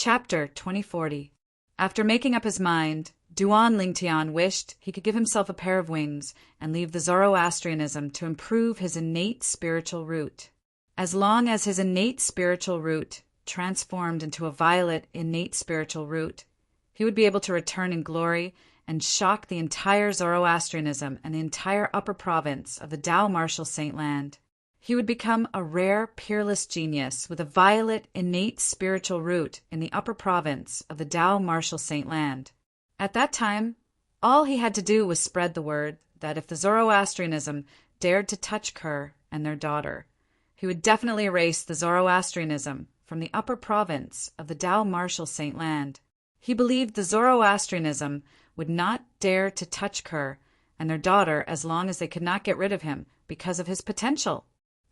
Chapter 2040. After making up his mind, Duan Lingtian wished he could give himself a pair of wings and leave the Zoroastrianism to improve his innate spiritual root. As long as his innate spiritual root transformed into a violet innate spiritual root, he would be able to return in glory and shock the entire Zoroastrianism and the entire upper province of the Tao Martial Saint Land. He would become a rare, peerless genius with a violet, innate spiritual root in the upper province of the Tao Martial Saint Land. At that time, all he had to do was spread the word that if the Zoroastrianism dared to touch Kerr and their daughter, he would definitely erase the Zoroastrianism from the upper province of the Tao Martial Saint Land. He believed the Zoroastrianism would not dare to touch Kerr and their daughter as long as they could not get rid of him because of his potential.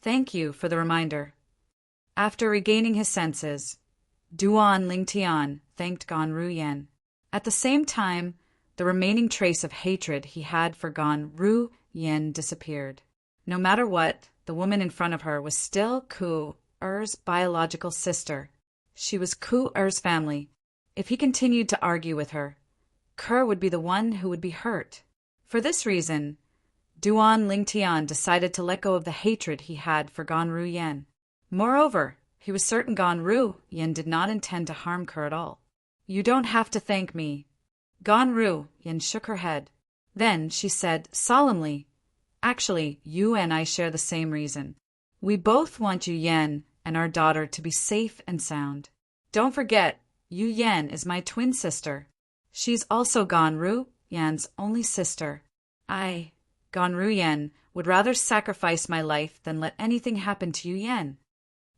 Thank you for the reminder. After regaining his senses, Duan Lingtian thanked Gan Ruyen. At the same time, the remaining trace of hatred he had for Gan Ruyen disappeared. No matter what, the woman in front of her was still Ku-er's biological sister. She was Ku-er's family. If he continued to argue with her, Kerr would be the one who would be hurt. For this reason, Duan Lingtian decided to let go of the hatred he had for Gan Ruyen. Moreover, he was certain Gan Ruyen did not intend to harm Kerr at all. You don't have to thank me. Gan Ruyen shook her head. Then she said solemnly, Actually, you and I share the same reason. We both want Yu Yen and our daughter to be safe and sound. Don't forget, Yu Yen is my twin sister. She's also Gan Ruyen's only sister. Gan Ruyen, would rather sacrifice my life than let anything happen to Yu Yen.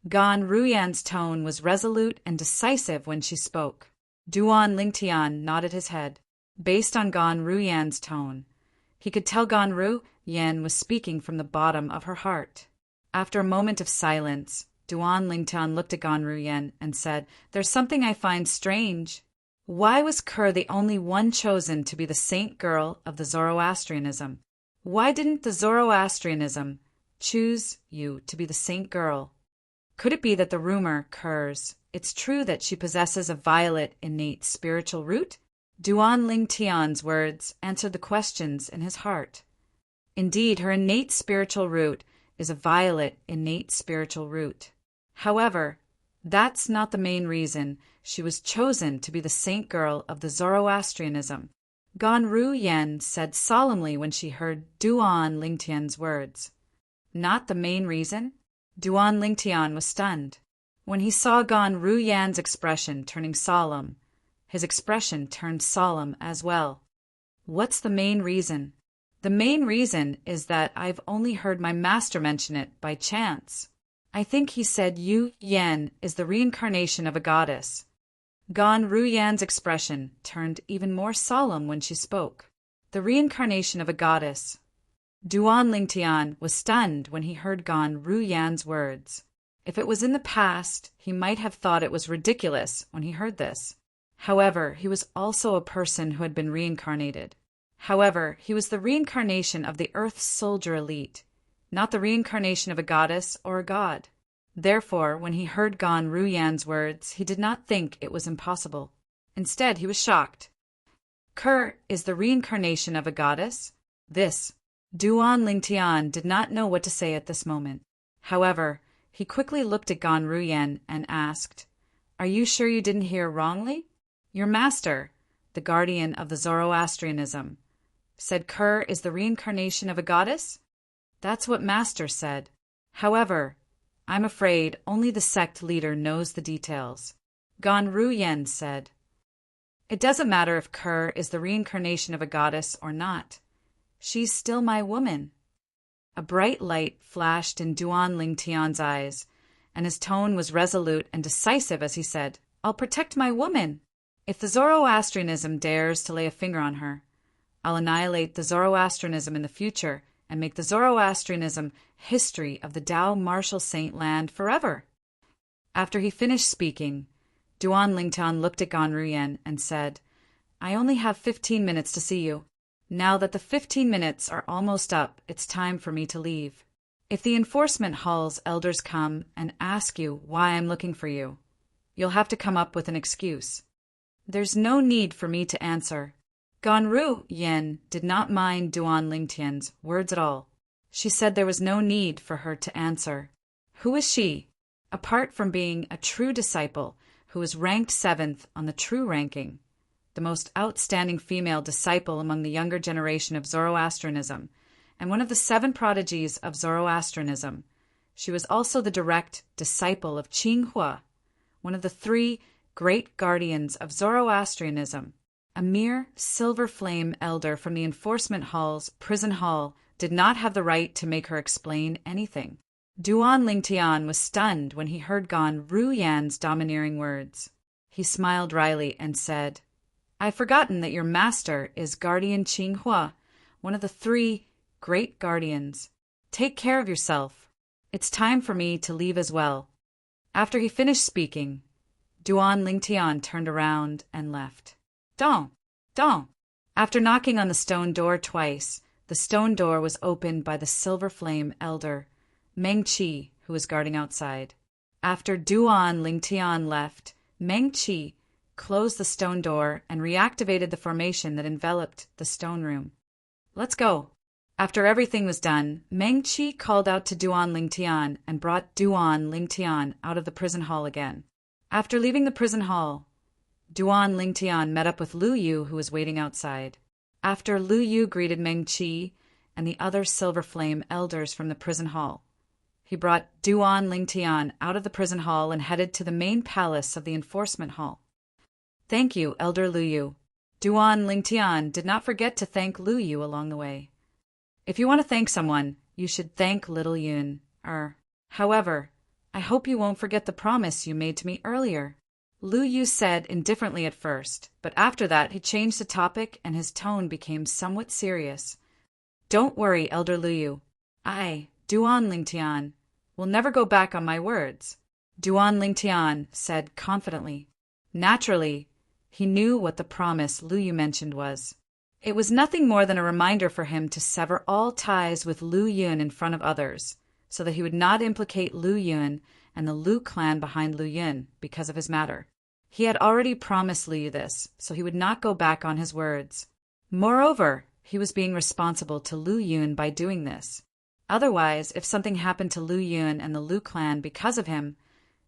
Gan Ruyen's tone was resolute and decisive when she spoke. Duan Lingtian nodded his head. Based on Gan Ruyen's tone, he could tell Gan Ruyen was speaking from the bottom of her heart. After a moment of silence, Duan Lingtian looked at Gan Ruyen and said, There's something I find strange. Why was Kerr the only one chosen to be the saint girl of the Zoroastrianism? Why didn't the Zoroastrianism choose you to be the saint girl? Could it be that the rumor Kerr's, it's true that she possesses a violet innate spiritual root? Duan Lingtian's words answered the questions in his heart. Indeed, her innate spiritual root is a violet innate spiritual root. However, that's not the main reason she was chosen to be the saint girl of the Zoroastrianism. Gan Ruyen said solemnly when she heard Duan Lingtian's words. Not the main reason? Duan Lingtian was stunned. When he saw Gan Ruyen's expression turning solemn, his expression turned solemn as well. What's the main reason? The main reason is that I've only heard my master mention it by chance. I think he said Yu Yen is the reincarnation of a goddess. Gan Ruyen's expression turned even more solemn when she spoke. The reincarnation of a goddess. Duan Lingtian was stunned when he heard Gan Ruyen's words. If it was in the past, he might have thought it was ridiculous when he heard this. However, he was also a person who had been reincarnated. However, he was the reincarnation of the Earth's soldier elite, not the reincarnation of a goddess or a god. Therefore, when he heard Gan Ruyen's words, he did not think it was impossible. Instead, he was shocked. Kerr is the reincarnation of a goddess? This. Duan Lingtian did not know what to say at this moment. However, he quickly looked at Gan Ruyen and asked, Are you sure you didn't hear wrongly? Your master, the guardian of the Zoroastrianism, said Kerr is the reincarnation of a goddess? That's what master said. However, I'm afraid only the sect leader knows the details. Gan Ruyen said, It doesn't matter if Kerr is the reincarnation of a goddess or not. She's still my woman. A bright light flashed in Duan Lingtian's eyes, and his tone was resolute and decisive as he said, I'll protect my woman. If the Zoroastrianism dares to lay a finger on her, I'll annihilate the Zoroastrianism in the future and make the Zoroastrianism history of the Tao Martial Saint Land forever. After he finished speaking, Duan Lingtian looked at Gan Ruyen and said, I only have 15 minutes to see you. Now that the 15 minutes are almost up, it's time for me to leave. If the enforcement hall's elders come and ask you why I'm looking for you, You'll have to come up with an excuse. There's no need for me to answer. Ganru Yen did not mind Duan Lingtian's words at all. She said there was no need for her to answer. Who is she? Apart from being a true disciple who was ranked 7th on the true ranking, the most outstanding female disciple among the younger generation of Zoroastrianism, and one of the 7 prodigies of Zoroastrianism, she was also the direct disciple of Qinghua, one of the 3 great guardians of Zoroastrianism. A mere silver flame elder from the enforcement hall's prison hall did not have the right to make her explain anything. Duan Lingtian was stunned when he heard Ganru Yan's domineering words. He smiled wryly and said, I've forgotten that your master is Guardian Qinghua, one of the 3 great guardians. Take care of yourself. It's time for me to leave as well. After he finished speaking, Duan Lingtian turned around and left. Dong! Dong! After knocking on the stone door twice, the stone door was opened by the silver flame elder, Meng Qi, who was guarding outside. After Duan Lingtian left, Meng Qi closed the stone door and reactivated the formation that enveloped the stone room. Let's go. After everything was done, Meng Qi called out to Duan Lingtian and brought Duan Lingtian out of the prison hall again. After leaving the prison hall, Duan Lingtian met up with Lu Yu, who was waiting outside. After Lu Yu greeted Meng Qi and the other silver flame elders from the prison hall, he brought Duan Lingtian out of the prison hall and headed to the main palace of the enforcement hall. Thank you, Elder Lu Yu. Duan Lingtian did not forget to thank Lu Yu along the way. If you want to thank someone, you should thank little Yun. However, I hope you won't forget the promise you made to me earlier. Lu Yu said indifferently at first, but after that he changed the topic and his tone became somewhat serious. Don't worry, Elder Lu Yu. I, Duan Lingtian, will never go back on my words, Duan Lingtian said confidently. Naturally, he knew what the promise Lu Yu mentioned was. It was nothing more than a reminder for him to sever all ties with Lu Yun in front of others, so that he would not implicate Lu Yun and the Lu clan behind Lu Yun because of his matter. He had already promised Lu Yu this, so he would not go back on his words. Moreover, he was being responsible to Lu Yun by doing this. Otherwise, if something happened to Lu Yun and the Lu clan because of him,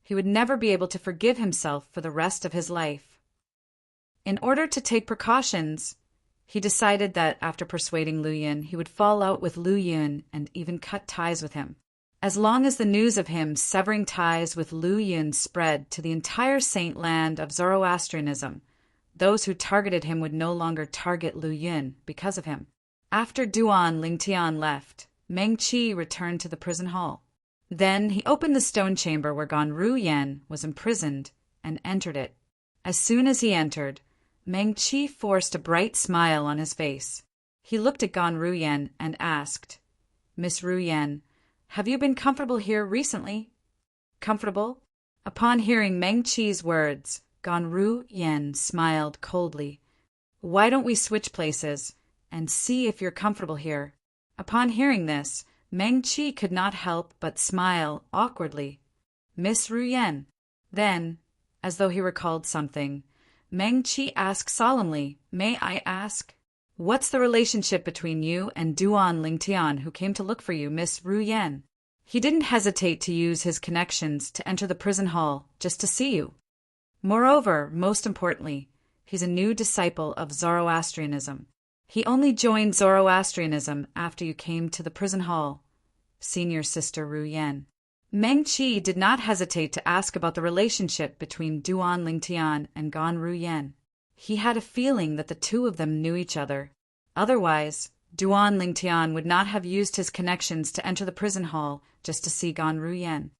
he would never be able to forgive himself for the rest of his life. In order to take precautions, he decided that after persuading Lu Yun, he would fall out with Lu Yun and even cut ties with him. As long as the news of him severing ties with Lu Yun spread to the entire saint land of Zoroastrianism, those who targeted him would no longer target Lu Yun because of him. After Duan Lingtian left, Meng Qi returned to the prison hall. Then he opened the stone chamber where Ganru Yan was imprisoned and entered it. As soon as he entered, Meng Qi forced a bright smile on his face. He looked at Ganru Yan and asked, Miss Ru Yan, have you been comfortable here recently? Comfortable? Upon hearing Meng Qi's words, Ganru Yan smiled coldly. Why don't we switch places and see if you're comfortable here? Upon hearing this, Meng Qi could not help but smile awkwardly. Miss Ru Yan. Then, as though he recalled something, Meng Qi asked solemnly, May I ask? What's the relationship between you and Duan Lingtian, who came to look for you, Miss Ru Yan? He didn't hesitate to use his connections to enter the prison hall just to see you. Moreover, most importantly, he's a new disciple of Zoroastrianism. He only joined Zoroastrianism after you came to the prison hall, Senior Sister Ru Yan. Meng Qi did not hesitate to ask about the relationship between Duan Lingtian and Ganru Yan. He had a feeling that the two of them knew each other. Otherwise, Duan Lingtian would not have used his connections to enter the prison hall just to see Ganru Yan.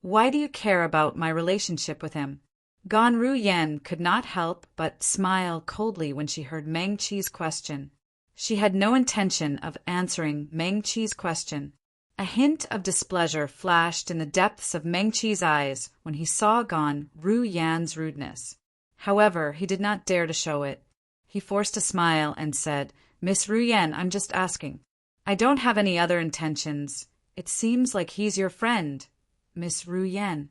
Why do you care about my relationship with him? Ganru Yan could not help but smile coldly when she heard Meng Qi's question. She had no intention of answering Meng Qi's question. A hint of displeasure flashed in the depths of Meng Qi's eyes when he saw Ganru Yan's rudeness. However, he did not dare to show it. He forced a smile and said, Miss Ru Yan, I'm just asking. I don't have any other intentions. It seems like he's your friend, Miss Ru Yan.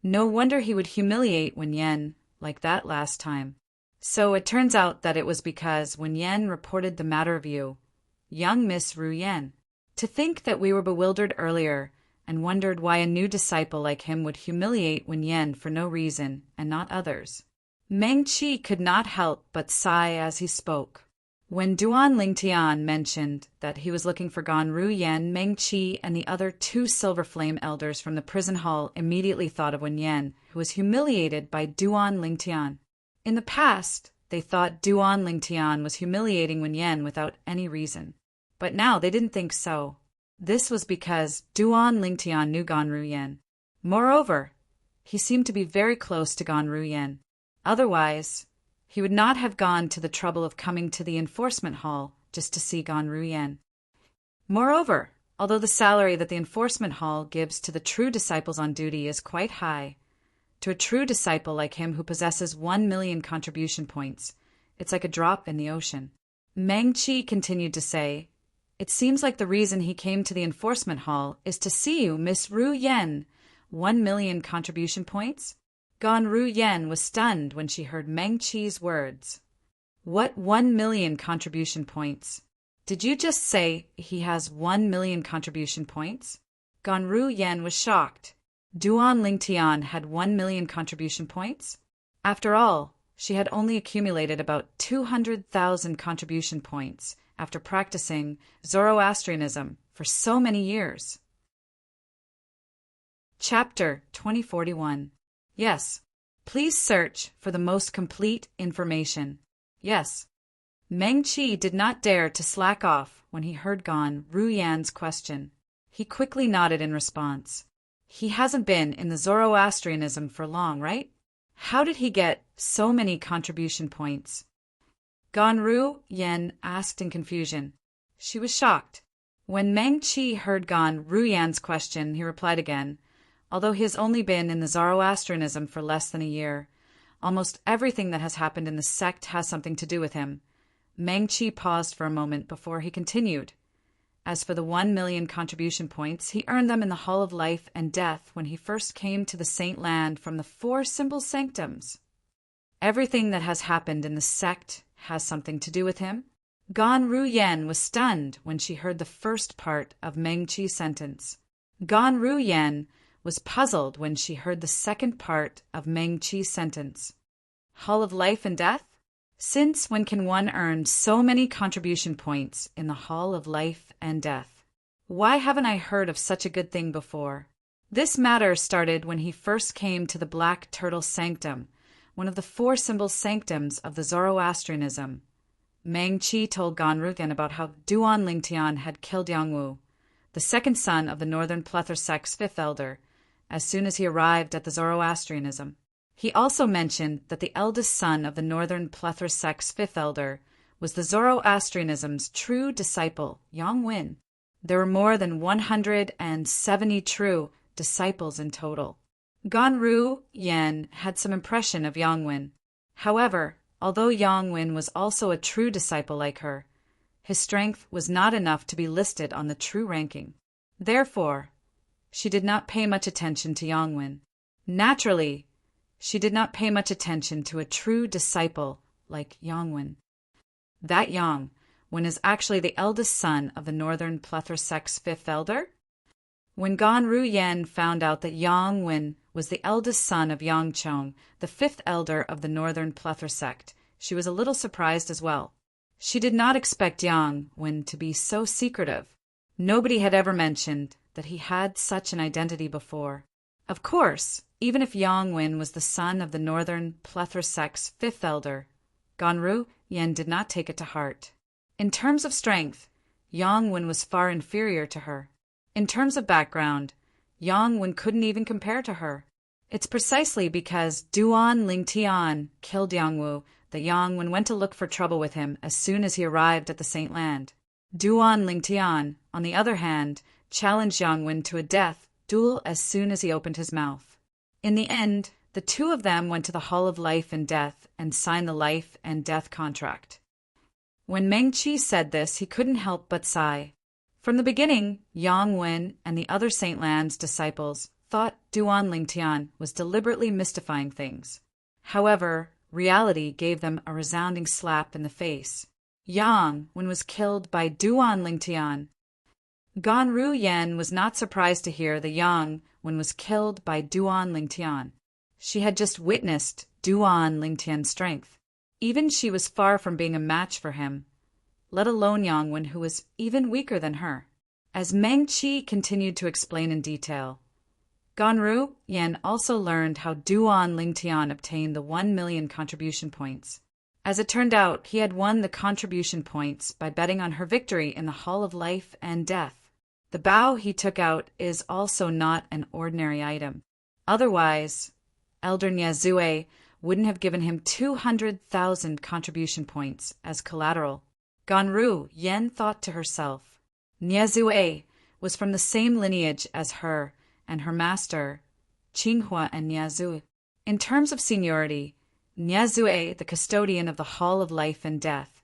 No wonder he would humiliate Wen Yen like that last time. So it turns out that it was because Wen Yen reported the matter of you, young Miss Ru Yen. To think that we were bewildered earlier and wondered why a new disciple like him would humiliate Wen Yen for no reason and not others. Meng Qi could not help but sigh as he spoke. When Duan Lingtian mentioned that he was looking for Gan Ru Yen, Meng Qi and the other 2 Silver Flame elders from the prison hall immediately thought of Wen Yen, who was humiliated by Duan Lingtian. In the past, they thought Duan Lingtian was humiliating Wen Yen without any reason. But now they didn't think so. This was because Duan Lingtian knew Gan Ru Yen. Moreover, he seemed to be very close to Gan Ru Yen. Otherwise, he would not have gone to the trouble of coming to the enforcement hall just to see Gan Ru Yen. Moreover, although the salary that the enforcement hall gives to the true disciples on duty is quite high, to a true disciple like him who possesses 1 million contribution points, it's like a drop in the ocean. Meng Qi continued to say, "It seems like the reason he came to the enforcement hall is to see you, Miss Ru Yen. 1 million contribution points?" Gan Ru Yen was stunned when she heard Meng Qi's words. "What 1 million contribution points? Did you just say he has 1 million contribution points?" Gan Ru Yen was shocked. Duan Lingtian had 1 million contribution points? After all, she had only accumulated about 200,000 contribution points after practicing Zoroastrianism for so many years. Chapter 2041. Yes. Please search for the most complete information. Yes. Meng Qi did not dare to slack off when he heard Gan Ru Yan's question. He quickly nodded in response. He hasn't been in the Zoroastrianism for long, right? How did he get so many contribution points? Gan Ru Yan asked in confusion. She was shocked. When Meng Qi heard Gan Ru Yan's question, he replied again, "Although he has only been in the Zoroastrianism for less than a year, almost everything that has happened in the sect has something to do with him." Meng Qi paused for a moment before he continued. "As for the 1 million contribution points, he earned them in the Hall of Life and Death when he first came to the Saint Land from the 4 Symbol Sanctums. Everything that has happened in the sect has something to do with him." Gan Ru Yen was stunned when she heard the first part of Meng Qi's sentence. Gan Ru Yen was puzzled when she heard the second part of Meng Qi's sentence. Hall of Life and Death? Since when can one earn so many contribution points in the Hall of Life and Death? Why haven't I heard of such a good thing before? This matter started when he first came to the Black Turtle Sanctum, one of the 4 Symbol Sanctums of the Zoroastrianism. Meng Qi told Gan Ru Yen about how Duan Lingtian had killed Yang Wu, the second son of the Northern Plethor sect's 5th elder, as soon as he arrived at the Zoroastrianism. He also mentioned that the eldest son of the Northern Plethor sect's 5th elder was the Zoroastrianism's true disciple, Yang Wen. There were more than 170 true disciples in total. Gan Ru Yen had some impression of Yang Wen. However, although Yang Wen was also a true disciple like her, his strength was not enough to be listed on the true ranking. Therefore, she did not pay much attention to Yang Wen. Naturally, she did not pay much attention to a true disciple like Yang Wen. That Yang Wen is actually the eldest son of the Northern Plethor sect's 5th elder? When Gan Ru Yen found out that Yang Wen was the eldest son of Yang Chong, the 5th elder of the Northern Plethor sect, she was a little surprised as well. She did not expect Yang Wen to be so secretive. Nobody had ever mentioned that he had such an identity before. Of course, even if Yang Wen was the son of the Northern Plethor sect's 5th elder, Gan Ru Yen did not take it to heart. In terms of strength, Yang Wen was far inferior to her. In terms of background, Yang Wen couldn't even compare to her. It's precisely because Duan Lingtian killed Yang Wu that Yang Wen went to look for trouble with him as soon as he arrived at the Saint Land. Duan Lingtian, on the other hand, challenged Yang Wen to a death duel as soon as he opened his mouth. In the end, the 2 of them went to the Hall of Life and Death and signed the life and death contract. When Meng Qi said this, he couldn't help but sigh. From the beginning, Yang Wen and the other Saint Land's disciples thought Duan Lingtian was deliberately mystifying things. However, reality gave them a resounding slap in the face. Yang Wen was killed by Duan Lingtian. Ganru Yen was not surprised to hear that Yang Wen was killed by Duan Lingtian. She had just witnessed Duan Lingtian's strength. Even she was far from being a match for him, let alone Yang Wen, who was even weaker than her. As Meng Qi continued to explain in detail, Ganru Yen also learned how Duan Lingtian obtained the 1 million contribution points. As it turned out, he had won the contribution points by betting on her victory in the Hall of Life and Death. The bow he took out is also not an ordinary item. Otherwise, Elder Niazue wouldn't have given him 200,000 contribution points as collateral. Ganru Yen thought to herself, Niazue was from the same lineage as her and her master, Qinghua and Niazue. In terms of seniority, Niazue, the custodian of the Hall of Life and Death,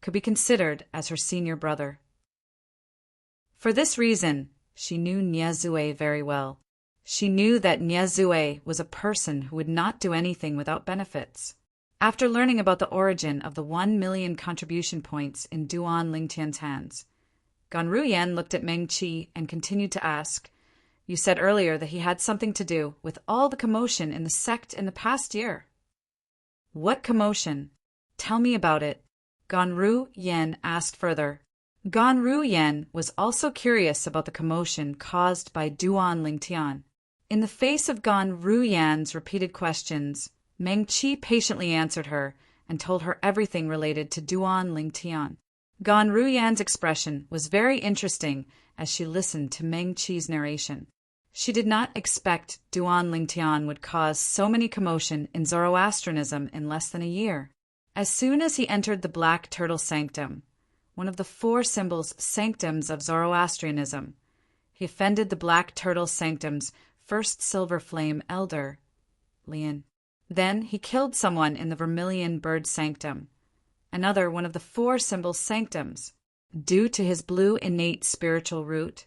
could be considered as her senior brother. For this reason, she knew Niazue very well. She knew that Niazue was a person who would not do anything without benefits. After learning about the origin of the 1 million contribution points in Duan Lingtian's hands, Ganru Yen looked at Meng Qi and continued to ask, "You said earlier that he had something to do with all the commotion in the sect in the past year." "What commotion? Tell me about it," Ganru Yen asked further. Ganru Yen was also curious about the commotion caused by Duan Lingtian. In the face of Ganru Yan's repeated questions, Meng Qi patiently answered her and told her everything related to Duan Lingtian. Ganru Yan's expression was very interesting as she listened to Meng Qi's narration. She did not expect Duan Lingtian would cause so many commotion in Zoroastrianism in less than a year. As soon as he entered the Black Turtle Sanctum, one of the 4 sanctums of Zoroastrianism, he offended the Black Turtle Sanctum's first Silver Flame elder, Lian. Then he killed someone in the Vermilion Bird Sanctum, another one of the 4 sanctums. Due to his blue innate spiritual root,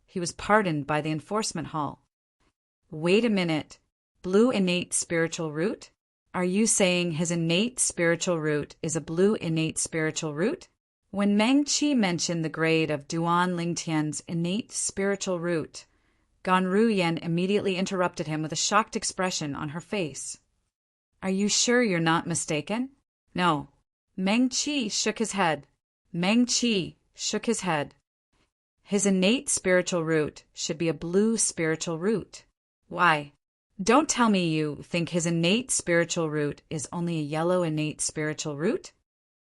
he was pardoned by the enforcement hall. Wait a minute. Blue innate spiritual root? Are you saying his innate spiritual root is a blue innate spiritual root? When Meng Qi mentioned the grade of Duan Lingtian's innate spiritual root, Ganru Yen immediately interrupted him with a shocked expression on her face. "Are you sure you're not mistaken?" "No." Meng Qi shook his head. His innate spiritual root should be a blue spiritual root. Why? Don't tell me you think his innate spiritual root is only a yellow innate spiritual root?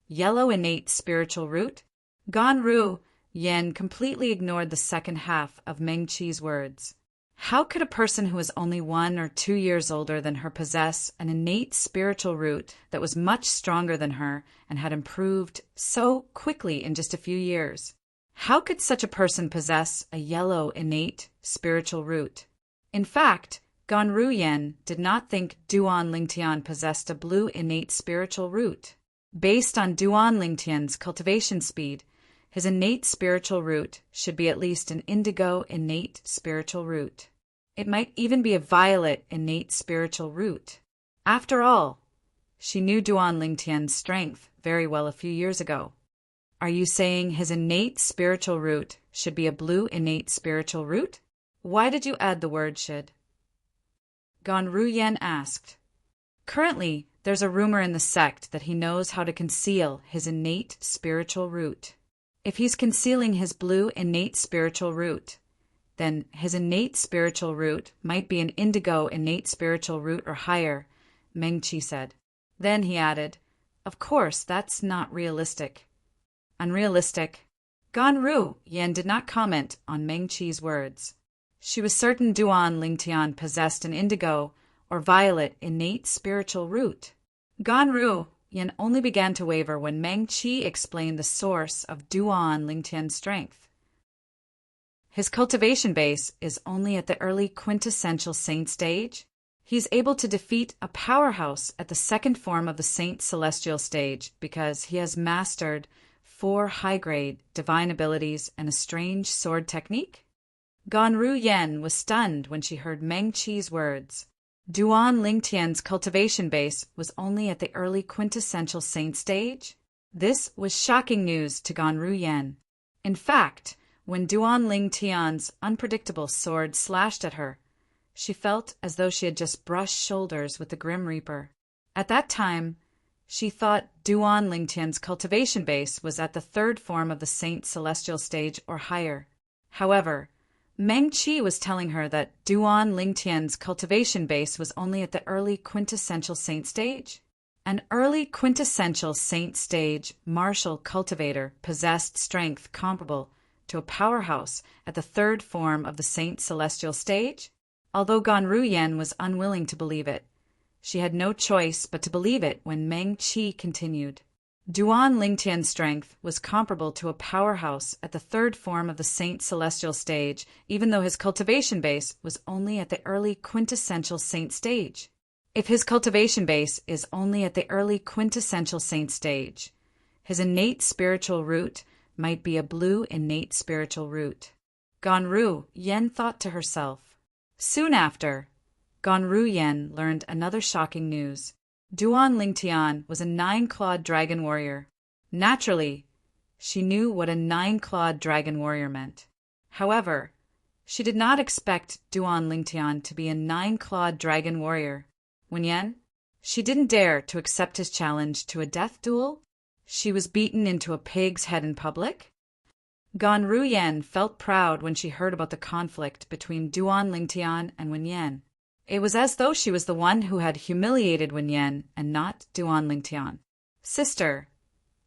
Yellow innate spiritual root? Ganru Yen completely ignored the second half of Meng Qi's words. How could a person who is only 1 or 2 years older than her possess an innate spiritual root that was much stronger than her and had improved so quickly in just a few years? How could such a person possess a yellow innate spiritual root? In fact, Ganru Yen did not think Duan Lingtian possessed a blue innate spiritual root. Based on Duan Lingtian's cultivation speed, his innate spiritual root should be at least an indigo innate spiritual root. It might even be a violet innate spiritual root. After all, she knew Duan Lingtian's strength very well a few years ago. Are you saying his innate spiritual root should be a blue innate spiritual root? Why did you add the word should? Ganru Yen asked. Currently, there's a rumor in the sect that he knows how to conceal his innate spiritual root. If he's concealing his blue innate spiritual root, then his innate spiritual root might be an indigo innate spiritual root or higher, Meng Qi said. Then he added, "Of course, that's not realistic." Unrealistic. Ganru Yen did not comment on Meng Qi's words. She was certain Duan Lingtian possessed an indigo or violet innate spiritual root. Ganru Yen only began to waver when Meng Qi explained the source of Duan Lingtian's strength. His cultivation base is only at the early quintessential saint stage. He's able to defeat a powerhouse at the second form of the saint celestial stage because he has mastered 4 high-grade divine abilities and a strange sword technique? Ganru Yen was stunned when she heard Meng Qi's words. Duan Lingtian's cultivation base was only at the early quintessential saint stage? This was shocking news to Ganru Yen. In fact, when Duan Lingtian's unpredictable sword slashed at her, she felt as though she had just brushed shoulders with the Grim Reaper. At that time, she thought Duan Lingtian's cultivation base was at the third form of the saint celestial stage or higher. However, Meng Qi was telling her that Duan Lingtian's cultivation base was only at the early quintessential saint stage. An early quintessential saint stage martial cultivator possessed strength comparable to a powerhouse at the third form of the saint celestial stage? Although Ganru Yen was unwilling to believe it, she had no choice but to believe it when Meng Qi continued. Duan Lingtian's strength was comparable to a powerhouse at the third form of the saint celestial stage, even though his cultivation base was only at the early quintessential saint stage. If his cultivation base is only at the early quintessential saint stage, his innate spiritual root might be a blue innate spiritual root. Ganru Yen thought to herself. Soon after, Ganru Yen learned another shocking news. Duan Lingtian was a 9-clawed dragon warrior. Naturally, she knew what a 9-clawed dragon warrior meant. However, she did not expect Duan Lingtian to be a 9-clawed dragon warrior. Wen Yen, she didn't dare to accept his challenge to a death duel. She was beaten into a pig's head in public. Ganru Yen felt proud when she heard about the conflict between Duan Lingtian and Wen Yen. It was as though she was the one who had humiliated Wen Yen and not Duan Lingtian. Sister,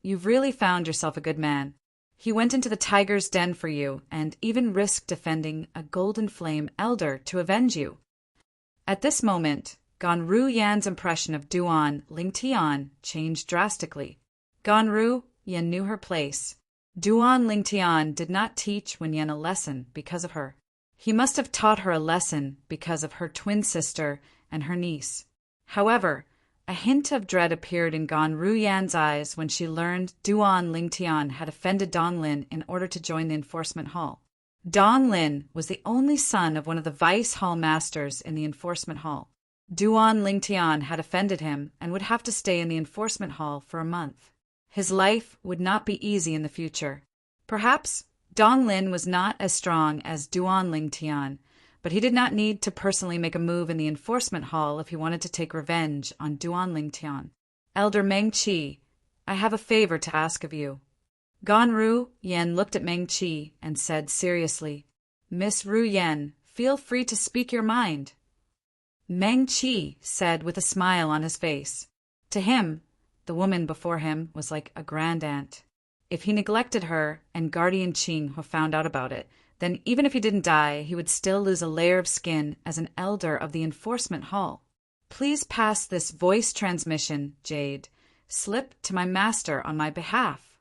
you've really found yourself a good man. He went into the tiger's den for you and even risked defending a golden flame elder to avenge you. At this moment, Ganru Yan's impression of Duan Lingtian changed drastically. Ganru Yan knew her place. Duan Lingtian did not teach Wen Yen a lesson because of her. He must have taught her a lesson because of her twin sister and her niece. However, a hint of dread appeared in Ganru Yan's eyes when she learned Duan Lingtian had offended Dong Lin in order to join the enforcement hall. Dong Lin was the only son of one of the vice hall masters in the enforcement hall. Duan Lingtian had offended him and would have to stay in the enforcement hall for a month. His life would not be easy in the future. Perhaps Dong Lin was not as strong as Duan Lingtian, but he did not need to personally make a move in the enforcement hall if he wanted to take revenge on Duan Lingtian. Elder Meng Qi, I have a favor to ask of you. Ganru Yen looked at Meng Qi and said seriously, Miss Ru Yen, feel free to speak your mind. Meng Qi said with a smile on his face. To him, the woman before him was like a grandaunt. If he neglected her and Guardian Qing who found out about it, then even if he didn't die, he would still lose a layer of skin as an elder of the enforcement hall. Please pass this voice transmission, Jade, slip to my master on my behalf.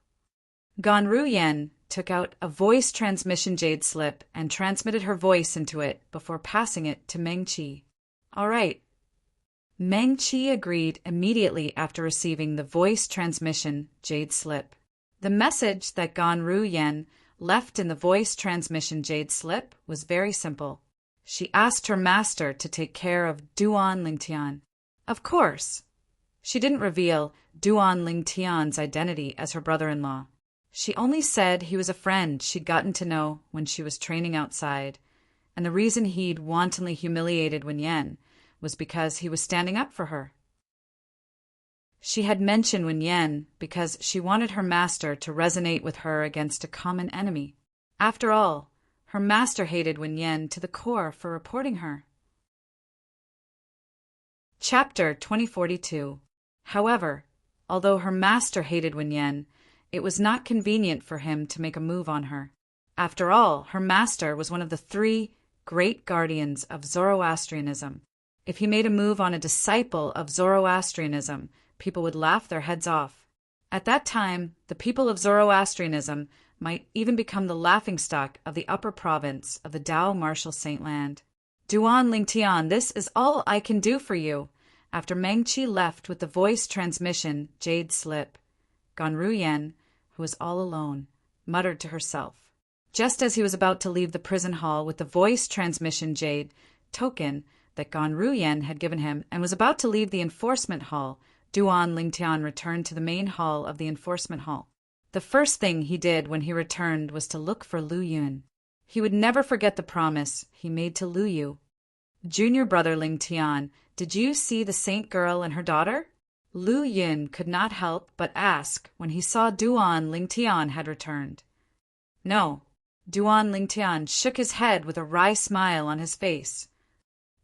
Ganru Yen took out a voice transmission jade slip and transmitted her voice into it before passing it to Meng Qi. All right. Meng Qi agreed immediately after receiving the voice transmission jade slip. The message that Ganru Yen left in the voice transmission jade slip was very simple. She asked her master to take care of Duan Lingtian. Of course, she didn't reveal Duan Lingtian's identity as her brother-in-law. She only said he was a friend she'd gotten to know when she was training outside, and the reason he'd wantonly humiliated Wen Yen was because he was standing up for her. She had mentioned Wen Yen because she wanted her master to resonate with her against a common enemy. After all, her master hated Wen Yen to the core for reporting her. Chapter 2042. However, although her master hated Wen Yen, it was not convenient for him to make a move on her. After all, her master was one of the 3 great guardians of Zoroastrianism. If he made a move on a disciple of Zoroastrianism, people would laugh their heads off. At that time, the people of Zoroastrianism might even become the laughingstock of the upper province of the Dao Martial Saint Land. Duan Lingtian, this is all I can do for you. After Meng Qi left with the voice transmission jade slip, Ganru Yen, who was all alone, muttered to herself, Just as he was about to leave the prison hall with the voice transmission jade token that Gan Ruyen had given him and was about to leave the enforcement hall, Duan Lingtian returned to the main hall of the enforcement hall. The first thing he did when he returned was to look for Lu Yun. He would never forget the promise he made to Lu Yu. Junior brother Lingtian, did you see the saint girl and her daughter? Lu Yun could not help but ask when he saw Duan Lingtian had returned. No. Duan Lingtian shook his head with a wry smile on his face.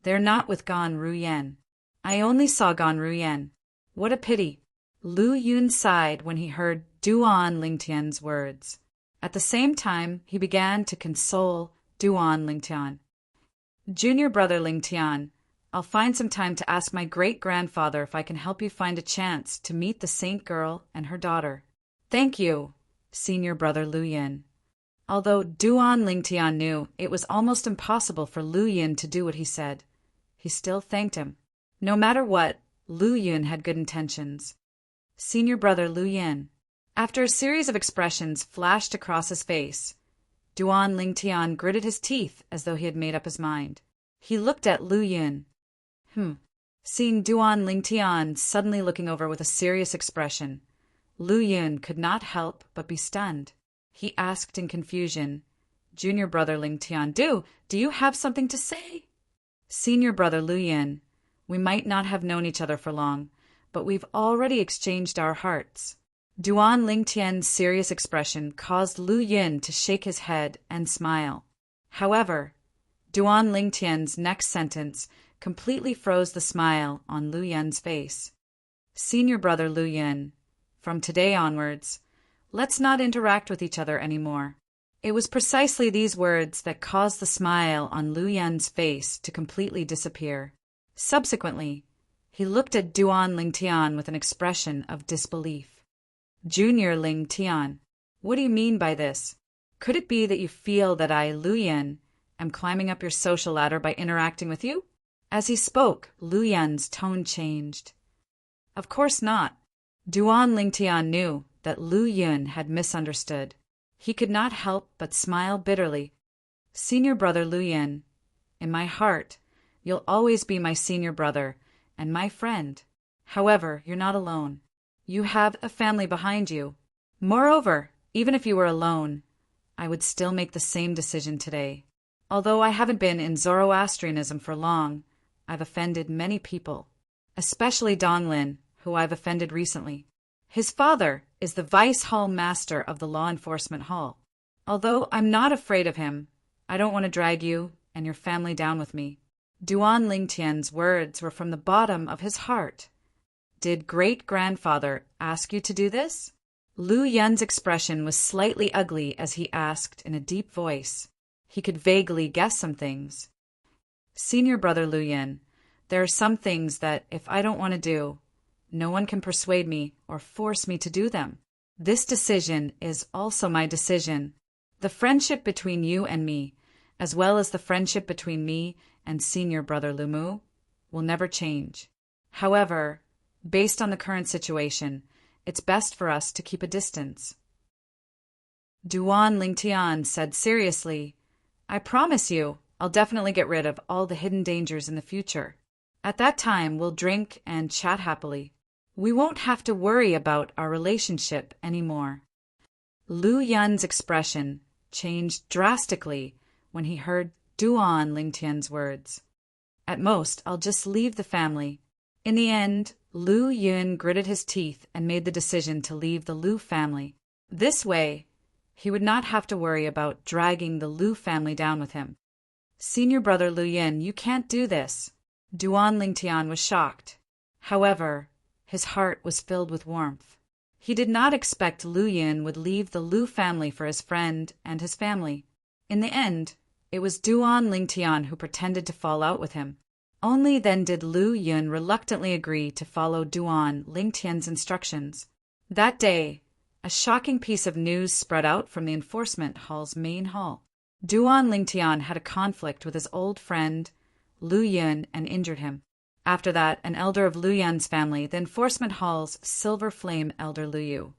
They're not with Gan Ruyen. I only saw Gan Ruyen. What a pity. Lu Yun sighed when he heard Duan Lingtian's words. At the same time, he began to console Duan Lingtian. Junior brother Lingtian, I'll find some time to ask my great-grandfather if I can help you find a chance to meet the saint girl and her daughter. Thank you, senior brother Lu Yun. Although Duan Lingtian knew it was almost impossible for Lu Yun to do what he said, he still thanked him. No matter what, Lu Yun had good intentions. Senior brother Lu Yun. After a series of expressions flashed across his face, Duan Lingtian gritted his teeth as though he had made up his mind. He looked at Lu Yun. Seeing Duan Lingtian suddenly looking over with a serious expression, Lu Yun could not help but be stunned. He asked in confusion, Junior brother Lingtian, do you have something to say? Senior brother Lu Yun, we might not have known each other for long, but we've already exchanged our hearts. Duan Lingtian's serious expression caused Lu Yun to shake his head and smile. However, Duan Lingtian's next sentence completely froze the smile on Lu Yun's face. Senior brother Lu Yun, from today onwards, let's not interact with each other anymore. It was precisely these words that caused the smile on Lu Yun's face to completely disappear. Subsequently, he looked at Duan Lingtian with an expression of disbelief. Junior Lingtian, what do you mean by this? Could it be that you feel that I, Lu Yun, am climbing up your social ladder by interacting with you? As he spoke, Lu Yun's tone changed. Of course not. Duan Lingtian knew that Lu Yun had misunderstood. He could not help but smile bitterly. Senior brother Lu Yun, in my heart, you'll always be my senior brother and my friend. However, you're not alone. You have a family behind you. Moreover, even if you were alone, I would still make the same decision today. Although I haven't been in Zoroastrianism for long, I've offended many people, especially Donglin, who I've offended recently. His father is the Vice Hall Master of the Law Enforcement Hall. Although I'm not afraid of him, I don't want to drag you and your family down with me. Duan Lingtian's words were from the bottom of his heart. Did great-grandfather ask you to do this? Lu Yun's expression was slightly ugly as he asked in a deep voice. He could vaguely guess some things. Senior brother Lu Yun, there are some things that, if I don't want to do, no one can persuade me or force me to do them. This decision is also my decision. The friendship between you and me, as well as the friendship between me and senior brother Lu Mu, will never change. However, based on the current situation, it's best for us to keep a distance. Duan Lingtian said seriously, I promise you, I'll definitely get rid of all the hidden dangers in the future. At that time, we'll drink and chat happily. We won't have to worry about our relationship anymore. Lu Yun's expression changed drastically when he heard Duan Lingtian's words. At most, I'll just leave the family. In the end, Lu Yun gritted his teeth and made the decision to leave the Lu family. This way, he would not have to worry about dragging the Lu family down with him. Senior brother Lu Yun, you can't do this. Duan Lingtian was shocked. However, his heart was filled with warmth. He did not expect Lu Yun would leave the Lu family for his friend and his family. In the end, it was Duan Lingtian who pretended to fall out with him. Only then did Lu Yun reluctantly agree to follow Duan Lingtian's instructions. That day, a shocking piece of news spread out from the enforcement hall's main hall. Duan Lingtian had a conflict with his old friend, Lu Yun, and injured him. After that, an elder of Lu Yun's family, the enforcement hall's Silver Flame elder Lu Yu,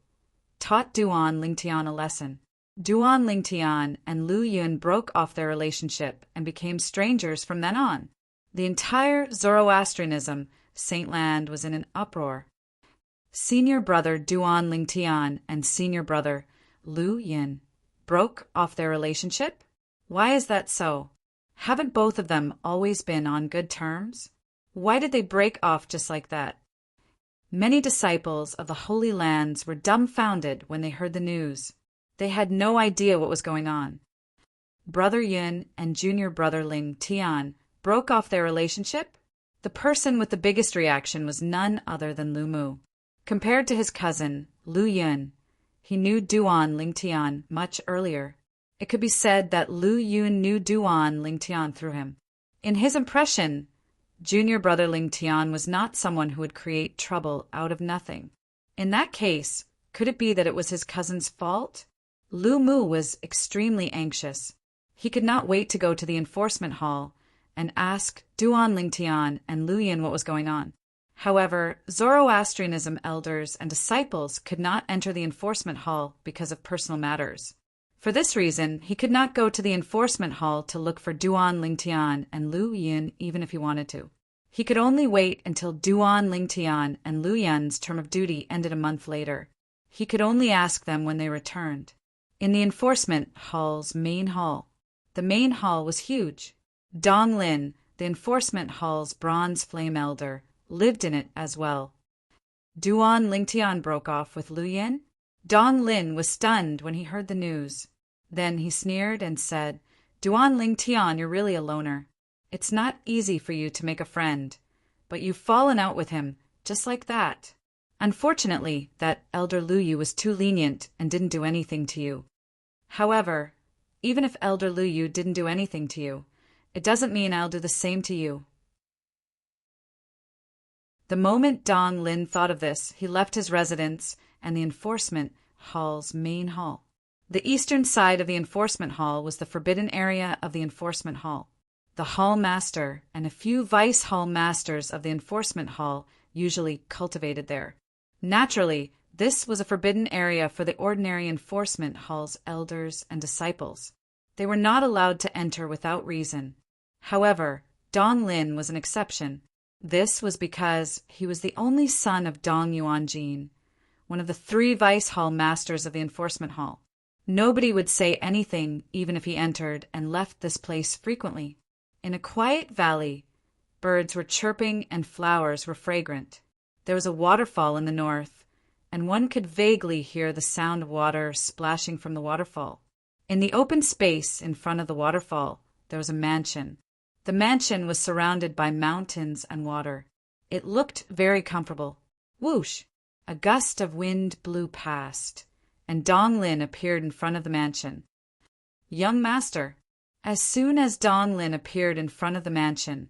taught Duan Lingtian a lesson. Duan Lingtian and Lu Yun broke off their relationship and became strangers from then on. The entire Zoroastrianism Saint Land was in an uproar. Senior brother Duan Lingtian and senior brother Lu Yun broke off their relationship? Why is that so? Haven't both of them always been on good terms? Why did they break off just like that? Many disciples of the Holy Lands were dumbfounded when they heard the news. They had no idea what was going on. Brother Yun and junior brother Ling Tian broke off their relationship? The person with the biggest reaction was none other than Lu Mu. Compared to his cousin, Lu Yun, he knew Duan Lingtian much earlier. It could be said that Lu Yun knew Duan Lingtian through him. In his impression, junior brother Lingtian was not someone who would create trouble out of nothing. In that case, could it be that it was his cousin's fault? Lu Mu was extremely anxious. He could not wait to go to the enforcement hall and ask Duan Lingtian and Lu Yun what was going on. However, Zoroastrianism elders and disciples could not enter the enforcement hall because of personal matters. For this reason, he could not go to the enforcement hall to look for Duan Lingtian and Lu Yun even if he wanted to. He could only wait until Duan Lingtian and Lu Yun's term of duty ended a month later. He could only ask them when they returned. In the enforcement hall's main hall. The main hall was huge. Dong Lin, the enforcement hall's bronze flame elder, lived in it as well. Duan Lingtian broke off with Lu Yun? Dong Lin was stunned when he heard the news. Then he sneered and said, Duan Lingtian, you're really a loner. It's not easy for you to make a friend, but you've fallen out with him, just like that. Unfortunately, that elder Lu Yu was too lenient and didn't do anything to you. However, even if elder Lu Yu didn't do anything to you, it doesn't mean I'll do the same to you. The moment Dong Lin thought of this, he left his residence and the enforcement hall's main hall. The eastern side of the enforcement hall was the forbidden area of the enforcement hall. The hall master and a few vice hall masters of the enforcement hall usually cultivated there. Naturally, this was a forbidden area for the ordinary enforcement hall's elders and disciples. They were not allowed to enter without reason. However, Dong Lin was an exception. This was because he was the only son of Dong Yuanjin, one of the 3 vice hall masters of the enforcement hall. Nobody would say anything even if he entered and left this place frequently. In a quiet valley, birds were chirping and flowers were fragrant. There was a waterfall in the north, and one could vaguely hear the sound of water splashing from the waterfall. In the open space in front of the waterfall, there was a mansion. The mansion was surrounded by mountains and water. It looked very comfortable. Whoosh! A gust of wind blew past, and Dong Lin appeared in front of the mansion. Young master. As soon as Dong Lin appeared in front of the mansion,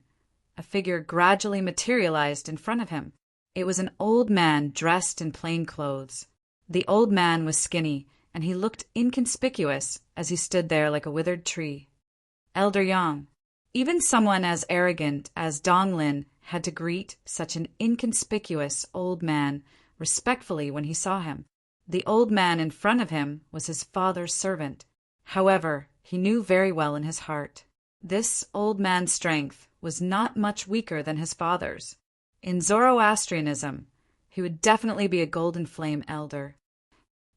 a figure gradually materialized in front of him. It was an old man dressed in plain clothes. The old man was skinny, and he looked inconspicuous as he stood there like a withered tree. Elder Yang. Even someone as arrogant as Dong Lin had to greet such an inconspicuous old man respectfully when he saw him. The old man in front of him was his father's servant. However, he knew very well in his heart, this old man's strength was not much weaker than his father's. In Zoroastrianism, he would definitely be a golden flame elder.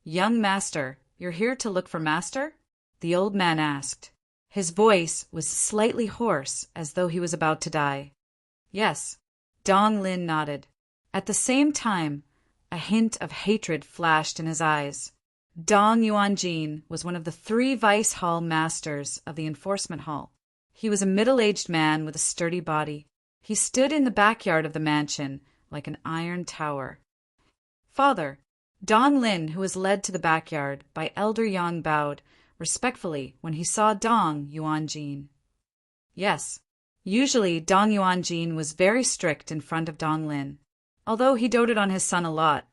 Young master, you're here to look for master? The old man asked. His voice was slightly hoarse, as though he was about to die. Yes. Dong Lin nodded. At the same time, a hint of hatred flashed in his eyes. Dong Yuanjin was one of the 3 vice hall masters of the enforcement hall. He was a middle-aged man with a sturdy body. He stood in the backyard of the mansion like an iron tower. Father, Dong Lin, who was led to the backyard by Elder Yang, bowed respectfully when he saw Dong Yuanjin. Yes, usually Dong Yuanjin was very strict in front of Dong Lin. Although he doted on his son a lot,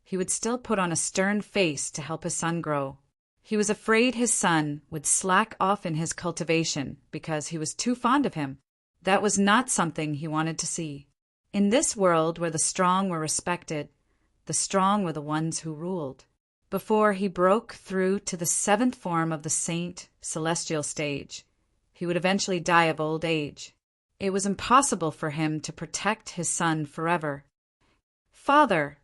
he would still put on a stern face to help his son grow. He was afraid his son would slack off in his cultivation because he was too fond of him. That was not something he wanted to see. In this world where the strong were respected, the strong were the ones who ruled. before he broke through to the 7th form of the Saint Celestial stage. He would eventually die of old age. It was impossible for him to protect his son forever. "Father,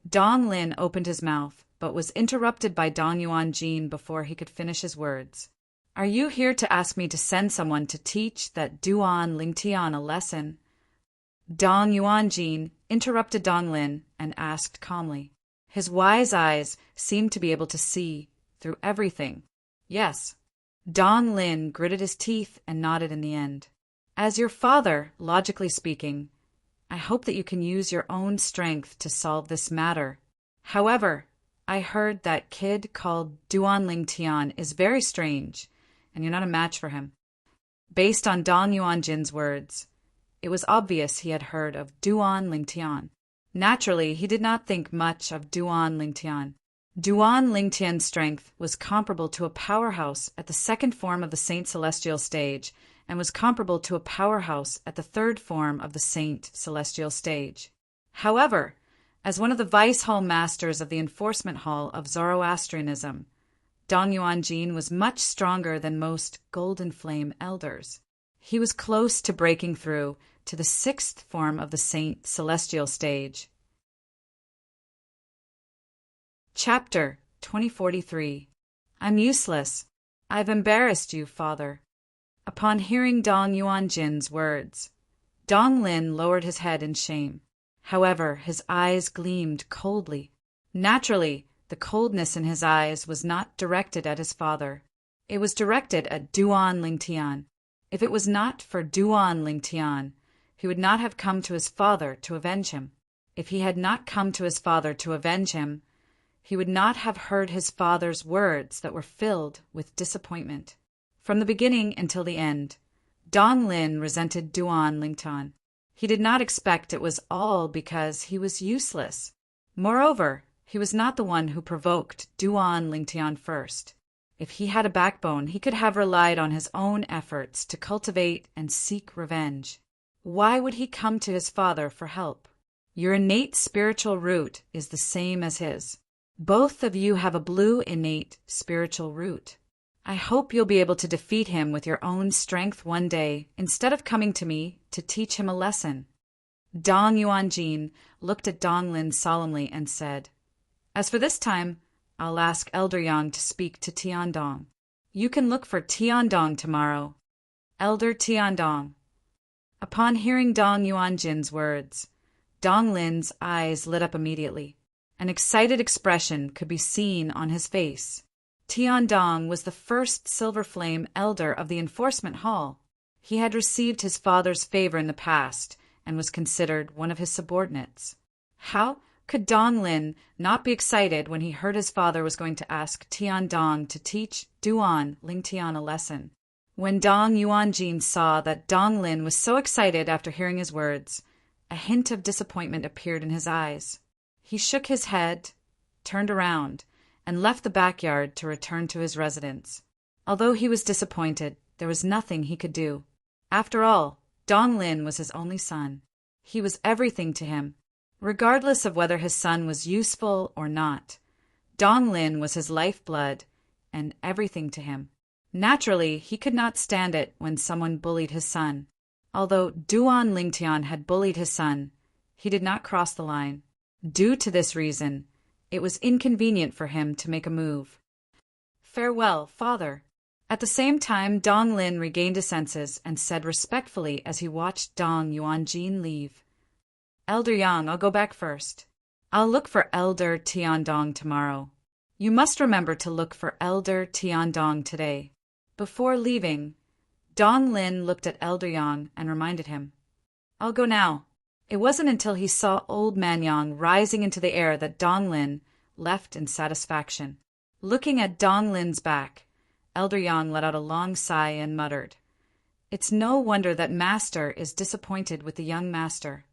Dong Lin opened his mouth, but was interrupted by Dong Yuanjin before he could finish his words. "Are you here to ask me to send someone to teach that Duan Lingtian a lesson?" Dong Yuanjin interrupted Dong Lin and asked calmly. His wise eyes seemed to be able to see through everything. "Yes." Dong Lin gritted his teeth and nodded in the end. "As your father, logically speaking, I hope that you can use your own strength to solve this matter. However, I heard that kid called Duan Lingtian is very strange, and you're not a match for him." Based on Dong Yuanjin's words, it was obvious he had heard of Duan Lingtian. Naturally, he did not think much of Duan Lingtian. Duan Lingtian's strength was comparable to a powerhouse at the 2nd form of the Saint Celestial stage, and was comparable to a powerhouse at the 3rd form of the Saint Celestial stage. However, as one of the Vice Hall Masters of the Enforcement Hall of Zoroastrianism, Dong Yuanjin was much stronger than most Golden Flame elders. He was close to breaking through to the 6th form of the Saint Celestial stage. Chapter 2043. I'm useless. I've embarrassed you, father. Upon hearing Dong Yuanjin's words, Dong Lin lowered his head in shame. However, his eyes gleamed coldly. Naturally, the coldness in his eyes was not directed at his father. It was directed at Duan Lingtian. If it was not for Duan Lingtian, he would not have come to his father to avenge him. If he had not come to his father to avenge him, he would not have heard his father's words that were filled with disappointment. From the beginning until the end, Dong Lin resented Duan Lingtian. He did not expect it was all because he was useless. Moreover, he was not the one who provoked Duan Lingtian first. If he had a backbone, he could have relied on his own efforts to cultivate and seek revenge. Why would he come to his father for help? Your innate spiritual root is the same as his. Both of you have a blue innate spiritual root. I hope you'll be able to defeat him with your own strength one day, instead of coming to me to teach him a lesson. Dong Yuanjin looked at Dong Lin solemnly and said, "As for this time, I'll ask Elder Yang to speak to Tiandong. You can look for Tiandong tomorrow." Elder Tiandong. Upon hearing Dong Yuanjin's words, Dong Lin's eyes lit up immediately. An excited expression could be seen on his face. Tiandong was the first Silver Flame elder of the Enforcement Hall. He had received his father's favor in the past and was considered one of his subordinates. How could Dong Lin not be excited when he heard his father was going to ask Tiandong to teach Duan Lingtian a lesson? When Dong Yuanjin saw that Dong Lin was so excited after hearing his words, a hint of disappointment appeared in his eyes. He shook his head, turned around, and left the backyard to return to his residence. Although he was disappointed, there was nothing he could do. After all, Dong Lin was his only son. He was everything to him. Regardless of whether his son was useful or not, Dong Lin was his lifeblood and everything to him. Naturally, he could not stand it when someone bullied his son. Although Duan Lingtian had bullied his son, he did not cross the line. Due to this reason, it was inconvenient for him to make a move. "Farewell, father." At the same time, Dong Lin regained his senses and said respectfully as he watched Dong Yuanjin leave, "Elder Yang, I'll go back first. I'll look for Elder Tiandong tomorrow. You must remember to look for Elder Tiandong today." Before leaving, Dong Lin looked at Elder Yang and reminded him, "I'll go now." It wasn't until he saw Old Man Yang rising into the air that Dong Lin left in satisfaction. Looking at Dong Lin's back, Elder Yang let out a long sigh and muttered, "It's no wonder that Master is disappointed with the young master."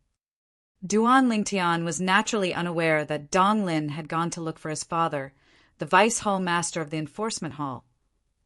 Duan Lingtian was naturally unaware that Dong Lin had gone to look for his father, the Vice Hall Master of the Enforcement Hall,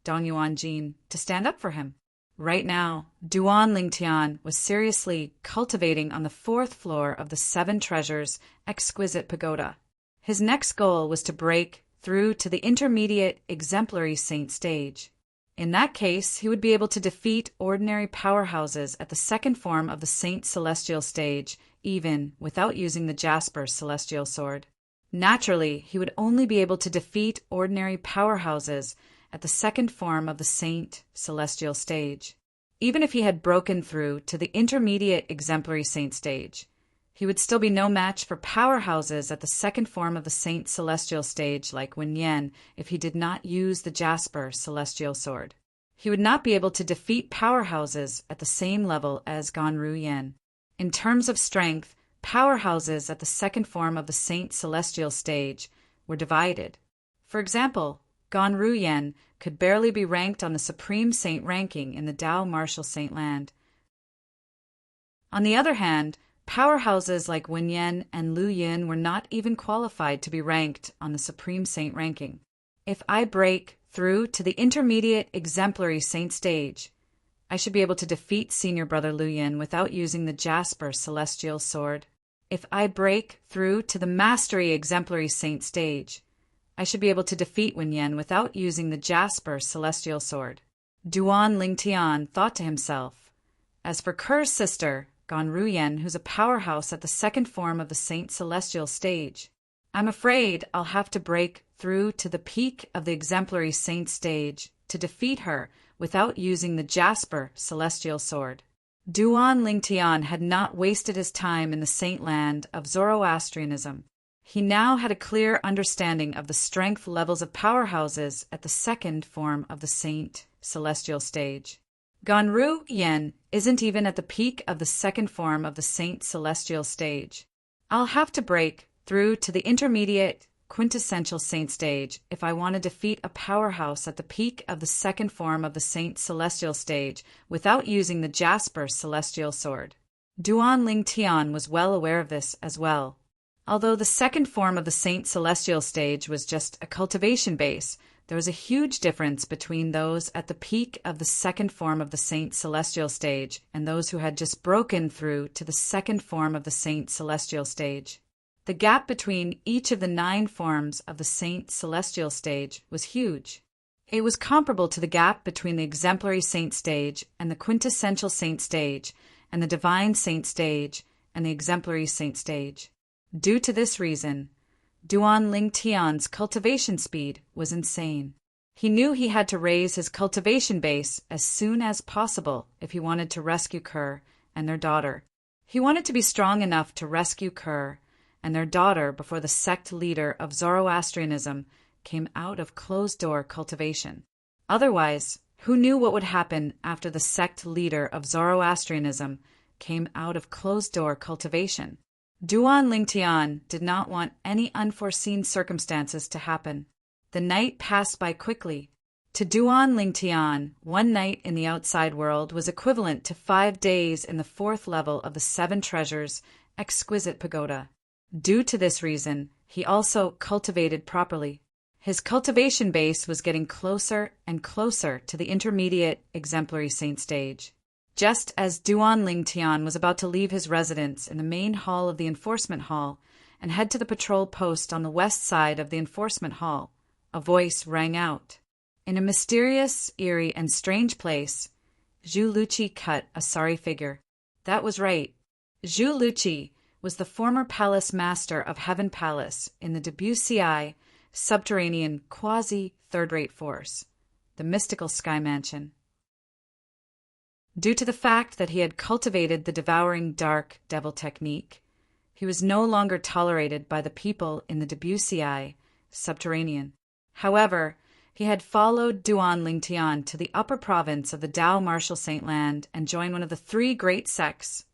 Dong Yuanjin, to stand up for him. Right now, Duan Lingtian was seriously cultivating on the 4th floor of the 7 Treasures exquisite pagoda. His next goal was to break through to the intermediate exemplary saint stage. In that case, he would be able to defeat ordinary powerhouses at the second form of the saint celestial stage, even without using the Jasper celestial sword. Naturally, he would only be able to defeat ordinary powerhouses at the second form of the saint celestial stage. Even if he had broken through to the intermediate exemplary saint stage, he would still be no match for powerhouses at the second form of the saint celestial stage like Wen Yan if he did not use the Jasper celestial sword. He would not be able to defeat powerhouses at the same level as Ganru Yan. In terms of strength, powerhouses at the second form of the saint celestial stage were divided. For example, Ganru Yan could barely be ranked on the supreme saint ranking in the Tao martial saint land. On the other hand, powerhouses like Wen Yan and Lu Yin were not even qualified to be ranked on the supreme saint ranking. If I break through to the intermediate exemplary saint stage, I should be able to defeat senior brother Lu Yin without using the Jasper celestial sword. If I break through to the mastery exemplary saint stage, I should be able to defeat Wen Yan without using the Jasper celestial sword. Duan Lingtian thought to himself, as for Ker's sister, Ganru Yan, who's a powerhouse at the second form of the saint celestial stage, I'm afraid I'll have to break through to the peak of the exemplary saint stage to defeat her without using the Jasper celestial sword. Duan Lingtian had not wasted his time in the saint land of Zoroastrianism. He now had a clear understanding of the strength levels of powerhouses at the second form of the saint celestial stage. Ganru Yan isn't even at the peak of the second form of the saint celestial stage. I'll have to break through to the intermediate quintessential saint stage if I want to defeat a powerhouse at the peak of the second form of the saint celestial stage without using the Jasper celestial sword. Duan Lingtian was well aware of this as well. Although the second form of the saint celestial stage was just a cultivation base, there was a huge difference between those at the peak of the second form of the saint celestial stage and those who had just broken through to the second form of the saint celestial stage. The gap between each of the 9 forms of the saint celestial stage was huge. It was comparable to the gap between the exemplary saint stage and the quintessential saint stage and the divine saint stage and the exemplary saint stage. Due to this reason, Duan Lingtian's cultivation speed was insane. He knew he had to raise his cultivation base as soon as possible if he wanted to rescue Ker and their daughter. He wanted to be strong enough to rescue Ker and their daughter before the sect leader of Zoroastrianism came out of closed-door cultivation. Otherwise, who knew what would happen after the sect leader of Zoroastrianism came out of closed-door cultivation? Duan Lingtian did not want any unforeseen circumstances to happen. The night passed by quickly. To Duan Lingtian, 1 night in the outside world was equivalent to 5 days in the 4th level of the 7 Treasures exquisite pagoda. Due to this reason, he also cultivated properly. His cultivation base was getting closer and closer to the intermediate exemplary saint stage. Just as Duan Lingtian was about to leave his residence in the main hall of the enforcement hall and head to the patrol post on the west side of the enforcement hall, a voice rang out. In a mysterious, eerie, and strange place, Zhu Luqi cut a sorry figure. That was right. Zhu Luqi was the former palace master of Heaven Palace in the Debussy subterranean quasi-third-rate force, the mystical Sky Mansion. Due to the fact that he had cultivated the devouring dark devil technique, he was no longer tolerated by the people in the Debussy subterranean. However, he had followed Duan Lingtian to the upper province of the Tao martial saint land and joined one of the 3 great sects,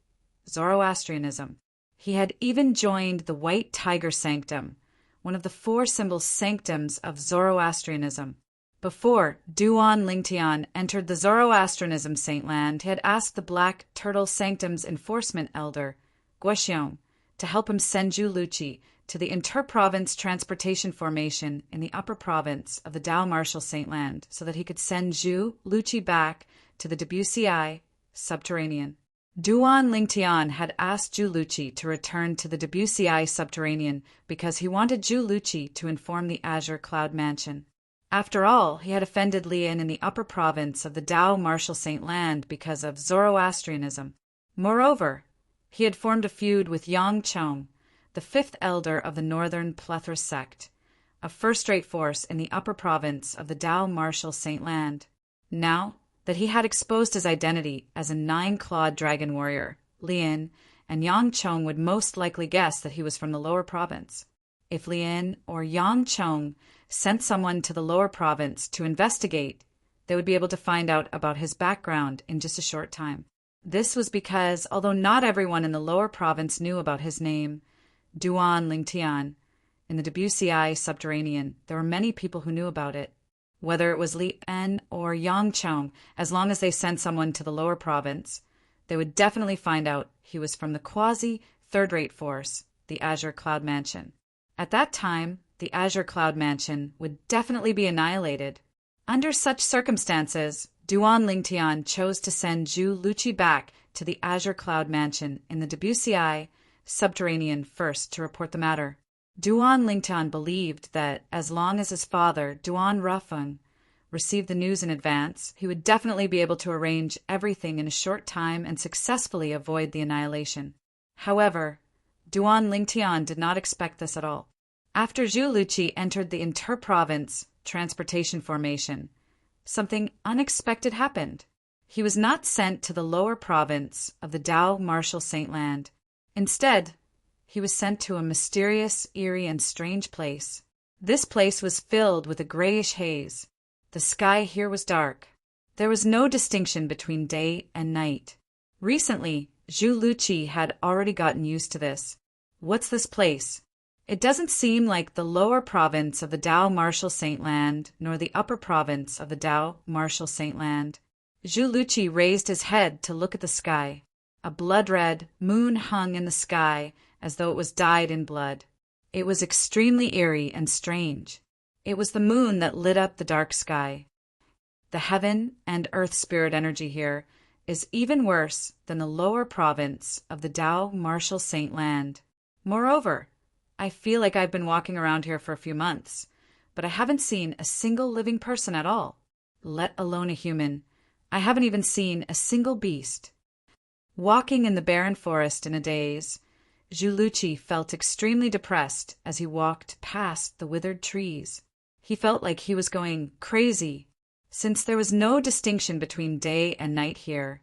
Zoroastrianism. He had even joined the White Tiger Sanctum, one of the 4 symbol sanctums of Zoroastrianism. Before Duan Lingtian entered the Zoroastrianism saint land, he had asked the Black Turtle Sanctum's enforcement elder, Guoxiong, to help him send Zhu Luqi to the inter-province transportation formation in the upper province of the Tao martial saint land so that he could send Zhu Luqi back to the Debussy subterranean. Duan Lingtian had asked Zhu Luqi to return to the Debussy subterranean because he wanted Zhu Luqi to inform the Azure Cloud Mansion. After all, he had offended Lian in the upper province of the Dao Martial Saint Land because of Zoroastrianism. Moreover, he had formed a feud with Yang Chong, the fifth elder of the Northern Plethora sect, a first-rate force in the upper province of the Dao Martial Saint Land. Now that he had exposed his identity as a nine-clawed dragon warrior, Lian and Yang Chong would most likely guess that he was from the lower province. If Lian or Yang Chong sent someone to the lower province to investigate, they would be able to find out about his background in just a short time. This was because, although not everyone in the lower province knew about his name, Duan Lingtian, in the Debussy subterranean, there were many people who knew about it. Whether it was Lian or Yang Chong, as long as they sent someone to the lower province, they would definitely find out he was from the quasi-third-rate force, the Azure Cloud Mansion. At that time, the Azure Cloud Mansion would definitely be annihilated. Under such circumstances, Duan Lingtian chose to send Zhu Luqi back to the Azure Cloud Mansion in the Debussy subterranean first to report the matter. Duan Lingtian believed that as long as his father, Duan Rafeng, received the news in advance, he would definitely be able to arrange everything in a short time and successfully avoid the annihilation. However, Duan Lingtian did not expect this at all. After Zhu Luqi entered the inter-province transportation formation, something unexpected happened. He was not sent to the lower province of the Dao Martial Saint Land. Instead, he was sent to a mysterious, eerie, and strange place. This place was filled with a grayish haze. The sky here was dark. There was no distinction between day and night. Recently, Zhu Luqi had already gotten used to this. What's this place? It doesn't seem like the lower province of the Dao Martial Saint Land, nor the upper province of the Dao Martial Saint Land. Zhu Luqi raised his head to look at the sky. A blood-red moon hung in the sky as though it was dyed in blood. It was extremely eerie and strange. It was the moon that lit up the dark sky. The heaven and earth spirit energy here is even worse than the lower province of the Dao Martial Saint Land. Moreover, I feel like I've been walking around here for a few months, but I haven't seen a single living person at all, let alone a human. I haven't even seen a single beast. Walking in the barren forest in a daze, Zhu Luqi felt extremely depressed as he walked past the withered trees. He felt like he was going crazy. Since there was no distinction between day and night here,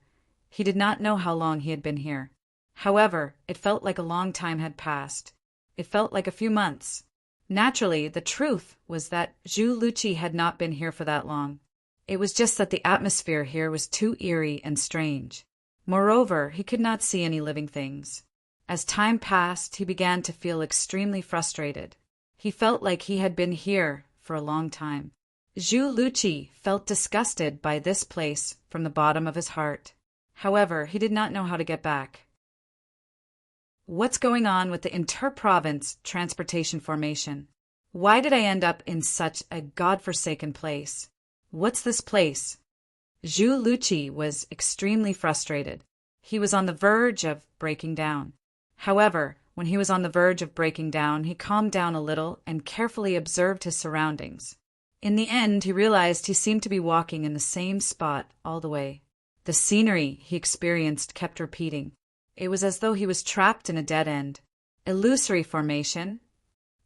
he did not know how long he had been here. However, it felt like a long time had passed. It felt like a few months. Naturally, the truth was that Zhu Luqi had not been here for that long. It was just that the atmosphere here was too eerie and strange. Moreover, he could not see any living things. As time passed, he began to feel extremely frustrated. He felt like he had been here for a long time. Zhu Luqi felt disgusted by this place from the bottom of his heart. However, he did not know how to get back. What's going on with the inter-province transportation formation? Why did I end up in such a godforsaken place? What's this place? Zhu Luqi was extremely frustrated. He was on the verge of breaking down. However, when he was on the verge of breaking down, he calmed down a little and carefully observed his surroundings. In the end, he realized he seemed to be walking in the same spot all the way. The scenery he experienced kept repeating. It was as though he was trapped in a dead end. Illusory formation.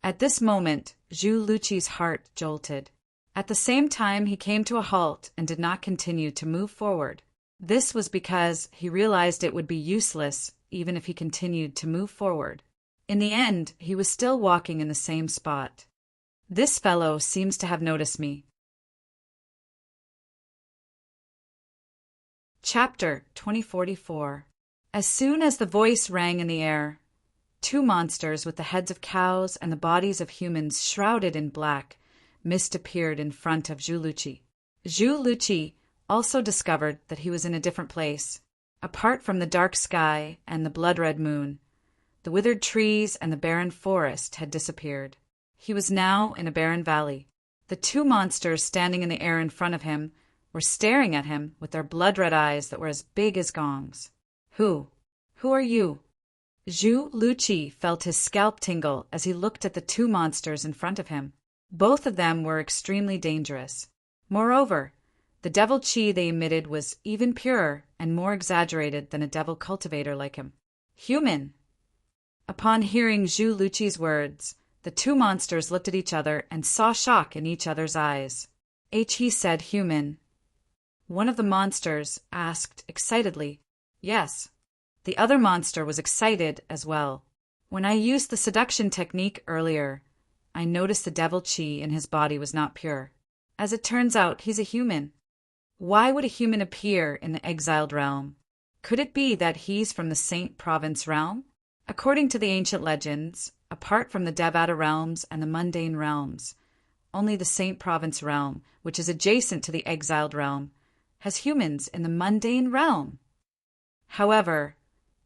At this moment, Zhu Luqi's heart jolted. At the same time, he came to a halt and did not continue to move forward. This was because he realized it would be useless even if he continued to move forward. In the end, he was still walking in the same spot. This fellow seems to have noticed me. Chapter 2044. As soon as the voice rang in the air, two monsters with the heads of cows and the bodies of humans shrouded in black mist appeared in front of Zhu Luqi. Zhu Luqi also discovered that he was in a different place. Apart from the dark sky and the blood-red moon, the withered trees and the barren forest had disappeared. He was now in a barren valley. The two monsters standing in the air in front of him were staring at him with their blood-red eyes that were as big as gongs. Who? Who are you? Zhu Luqi felt his scalp tingle as he looked at the two monsters in front of him. Both of them were extremely dangerous. Moreover, the devil chi they emitted was even purer and more exaggerated than a devil cultivator like him. Human! Upon hearing Zhu Luqi's words, the two monsters looked at each other and saw shock in each other's eyes. He said human. One of the monsters asked excitedly, Yes. The other monster was excited as well. When I used the seduction technique earlier, I noticed the devil chi in his body was not pure. As it turns out, he's a human. Why would a human appear in the exiled realm? Could it be that he's from the Saint Province realm? According to the ancient legends, apart from the Devata realms and the mundane realms, only the Saint Province realm, which is adjacent to the exiled realm, has humans in the mundane realm. However,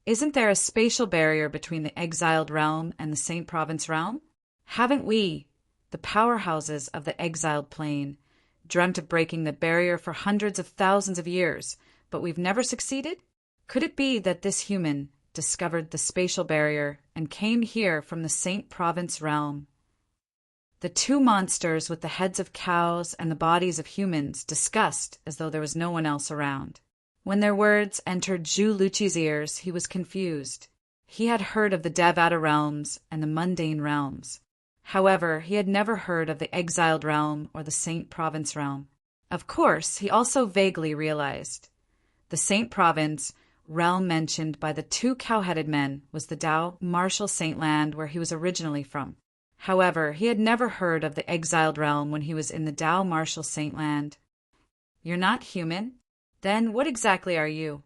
isn't there a spatial barrier between the exiled realm and the Saint Province realm? Haven't we, the powerhouses of the exiled plane, dreamt of breaking the barrier for hundreds of thousands of years, but we've never succeeded? Could it be that this human discovered the spatial barrier and came here from the Saint Province realm? The two monsters with the heads of cows and the bodies of humans discussed as though there was no one else around. When their words entered Zhu Luqi's ears, he was confused. He had heard of the Devata realms and the mundane realms. However, he had never heard of the exiled realm or the Saint Province realm. Of course, he also vaguely realized the Saint Province realm mentioned by the two cow-headed men was the Tao Martial Saint Land where he was originally from. However, he had never heard of the exiled realm when he was in the Tao Martial Saint Land. You're not human? Then what exactly are you?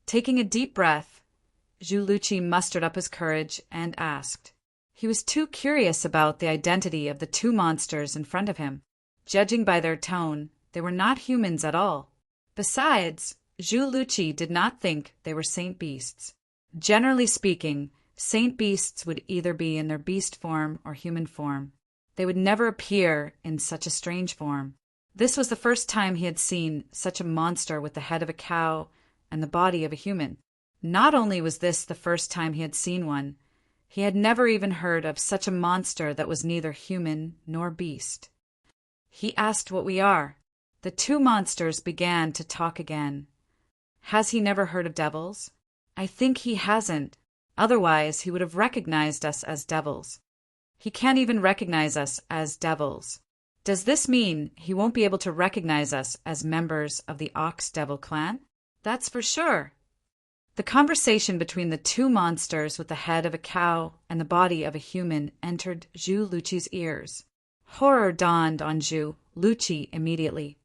Taking a deep breath, Zhu Luqi mustered up his courage and asked. He was too curious about the identity of the two monsters in front of him. Judging by their tone, they were not humans at all. Besides, Zhu Luqi did not think they were saint beasts. Generally speaking, saint beasts would either be in their beast form or human form. They would never appear in such a strange form. This was the first time he had seen such a monster with the head of a cow and the body of a human. Not only was this the first time he had seen one, he had never even heard of such a monster that was neither human nor beast. He asked what we are. The two monsters began to talk again. Has he never heard of devils? I think he hasn't. Otherwise, he would have recognized us as devils. He can't even recognize us as devils. Does this mean he won't be able to recognize us as members of the Ox Devil clan? That's for sure. The conversation between the two monsters with the head of a cow and the body of a human entered Zhu Luqi's ears. Horror dawned on Zhu Luqi immediately.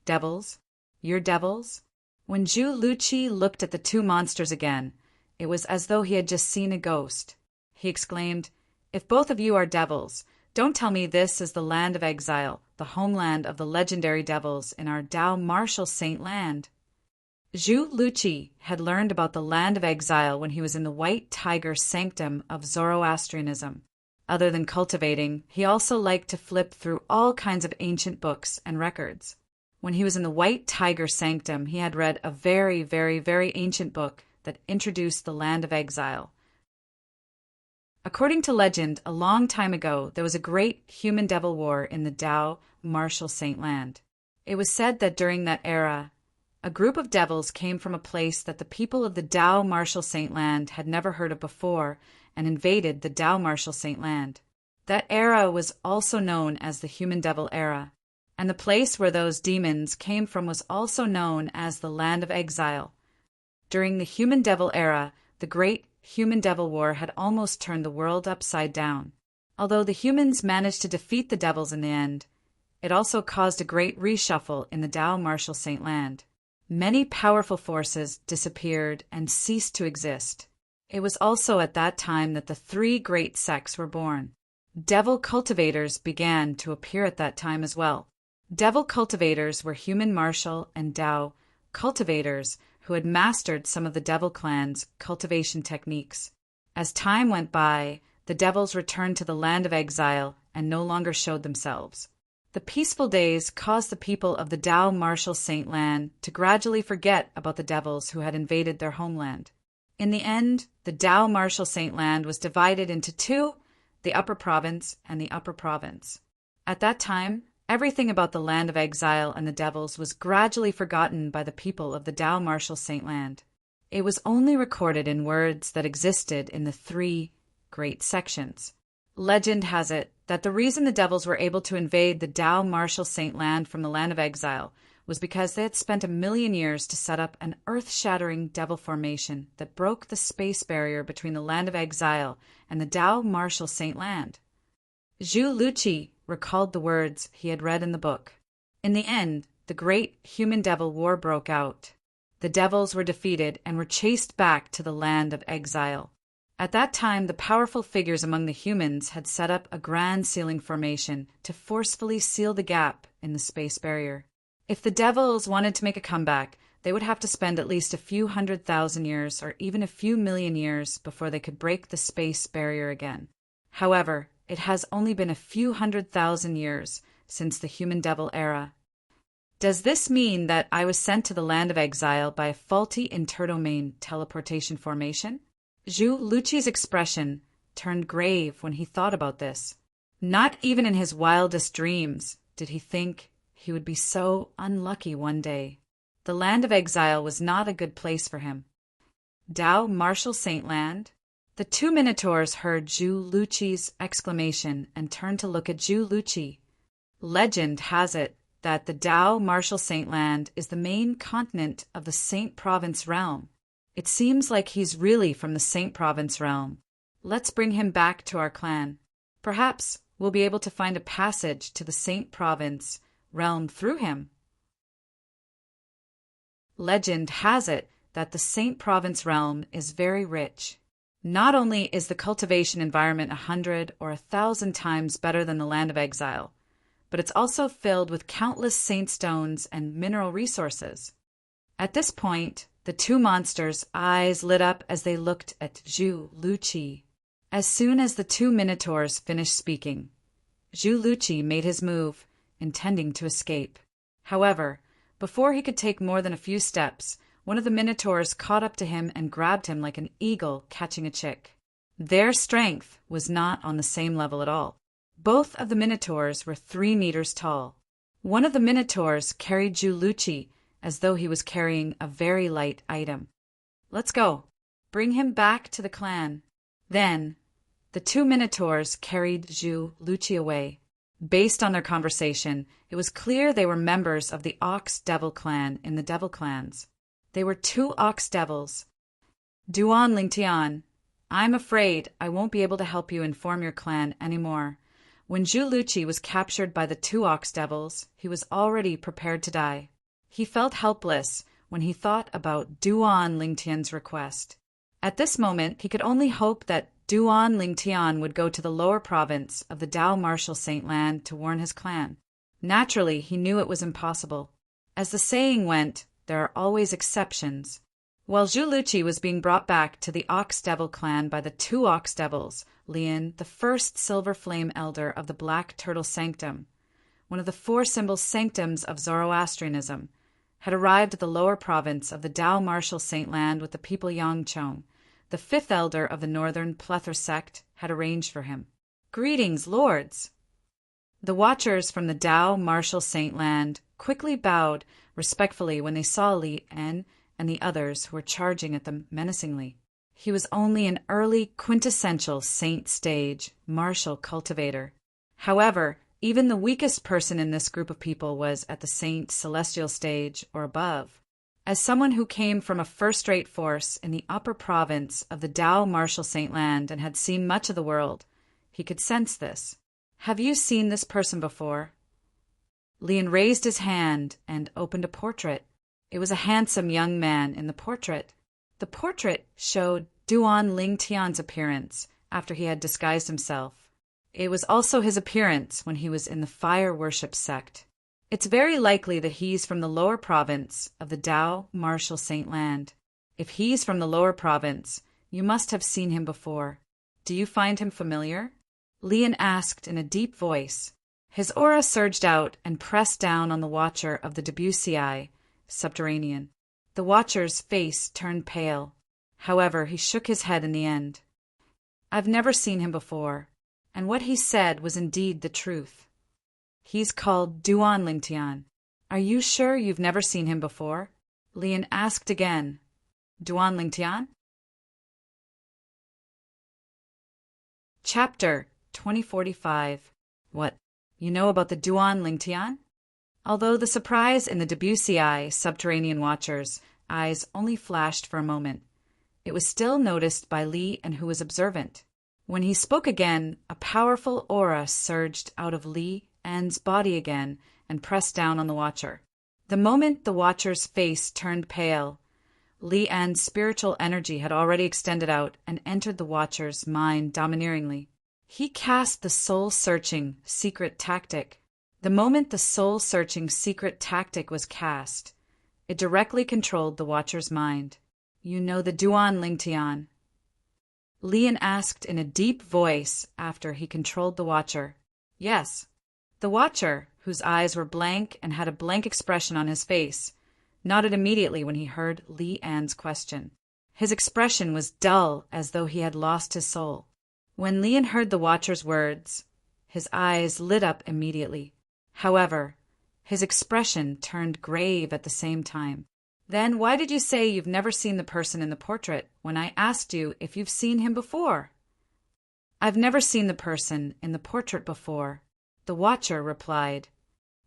Devils? You're devils? When Zhu Luqi looked at the two monsters again, it was as though he had just seen a ghost. He exclaimed, If both of you are devils, don't tell me this is the land of exile, the homeland of the legendary devils in our Tao Martial Saint Land. Zhu Luqi had learned about the land of exile when he was in the White Tiger Sanctum of Zoroastrianism. Other than cultivating, he also liked to flip through all kinds of ancient books and records. When he was in the White Tiger Sanctum, he had read a very, very, very ancient book that introduced the land of exile. According to legend, a long time ago, there was a great human-devil war in the Tao Martial Saint Land. It was said that during that era, a group of devils came from a place that the people of the Tao Martial Saint Land had never heard of before and invaded the Tao Martial Saint Land. That era was also known as the Human Devil Era, and the place where those demons came from was also known as the Land of Exile. During the Human Devil Era, the Great Human Devil War had almost turned the world upside down. Although the humans managed to defeat the devils in the end, it also caused a great reshuffle in the Tao Martial Saint Land. Many powerful forces disappeared and ceased to exist. It was also at that time that the three great sects were born. Devil cultivators began to appear at that time as well. Devil cultivators were human martial and Tao cultivators who had mastered some of the devil clan's cultivation techniques. As time went by, the devils returned to the land of exile and no longer showed themselves. The peaceful days caused the people of the Tao Martial Saint Land to gradually forget about the devils who had invaded their homeland. In the end, the Dao Martial Saint Land was divided into two, the Upper Province and the Upper Province. At that time, everything about the land of exile and the devils was gradually forgotten by the people of the Dao Martial Saint Land. It was only recorded in words that existed in the three great sections. Legend has it that the reason the devils were able to invade the Dao Martial Saint Land from the land of exile was because they had spent 1,000,000 years to set up an earth-shattering devil formation that broke the space barrier between the land of exile and the Dao Martial Saint Land. Zhu Luqi recalled the words he had read in the book. In the end, the great human-devil war broke out. The devils were defeated and were chased back to the land of exile. At that time, the powerful figures among the humans had set up a grand sealing formation to forcefully seal the gap in the space barrier. If the devils wanted to make a comeback, they would have to spend at least a few 100,000 years or even a few million years before they could break the space barrier again. However, it has only been a few 100,000 years since the human-devil era. Does this mean that I was sent to the land of exile by a faulty interdomain teleportation formation? Zhu Luqi's expression turned grave when he thought about this. Not even in his wildest dreams did he think he would be so unlucky one day. The land of exile was not a good place for him. Dao Martial Saint Land? The two Minotaurs heard Zhu Luqi's exclamation and turned to look at Zhu Luqi. Legend has it that the Dao Martial Saint Land is the main continent of the Saint Province realm. It seems like he's really from the Saint Province realm. Let's bring him back to our clan. Perhaps we'll be able to find a passage to the Saint Province realm through him. Legend has it that the Saint Province realm is very rich. Not only is the cultivation environment 100 or 1,000 times better than the land of exile, but it's also filled with countless saint stones and mineral resources. At this point, the two monsters' eyes lit up as they looked at Zhu Luqi. As soon as the two Minotaurs finished speaking, Zhu Luqi made his move, intending to escape. However, before he could take more than a few steps, one of the Minotaurs caught up to him and grabbed him like an eagle catching a chick. Their strength was not on the same level at all. Both of the Minotaurs were 3 meters tall. One of the Minotaurs carried Zhu Luqi as though he was carrying a very light item. Let's go. Bring him back to the clan. Then, the two Minotaurs carried Zhu Luqi away. Based on their conversation, it was clear they were members of the Ox Devil clan in the Devil clans. They were 2 ox devils. Duan Lingtian, I'm afraid I won't be able to help you inform your clan anymore. When Zhu Luqi was captured by the 2 ox devils, he was already prepared to die. He felt helpless when he thought about Duan Lingtian's request. At this moment, he could only hope that Duan Lingtian would go to the lower province of the Dao Martial Saint Land to warn his clan. Naturally, he knew it was impossible. As the saying went, there are always exceptions. While Zhu Luqi was being brought back to the Ox Devil clan by the 2 ox devils, Lian, the first silver flame elder of the Black Turtle Sanctum, one of the 4 symbol sanctums of Zoroastrianism, had arrived at the lower province of the Dao Martial Saint Land with the people Yangchong. The 5th elder of the Northern Plether sect had arranged for him. Greetings, lords! The watchers from the Dao Martial Saint Land quickly bowed respectfully when they saw Li En and the others who were charging at them menacingly. He was only an early quintessential saint stage martial cultivator. However, even the weakest person in this group of people was at the saint celestial stage or above. As someone who came from a first-rate force in the upper province of the Dao Martial Saint Land and had seen much of the world, he could sense this. Have you seen this person before? Lian raised his hand and opened a portrait. It was a handsome young man in the portrait. The portrait showed Duan Lingtian's appearance after he had disguised himself. It was also his appearance when he was in the fire worship sect. It's very likely that he's from the lower province of the Dao Martial Saint Land. If he's from the lower province, you must have seen him before. Do you find him familiar? Lian asked in a deep voice. His aura surged out and pressed down on the watcher of the Debussy subterranean. The watcher's face turned pale. However, he shook his head in the end. I've never seen him before, and what he said was indeed the truth. He's called Duan Lingtian. Are you sure you've never seen him before? Lian asked again. Duan Lingtian? Chapter 2045. What? You know about the Duan Lingtian? Although the surprise in the Debussy subterranean watcher's eyes only flashed for a moment, it was still noticed by Li and who was observant. When he spoke again, a powerful aura surged out of Li An's body again and pressed down on the watcher. The moment the watcher's face turned pale, Li An's spiritual energy had already extended out and entered the watcher's mind domineeringly. He cast the soul-searching secret tactic. The moment the soul-searching secret tactic was cast, it directly controlled the watcher's mind. You know the Duan Lingtian? Lian asked in a deep voice after he controlled the watcher. Yes. The watcher, whose eyes were blank and had a blank expression on his face, nodded immediately when he heard Li An's question. His expression was dull, as though he had lost his soul. When Lian heard the watcher's words, his eyes lit up immediately. However, his expression turned grave at the same time. Then why did you say you've never seen the person in the portrait when I asked you if you've seen him before? I've never seen the person in the portrait before, the watcher replied.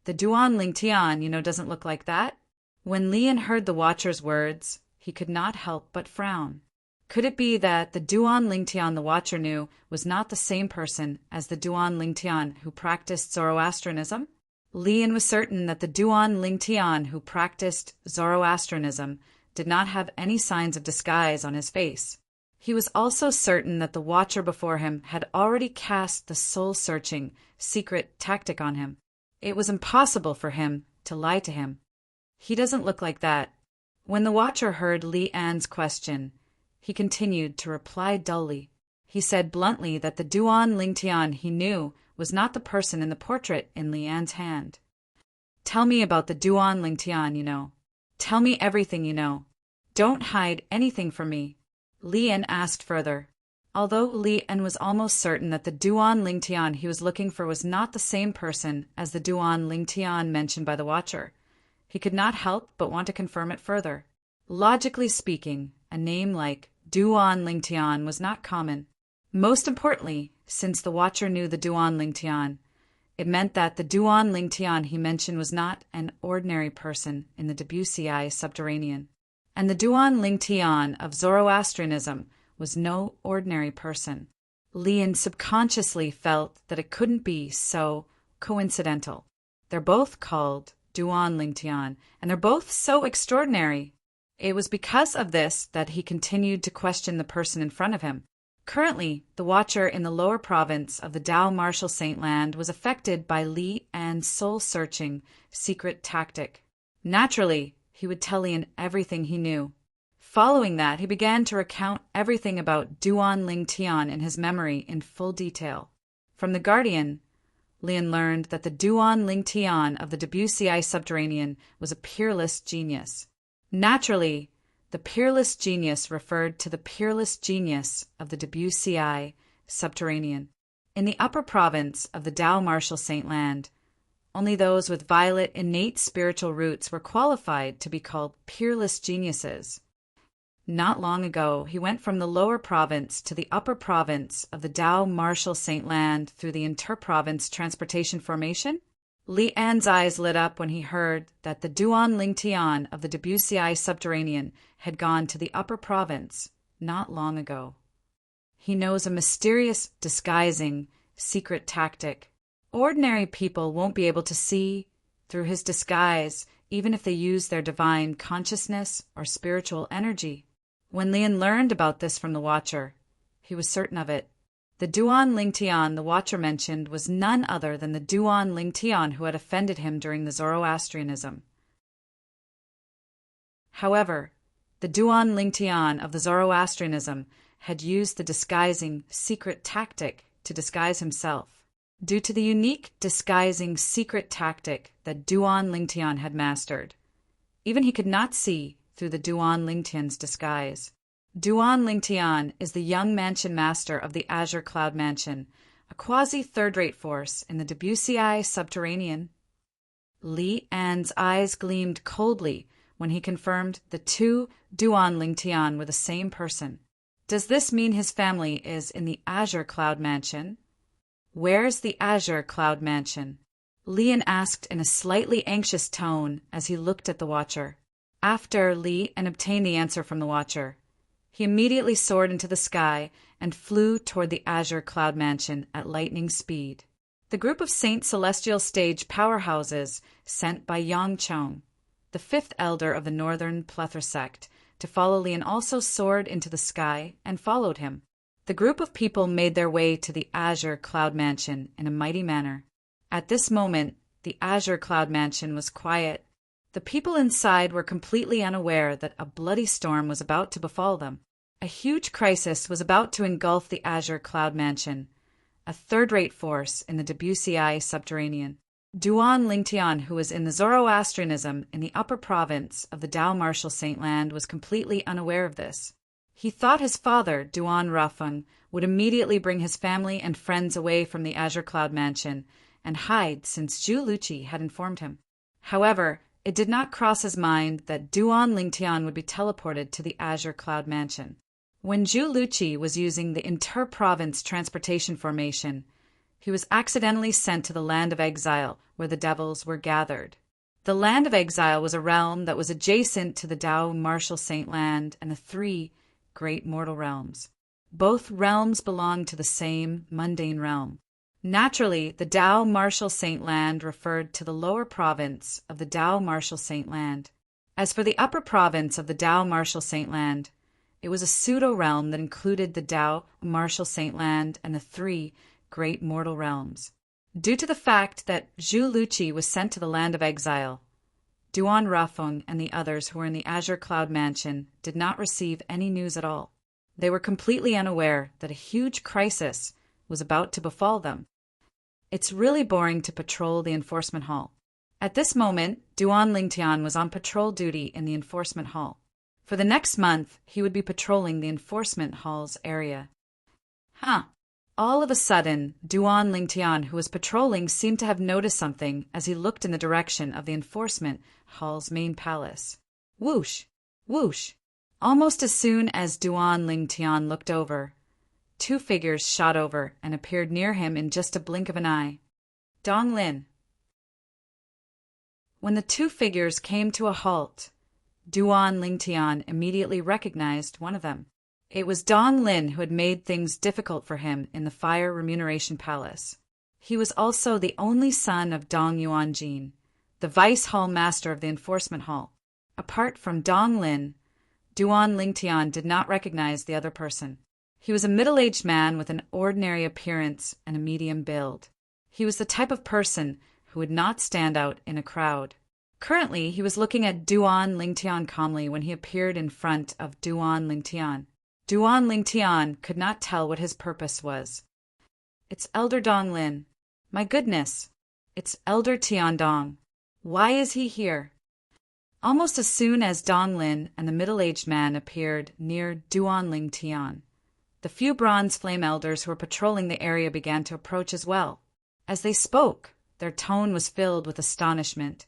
The Duan Lingtian, doesn't look like that. When Lian heard the watcher's words, he could not help but frown. Could it be that the Duan Lingtian the watcher knew was not the same person as the Duan Lingtian who practiced Zoroastrianism? Lian was certain that the Duan Lingtian who practiced Zoroastrianism did not have any signs of disguise on his face. He was also certain that the watcher before him had already cast the soul-searching, secret tactic on him. It was impossible for him to lie to him. He doesn't look like that. When the watcher heard Li An's question, he continued to reply dully. He said bluntly that the Duan Lingtian he knew was not the person in the portrait in Li An's hand. Tell me about the Duan Lingtian, Tell me everything you know. Don't hide anything from me. Li An asked further. Although Li An was almost certain that the Duan Lingtian he was looking for was not the same person as the Duan Lingtian mentioned by the watcher, he could not help but want to confirm it further. Logically speaking, a name like Duan Lingtian was not common. Most importantly, since the watcher knew the Duan Lingtian, it meant that the Duan Lingtian he mentioned was not an ordinary person in the Debussy subterranean. And the Duan Lingtian of Zoroastrianism was no ordinary person. Lian subconsciously felt that it couldn't be so coincidental. They're both called Duan Lingtian, and they're both so extraordinary. It was because of this that he continued to question the person in front of him. Currently, the watcher in the lower province of the Tao Martial Saint Land was affected by Li An's soul-searching secret tactic. Naturally, he would tell Lian everything he knew. Following that, he began to recount everything about Duan Lingtian in his memory in full detail. From the Guardian, Lian learned that the Duan Lingtian of the Debussy subterranean was a peerless genius. Naturally, the peerless genius referred to the peerless genius of the Debussy subterranean. In the upper province of the Tao Martial Saint Land, only those with violet innate spiritual roots were qualified to be called peerless geniuses. Not long ago, he went from the lower province to the upper province of the Tao Martial Saint Land through the inter-province transportation formation. Li An's eyes lit up when he heard that the Duan Lingtian of the Debussy subterranean had gone to the upper province not long ago. He knows a mysterious, disguising, secret tactic. Ordinary people won't be able to see through his disguise even if they use their divine consciousness or spiritual energy. When Lian learned about this from the watcher, he was certain of it. The Duan Lingtian the watcher mentioned was none other than the Duan Lingtian who had offended him during the Zoroastrianism. However, the Duan Lingtian of the Zoroastrianism had used the disguising secret tactic to disguise himself. Due to the unique disguising secret tactic that Duan Lingtian had mastered, even he could not see through the Duan Lingtian's disguise. Duan Lingtian is the young mansion master of the Azure Cloud Mansion, a quasi-third-rate force in the Debussy subterranean. Li An's eyes gleamed coldly when he confirmed the two Duan Lingtian were the same person. Does this mean his family is in the Azure Cloud Mansion? Where's the Azure Cloud Mansion? Lian asked in a slightly anxious tone as he looked at the Watcher. After Li An obtained the answer from the Watcher, he immediately soared into the sky and flew toward the Azure Cloud Mansion at lightning speed. The group of Saint Celestial Stage powerhouses sent by Yang Chong, the fifth elder of the Northern Plethora sect, to follow Lian also soared into the sky and followed him. The group of people made their way to the Azure Cloud Mansion in a mighty manner. At this moment, the Azure Cloud Mansion was quiet. The people inside were completely unaware that a bloody storm was about to befall them. A huge crisis was about to engulf the Azure Cloud Mansion, a third-rate force in the Debussy subterranean. Duan Lingtian, who was in the Zoroastrianism in the upper province of the Dao Martial Saint Land, was completely unaware of this. He thought his father, Duan Rafeng, would immediately bring his family and friends away from the Azure Cloud Mansion and hide since Zhu Luqi had informed him. However, it did not cross his mind that Duan Lingtian would be teleported to the Azure Cloud Mansion. When Zhu Luqi was using the inter-province transportation formation, he was accidentally sent to the Land of Exile, where the devils were gathered. The Land of Exile was a realm that was adjacent to the Dao Martial Saint Land and the three great mortal realms. Both realms belonged to the same mundane realm. Naturally, the Dao Martial Saint Land referred to the lower province of the Dao Martial Saint Land. As for the upper province of the Dao Martial Saint Land, it was a pseudo-realm that included the Dao Martial Saint Land and the three great mortal realms. Due to the fact that Zhu Luqi was sent to the Land of Exile, Duan Rafeng and the others who were in the Azure Cloud Mansion did not receive any news at all. They were completely unaware that a huge crisis was about to befall them. It's really boring to patrol the enforcement hall. At this moment, Duan Lingtian was on patrol duty in the enforcement hall. For the next month, he would be patrolling the enforcement hall's area. All of a sudden, Duan Lingtian, who was patrolling, seemed to have noticed something as he looked in the direction of the enforcement hall's main palace. Whoosh! Whoosh! Almost as soon as Duan Lingtian looked over, two figures shot over and appeared near him in just a blink of an eye. Dong Lin. When the two figures came to a halt, Duan Lingtian immediately recognized one of them. It was Dong Lin, who had made things difficult for him in the Fire Remuneration Palace. He was also the only son of Dong Yuanjin, the Vice Hall Master of the Enforcement Hall. Apart from Dong Lin, Duan Lingtian did not recognize the other person. He was a middle-aged man with an ordinary appearance and a medium build. He was the type of person who would not stand out in a crowd. Currently, he was looking at Duan Lingtian calmly when he appeared in front of Duan Lingtian. Duan Lingtian could not tell what his purpose was. It's Elder Dong Lin. My goodness, it's Elder Tiandong. Why is he here? Almost as soon as Dong Lin and the middle-aged man appeared near Duan Lingtian, the few bronze flame elders who were patrolling the area began to approach as well. As they spoke, their tone was filled with astonishment.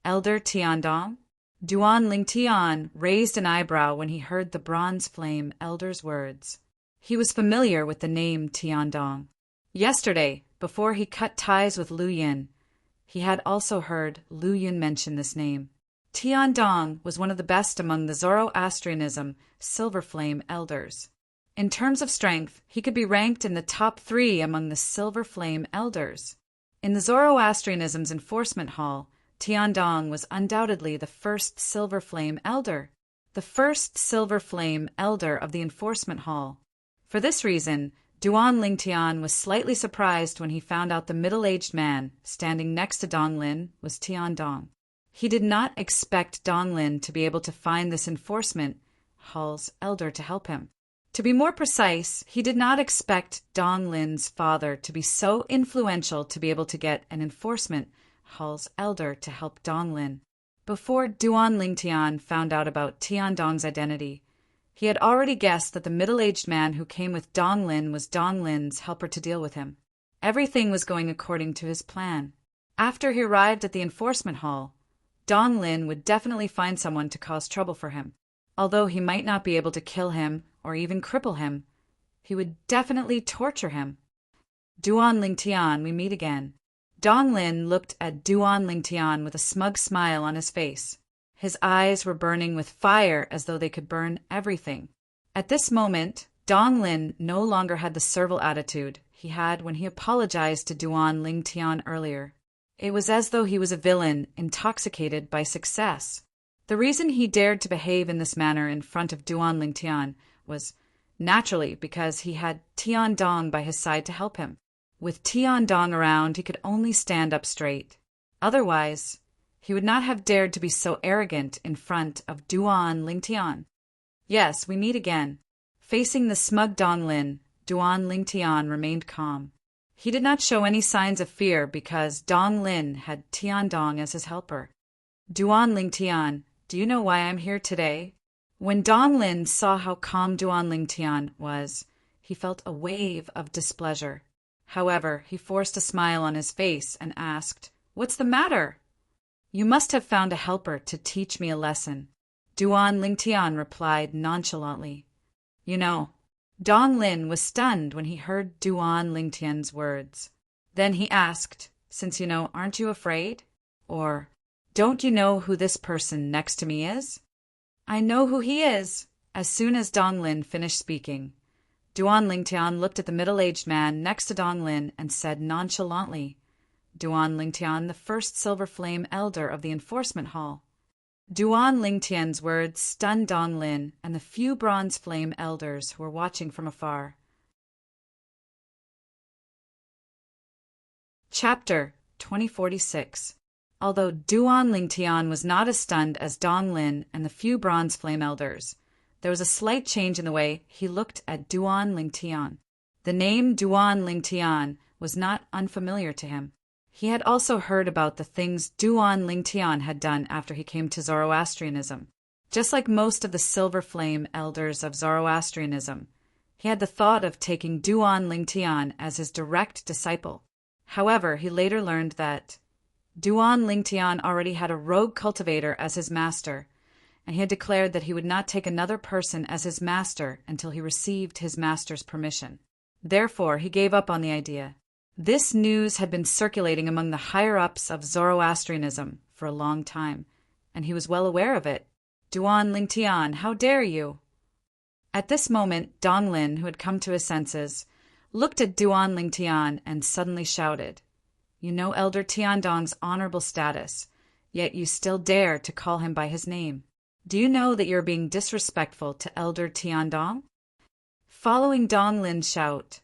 Elder Tiandong? Duan Lingtian raised an eyebrow when he heard the bronze flame elder's words. He was familiar with the name Tiandong. Yesterday, before he cut ties with Lu Yin, he had also heard Lu Yin mention this name. Tiandong was one of the best among the Zoroastrianism Silver Flame elders. In terms of strength, he could be ranked in the top 3 among the Silver Flame elders. In the Zoroastrianism's enforcement hall, Tiandong was undoubtedly the first Silver Flame elder, the first Silver Flame elder of the enforcement hall. For this reason, Duan Lingtian was slightly surprised when he found out the middle-aged man standing next to Dong Lin was Tiandong. He did not expect Dong Lin to be able to find this enforcement hall's elder to help him. To be more precise, he did not expect Dong Lin's father to be so influential to be able to get an enforcement hall's elder to help Dong Lin. Before Duan Lingtian found out about Tiandong's identity, He had already guessed that the middle-aged man who came with Dong Lin was Dong Lin's helper to deal with him. Everything was going according to his plan. After he arrived at the enforcement hall, Dong Lin would definitely find someone to cause trouble for him. Although he might not be able to kill him or even cripple him, he would definitely torture him. Duan Lingtian, we meet again. Dong Lin looked at Duan Lingtian with a smug smile on his face. His eyes were burning with fire as though they could burn everything. At this moment, Dong Lin no longer had the servile attitude he had when he apologized to Duan Lingtian earlier. It was as though he was a villain intoxicated by success. The reason he dared to behave in this manner in front of Duan Lingtian was naturally because he had Tian Dong by his side to help him. With Tian Dong around, he could only stand up straight. Otherwise, he would not have dared to be so arrogant in front of Duan Lingtian. Yes, we meet again. Facing the smug Dong Lin, Duan Lingtian remained calm. He did not show any signs of fear because Dong Lin had Tian Dong as his helper. Duan Lingtian, do you know why I'm here today? When Dong Lin saw how calm Duan Lingtian was, he felt a wave of displeasure. However, he forced a smile on his face and asked, "What's the matter?" "You must have found a helper to teach me a lesson," Duan Lingtian replied nonchalantly. You know, Dong Lin was stunned when he heard Duan Lingtian's words. Then he asked, "Since you know, aren't you afraid? Or, don't you know who this person next to me is?" "I know who he is." As soon as Dong Lin finished speaking, Duan Lingtian looked at the middle-aged man next to Dong Lin and said nonchalantly, "Duan Lingtian, the first Silver Flame Elder of the Enforcement Hall." Duan Lingtian's words stunned Dong Lin and the few Bronze Flame Elders who were watching from afar. Chapter 2046. Although Duan Lingtian was not as stunned as Dong Lin and the few Bronze Flame Elders, there was a slight change in the way he looked at Duan Lingtian. The name Duan Lingtian was not unfamiliar to him. He had also heard about the things Duan Lingtian had done after he came to Zoroastrianism. Just like most of the Silver Flame Elders of Zoroastrianism, he had the thought of taking Duan Lingtian as his direct disciple. However, he later learned that Duan Lingtian already had a rogue cultivator as his master, and he had declared that he would not take another person as his master until he received his master's permission. Therefore, he gave up on the idea. This news had been circulating among the higher-ups of Zoroastrianism for a long time, and he was well aware of it. "Duan Lingtian, how dare you?" At this moment, Dong Lin, who had come to his senses, looked at Duan Lingtian and suddenly shouted, "You know Elder Tiandong's honorable status, yet you still dare to call him by his name. Do you know that you're being disrespectful to Elder Tiandong?" Following Dong Lin's shout,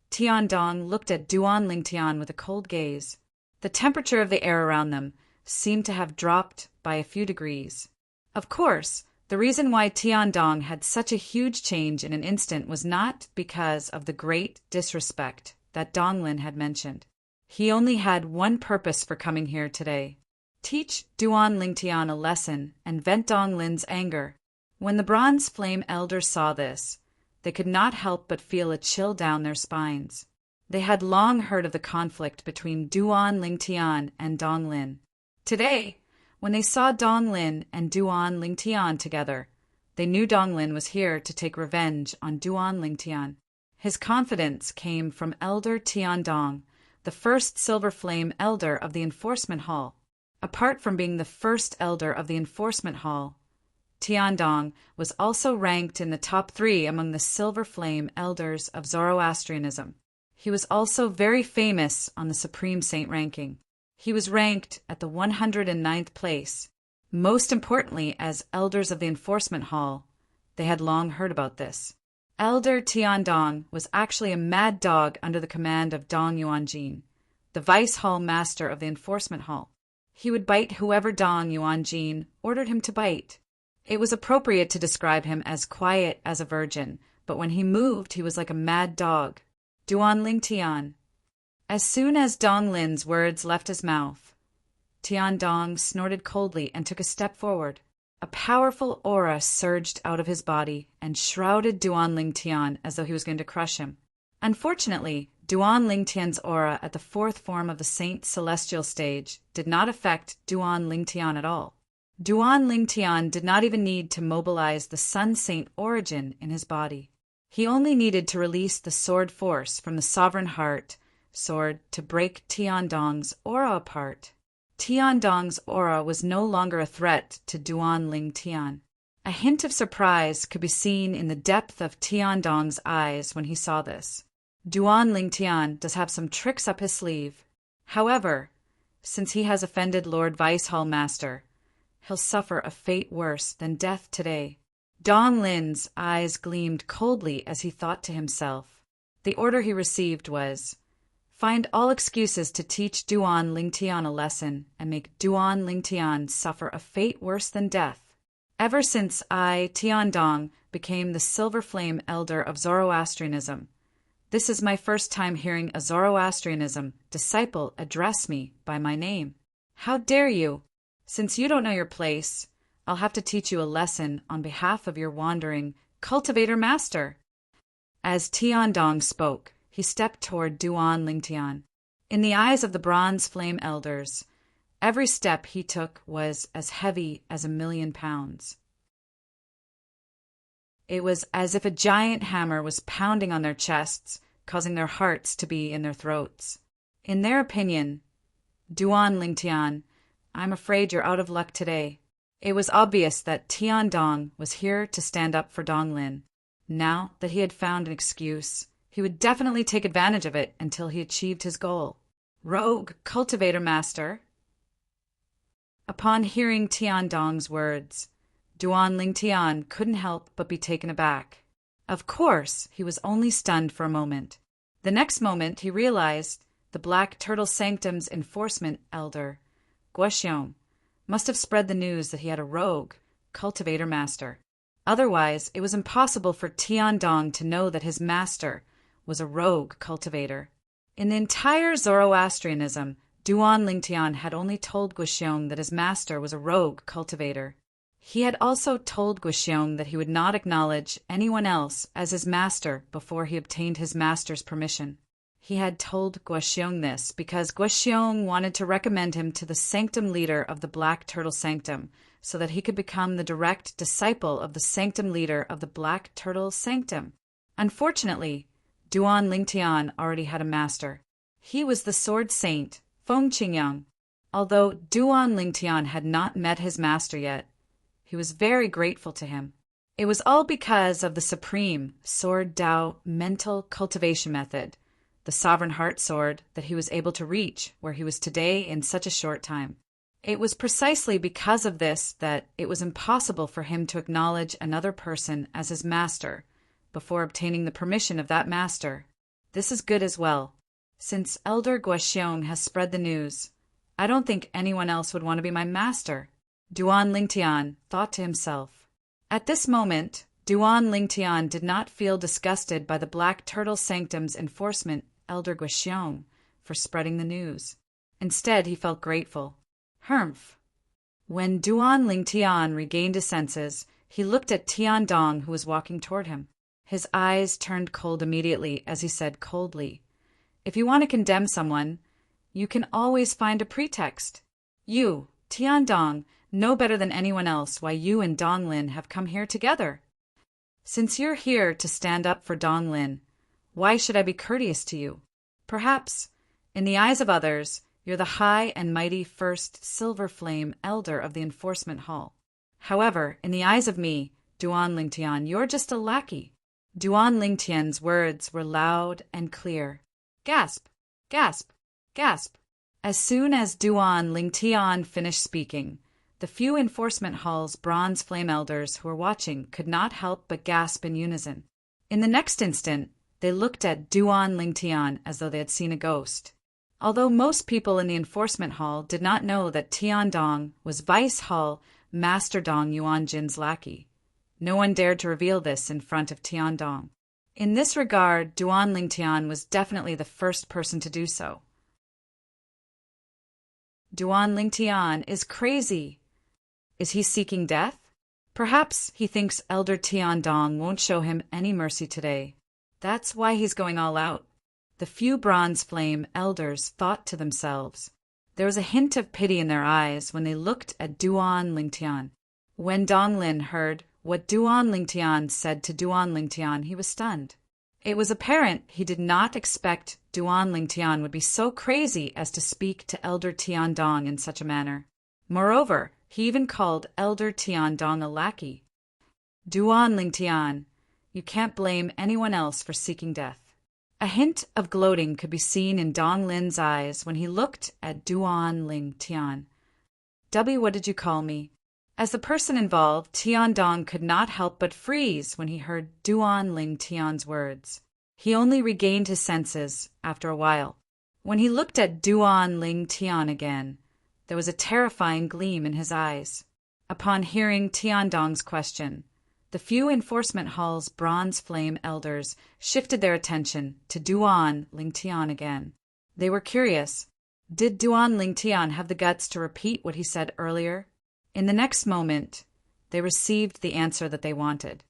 Tiandong looked at Duan Lingtian with a cold gaze. The temperature of the air around them seemed to have dropped by a few degrees. Of course, the reason why Tiandong had such a huge change in an instant was not because of the great disrespect that Dong Lin had mentioned. He only had one purpose for coming here today: teach Duan Lingtian a lesson and vent Dong Lin's anger. When the Bronze Flame Elders saw this, they could not help but feel a chill down their spines. They had long heard of the conflict between Duan Lingtian and Dong Lin. Today, when they saw Dong Lin and Duan Lingtian together, they knew Dong Lin was here to take revenge on Duan Lingtian. His confidence came from Elder Tiandong, the first Silver Flame Elder of the Enforcement Hall. Apart from being the first Elder of the Enforcement Hall, Tiandong was also ranked in the top 3 among the Silver Flame Elders of Zoroastrianism. He was also very famous on the Supreme Saint ranking. He was ranked at the 109th place. Most importantly, as Elders of the Enforcement Hall, they had long heard about this. Elder Tiandong was actually a mad dog under the command of Dong Yuanjin, the Vice Hall Master of the Enforcement Hall. He would bite whoever Dong Yuanjin ordered him to bite. It was appropriate to describe him as quiet as a virgin, but when he moved, he was like a mad dog. Duan Lingtian. As soon as Dong Lin's words left his mouth, Tiandong snorted coldly and took a step forward. A powerful aura surged out of his body and shrouded Duan Lingtian as though he was going to crush him. Unfortunately, Duan Lingtian's aura at the fourth form of the Saint Celestial stage did not affect Duan Lingtian at all. Duan Lingtian did not even need to mobilize the Sun Saint origin in his body. He only needed to release the sword force from the Sovereign Heart sword to break Tiandong's aura apart. Tiandong's aura was no longer a threat to Duan Lingtian. A hint of surprise could be seen in the depth of Tiandong's eyes when he saw this. Duan Lingtian does have some tricks up his sleeve. However, since he has offended Lord Vice Hall Master, he'll suffer a fate worse than death today. Dong Lin's eyes gleamed coldly as he thought to himself. The order he received was, find all excuses to teach Duan Lingtian a lesson and make Duan Lingtian suffer a fate worse than death. Ever since I, Tiandong, became the Silver Flame Elder of Zoroastrianism, this is my first time hearing a Zoroastrianism disciple address me by my name. How dare you? Since you don't know your place, I'll have to teach you a lesson on behalf of your wandering cultivator master. As Tiandong spoke, he stepped toward Duan Lingtian. In the eyes of the Bronze Flame Elders, every step he took was as heavy as 1,000,000 pounds. It was as if a giant hammer was pounding on their chests, causing their hearts to be in their throats. In their opinion, Duan Lingtian, I'm afraid you're out of luck today. It was obvious that Tiandong was here to stand up for Donglin. Now that he had found an excuse, he would definitely take advantage of it until he achieved his goal. Rogue cultivator master. Upon hearing Tiandong's words, Duan Lingtian couldn't help but be taken aback. Of course, he was only stunned for a moment. The next moment, he realized the Black Turtle Sanctum's enforcement elder, Guoxiong, must have spread the news that he had a rogue cultivator master. Otherwise, it was impossible for Tiandong to know that his master was a rogue cultivator. In the entire Zoroastrianism, Duan Lingtian had only told Guoxiong that his master was a rogue cultivator. He had also told Guoxiong that he would not acknowledge anyone else as his master before he obtained his master's permission. He had told Guoxiong this because Guoxiong wanted to recommend him to the sanctum leader of the Black Turtle Sanctum so that he could become the direct disciple of the sanctum leader of the Black Turtle Sanctum. Unfortunately, Duan Lingtian already had a master. He was the Sword Saint, Feng Qingyang. Although Duan Lingtian had not met his master yet, he was very grateful to him. It was all because of the supreme Sword Dao mental cultivation method, the Sovereign Heart Sword, that he was able to reach where he was today in such a short time. It was precisely because of this that it was impossible for him to acknowledge another person as his master before obtaining the permission of that master. This is good as well. Since Elder Guoxiong has spread the news, I don't think anyone else would want to be my master, Duan Lingtian thought to himself. At this moment, Duan Lingtian did not feel disgusted by the Black Turtle Sanctum's enforcement, Elder Guoxiong, for spreading the news. Instead, he felt grateful. Humph. When Duan Lingtian regained his senses, he looked at Tiandong, who was walking toward him. His eyes turned cold immediately as he said coldly, "If you want to condemn someone, you can always find a pretext. You, Tiandong, know better than anyone else why you and Donglin have come here together. Since you're here to stand up for Donglin, why should I be courteous to you? Perhaps, in the eyes of others, you're the high and mighty first Silver Flame Elder of the Enforcement Hall. However, in the eyes of me, Duan Lingtian, you're just a lackey." Duan Lingtian's words were loud and clear. Gasp! Gasp! Gasp! As soon as Duan Lingtian finished speaking, the few Enforcement Hall's Bronze Flame Elders who were watching could not help but gasp in unison. In the next instant, they looked at Duan Lingtian as though they had seen a ghost. Although most people in the Enforcement Hall did not know that Tiandong was Vice Hall Master Dong Yuanjin's lackey, no one dared to reveal this in front of Tiandong. In this regard, Duan Lingtian was definitely the first person to do so. Duan Lingtian is crazy. Is he seeking death? Perhaps he thinks Elder Tiandong won't show him any mercy today. That's why he's going all out. The few bronze flame elders thought to themselves. There was a hint of pity in their eyes when they looked at Duan Lingtian. When Donglin heard what Duan Lingtian said to Duan Lingtian, he was stunned. It was apparent he did not expect Duan Lingtian would be so crazy as to speak to Elder Tiandong in such a manner. Moreover, he even called Elder Tiandong a lackey. Duan Lingtian, you can't blame anyone else for seeking death. A hint of gloating could be seen in Dong Lin's eyes when he looked at Duan Lingtian. What did you call me? As the person involved, Tiandong could not help but freeze when he heard Duan Lingtian's words. He only regained his senses after a while. When he looked at Duan Lingtian again, there was a terrifying gleam in his eyes. Upon hearing Tiandong's question, the few enforcement hall's bronze flame elders shifted their attention to Duan Lingtian again. They were curious. Did Duan Lingtian have the guts to repeat what he said earlier? In the next moment, they received the answer that they wanted.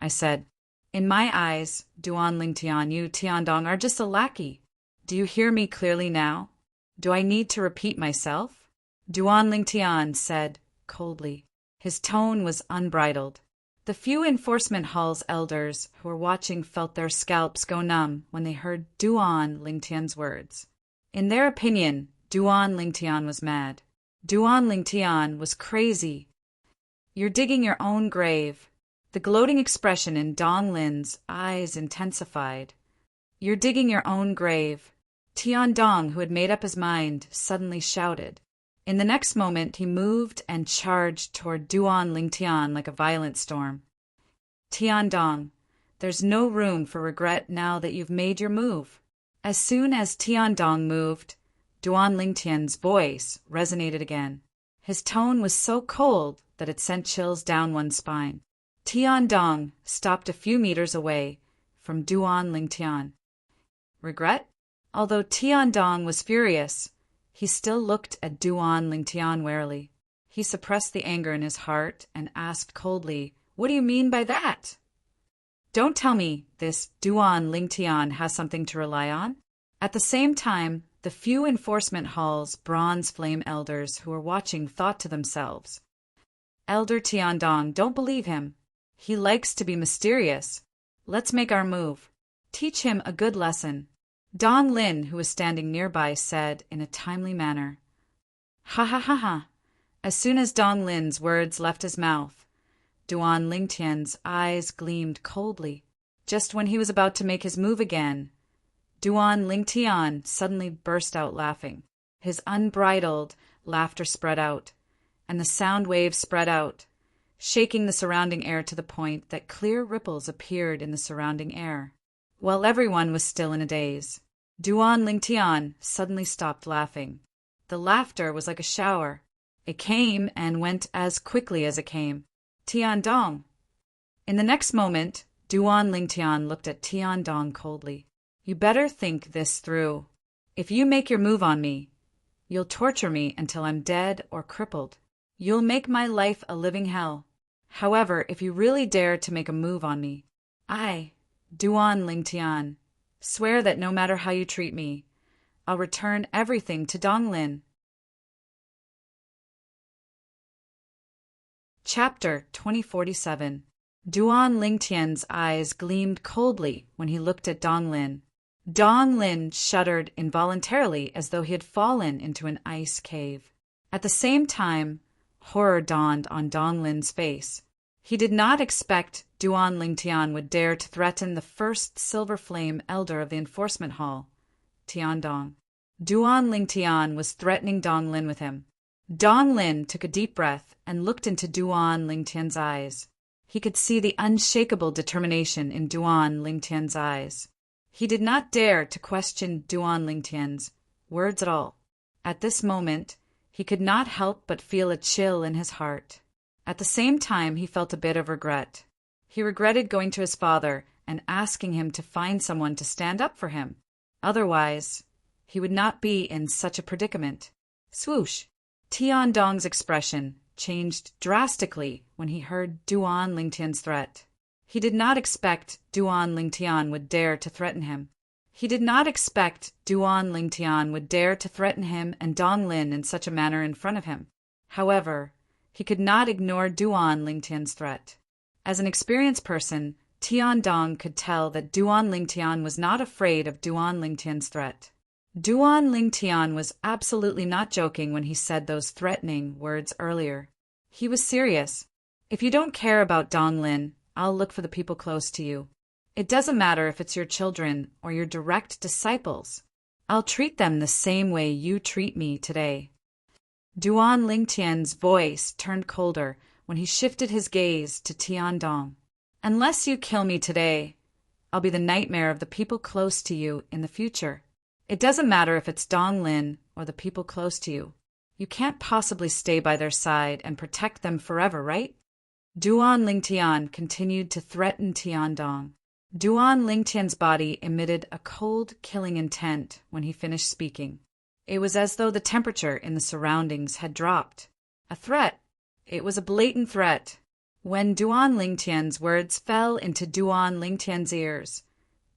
I said, "In my eyes, Duan Lingtian, you, Tiandong, are just a lackey. Do you hear me clearly now? Do I need to repeat myself?" Duan Lingtian said coldly. His tone was unbridled. The few enforcement hall's elders who were watching felt their scalps go numb when they heard Duan Lingtian's words. In their opinion, Duan Lingtian was mad. Duan Lingtian was crazy. "You're digging your own grave." The gloating expression in Dong Lin's eyes intensified. "You're digging your own grave." Tiandong, who had made up his mind, suddenly shouted. In the next moment he moved and charged toward Duan Lingtian like a violent storm. "Tiandong, there's no room for regret now that you've made your move." As soon as Tiandong moved, Duan Lingtian's voice resonated again. His tone was so cold that it sent chills down one's spine. Tiandong stopped a few meters away from Duan Lingtian. Regret? Although Tiandong was furious, he still looked at Duan Lingtian warily. He suppressed the anger in his heart and asked coldly, "What do you mean by that?" "Don't tell me this Duan Lingtian has something to rely on." At the same time, the few enforcement hall's bronze flame elders who were watching thought to themselves, "Elder Tiandong, don't believe him. He likes to be mysterious. Let's make our move. Teach him a good lesson." Dong Lin, who was standing nearby, said in a timely manner, "Ha ha ha ha." As soon as Dong Lin's words left his mouth, Duan Lingtian's eyes gleamed coldly. Just when he was about to make his move again, Duan Lingtian suddenly burst out laughing. His unbridled laughter spread out, and the sound waves spread out, shaking the surrounding air to the point that clear ripples appeared in the surrounding air. While everyone was still in a daze, Duan Lingtian suddenly stopped laughing. The laughter was like a shower. It came and went as quickly as it came. "Tiandong!" In the next moment, Duan Lingtian looked at Tiandong coldly. "You better think this through. If you make your move on me, you'll torture me until I'm dead or crippled. You'll make my life a living hell. However, if you really dare to make a move on me, I, Duan Lingtian, swear that no matter how you treat me, I'll return everything to Donglin." Chapter 2047. Duan Lingtian's eyes gleamed coldly when he looked at Donglin. Donglin shuddered involuntarily as though he had fallen into an ice cave. At the same time, horror dawned on Donglin's face. He did not expect Duan Lingtian would dare to threaten the first Silver Flame Elder of the Enforcement Hall, Tiandong. Duan Lingtian was threatening Donglin with him. Donglin took a deep breath and looked into Duan Lingtian's eyes. He could see the unshakable determination in Duan Lingtian's eyes. He did not dare to question Duan Lingtian's words at all. At this moment, he could not help but feel a chill in his heart. At the same time, he felt a bit of regret. He regretted going to his father and asking him to find someone to stand up for him. Otherwise, he would not be in such a predicament. Swoosh! Tiandong's expression changed drastically when he heard Duan Lingtian's threat. He did not expect Duan Lingtian would dare to threaten him. He did not expect Duan Lingtian would dare to threaten him and Dong Lin in such a manner in front of him. However, he could not ignore Duan Lingtian's threat. As an experienced person, Tian Dong could tell that Duan Lingtian was not afraid of Duan Lingtian's threat. Duan Lingtian was absolutely not joking when he said those threatening words earlier. He was serious. If you don't care about Dong Lin, I'll look for the people close to you. It doesn't matter if it's your children or your direct disciples. I'll treat them the same way you treat me today. Duan Lingtian's voice turned colder when he shifted his gaze to Tian Dong. Unless you kill me today, I'll be the nightmare of the people close to you in the future. It doesn't matter if it's Dong Lin or the people close to you. You can't possibly stay by their side and protect them forever, right? Duan Lingtian continued to threaten Tian Dong. Duan Lingtian's body emitted a cold, killing intent when he finished speaking. It was as though the temperature in the surroundings had dropped. A threat. It was a blatant threat. When Duan Lingtian's words fell into Duan Lingtian's ears,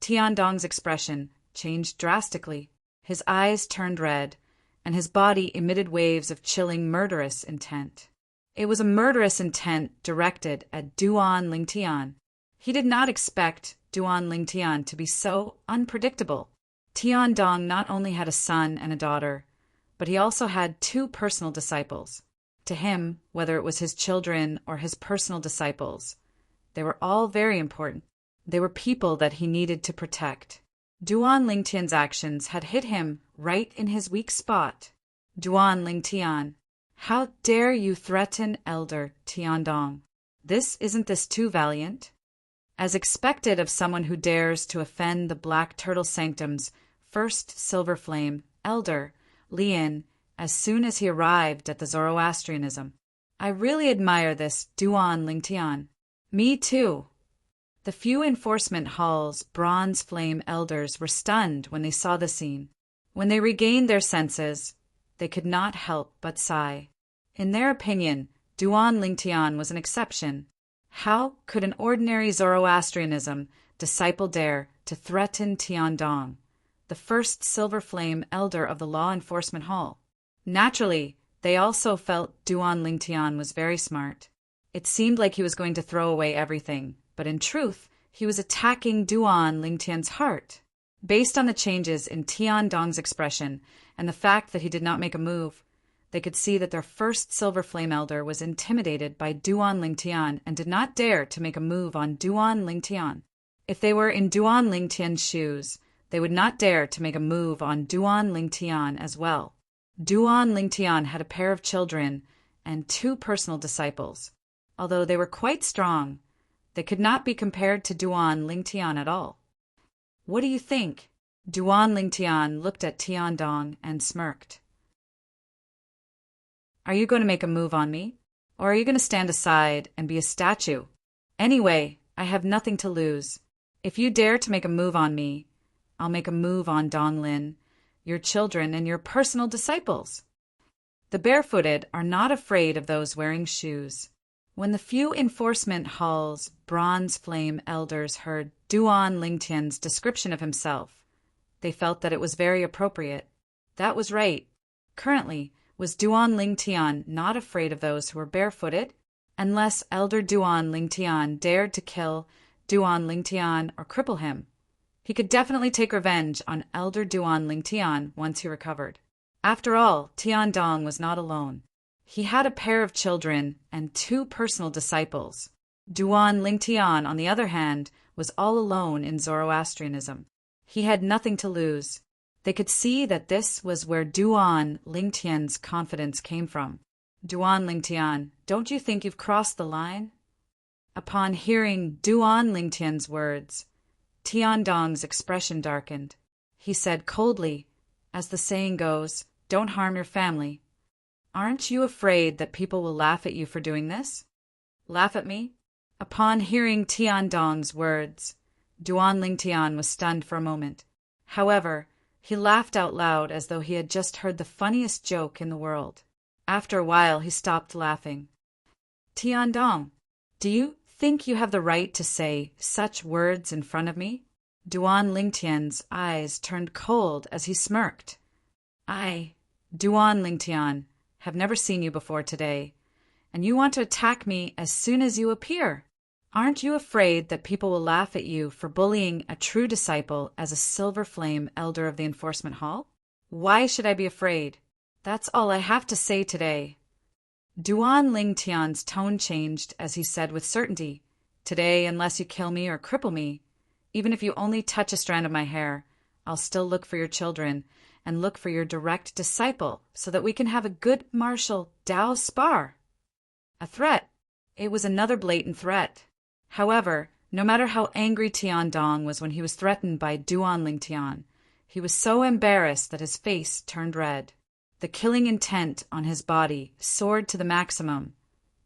Tian Dong's expression changed drastically. His eyes turned red, and his body emitted waves of chilling, murderous intent. It was a murderous intent directed at Duan Lingtian. He did not expect Duan Lingtian to be so unpredictable. Tian Dong not only had a son and a daughter, but he also had two personal disciples. To him, whether it was his children or his personal disciples, they were all very important. They were people that he needed to protect. Duan Lingtian's actions had hit him right in his weak spot. Duan Lingtian, how dare you threaten Elder Tian Dong? Isn't this too valiant? As expected of someone who dares to offend the Black Turtle Sanctum's first silver flame, Elder Lian, as soon as he arrived at the Zoroastrianism. I really admire this Duan Lingtian. Me too. The few enforcement hall's bronze flame elders were stunned when they saw the scene. When they regained their senses, they could not help but sigh. In their opinion, Duan Lingtian was an exception. How could an ordinary Zoroastrianism disciple dare to threaten Tian Dong, the first silver flame elder of the law enforcement hall? Naturally, they also felt Duan Lingtian was very smart. It seemed like he was going to throw away everything, but in truth, he was attacking Duan Lingtian's heart. Based on the changes in Tian Dong's expression and the fact that he did not make a move, they could see that their first silver flame elder was intimidated by Duan Lingtian and did not dare to make a move on Duan Lingtian. If they were in Duan Lingtian's shoes, they would not dare to make a move on Duan Lingtian as well. Duan Lingtian had a pair of children and two personal disciples. Although they were quite strong, they could not be compared to Duan Lingtian at all. What do you think? Duan Lingtian looked at Tian Dong and smirked. Are you going to make a move on me? Or are you going to stand aside and be a statue? Anyway, I have nothing to lose. If you dare to make a move on me, I'll make a move on Dong Lin, your children, and your personal disciples. The barefooted are not afraid of those wearing shoes. When the few enforcement hall's bronze flame elders heard Duan Lingtian's description of himself, they felt that it was very appropriate. That was right. Currently, was Duan Lingtian not afraid of those who were barefooted? Unless Elder Duan Lingtian dared to kill Duan Lingtian or cripple him. He could definitely take revenge on Elder Duan Lingtian once he recovered. After all, Tian Dong was not alone. He had a pair of children and two personal disciples. Duan Lingtian, on the other hand, was all alone in Zoroastrianism. He had nothing to lose. They could see that this was where Duan Lingtian's confidence came from. Duan Lingtian, don't you think you've crossed the line? Upon hearing Duan Lingtian's words, Tian Dong's expression darkened. He said coldly, as the saying goes, don't harm your family. Aren't you afraid that people will laugh at you for doing this? Laugh at me? Upon hearing Tian Dong's words, Duan Lingtian was stunned for a moment. However, he laughed out loud as though he had just heard the funniest joke in the world. After a while, he stopped laughing. Tiandong, do you think you have the right to say such words in front of me? Duan Lingtian's eyes turned cold as he smirked. I, Duan Lingtian, have never seen you before today, and you want to attack me as soon as you appear. Aren't you afraid that people will laugh at you for bullying a true disciple as a Silver Flame elder of the Enforcement Hall? Why should I be afraid? That's all I have to say today. Duan Lingtian's tone changed as he said with certainty, Today, unless you kill me or cripple me, even if you only touch a strand of my hair, I'll still look for your children and look for your direct disciple so that we can have a good martial Dao spar. A threat. It was another blatant threat. However, no matter how angry Tiandong was when he was threatened by Duan Lingtian, he was so embarrassed that his face turned red. The killing intent on his body soared to the maximum,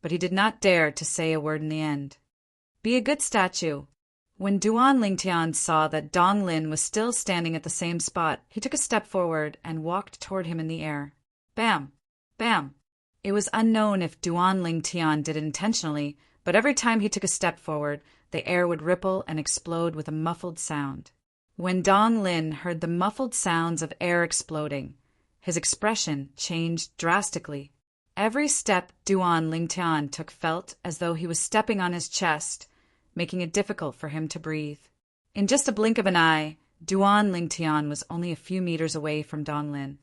but he did not dare to say a word in the end. Be a good statue. When Duan Lingtian saw that Dong Lin was still standing at the same spot, he took a step forward and walked toward him in the air. Bam! Bam! It was unknown if Duan Lingtian did it intentionally, but every time he took a step forward, the air would ripple and explode with a muffled sound. When Dong Lin heard the muffled sounds of air exploding, his expression changed drastically. Every step Duan Lingtian took felt as though he was stepping on his chest, making it difficult for him to breathe. In just a blink of an eye, Duan Lingtian was only a few meters away from Dong Lin.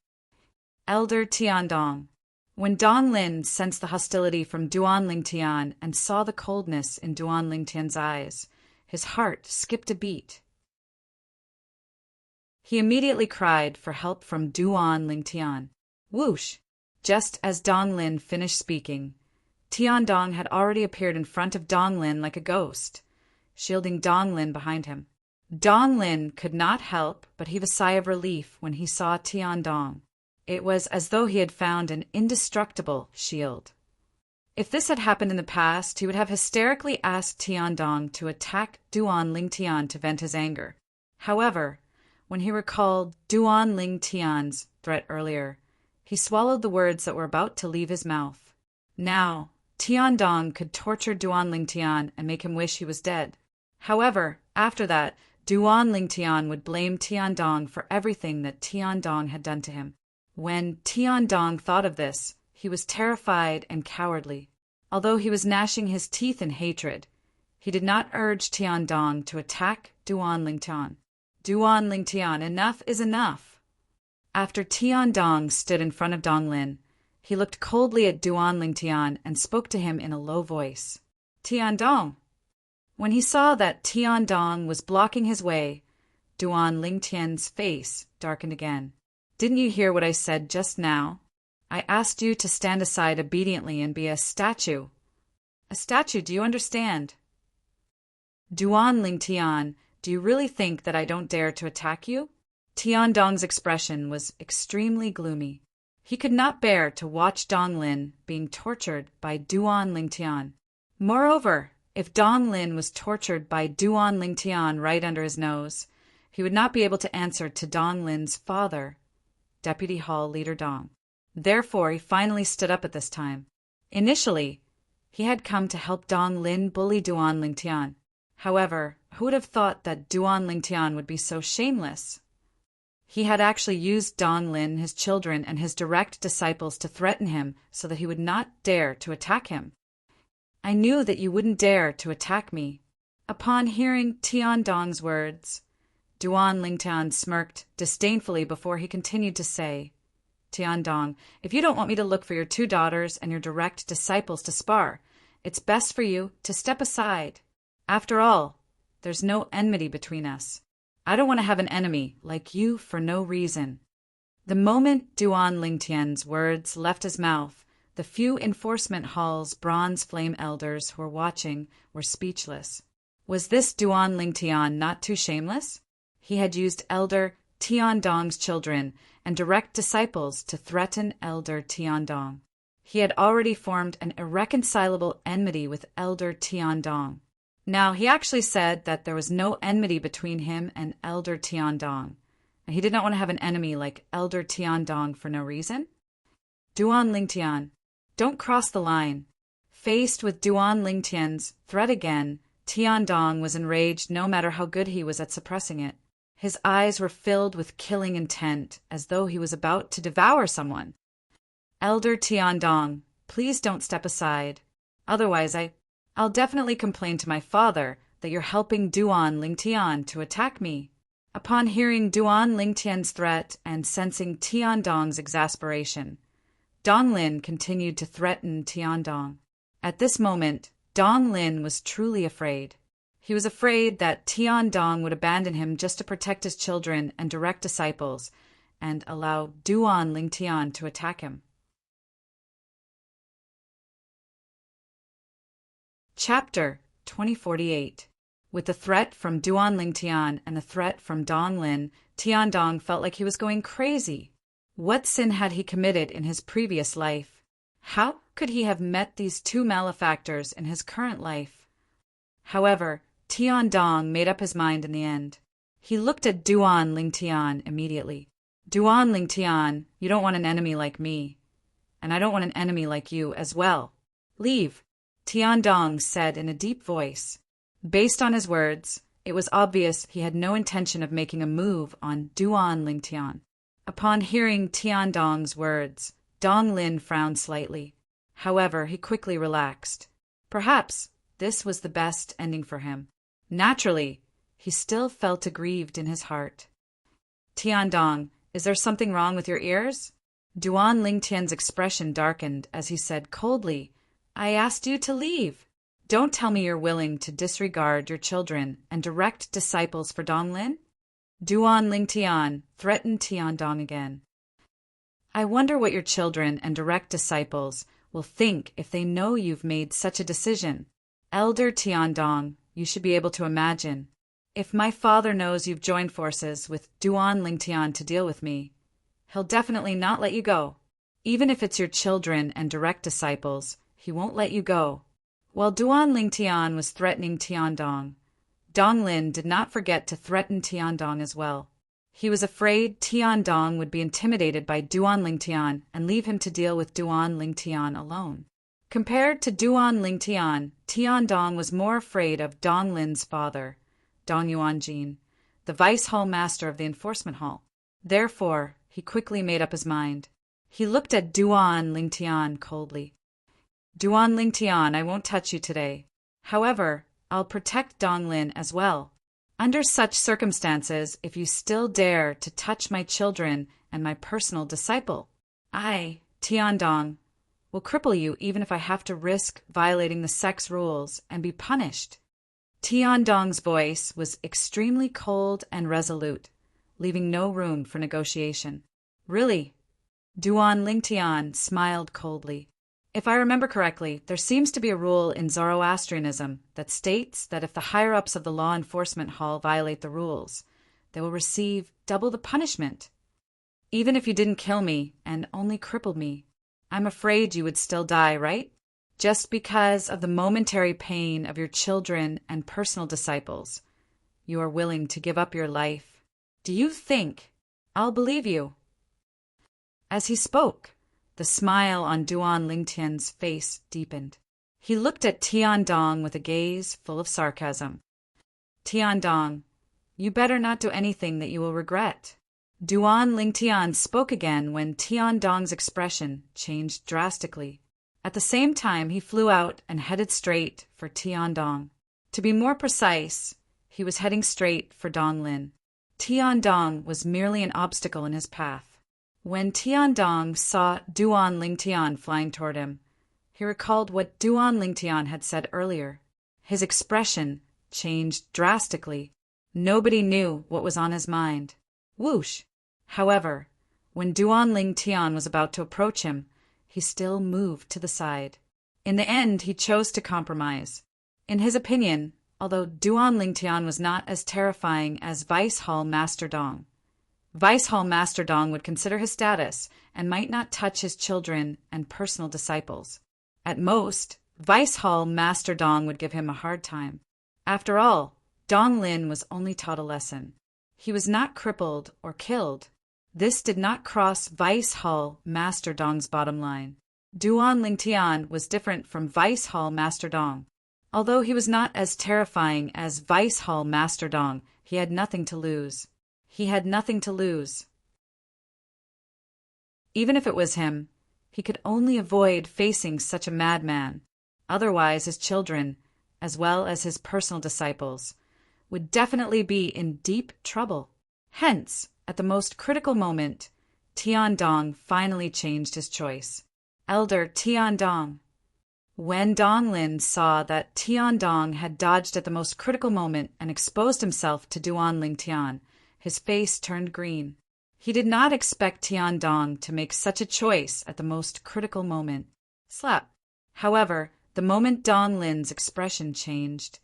Elder Tiandong. When Dong Lin sensed the hostility from Duan Lingtian and saw the coldness in Duan Lingtian's eyes, his heart skipped a beat. He immediately cried for help from Duan Lingtian. Whoosh! Just as Dong Lin finished speaking, Tiandong had already appeared in front of Dong Lin like a ghost, shielding Dong Lin behind him. Dong Lin could not help but heave a sigh of relief when he saw Tiandong. It was as though he had found an indestructible shield. If this had happened in the past, he would have hysterically asked Tiandong to attack Duan Lingtian to vent his anger. However, when he recalled Duan Lingtian's threat earlier, he swallowed the words that were about to leave his mouth. Now, Tiandong could torture Duan Lingtian and make him wish he was dead. However, after that, Duan Lingtian would blame Tiandong for everything that Tiandong had done to him. When Tiandong thought of this, he was terrified and cowardly. Although he was gnashing his teeth in hatred, he did not urge Tiandong to attack Duan Lingtian. Duan Lingtian, enough is enough. After Tiandong stood in front of Dong Lin, he looked coldly at Duan Lingtian and spoke to him in a low voice. Tiandong! When he saw that Tiandong was blocking his way, Duan Lingtian's face darkened again. Didn't you hear what I said just now? I asked you to stand aside obediently and be a statue. A statue, do you understand? Duan Lingtian, do you really think that I don't dare to attack you? Tiandong's expression was extremely gloomy. He could not bear to watch Dong Lin being tortured by Duan Lingtian. Moreover, if Dong Lin was tortured by Duan Lingtian right under his nose, he would not be able to answer to Dong Lin's father, Deputy Hall Leader Dong. Therefore, he finally stood up at this time. Initially, he had come to help Dong Lin bully Duan Lingtian. However, who would have thought that Duan Lingtian would be so shameless? He had actually used Dong Lin, his children, and his direct disciples to threaten him so that he would not dare to attack him. I knew that you wouldn't dare to attack me. Upon hearing Tiandong's words, Duan Lingtian smirked disdainfully before he continued to say, Tiandong, if you don't want me to look for your 2 daughters and your direct disciples to spar, it's best for you to step aside. After all, there's no enmity between us. I don't want to have an enemy like you for no reason. The moment Duan Lingtian's words left his mouth, the few Enforcement Hall's Bronze Flame elders who were watching were speechless. Was this Duan Lingtian not too shameless? He had used Elder Tiandong's children and direct disciples to threaten Elder Tiandong. He had already formed an irreconcilable enmity with Elder Tiandong. Now, he actually said that there was no enmity between him and Elder Tiandong, and he did not want to have an enemy like Elder Tiandong for no reason. Duan Lingtian, don't cross the line. Faced with Duan Lingtian's threat again, Tiandong was enraged no matter how good he was at suppressing it. His eyes were filled with killing intent, as though he was about to devour someone. Elder Tiandong, please don't step aside. Otherwise I'll definitely complain to my father that you're helping Duan Lingtian to attack me. Upon hearing Duan Lingtian's threat and sensing Tiandong's exasperation, Donglin continued to threaten Tiandong. At this moment, Donglin was truly afraid. He was afraid that Tiandong would abandon him just to protect his children and direct disciples, and allow Duan Lingtian to attack him. Chapter 2048. With the threat from Duan Lingtian and the threat from Donglin, Tiandong felt like he was going crazy. What sin had he committed in his previous life? How could he have met these two malefactors in his current life? However, Tiandong made up his mind in the end. He looked at Duan Lingtian immediately. Duan Lingtian, you don't want an enemy like me. And I don't want an enemy like you as well. Leave, Tiandong said in a deep voice. Based on his words, it was obvious he had no intention of making a move on Duan Lingtian. Upon hearing Tiandong's words, Donglin frowned slightly. However, he quickly relaxed. Perhaps this was the best ending for him. Naturally, he still felt aggrieved in his heart. Tiandong, is there something wrong with your ears? Duan Lingtian's expression darkened as he said coldly, I asked you to leave. Don't tell me you're willing to disregard your children and direct disciples for Donglin? Duan Lingtian threatened Tiandong again. I wonder what your children and direct disciples will think if they know you've made such a decision. Elder Tiandong, you should be able to imagine. If my father knows you've joined forces with Duan Lingtian to deal with me, he'll definitely not let you go. Even if it's your children and direct disciples, he won't let you go. While Duan Lingtian was threatening Tiandong, Donglin did not forget to threaten Tiandong as well. He was afraid Tiandong would be intimidated by Duan Lingtian and leave him to deal with Duan Lingtian alone. Compared to Duan Lingtian, Tiandong was more afraid of Donglin's father, Dong Yuanjin, the vice hall master of the enforcement hall. Therefore, he quickly made up his mind. He looked at Duan Lingtian coldly. Duan Lingtian, I won't touch you today. However, I'll protect Donglin as well. Under such circumstances, if you still dare to touch my children and my personal disciple, I, Tiandong, will cripple you even if I have to risk violating the sex rules and be punished. Tiandong's voice was extremely cold and resolute, leaving no room for negotiation. Really? Duan Lingtian smiled coldly. If I remember correctly, there seems to be a rule in Zoroastrianism that states that if the higher-ups of the law enforcement hall violate the rules, they will receive double the punishment. Even if you didn't kill me and only crippled me, I'm afraid you would still die, right? Just because of the momentary pain of your children and personal disciples, you are willing to give up your life. Do you think I'll believe you? As he spoke, the smile on Duan Lingtian's face deepened. He looked at Tiandong with a gaze full of sarcasm. Tiandong, you better not do anything that you will regret. Duan Lingtian spoke again when Tiandong's expression changed drastically. At the same time, he flew out and headed straight for Tiandong. To be more precise, he was heading straight for Donglin. Tiandong was merely an obstacle in his path. When Tiandong saw Duan Lingtian flying toward him, he recalled what Duan Lingtian had said earlier. His expression changed drastically. Nobody knew what was on his mind. Whoosh! However, when Duan Lingtian was about to approach him, he still moved to the side. In the end, he chose to compromise. In his opinion, although Duan Lingtian was not as terrifying as Vice Hall Master Dong, Vice Hall Master Dong would consider his status and might not touch his children and personal disciples. At most, Vice Hall Master Dong would give him a hard time. After all, Donglin was only taught a lesson. He was not crippled or killed. This did not cross Vice Hall Master Dong's bottom line. Duan Lingtian was different from Vice Hall Master Dong. Although he was not as terrifying as Vice Hall Master Dong, he had nothing to lose. He had nothing to lose. Even if it was him, he could only avoid facing such a madman. Otherwise, his children, as well as his personal disciples, would definitely be in deep trouble. Hence, at the most critical moment, Tiandong finally changed his choice. Elder Tiandong. When Donglin saw that Tiandong had dodged at the most critical moment and exposed himself to Duan Lingtian, his face turned green. He did not expect Tiandong to make such a choice at the most critical moment. Slap. However, the moment Donglin's expression changed,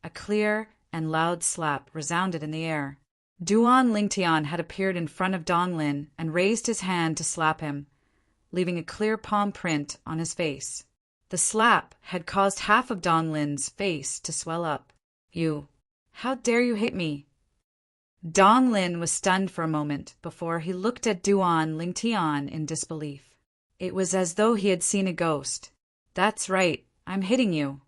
a clear and loud slap resounded in the air. Duan Lingtian had appeared in front of Donglin and raised his hand to slap him, leaving a clear palm print on his face. The slap had caused half of Donglin's face to swell up. How dare you hit me? Donglin was stunned for a moment before he looked at Duan Lingtian in disbelief. It was as though he had seen a ghost. That's right, I'm hitting you.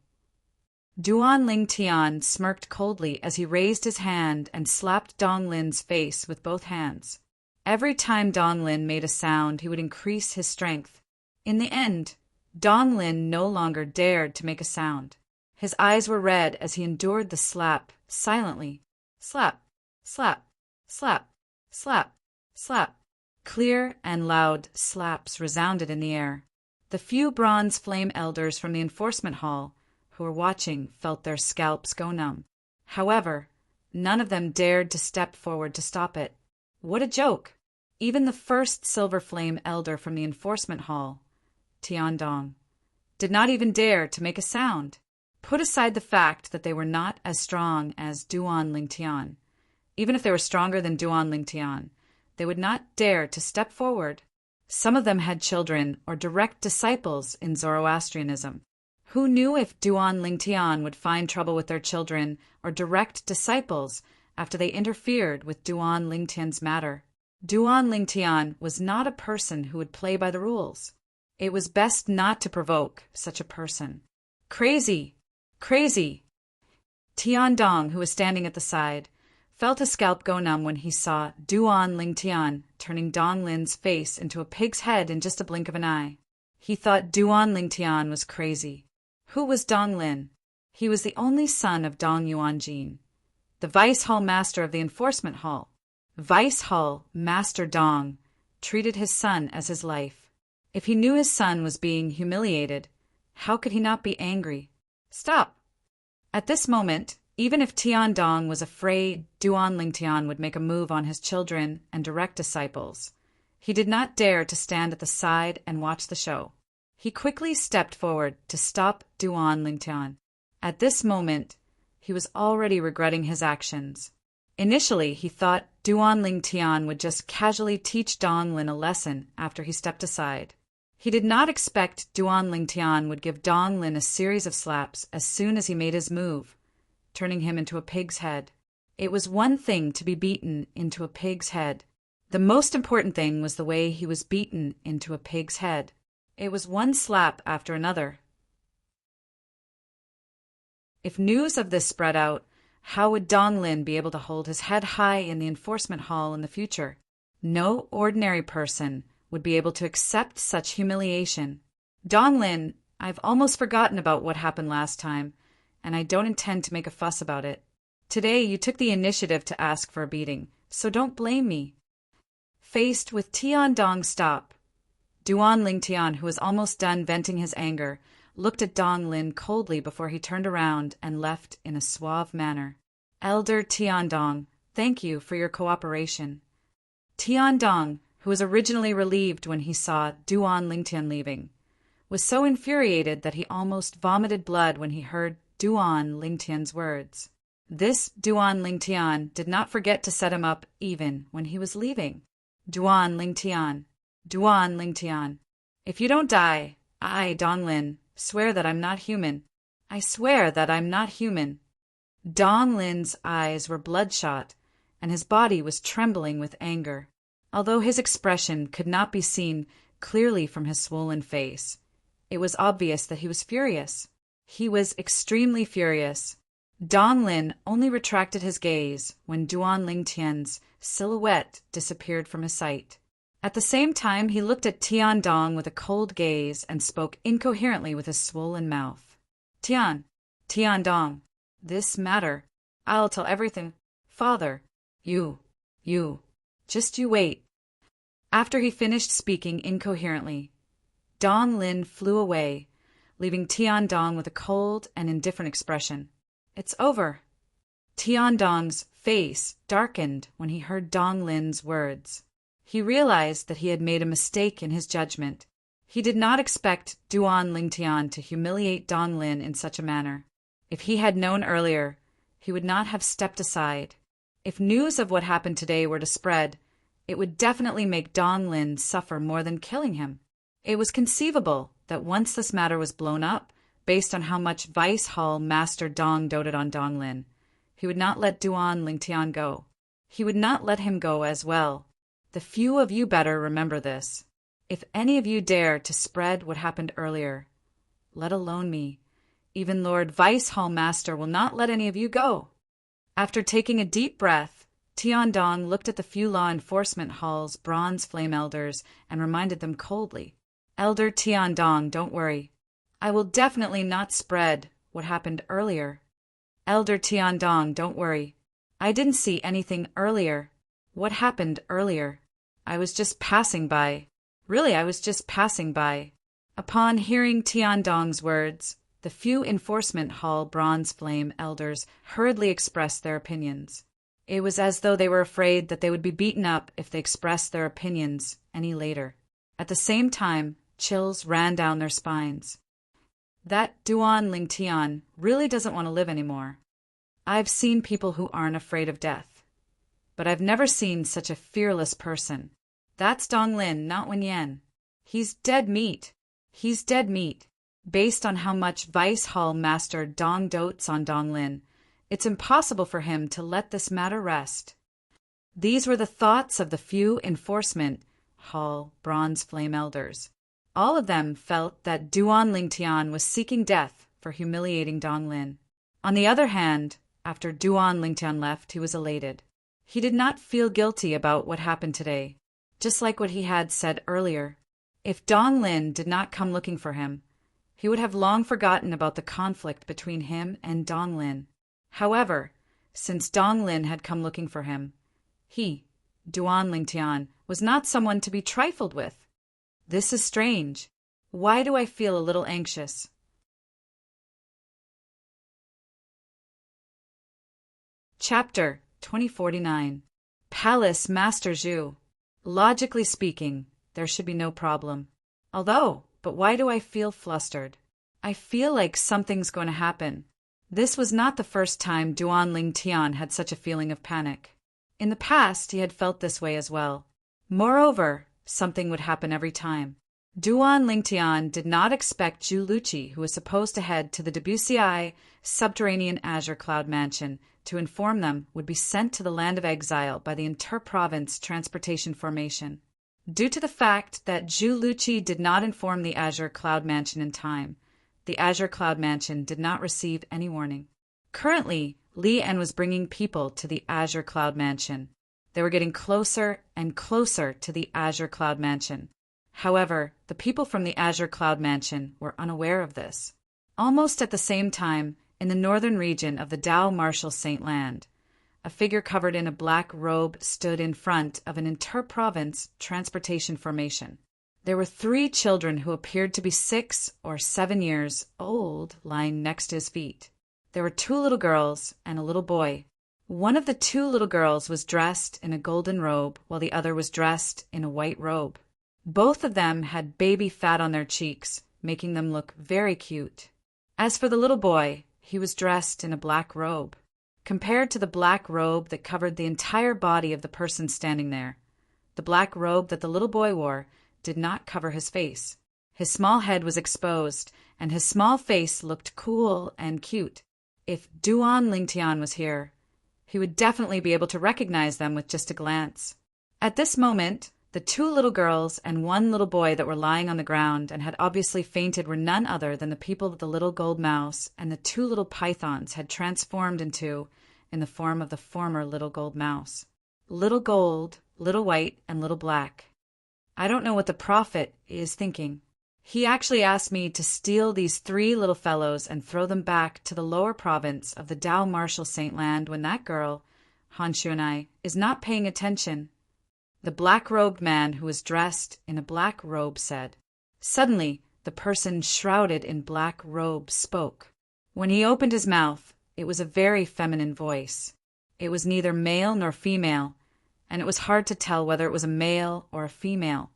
Duan Lingtian smirked coldly as he raised his hand and slapped Donglin's face with both hands. Every time Donglin made a sound, he would increase his strength. In the end, Donglin no longer dared to make a sound. His eyes were red as he endured the slap silently. Slap, slap, slap, slap, slap. Clear and loud slaps resounded in the air. The few bronze flame elders from the enforcement hall who were watching felt their scalps go numb. However, none of them dared to step forward to stop it. What a joke! Even the first silver flame elder from the enforcement hall, Tiandong, did not even dare to make a sound. Put aside the fact that they were not as strong as Duan Lingtian. Even if they were stronger than Duan Lingtian, they would not dare to step forward. Some of them had children or direct disciples in Zoroastrianism. Who knew if Duan Lingtian would find trouble with their children or direct disciples after they interfered with Duan Lingtian's matter? Duan Lingtian was not a person who would play by the rules. It was best not to provoke such a person. Crazy! Crazy! Tiandong, who was standing at the side, felt his scalp go numb when he saw Duan Lingtian turning Donglin's face into a pig's head in just a blink of an eye. He thought Duan Lingtian was crazy. Who was Donglin? He was the only son of Dong Yuanjin, the Vice Hall Master of the Enforcement Hall. Vice Hall Master Dong treated his son as his life. If he knew his son was being humiliated, how could he not be angry? Stop! At this moment, even if Tiandong was afraid Duan Lingtian would make a move on his children and direct disciples, he did not dare to stand at the side and watch the show. He quickly stepped forward to stop Duan Lingtian. At this moment, he was already regretting his actions. Initially, he thought Duan Lingtian would just casually teach Donglin a lesson after he stepped aside. He did not expect Duan Lingtian would give Donglin a series of slaps as soon as he made his move, turning him into a pig's head. It was one thing to be beaten into a pig's head. The most important thing was the way he was beaten into a pig's head. It was one slap after another. If news of this spread out, how would Donglin be able to hold his head high in the enforcement hall in the future? No ordinary person would be able to accept such humiliation. Donglin, I've almost forgotten about what happened last time, and I don't intend to make a fuss about it. Today you took the initiative to ask for a beating, so don't blame me. Faced with Tiandong's stop, Duan Lingtian, who was almost done venting his anger, looked at Donglin coldly before he turned around and left in a suave manner. Elder Tiandong, thank you for your cooperation. Tiandong, who was originally relieved when he saw Duan Lingtian leaving, was so infuriated that he almost vomited blood when he heard Duan Lingtian's words. This Duan Lingtian did not forget to set him up even when he was leaving. Duan Lingtian, Duan Lingtian, if you don't die, I, Donglin, swear that I'm not human. I swear that I'm not human. Donglin's eyes were bloodshot, and his body was trembling with anger. Although his expression could not be seen clearly from his swollen face, It was obvious that he was furious. He was extremely furious. Dong Lin only retracted his gaze when Duan Lingtian's silhouette disappeared from his sight. At the same time, he looked at Tian Dong with a cold gaze and spoke incoherently with his swollen mouth. Tian Dong, this matter, I'll tell everything. Father, you, just you wait. After he finished speaking incoherently, Dong Lin flew away, leaving Tian Dong with a cold and indifferent expression. It's over. Tian Dong's face darkened when he heard Dong Lin's words. He realized that he had made a mistake in his judgment. He did not expect Duan Lingtian to humiliate Dong Lin in such a manner. If he had known earlier, he would not have stepped aside. If news of what happened today were to spread, it would definitely make Dong Lin suffer more than killing him. It was conceivable that once this matter was blown up, based on how much Vice Hall Master Dong doted on Dong Lin, he would not let Duan Lingtian go. He would not let him go as well. The few of you better remember this. If any of you dare to spread what happened earlier, let alone me, even Lord Vice Hall Master will not let any of you go. After taking a deep breath, Tian Dong looked at the few law enforcement hall's bronze flame elders and reminded them coldly, Elder Tian Dong, don't worry. I will definitely not spread what happened earlier. Elder Tian Dong, don't worry. I didn't see anything earlier. What happened earlier? I was just passing by. Really, I was just passing by. Upon hearing Tian Dong's words, the few enforcement hall bronze flame elders hurriedly expressed their opinions. It was as though they were afraid that they would be beaten up if they expressed their opinions any later. At the same time, chills ran down their spines. That Duan Lingtian really doesn't want to live anymore. I've seen people who aren't afraid of death, but I've never seen such a fearless person. That's Dong Lin, not Wen Yan. He's dead meat. He's dead meat. Based on how much Vice Hall Master Dong dotes on Dong Lin, it's impossible for him to let this matter rest. These were the thoughts of the few enforcement hall bronze flame elders. All of them felt that Duan Lingtian was seeking death for humiliating Dong Lin. On the other hand, after Duan Lingtian left, he was elated. He did not feel guilty about what happened today, just like what he had said earlier. If Dong Lin did not come looking for him, he would have long forgotten about the conflict between him and Dong Lin. However, since Dong Lin had come looking for him, he, Duan Lingtian, was not someone to be trifled with. This is strange. Why do I feel a little anxious? Chapter 2049. Palace Master Zhu. Logically speaking, there should be no problem. But why do I feel flustered? I feel like something's going to happen. This was not the first time Duan Lingtian had such a feeling of panic. In the past, he had felt this way as well. Moreover, something would happen every time. Duan Lingtian did not expect Zhu Luqi, who was supposed to head to the Debussy subterranean Azure Cloud Mansion, to inform them would be sent to the land of exile by the inter-province transportation formation. Due to the fact that Zhu Luqi did not inform the Azure Cloud Mansion in time, the Azure Cloud Mansion did not receive any warning. Currently, Li En was bringing people to the Azure Cloud Mansion. They were getting closer and closer to the Azure Cloud Mansion. However, the people from the Azure Cloud Mansion were unaware of this. Almost at the same time, in the northern region of the Dao Marshal Saint Land, a figure covered in a black robe stood in front of an inter-province transportation formation. There were 3 children who appeared to be 6 or 7 years old lying next to his feet. There were 2 little girls and a little boy. One of the 2 little girls was dressed in a golden robe, while the other was dressed in a white robe. Both of them had baby fat on their cheeks, making them look very cute. As for the little boy, he was dressed in a black robe. Compared to the black robe that covered the entire body of the person standing there, the black robe that the little boy wore did not cover his face. His small head was exposed, and his small face looked cool and cute. If Duan Lingtian was here, he would definitely be able to recognize them with just a glance. At this moment, The two little girls and one little boy that were lying on the ground and had obviously fainted were none other than the people that the little gold mouse and the two little pythons had transformed into in the form of the former little gold mouse. Little gold, little white, and little black. I don't know what the prophet is thinking. He actually asked me to steal these three little fellows and throw them back to the lower province of the Tao Marshal Saint Land when that girl, Honshu and I, is not paying attention. The black-robed man who was dressed in a black robe said. Suddenly, the person shrouded in black robe spoke. When he opened his mouth, it was a very feminine voice. It was neither male nor female, and it was hard to tell whether it was a male or a female.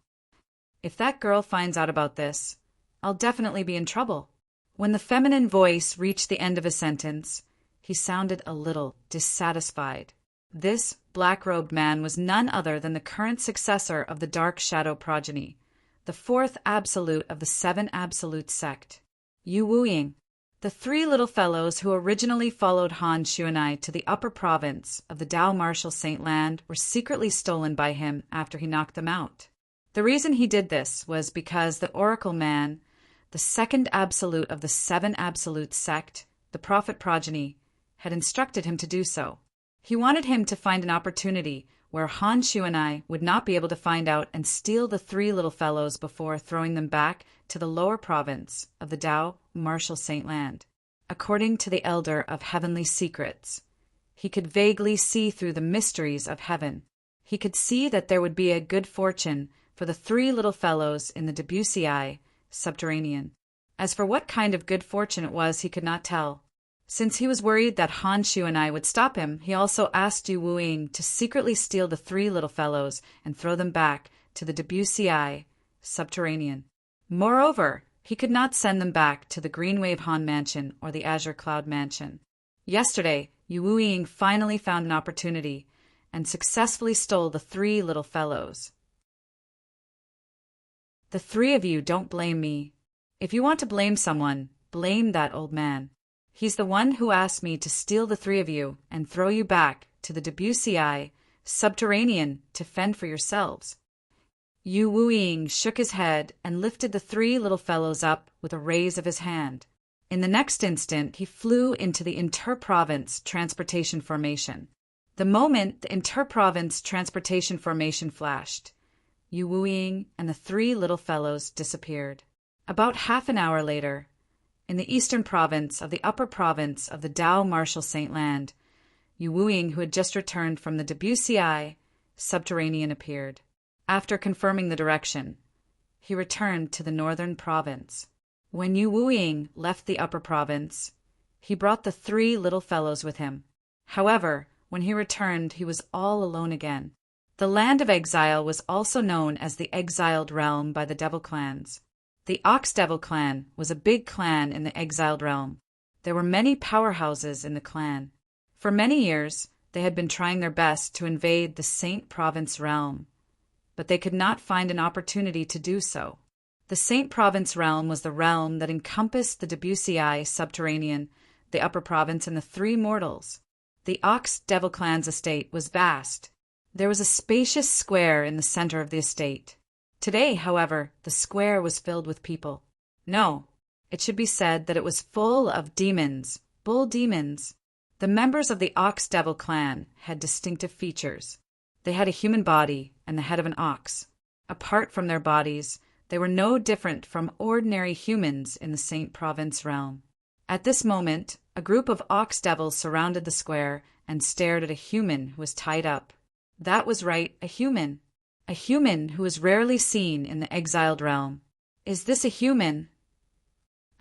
If that girl finds out about this, I'll definitely be in trouble. When the feminine voice reached the end of a sentence, he sounded a little dissatisfied. This black-robed man was none other than the current successor of the Dark Shadow progeny, the fourth absolute of the seven absolute sect, Yu Wu-ying. The three little fellows who originally followed Han Shu and I to the upper province of the Tao Marshal Saint Land were secretly stolen by him after he knocked them out. The reason he did this was because the Oracle Man, the second absolute of the seven absolute sect, the Prophet progeny, had instructed him to do so. He wanted him to find an opportunity where Han Shu and I would not be able to find out and steal the three little fellows before throwing them back to the lower province of the Tao Marshal Saint Land. According to the Elder of Heavenly Secrets, he could vaguely see through the mysteries of heaven. He could see that there would be a good fortune for the three little fellows in the Debussy subterranean. As for what kind of good fortune it was, he could not tell. Since he was worried that Han Shu and I would stop him, he also asked Yu Wu-ying to secretly steal the three little fellows and throw them back to the Debussy subterranean. Moreover, he could not send them back to the Green Wave Han Mansion or the Azure Cloud Mansion. Yesterday, Yu Wu-ying finally found an opportunity and successfully stole the three little fellows. The three of you don't blame me. If you want to blame someone, blame that old man. He's the one who asked me to steal the three of you and throw you back to the Debussy subterranean to fend for yourselves. Yu Wu-ying shook his head and lifted the three little fellows up with a raise of his hand. In the next instant, he flew into the inter-province transportation formation. The moment the inter-province transportation formation flashed, Yu Wu-ying and the three little fellows disappeared. About half an hour later, in the eastern province of the upper province of the Tao Marshal Saint Land, Yu Wu-ying, who had just returned from the Debussy subterranean, appeared. After confirming the direction, he returned to the northern province. When Yu Wu-ying left the upper province, he brought the three little fellows with him. However, when he returned, he was all alone again. The land of exile was also known as the Exiled Realm by the Devil clans. The Ox Devil clan was a big clan in the exiled realm. There were many powerhouses in the clan. For many years, they had been trying their best to invade the Saint Province realm, but they could not find an opportunity to do so. The Saint Province realm was the realm that encompassed the Debussy subterranean, the upper province, and the three mortals. The Ox Devil clan's estate was vast. There was a spacious square in the center of the estate. Today, however, the square was filled with people. No, it should be said that it was full of demons, bull demons. The members of the Ox Devil clan had distinctive features. They had a human body and the head of an ox. Apart from their bodies, they were no different from ordinary humans in the Saint Province realm. At this moment, a group of Ox Devils surrounded the square and stared at a human who was tied up. That was right, a human. A human who is rarely seen in the exiled realm. Is this a human?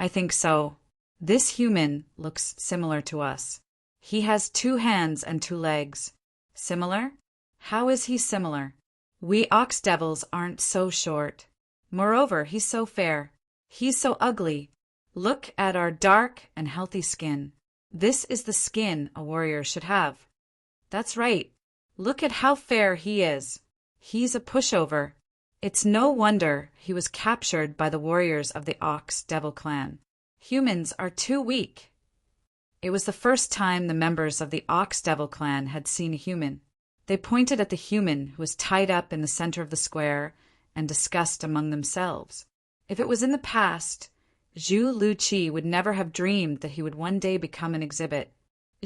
I think so. This human looks similar to us. He has 2 hands and 2 legs. Similar? How is he similar? We Ox Devils aren't so short. Moreover, he's so fair. He's so ugly. Look at our dark and healthy skin. This is the skin a warrior should have. That's right. Look at how fair he is. He's a pushover. It's no wonder he was captured by the warriors of the Ox Devil clan. Humans are too weak. It was the first time the members of the Ox Devil clan had seen a human. They pointed at the human who was tied up in the center of the square and discussed among themselves. If it was in the past, Zhu Luqi would never have dreamed that he would one day become an exhibit.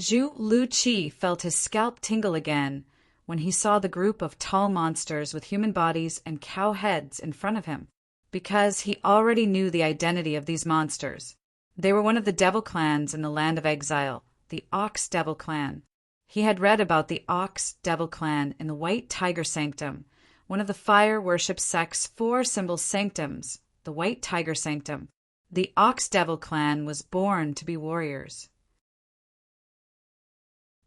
Zhu Luqi felt his scalp tingle again when he saw the group of tall monsters with human bodies and cow heads in front of him, because he already knew the identity of these monsters. They were one of the devil clans in the land of exile, the Ox Devil Clan. He had read about the Ox Devil Clan in the White Tiger Sanctum, one of the fire worship sect's 4 symbol sanctums, the White Tiger Sanctum. The Ox Devil Clan was born to be warriors.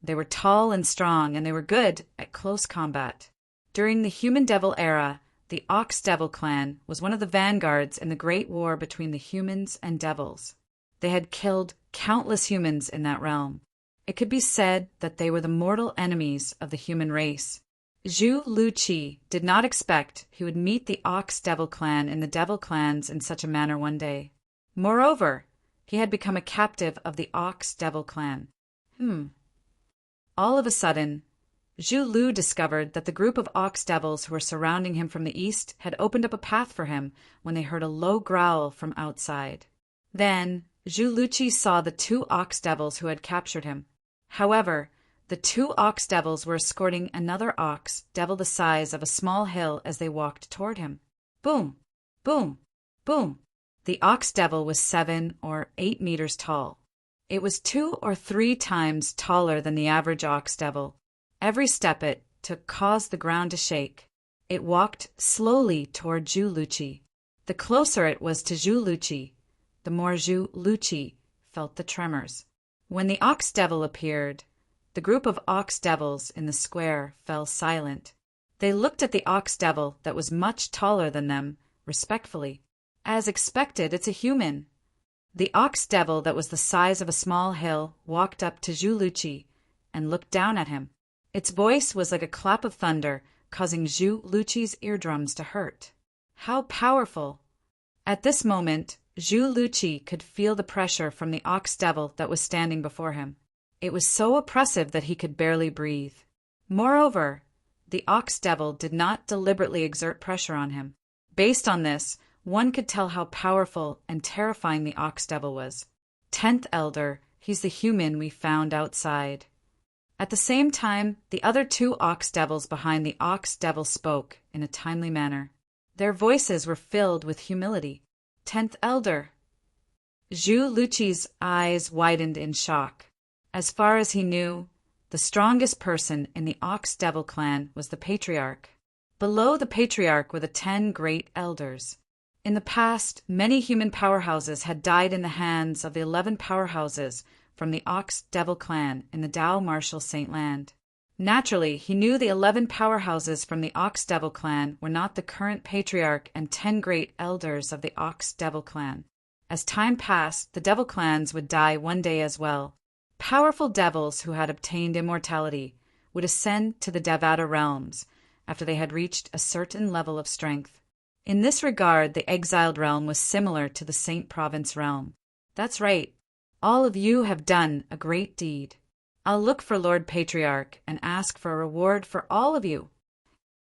They were tall and strong, and they were good at close combat. During the Human Devil era, the Ox Devil Clan was one of the vanguards in the Great War between the humans and devils. They had killed countless humans in that realm. It could be said that they were the mortal enemies of the human race. Zhu Luqi did not expect he would meet the Ox Devil Clan in the Devil Clans in such a manner one day. Moreover, he had become a captive of the Ox Devil Clan. All of a sudden, Zhu Lu discovered that the group of ox devils who were surrounding him from the east had opened up a path for him when they heard a low growl from outside. Then, Zhu Luqi saw the 2 ox devils who had captured him. However, the 2 ox devils were escorting another ox devil the size of a small hill as they walked toward him. Boom! Boom! Boom! The ox devil was 7 or 8 meters tall. It was 2 or 3 times taller than the average ox devil. Every step it took caused the ground to shake. It walked slowly toward Zhu Luqi. The closer it was to Zhu Luqi, the more Zhu Luqi felt the tremors. When the ox devil appeared, the group of ox devils in the square fell silent. They looked at the ox devil that was much taller than them, respectfully. As expected, it's a human. The ox devil that was the size of a small hill walked up to Zhu Luqi and looked down at him. Its voice was like a clap of thunder, causing Zhu Luqi's eardrums to hurt. How powerful! At this moment, Zhu Luqi could feel the pressure from the ox devil that was standing before him. It was so oppressive that he could barely breathe. Moreover, the ox devil did not deliberately exert pressure on him. Based on this, one could tell how powerful and terrifying the ox devil was. 10th Elder, he's the human we found outside. At the same time, the other 2 ox devils behind the ox devil spoke in a timely manner. Their voices were filled with humility. 10th Elder. Zhu Luqi's eyes widened in shock. As far as he knew, the strongest person in the Ox Devil Clan was the Patriarch. Below the Patriarch were the 10 great elders. In the past, many human powerhouses had died in the hands of the 11 powerhouses from the Ox Devil Clan in the Dao Martial Saint Land. Naturally, he knew the 11 powerhouses from the Ox Devil Clan were not the current Patriarch and 10 great elders of the Ox Devil Clan. As time passed, the Devil Clans would die one day as well. Powerful devils who had obtained immortality would ascend to the Devata realms after they had reached a certain level of strength. In this regard, the exiled realm was similar to the Saint Province realm. That's right. All of you have done a great deed. I'll look for Lord Patriarch and ask for a reward for all of you.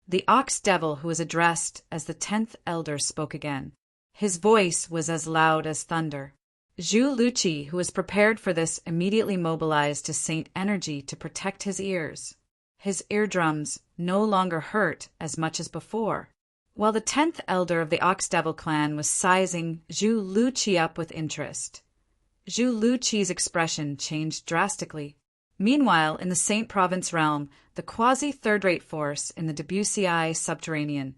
The ox devil who was addressed as the 10th elder spoke again. His voice was as loud as thunder. Zhu Luqi, who was prepared for this, immediately mobilized his saint energy to protect his ears. His eardrums no longer hurt as much as before. While the 10th elder of the Ox Devil Clan was sizing Zhu Luqi up with interest, Zhu Luqi's expression changed drastically. Meanwhile, in the Saint Province realm, the quasi-third-rate force in the Debussy subterranean,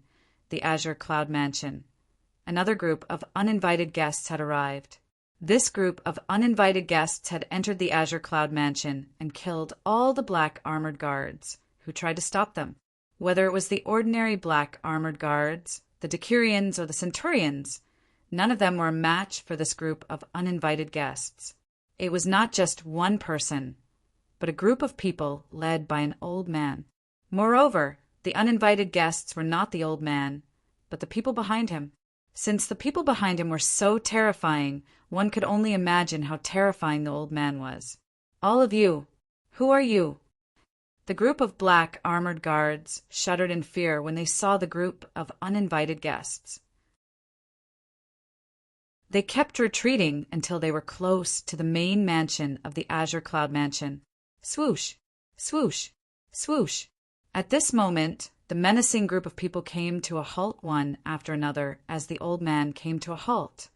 the Azure Cloud Mansion, another group of uninvited guests had arrived. This group of uninvited guests had entered the Azure Cloud Mansion and killed all the black armored guards who tried to stop them. Whether it was the ordinary black armored guards, the Decurions, or the Centurions, none of them were a match for this group of uninvited guests. It was not just one person, but a group of people led by an old man. Moreover, the uninvited guests were not the old man, but the people behind him. Since the people behind him were so terrifying, one could only imagine how terrifying the old man was. All of you, who are you? The group of black armored guards shuddered in fear when they saw the group of uninvited guests. They kept retreating until they were close to the main mansion of the Azure Cloud Mansion. Swoosh, swoosh, swoosh. At this moment, the menacing group of people came to a halt one after another as the old man came to a halt.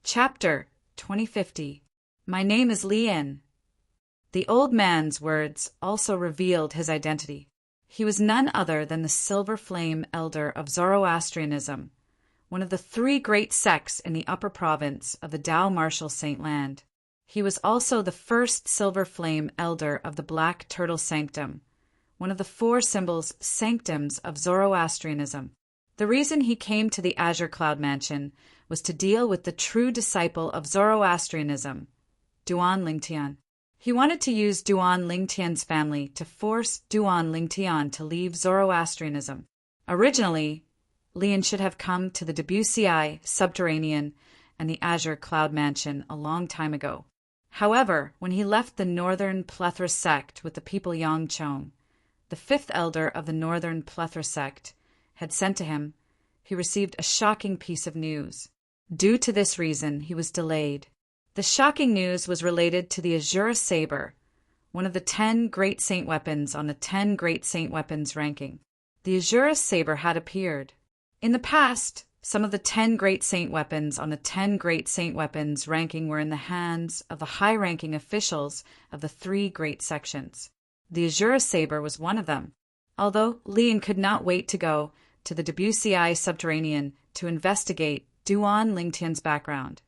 Chapter 2050. My name is Lian. The old man's words also revealed his identity. He was none other than the Silver Flame Elder of Zoroastrianism, one of the 3 great sects in the upper province of the Tao Martial Saint Land. He was also the first Silver Flame Elder of the Black Turtle Sanctum, one of the 4 sanctums of Zoroastrianism. The reason he came to the Azure Cloud Mansion was to deal with the true disciple of Zoroastrianism, Duan Lingtian. He wanted to use Duan Lingtian's family to force Duan Lingtian to leave Zoroastrianism. Originally, Lian should have come to the Debussy subterranean and the Azure Cloud Mansion a long time ago. However, when he left the Northern Plethora sect with the people Yangchong, the 5th elder of the Northern Plethora sect, had sent to him, he received a shocking piece of news. Due to this reason, he was delayed. The shocking news was related to the Azure Saber, one of the 10 great saint weapons on the 10 great saint weapons ranking. The Azure Saber had appeared. In the past, some of the 10 great saint weapons on the 10 great saint weapons ranking were in the hands of the high-ranking officials of the 3 great sections. The Azure Saber was one of them. Although Lian could not wait to go to the Debussy subterranean to investigate Duan Lingtian's background,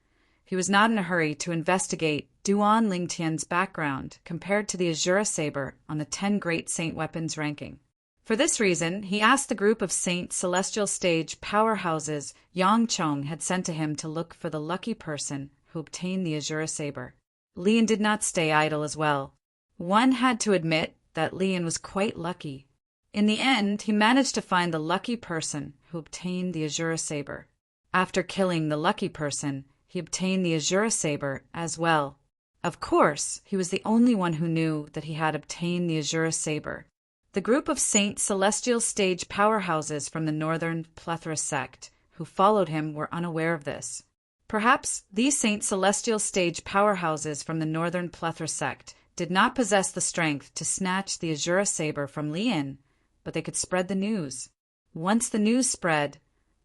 he was not in a hurry to investigate Duan Lingtian's background compared to the Azure Saber on the 10 great saint weapons ranking. For this reason, he asked the group of Saint Celestial Stage powerhouses Yangchong had sent to him to look for the lucky person who obtained the Azure Saber. Lian did not stay idle as well. One had to admit that Lian was quite lucky. In the end, he managed to find the lucky person who obtained the Azure Saber. After killing the lucky person, he obtained the Azure Saber as well. Of course, he was the only one who knew that he had obtained the Azure Saber. The group of Saint Celestial Stage powerhouses from the Northern Plethora sect who followed him were unaware of this. Perhaps these Saint Celestial Stage powerhouses from the Northern Plethora sect did not possess the strength to snatch the Azure Saber from Lian, but they could spread the news. Once the news spread,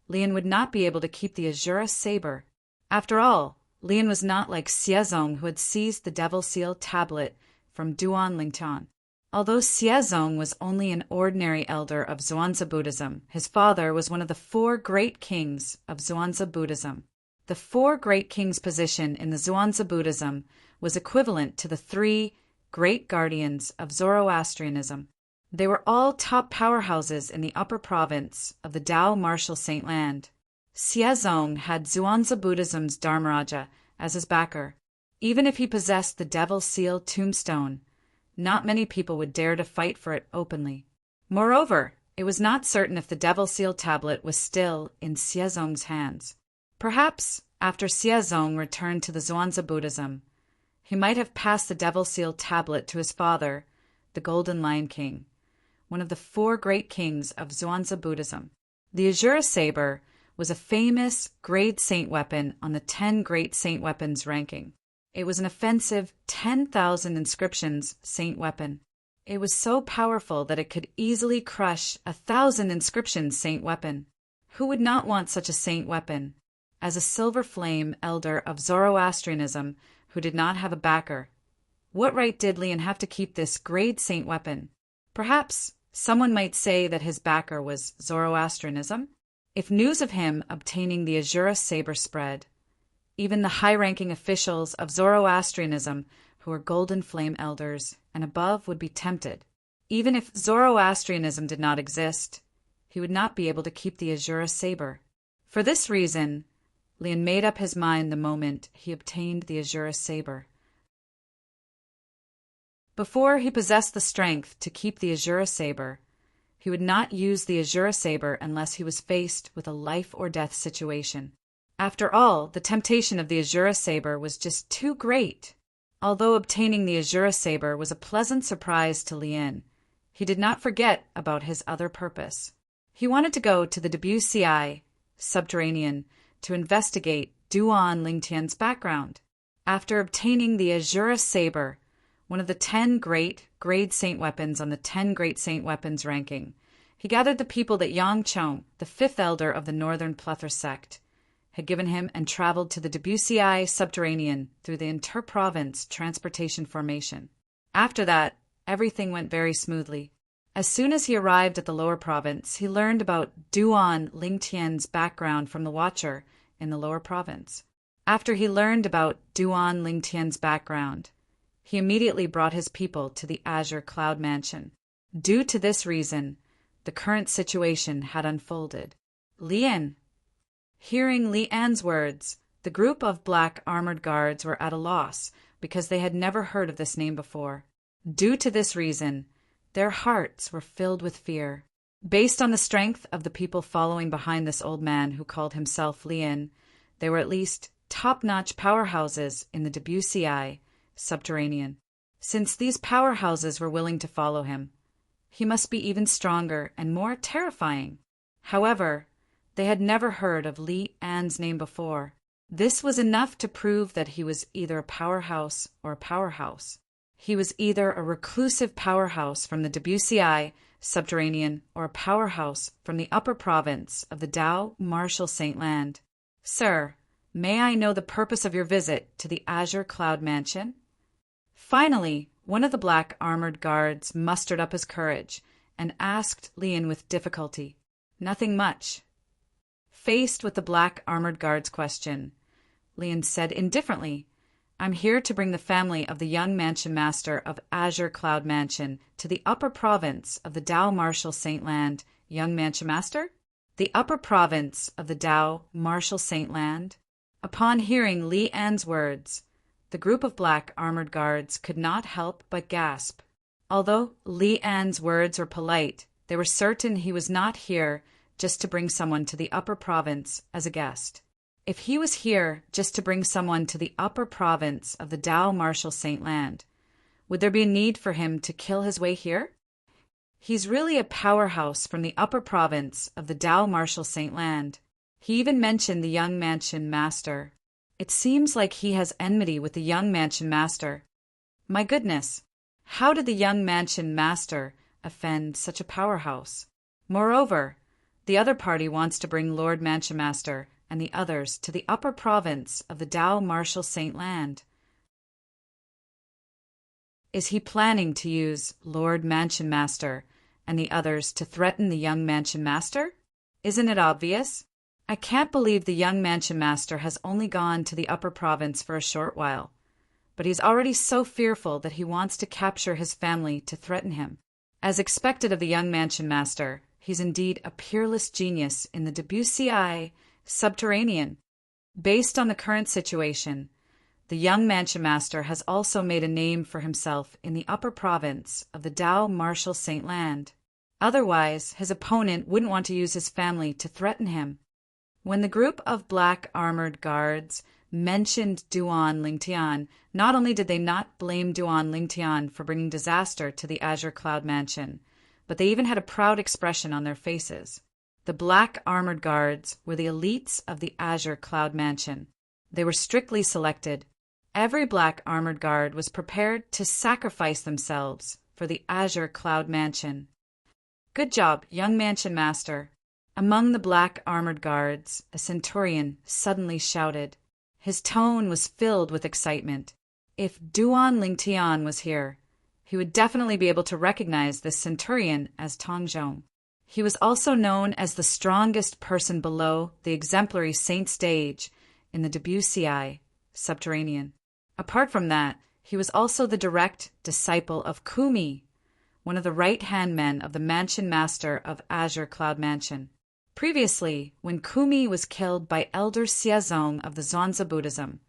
Lian would not be able to keep the Azure Saber. After all, Lian was not like Xiezong, who had seized the Devil Seal tablet from Duan Lingtian. Although Xiezong was only an ordinary elder of Zhuangzi Buddhism, his father was one of the 4 great kings of Zhuangzi Buddhism. The 4 great kings' position in the Zhuangzi Buddhism was equivalent to the 3 great guardians of Zoroastrianism. They were all top powerhouses in the upper province of the Tao Martial Saint Land. Xiezong had Zhuangzi Buddhism's Dharmaraja as his backer. Even if he possessed the Devil Seal tombstone, not many people would dare to fight for it openly. Moreover, it was not certain if the Devil Seal tablet was still in Xiezong's hands. Perhaps, after Xiezong returned to the Zhuangzi Buddhism, he might have passed the Devil Seal tablet to his father, the Golden Lion King, one of the 4 great kings of Zhuangzi Buddhism. The Azure Saber was a famous great saint weapon on the 10 great saint weapons ranking. It was an offensive 10,000 inscriptions saint weapon. It was so powerful that it could easily crush 1,000 inscriptions saint weapon. Who would not want such a saint weapon? As a Silver Flame Elder of Zoroastrianism who did not have a backer, what right did Lian have to keep this great saint weapon? Perhaps someone might say that his backer was Zoroastrianism. If news of him obtaining the Azure Saber spread, even the high-ranking officials of Zoroastrianism who were Golden Flame Elders and above would be tempted. Even if Zoroastrianism did not exist, he would not be able to keep the Azure Saber. For this reason, Lian made up his mind the moment he obtained the Azure Saber. Before he possessed the strength to keep the Azure Saber, he would not use the Azure Saber unless he was faced with a life-or-death situation. After all, the temptation of the Azura saber was just too great. Although obtaining the Azura saber was a pleasant surprise to Lien, he did not forget about his other purpose. He wanted to go to the WCI, subterranean, to investigate Duan Lingtian's background. After obtaining the Azura saber, one of the 10 great grade saint weapons on the 10 great saint weapons ranking, he gathered the people that Yang Chong, the 5th elder of the Northern Plethor sect, had given him and traveled to the WCI subterranean through the inter-province transportation formation. After that, everything went very smoothly. As soon as he arrived at the lower province, he learned about Duan Lingtian's background from the Watcher in the lower province. After he learned about Duan Lingtian's background, he immediately brought his people to the Azure Cloud Mansion. Due to this reason, the current situation had unfolded. Lien. Hearing Lian's words, the group of black armored guards were at a loss because they had never heard of this name before. Due to this reason, their hearts were filled with fear. Based on the strength of the people following behind this old man who called himself Lien, they were at least top-notch powerhouses in the WCI subterranean. Since these powerhouses were willing to follow him, he must be even stronger and more terrifying. However, they had never heard of Li An's name before. This was enough to prove that he was either a powerhouse or a powerhouse. He was either a reclusive powerhouse from the WCI subterranean or a powerhouse from the upper province of the Dao Martial Saint Land. Sir, may I know the purpose of your visit to the Azure Cloud Mansion? Finally, one of the black armored guards mustered up his courage and asked Lien with difficulty. Nothing much. Faced with the black armored guard's question, Lien said indifferently, I'm here to bring the family of the young mansion master of Azure Cloud Mansion to the upper province of the Dao Martial Saint Land. Young mansion master? The upper province of the Dao Martial Saint Land? Upon hearing Li An's words, the group of black armored guards could not help but gasp. Although Li An's words were polite, they were certain he was not here just to bring someone to the upper province as a guest. If he was here just to bring someone to the upper province of the Dao Martial Saint Land, would there be a need for him to kill his way here? He's really a powerhouse from the upper province of the Dao Martial Saint Land. He even mentioned the young mansion master. It seems like he has enmity with the young mansion master. My goodness, how did the young mansion master offend such a powerhouse? Moreover, the other party wants to bring Lord Mansion Master and the others to the upper province of the Dao Martial Saint Land. Is he planning to use Lord Mansion Master and the others to threaten the young Mansion Master? Isn't it obvious? I can't believe the young Mansion Master has only gone to the upper province for a short while, but he's already so fearful that he wants to capture his family to threaten him. As expected of the young Mansion Master, he's indeed a peerless genius in the WCI subterranean. Based on the current situation, the young Mansion Master has also made a name for himself in the upper province of the Dao Martial Saint Land. Otherwise, his opponent wouldn't want to use his family to threaten him. When the group of black armored guards mentioned Duan Lingtian, not only did they not blame Duan Lingtian for bringing disaster to the Azure Cloud Mansion, but they even had a proud expression on their faces. The black armored guards were the elites of the Azure Cloud Mansion. They were strictly selected. Every black armored guard was prepared to sacrifice themselves for the Azure Cloud Mansion. Good job, young Mansion Master. Among the black armored guards, a centurion suddenly shouted. His tone was filled with excitement. If Duan Lingtian was here, he would definitely be able to recognize this centurion as Tong Zhong. He was also known as the strongest person below the exemplary saint stage in the WCI subterranean. Apart from that, he was also the direct disciple of Kumi, one of the right-hand men of the Mansion Master of Azure Cloud Mansion. Previously, when Kumi was killed by Elder Xiazong of the Zonza Buddhism,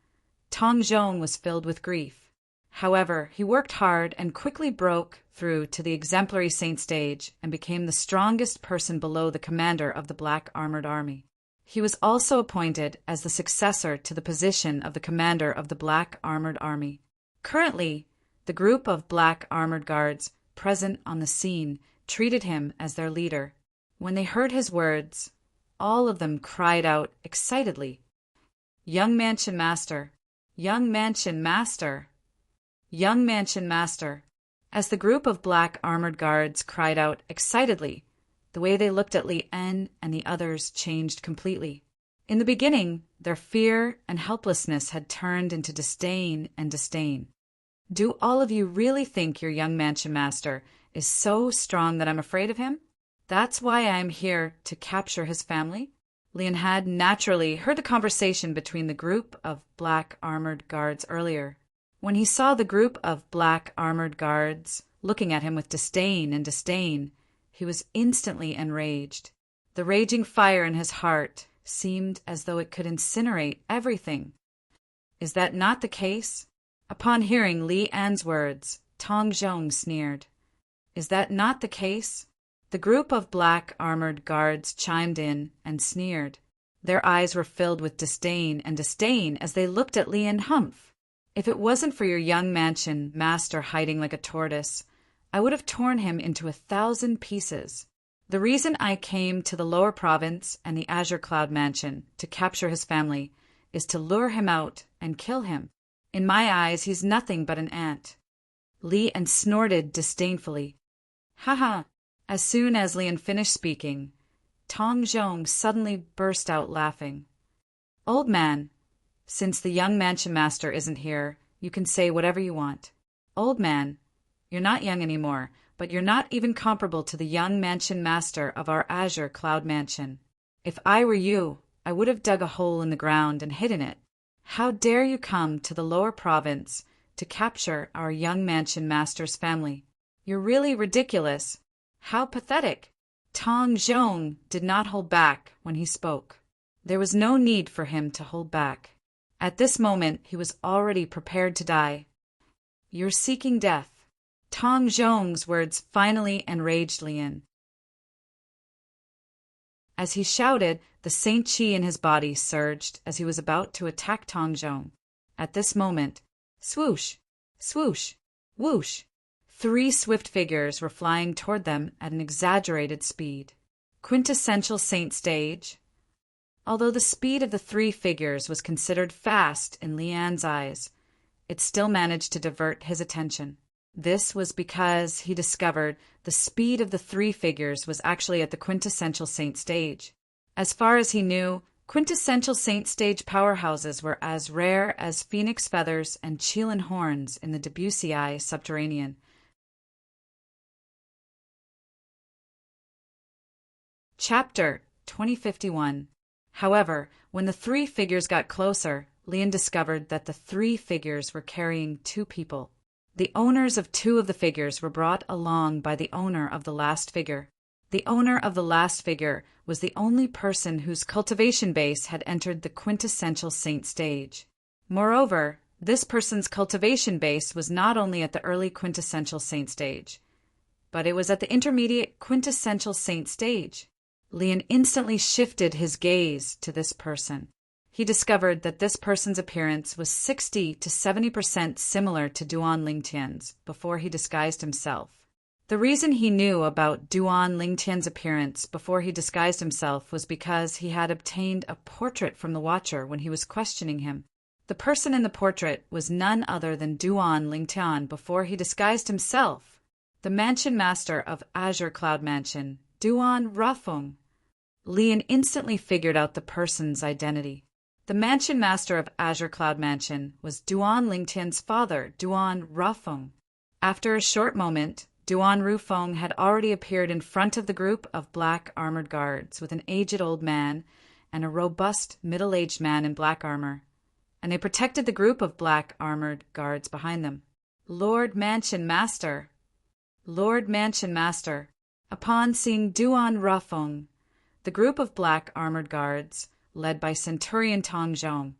Tong Zhong was filled with grief. However, he worked hard and quickly broke through to the exemplary saint stage and became the strongest person below the commander of the Black Armored Army. He was also appointed as the successor to the position of the commander of the Black Armored Army. Currently, the group of Black Armored Guards present on the scene treated him as their leader. When they heard his words, all of them cried out excitedly, "Young Mansion Master! Young Mansion Master! Young Mansion Master!" As the group of Black Armored Guards cried out excitedly, the way they looked at Li-En and the others changed completely. In the beginning, their fear and helplessness had turned into disdain and disdain. "Do all of you really think your young Mansion Master is so strong that I'm afraid of him? That's why I am here to capture his family?" Li-En had naturally heard the conversation between the group of Black Armored Guards earlier. When he saw the group of Black Armored Guards looking at him with disdain and disdain, he was instantly enraged. The raging fire in his heart seemed as though it could incinerate everything. "Is that not the case?" Upon hearing Li-En's words, Tong Zhong sneered. "Is that not the case?" The group of Black Armored Guards chimed in and sneered. Their eyes were filled with disdain and disdain as they looked at Li-En Humph. "If it wasn't for your young Mansion Master hiding like a tortoise, I would have torn him into 1,000 pieces. The reason I came to the Lower Province and the Azure Cloud Mansion to capture his family is to lure him out and kill him. In my eyes, he's nothing but an ant." Li-En snorted disdainfully. "Ha ha!" As soon as Li-En finished speaking, Tong Zhong suddenly burst out laughing. "Old man, since the young Mansion Master isn't here, you can say whatever you want. Old man, you're not young anymore, but you're not even comparable to the young Mansion Master of our Azure Cloud Mansion. If I were you, I would have dug a hole in the ground and hidden it. How dare you come to the Lower Province to capture our young Mansion Master's family? You're really ridiculous. How pathetic!" Tong Zhong did not hold back when he spoke. There was no need for him to hold back. At this moment, he was already prepared to die. "You're seeking death." Tong Zhong's words finally enraged Li-En. As he shouted, the Saint Chi in his body surged as he was about to attack Tong Zhong. At this moment, swoosh, swoosh, whoosh, 3 swift figures were flying toward them at an exaggerated speed. Quintessential Saint stage. Although the speed of the 3 figures was considered fast in Li-En's eyes, it still managed to divert his attention. This was because he discovered the speed of the 3 figures was actually at the Quintessential Saint stage. As far as he knew, Quintessential Saint stage powerhouses were as rare as phoenix feathers and Qilin horns in the Debussy subterranean. Chapter 2051. However, when the 3 figures got closer, Li-En discovered that the 3 figures were carrying 2 people. The owners of 2 of the figures were brought along by the owner of the last figure. The owner of the last figure was the only person whose cultivation base had entered the Quintessential Saint stage. Moreover, this person's cultivation base was not only at the early Quintessential Saint stage, but it was at the intermediate Quintessential Saint stage. Li-En instantly shifted his gaze to this person. He discovered that this person's appearance was 60 to 70% similar to Duan Lingtian's before he disguised himself. The reason he knew about Duan Lingtian's appearance before he disguised himself was because he had obtained a portrait from the Watcher when he was questioning him. The person in the portrait was none other than Duan Lingtian before he disguised himself, the Mansion Master of Azure Cloud Mansion, Duan Rafeng. Li-En instantly figured out the person's identity. The Mansion Master of Azure Cloud Mansion was Duan Lingtian's father, Duan Rafeng. After a short moment, Duan Rufeng had already appeared in front of the group of Black Armored Guards with an aged old man and a robust middle-aged man in black armor, and they protected the group of Black Armored Guards behind them. "Lord Mansion Master! Lord Mansion Master!" Upon seeing Duan Rafeng, the group of Black Armored Guards, led by Centurion Tong Zhong,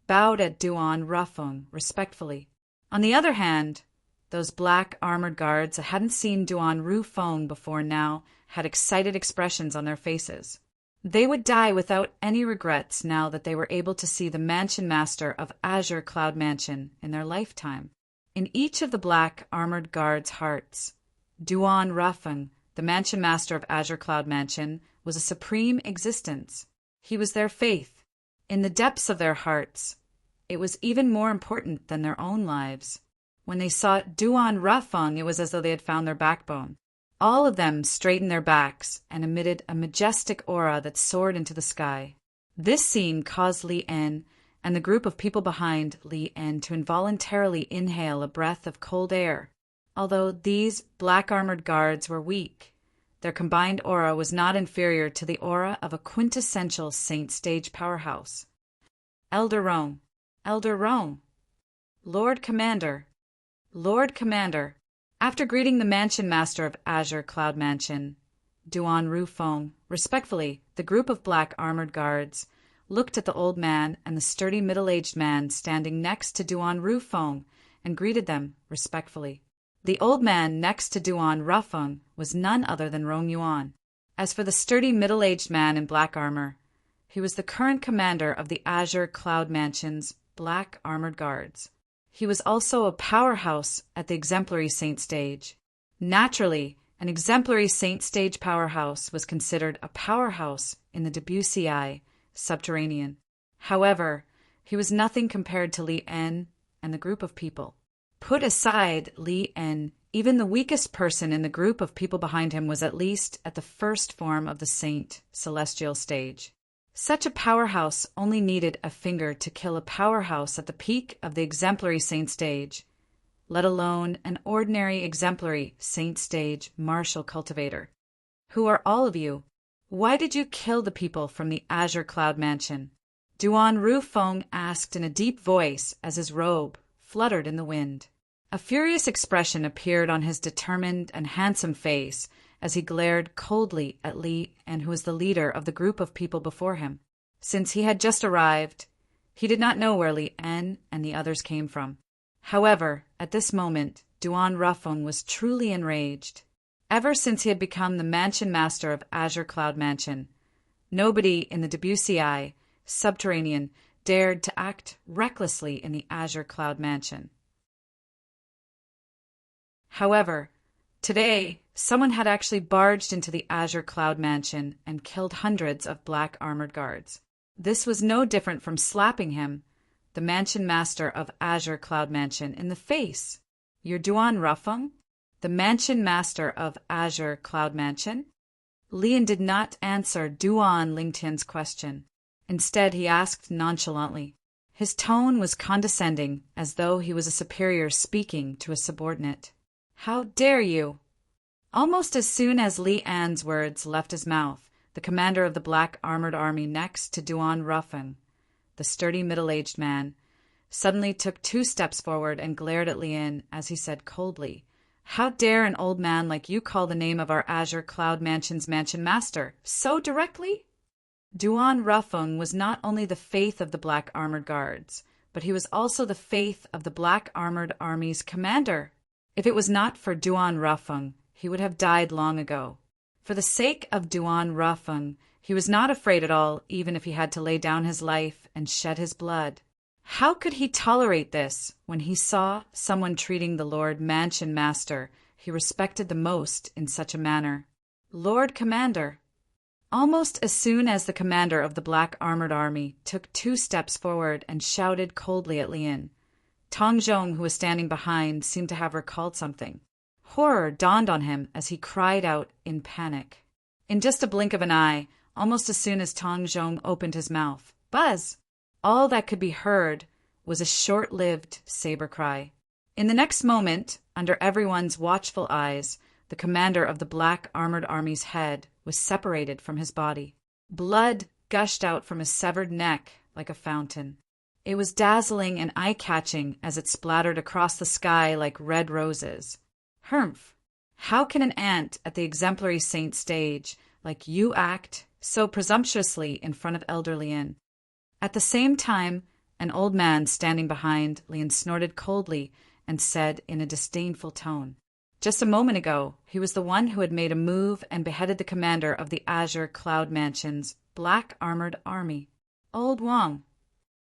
bowed at Duan Rafeng respectfully. On the other hand, those Black Armored Guards that hadn't seen Duan Rufeng before now had excited expressions on their faces. They would die without any regrets now that they were able to see the Mansion Master of Azure Cloud Mansion in their lifetime. In each of the black armored guards' hearts, Duan Rafeng, the Mansion Master of Azure Cloud Mansion, was a supreme existence. He was their faith. In the depths of their hearts, it was even more important than their own lives. When they saw Duan Rafeng, it was as though they had found their backbone. All of them straightened their backs and emitted a majestic aura that soared into the sky. This scene caused Li En and the group of people behind Li En to involuntarily inhale a breath of cold air. Although these black-armored guards were weak, their combined aura was not inferior to the aura of a quintessential Saint Stage powerhouse. Elder Rome, Elder Rome, Lord Commander, Lord Commander. After greeting the Mansion Master of Azure Cloud Mansion, Duan Rufeng, respectfully, the group of black-armored guards looked at the old man and the sturdy middle-aged man standing next to Duan Rufeng and greeted them respectfully. The old man next to Duan Rufeng was none other than Rong Yuan. As for the sturdy middle-aged man in black armor, he was the current commander of the Azure Cloud Mansion's black armored guards. He was also a powerhouse at the exemplary Saint Stage. Naturally, an exemplary Saint Stage powerhouse was considered a powerhouse in the Debussy subterranean. However, he was nothing compared to Li En and the group of people. Put aside Li En, even the weakest person in the group of people behind him was at least at the first form of the Saint Celestial Stage. Such a powerhouse only needed a finger to kill a powerhouse at the peak of the exemplary Saint Stage, let alone an ordinary exemplary Saint Stage martial cultivator. Who are all of you? Why did you kill the people from the Azure Cloud Mansion? Duan Rufeng asked in a deep voice as his robe fluttered in the wind. A furious expression appeared on his determined and handsome face as he glared coldly at Li En, who was the leader of the group of people before him. Since he had just arrived, he did not know where Li En and the others came from. However, at this moment, Duan Rufeng was truly enraged. Ever since he had become the Mansion Master of Azure Cloud Mansion, nobody in the Debussy subterranean dared to act recklessly in the Azure Cloud Mansion. However, today, someone had actually barged into the Azure Cloud Mansion and killed hundreds of black armored guards. This was no different from slapping him, the Mansion Master of Azure Cloud Mansion, in the face. You're Duan Rufeng, the Mansion Master of Azure Cloud Mansion? Li En did not answer Duan Lingtian's question. Instead, he asked nonchalantly. His tone was condescending, as though he was a superior speaking to a subordinate. How dare you? Almost as soon as Li En's words left his mouth, the commander of the black armored army next to Duan Rufeng, the sturdy middle-aged man, suddenly took 2 steps forward and glared at Li En as he said coldly, "How dare an old man like you call the name of our Azure Cloud Mansion's Mansion Master so directly?" Duan Rufeng was not only the faith of the black armored guards, but he was also the faith of the black armored army's commander. If it was not for Duan Rufeng, he would have died long ago. For the sake of Duan Rufeng, he was not afraid at all, even if he had to lay down his life and shed his blood. How could he tolerate this when he saw someone treating the Lord Mansion Master he respected the most in such a manner? Lord Commander. Almost as soon as the commander of the black armored army took 2 steps forward and shouted coldly at Li En, Tong Zhong, who was standing behind, seemed to have recalled something. Horror dawned on him as he cried out in panic. In just a blink of an eye, almost as soon as Tong Zhong opened his mouth, "Buzz!" all that could be heard was a short-lived saber cry. In the next moment, under everyone's watchful eyes, the commander of the black armored army's head was separated from his body. Blood gushed out from his severed neck like a fountain. It was dazzling and eye-catching as it splattered across the sky like red roses. Humph! How can an ant at the exemplary Saint Stage like you act so presumptuously in front of elder Li En? At the same time, an old man standing behind Li En snorted coldly and said in a disdainful tone, "Just a moment ago, he was the one who had made a move and beheaded the commander of the Azure Cloud Mansion's black armored army. Old Wang.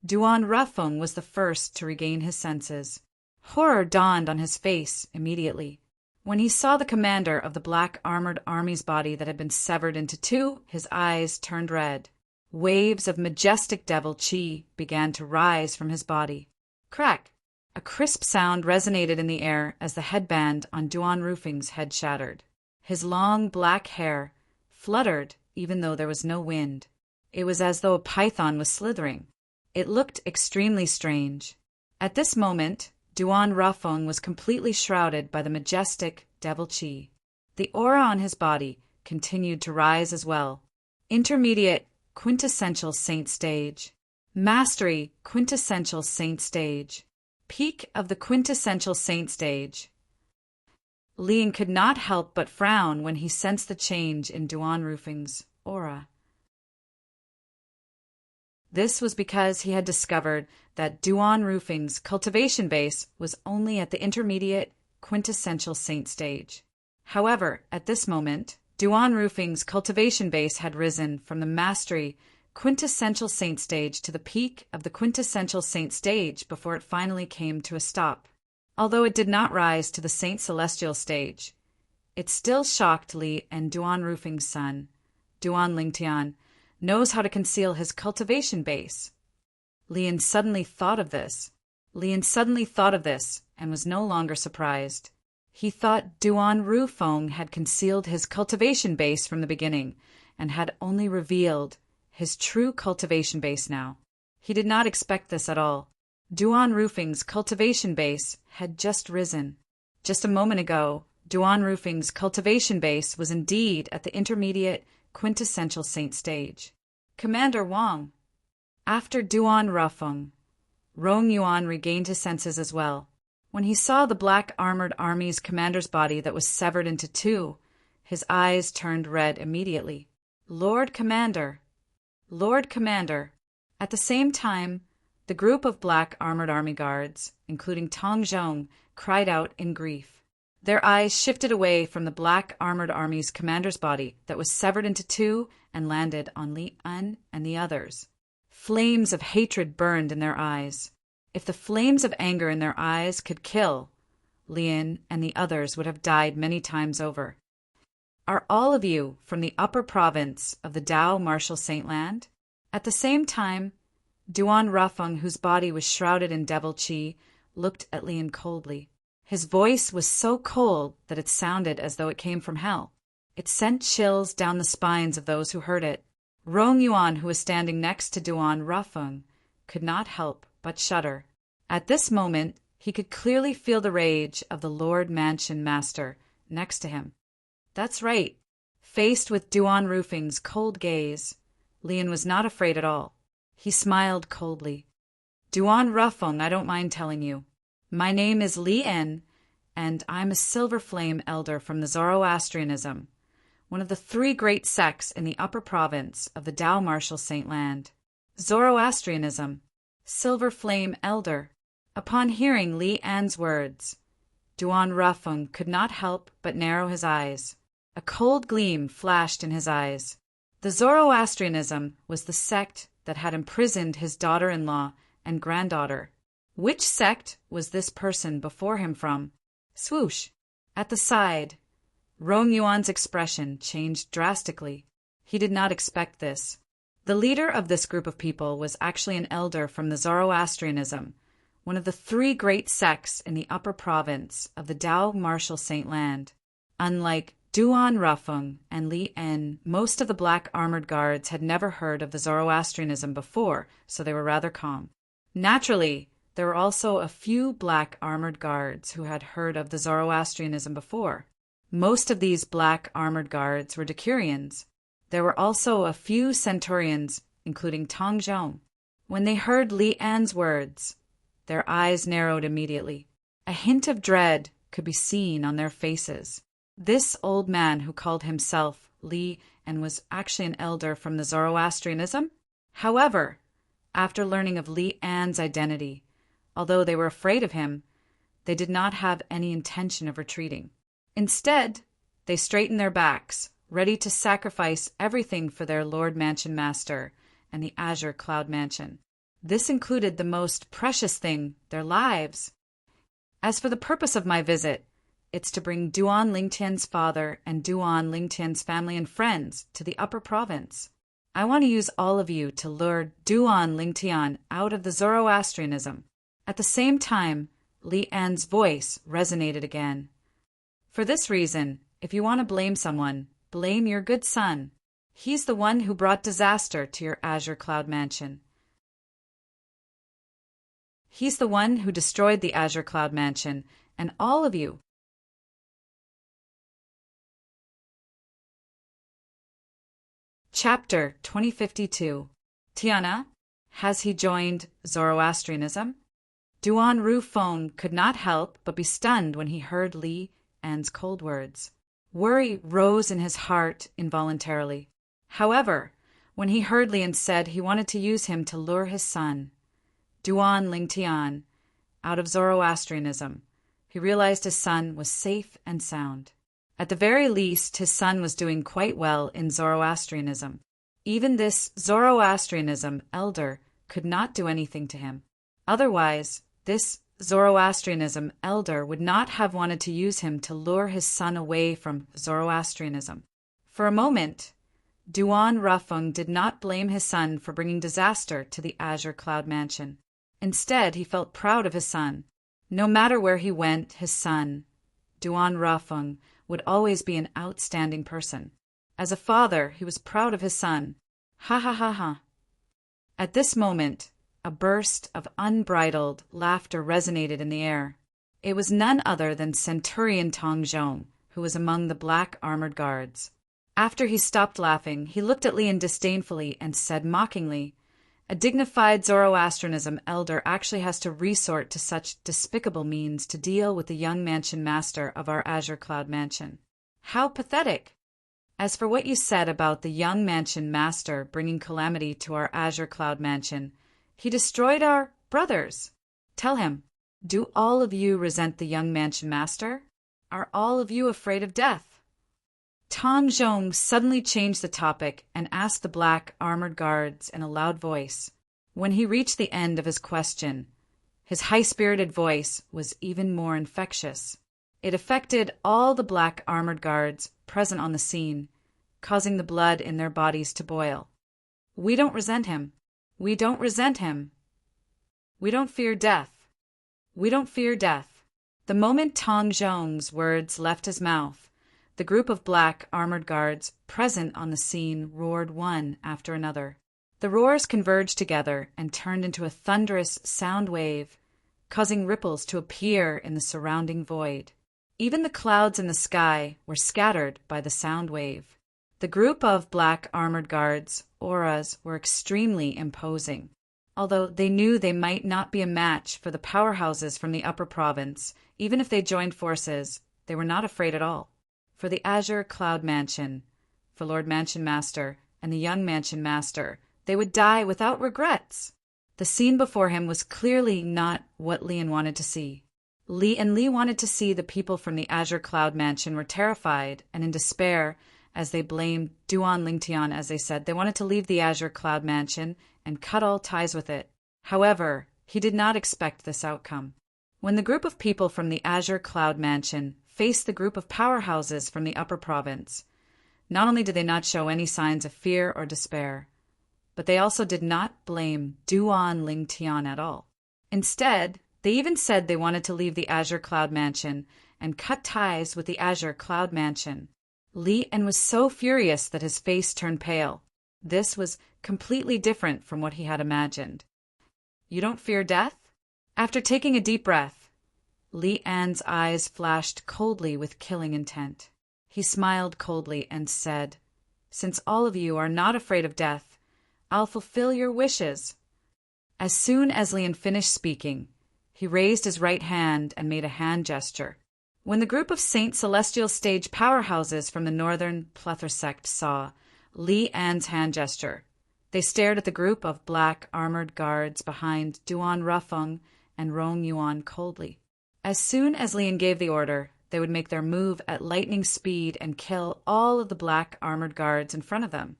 Duan Rufeng was the first to regain his senses. Horror dawned on his face immediately. When he saw the commander of the black armored army's body that had been severed into two, his eyes turned red. Waves of majestic devil chi began to rise from his body. Crack! A crisp sound resonated in the air as the headband on Duan Rufeng's head shattered. His long black hair fluttered even though there was no wind. It was as though a python was slithering. It looked extremely strange. At this moment, Duan Rufeng was completely shrouded by the majestic devil chi. The aura on his body continued to rise as well. Intermediate quintessential saint stage. Mastery quintessential saint stage. Peak of the quintessential saint stage. Lian could not help but frown when he sensed the change in Duan Rufeng's aura. This was because he had discovered that Duan Rufeng's cultivation base was only at the intermediate quintessential saint stage. However, at this moment, Duan Rufeng's cultivation base had risen from the mastery quintessential saint stage to the peak of the quintessential saint stage before it finally came to a stop. Although it did not rise to the saint celestial stage, it still shocked Li, and Duan Rufeng's son, Duan Lingtian, knows how to conceal his cultivation base. Lian suddenly thought of this and was no longer surprised. He thought Duan Rufeng had concealed his cultivation base from the beginning and had only revealed his true cultivation base now. He did not expect this at all. Duan Rufeng's cultivation base had just risen. Just a moment ago, Duan Rufeng's cultivation base was indeed at the intermediate quintessential saint stage. Commander Wang. After Duan Rufeng, Rong Yuan regained his senses as well. When he saw the black armored army's commander's body that was severed into two, his eyes turned red immediately. Lord Commander! Lord Commander! At the same time, the group of black armored army guards, including Tong Zhong, cried out in grief. Their eyes shifted away from the black armored army's commander's body that was severed into two and landed on Li An and the others. Flames of hatred burned in their eyes. If the flames of anger in their eyes could kill, Lian and the others would have died many times over. Are all of you from the upper province of the Dao Martial Saint Land? At the same time, Duan Rufeng, whose body was shrouded in devil chi, looked at Lian coldly. His voice was so cold that it sounded as though it came from hell. It sent chills down the spines of those who heard it. Rong Yuan, who was standing next to Duan Rufeng, could not help but shudder. At this moment, he could clearly feel the rage of the Lord Mansion Master next to him. That's right. Faced with Duan Rufeng's cold gaze, Lian was not afraid at all. He smiled coldly. Duan Rufeng, I don't mind telling you. My name is Li En, and I'm a Silver Flame Elder from the Zoroastrianism, one of the three great sects in the upper province of the Dao Martial Saint Land. Zoroastrianism, Silver Flame Elder. Upon hearing Li An's words, Duan Rufeng could not help but narrow his eyes. A cold gleam flashed in his eyes. The Zoroastrianism was the sect that had imprisoned his daughter-in-law and granddaughter. Which sect was this person before him from? Swoosh! At the side, Rong Yuan's expression changed drastically. He did not expect this. The leader of this group of people was actually an elder from the Zoroastrianism, one of the three great sects in the upper province of the Dao Martial Saint Land. Unlike Duan Rufeng and Li En, most of the black armored guards had never heard of the Zoroastrianism before, so they were rather calm. Naturally, there were also a few black armored guards who had heard of the Zoroastrianism before. Most of these black armored guards were Decurions. There were also a few centurions, including Tong Zhong. When they heard Li An's words, their eyes narrowed immediately. A hint of dread could be seen on their faces. This old man who called himself Li and was actually an elder from the Zoroastrianism? However, after learning of Li An's identity, although they were afraid of him, they did not have any intention of retreating. Instead, they straightened their backs, ready to sacrifice everything for their Lord Mansion Master and the Azure Cloud Mansion. This included the most precious thing, their lives. As for the purpose of my visit, it's to bring Duan Lingtian's father and Duan Lingtian's family and friends to the Upper Province. I want to use all of you to lure Duan Lingtian out of the Zoroastrianism. At the same time, Li An's voice resonated again. For this reason, if you want to blame someone, blame your good son. He's the one who brought disaster to your Azure Cloud Mansion. He's the one who destroyed the Azure Cloud Mansion, and all of you. Chapter 2052. Tiana, has he joined Zoroastrianism? Duan Rufeng could not help but be stunned when he heard Li An's cold words. Worry rose in his heart involuntarily. However, when he heard Li An said he wanted to use him to lure his son, Duan Lingtian, out of Zoroastrianism, he realized his son was safe and sound. At the very least, his son was doing quite well in Zoroastrianism. Even this Zoroastrianism elder could not do anything to him. Otherwise, this Zoroastrianism elder would not have wanted to use him to lure his son away from Zoroastrianism. For a moment, Duan Rufeng did not blame his son for bringing disaster to the Azure Cloud Mansion. Instead, he felt proud of his son. No matter where he went, his son, Duan Rufeng, would always be an outstanding person. As a father, he was proud of his son. Ha ha ha ha. At this moment, a burst of unbridled laughter resonated in the air. It was none other than Centurion Tong Zhong, who was among the black armored guards. After he stopped laughing, he looked at Li An disdainfully and said mockingly, "A dignified Zoroastrianism elder actually has to resort to such despicable means to deal with the young mansion master of our Azure Cloud Mansion. How pathetic! As for what you said about the young mansion master bringing calamity to our Azure Cloud Mansion, he destroyed our brothers. Tell him, do all of you resent the young mansion master? Are all of you afraid of death?" Tong Zhong suddenly changed the topic and asked the black armored guards in a loud voice. When he reached the end of his question, his high-spirited voice was even more infectious. It affected all the black armored guards present on the scene, causing the blood in their bodies to boil. "We don't resent him. We don't resent him. We don't fear death. We don't fear death." The moment Tong Zhong's words left his mouth, the group of black armored guards present on the scene roared one after another. The roars converged together and turned into a thunderous sound wave, causing ripples to appear in the surrounding void. Even the clouds in the sky were scattered by the sound wave. The group of black armored guards' auras were extremely imposing. Although they knew they might not be a match for the powerhouses from the Upper Province, even if they joined forces, they were not afraid at all. For the Azure Cloud Mansion, for Lord Mansion Master and the young Mansion Master, they would die without regrets. The scene before him was clearly not what Li An wanted to see. Li wanted to see the people from the Azure Cloud Mansion were terrified and in despair as they blamed Duan Lingtian. As they said, they wanted to leave the Azure Cloud Mansion and cut all ties with it. However, he did not expect this outcome. When the group of people from the Azure Cloud Mansion faced the group of powerhouses from the Upper Province, not only did they not show any signs of fear or despair, but they also did not blame Duan Lingtian at all. Instead, they even said they wanted to leave the Azure Cloud Mansion and cut ties with the Azure Cloud Mansion. Li An was so furious that his face turned pale. This was completely different from what he had imagined. "You don't fear death?" After taking a deep breath, Li An's eyes flashed coldly with killing intent. He smiled coldly and said, "Since all of you are not afraid of death, I'll fulfill your wishes." As soon as Li An finished speaking, he raised his right hand and made a hand gesture. When the group of Saint Celestial Stage powerhouses from the Northern Plethor sect saw Li An's hand gesture, they stared at the group of black armored guards behind Duan Rufeng and Rong Yuan coldly. As soon as Li An gave the order, they would make their move at lightning speed and kill all of the black armored guards in front of them.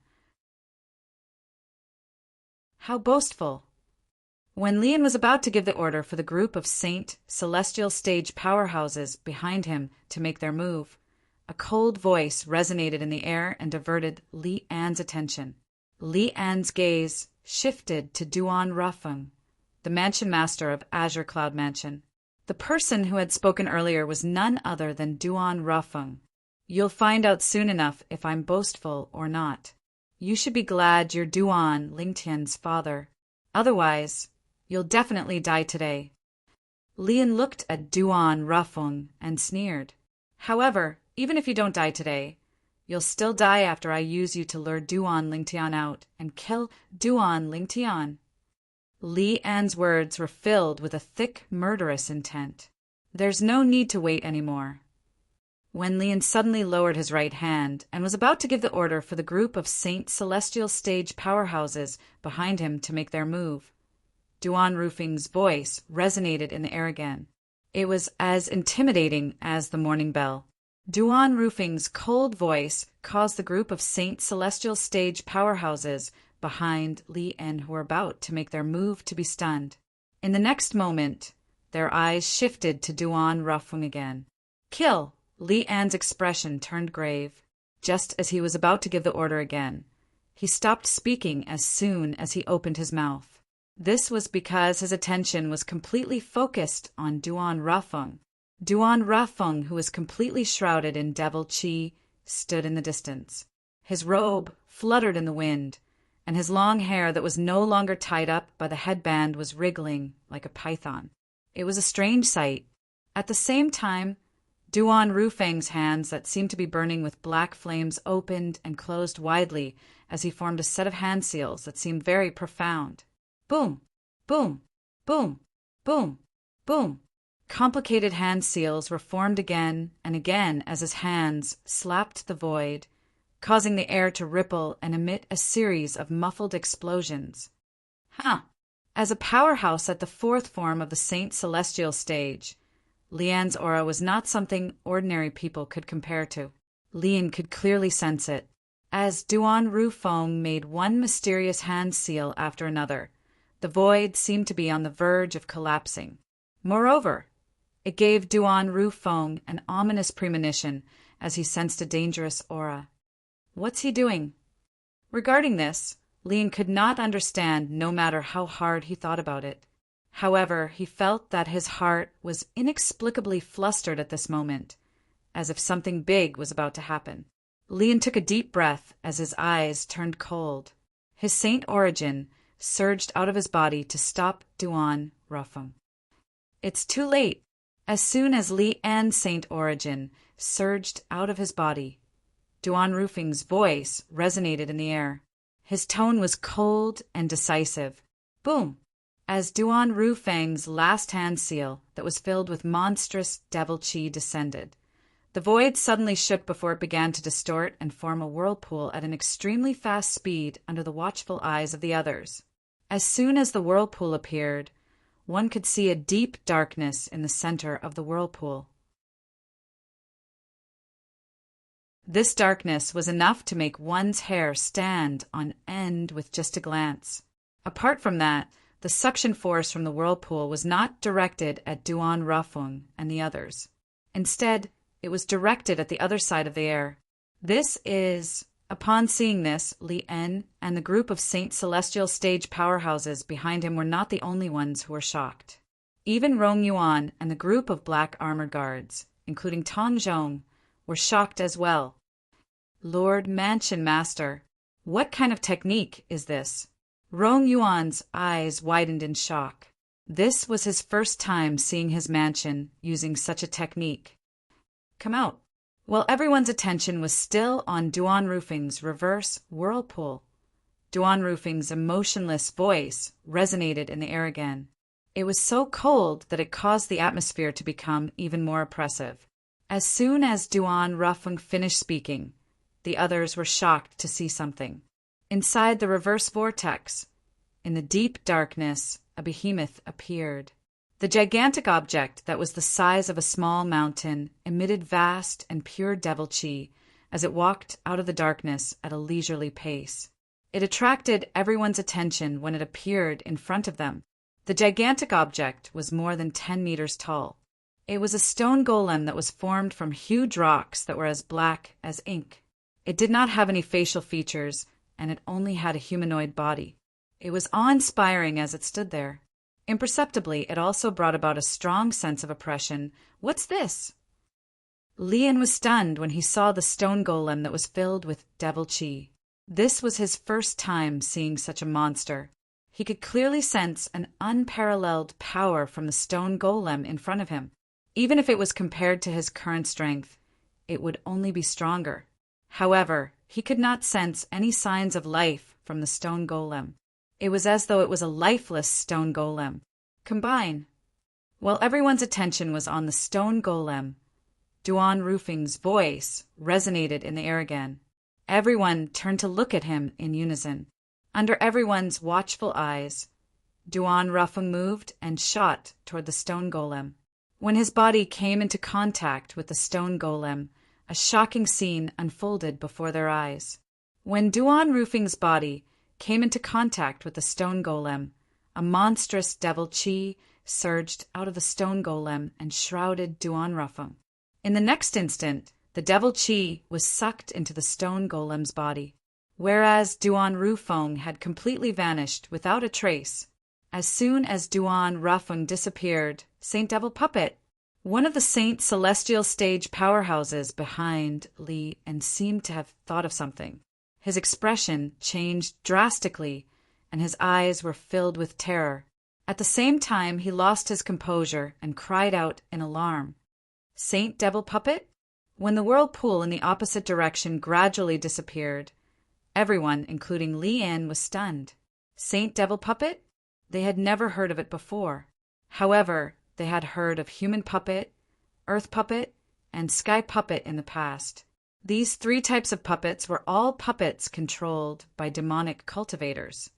How boastful! When Lian was about to give the order for the group of Saint Celestial stage powerhouses behind him to make their move, a cold voice resonated in the air and diverted Li An's attention. Li An's gaze shifted to Duan Rafeng, the mansion master of Azure Cloud Mansion. The person who had spoken earlier was none other than Duan Rafeng. You'll find out soon enough if I'm boastful or not. You should be glad you're Duan Lingtian's father. Otherwise, you'll definitely die today. Lian looked at Duan Rafeng and sneered. However, even if you don't die today, you'll still die after I use you to lure Duan Lingtian out and kill Duan Lingtian. Li An's words were filled with a thick, murderous intent. There's no need to wait anymore. When Lian suddenly lowered his right hand and was about to give the order for the group of Saint Celestial stage powerhouses behind him to make their move, Duan Rafeng's voice resonated in the air again. It was as intimidating as the morning bell. Duan Rafeng's cold voice caused the group of Saint Celestial stage powerhouses behind Lian who were about to make their move to be stunned. In the next moment, their eyes shifted to Duan Rafeng again. Kill! Lian's expression turned grave. Just as he was about to give the order again, he stopped speaking as soon as he opened his mouth. This was because his attention was completely focused on Duan Rafeng. Duan Rafeng, who was completely shrouded in devil qi, stood in the distance. His robe fluttered in the wind, and his long hair that was no longer tied up by the headband was wriggling like a python. It was a strange sight. At the same time, Duan Rafeng's hands that seemed to be burning with black flames opened and closed widely as he formed a set of hand seals that seemed very profound. Boom! Boom! Boom! Boom! Boom! Complicated hand seals were formed again and again as his hands slapped the void, causing the air to ripple and emit a series of muffled explosions. As a powerhouse at the fourth form of the Saint Celestial stage, Lian's aura was not something ordinary people could compare to. Lian could clearly sense it. As Duan Rafeng made one mysterious hand seal after another, the void seemed to be on the verge of collapsing. Moreover, it gave Duan Rafeng an ominous premonition as he sensed a dangerous aura. What's he doing? Regarding this, Lian could not understand no matter how hard he thought about it. However, he felt that his heart was inexplicably flustered at this moment, as if something big was about to happen. Lian took a deep breath as his eyes turned cold. His saint origin surged out of his body to stop Duan Rafeng. It's too late. As soon as Lian's saint origin surged out of his body, Duan Rafeng's voice resonated in the air. His tone was cold and decisive. Boom! As Duan Rafeng's last hand seal that was filled with monstrous devil qi descended, the void suddenly shook before it began to distort and form a whirlpool at an extremely fast speed under the watchful eyes of the others. As soon as the whirlpool appeared, one could see a deep darkness in the center of the whirlpool. This darkness was enough to make one's hair stand on end with just a glance. Apart from that, the suction force from the whirlpool was not directed at Duan Rafeng and the others. Instead, it was directed at the other side of the air. Upon seeing this, Lian and the group of Saint Celestial stage powerhouses behind him were not the only ones who were shocked. Even Rong Yuan and the group of black armor guards, including Tong Zhong, were shocked as well. Lord Mansion Master, what kind of technique is this? Rong Yuan's eyes widened in shock. This was his first time seeing his mansion using such a technique. Come out. While everyone's attention was still on Duan Rafeng's reverse whirlpool, Duan Rafeng's emotionless voice resonated in the air again. It was so cold that it caused the atmosphere to become even more oppressive. As soon as Duan Rafeng finished speaking, the others were shocked to see something. Inside the reverse vortex, in the deep darkness, a behemoth appeared. The gigantic object that was the size of a small mountain emitted vast and pure devil chi as it walked out of the darkness at a leisurely pace. It attracted everyone's attention when it appeared in front of them. The gigantic object was more than 10 meters tall. It was a stone golem that was formed from huge rocks that were as black as ink. It did not have any facial features, and it only had a humanoid body. It was awe-inspiring as it stood there. Imperceptibly, it also brought about a strong sense of oppression. What's this? Lian was stunned when he saw the stone golem that was filled with devil chi. This was his first time seeing such a monster. He could clearly sense an unparalleled power from the stone golem in front of him. Even if it was compared to his current strength, it would only be stronger. However, he could not sense any signs of life from the stone golem. It was as though it was a lifeless stone golem. Combine. While everyone's attention was on the stone golem, Duan Rufing's voice resonated in the air again. Everyone turned to look at him in unison. Under everyone's watchful eyes, Duan Rufing moved and shot toward the stone golem. When his body came into contact with the stone golem, a shocking scene unfolded before their eyes. When Duan Rufing's body came into contact with the stone golem, a monstrous devil chi surged out of the stone golem and shrouded Duan Rufing. In the next instant, the devil chi was sucked into the stone golem's body, whereas Duan Rufing had completely vanished without a trace. As soon as Duan Rufing disappeared, Saint Devil Puppet, one of the Saint Celestial stage powerhouses behind Li, and seemed to have thought of something. His expression changed drastically, and his eyes were filled with terror. At the same time, he lost his composure and cried out in alarm. Saint Devil Puppet? When the whirlpool in the opposite direction gradually disappeared, everyone, including Li Yan, was stunned. Saint Devil Puppet? They had never heard of it before. However, they had heard of Human Puppet, Earth Puppet, and Sky Puppet in the past. These three types of puppets were all puppets controlled by demonic cultivators.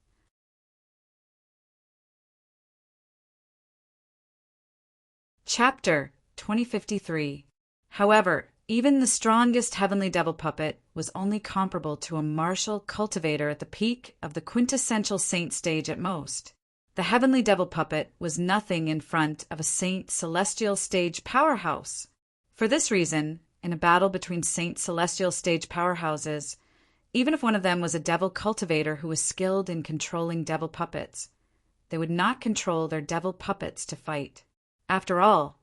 Chapter 2053. However, even the strongest heavenly devil puppet was only comparable to a martial cultivator at the peak of the quintessential saint stage at most. The heavenly devil puppet was nothing in front of a saint celestial stage powerhouse. For this reason, in a battle between saint celestial stage powerhouses, even if one of them was a devil cultivator who was skilled in controlling devil puppets, they would not control their devil puppets to fight. After all,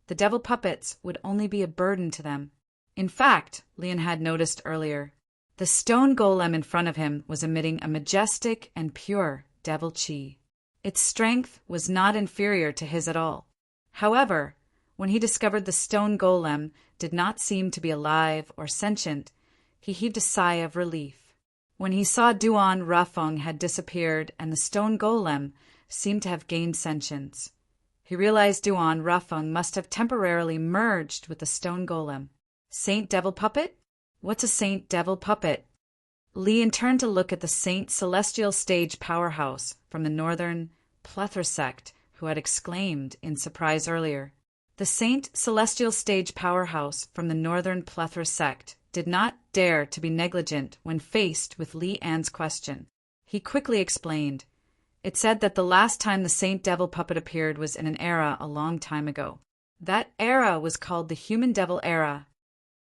the devil puppets would only be a burden to them. In fact, Lian had noticed earlier, the stone golem in front of him was emitting a majestic and pure devil chi. Its strength was not inferior to his at all. However, when he discovered the stone golem did not seem to be alive or sentient, he heaved a sigh of relief. When he saw Duan Rufing had disappeared and the stone golem seemed to have gained sentience, he realized Duan Rufing must have temporarily merged with the stone golem. Saint Devil Puppet? What's a Saint Devil Puppet? Lian turned to look at the Saint Celestial stage powerhouse from the Northern Plethora sect who had exclaimed in surprise earlier. The Saint Celestial stage powerhouse from the Northern Plethora sect did not dare to be negligent when faced with Li An's question. He quickly explained. It said that the last time the Saint Devil Puppet appeared was in an era a long time ago. That era was called the Human Devil Era.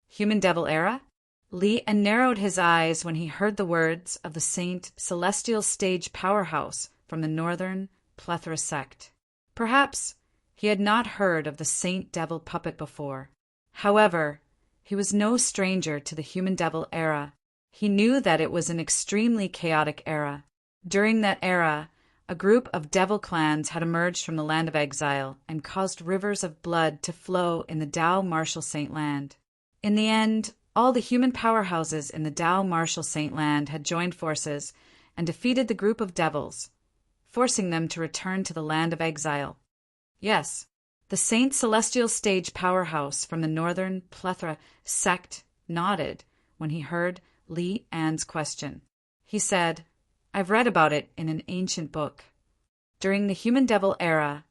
Human Devil Era? Li An narrowed his eyes when he heard the words of the Saint Celestial stage powerhouse from the Northern Plethora sect. Perhaps he had not heard of the Saint Devil Puppet before. However, he was no stranger to the Human Devil Era. He knew that it was an extremely chaotic era. During that era, a group of devil clans had emerged from the land of exile and caused rivers of blood to flow in the Dao Martial Saint Land. In the end, all the human powerhouses in the Dao Martial Saint Land had joined forces and defeated the group of devils, forcing them to return to the land of exile. Yes, the Saint Celestial stage powerhouse from the Northern Plethora sect nodded when he heard Li An's question. He said, I've read about it in an ancient book. During the Human Devil Era,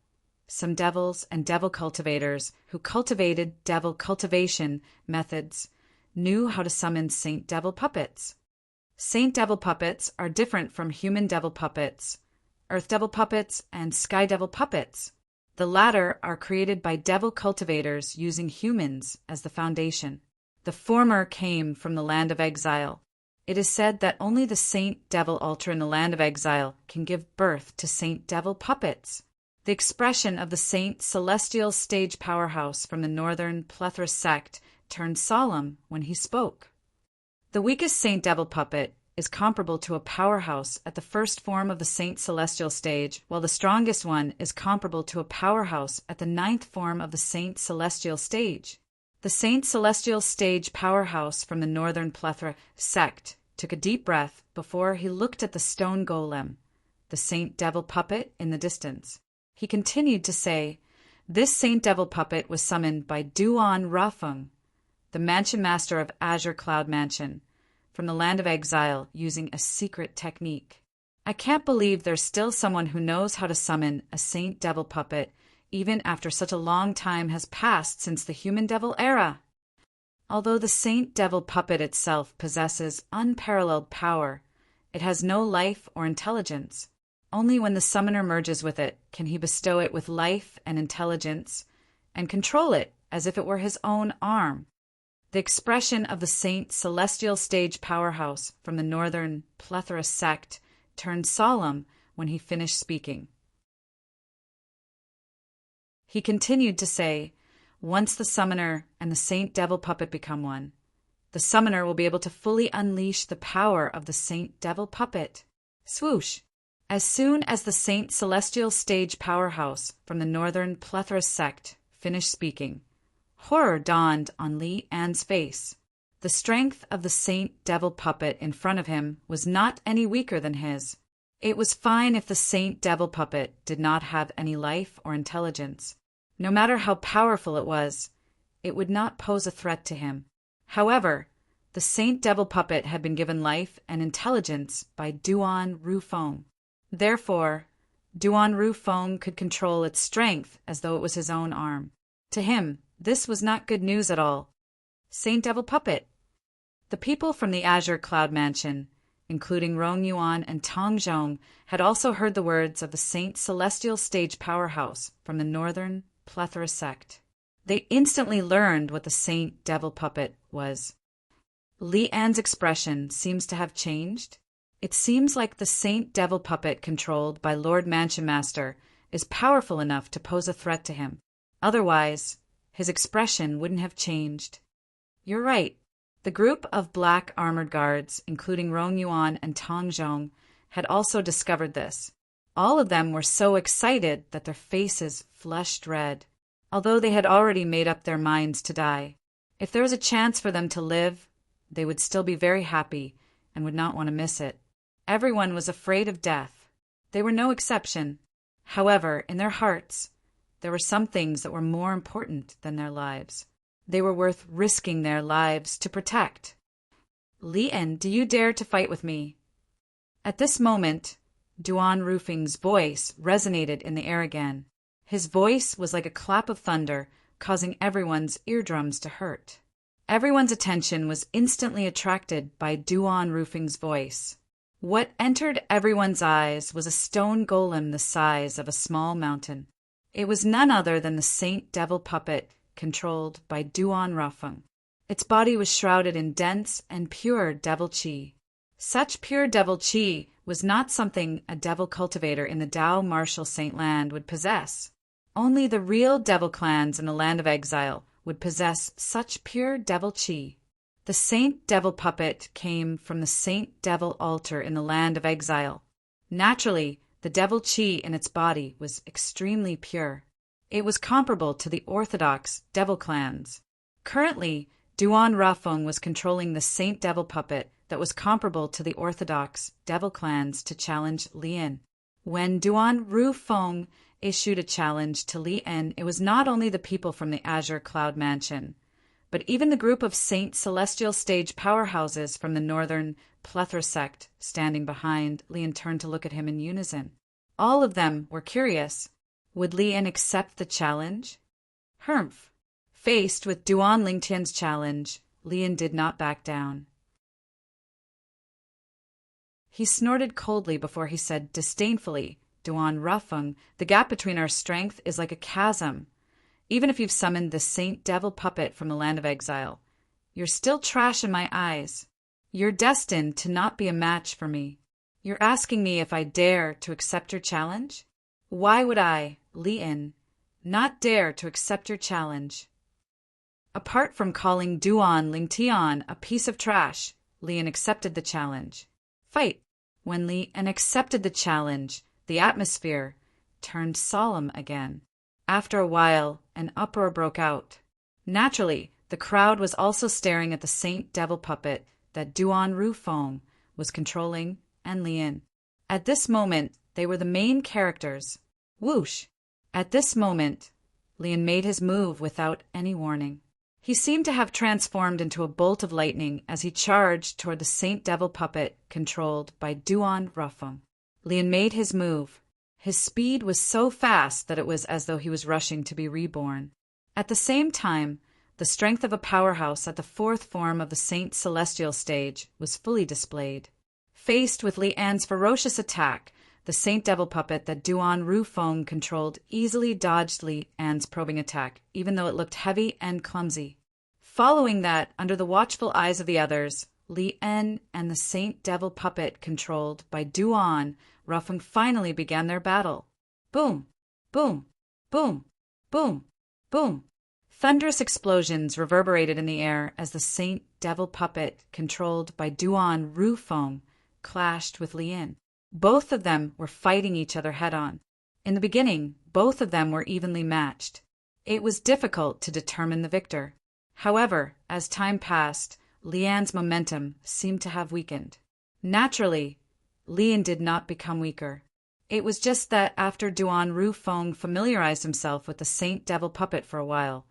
some devils and devil cultivators who cultivated devil cultivation methods knew how to summon Saint Devil puppets. Saint Devil puppets are different from human devil puppets, earth devil puppets, and sky devil puppets. The latter are created by devil cultivators using humans as the foundation. The former came from the land of exile. It is said that only the Saint Devil altar in the land of exile can give birth to Saint Devil puppets. The expression of the Saint Celestial stage powerhouse from the northern plethora sect turned solemn when he spoke. The weakest Saint Devil puppet is comparable to a powerhouse at the first form of the Saint Celestial stage, while the strongest one is comparable to a powerhouse at the ninth form of the Saint Celestial stage. The Saint Celestial stage powerhouse from the northern plethora sect took a deep breath before he looked at the stone golem, the Saint Devil puppet, in the distance. He continued to say, "This Saint Devil puppet was summoned by Duan Rafeng, the mansion master of Azure Cloud Mansion, from the land of exile using a secret technique. I can't believe there's still someone who knows how to summon a Saint Devil puppet even after such a long time has passed since the human devil era." Although the Saint Devil puppet itself possesses unparalleled power, it has no life or intelligence. Only when the summoner merges with it can he bestow it with life and intelligence and control it as if it were his own arm. The expression of the Saint Celestial stage powerhouse from the northern plethora sect turned solemn when he finished speaking. He continued to say, "Once the summoner and the Saint Devil puppet become one, the summoner will be able to fully unleash the power of the Saint Devil puppet." Swoosh! As soon as the Saint Celestial stage powerhouse from the northern plethora sect finished speaking, horror dawned on Li An's face. The strength of the Saint Devil puppet in front of him was not any weaker than his. It was fine if the Saint Devil puppet did not have any life or intelligence. No matter how powerful it was, it would not pose a threat to him. However, the Saint Devil puppet had been given life and intelligence by Duan Rufeng. Therefore, Duan Rufeng could control its strength as though it was his own arm. To him, this was not good news at all. Saint Devil puppet. The people from the Azure Cloud Mansion, including Rong Yuan and Tong Zhong, had also heard the words of the Saint Celestial stage powerhouse from the northern plethora sect. They instantly learned what the Saint Devil puppet was. Li An's expression seems to have changed. It seems like the Saint Devil puppet controlled by Lord Mansion Master is powerful enough to pose a threat to him. Otherwise, his expression wouldn't have changed. You're right. The group of black armored guards, including Rong Yuan and Tong Zhong, had also discovered this. All of them were so excited that their faces flushed red, although they had already made up their minds to die. If there was a chance for them to live, they would still be very happy and would not want to miss it. Everyone was afraid of death. They were no exception. However, in their hearts, there were some things that were more important than their lives. They were worth risking their lives to protect. "Li En, do you dare to fight with me?" At this moment, Duan Rufeng's voice resonated in the air again. His voice was like a clap of thunder, causing everyone's eardrums to hurt. Everyone's attention was instantly attracted by Duan Rufeng's voice. What entered everyone's eyes was a stone golem the size of a small mountain. It was none other than the Saint Devil puppet controlled by Duan Rafeng. Its body was shrouded in dense and pure devil chi. Such pure devil chi was not something a devil cultivator in the Dao Martial Saint Land would possess. Only the real devil clans in the land of exile would possess such pure devil chi. The Saint Devil puppet came from the Saint Devil altar in the land of exile. Naturally, the devil chi in its body was extremely pure. It was comparable to the orthodox devil clans. Currently, Duan Rafeng was controlling the Saint Devil puppet that was comparable to the orthodox devil clans to challenge Li En. When Duan Rufeng issued a challenge to Li En, it was not only the people from the Azure Cloud Mansion, but even the group of Saint Celestial stage powerhouses from the northern plethora sect standing behind. Li En turned to look at him in unison. All of them were curious. Would Lian accept the challenge? Humph. Faced with Duan Lingtian's challenge, Lian did not back down. He snorted coldly before he said disdainfully, Duan Rufeng, the gap between our strength is like a chasm. Even if you've summoned the Saint Devil puppet from the land of exile, you're still trash in my eyes. You're destined to not be a match for me. You're asking me if I dare to accept your challenge? Why would I, Lian, not dare to accept your challenge? Apart from calling Duan Lingtian a piece of trash, Lian accepted the challenge. Fight! When Lian accepted the challenge, the atmosphere turned solemn again. After a while, an uproar broke out. Naturally, the crowd was also staring at the Saint Devil puppet that Duan Rufeng was controlling and Lian. At this moment, they were the main characters. Whoosh! At this moment, Lian made his move without any warning. He seemed to have transformed into a bolt of lightning as he charged toward the Saint Devil puppet controlled by Duan Rufeng. Lian made his move. His speed was so fast that it was as though he was rushing to be reborn. At the same time, the strength of a powerhouse at the fourth form of the Saint Celestial stage was fully displayed. Faced with Lian's ferocious attack, the Saint Devil puppet that Duan Rufeng controlled easily dodged Lian's probing attack, even though it looked heavy and clumsy. Following that, under the watchful eyes of the others, Lian and the Saint Devil puppet controlled by Duan Rufeng finally began their battle. Boom! Boom! Boom! Boom! Boom! Thunderous explosions reverberated in the air as the Saint Devil puppet controlled by Duan Rufeng clashed with Lian. Both of them were fighting each other head-on. In the beginning, both of them were evenly matched. It was difficult to determine the victor. However, as time passed, Lian's momentum seemed to have weakened. Naturally, Lian did not become weaker. It was just that after Duan Rufeng familiarized himself with the Saint Devil puppet for a while,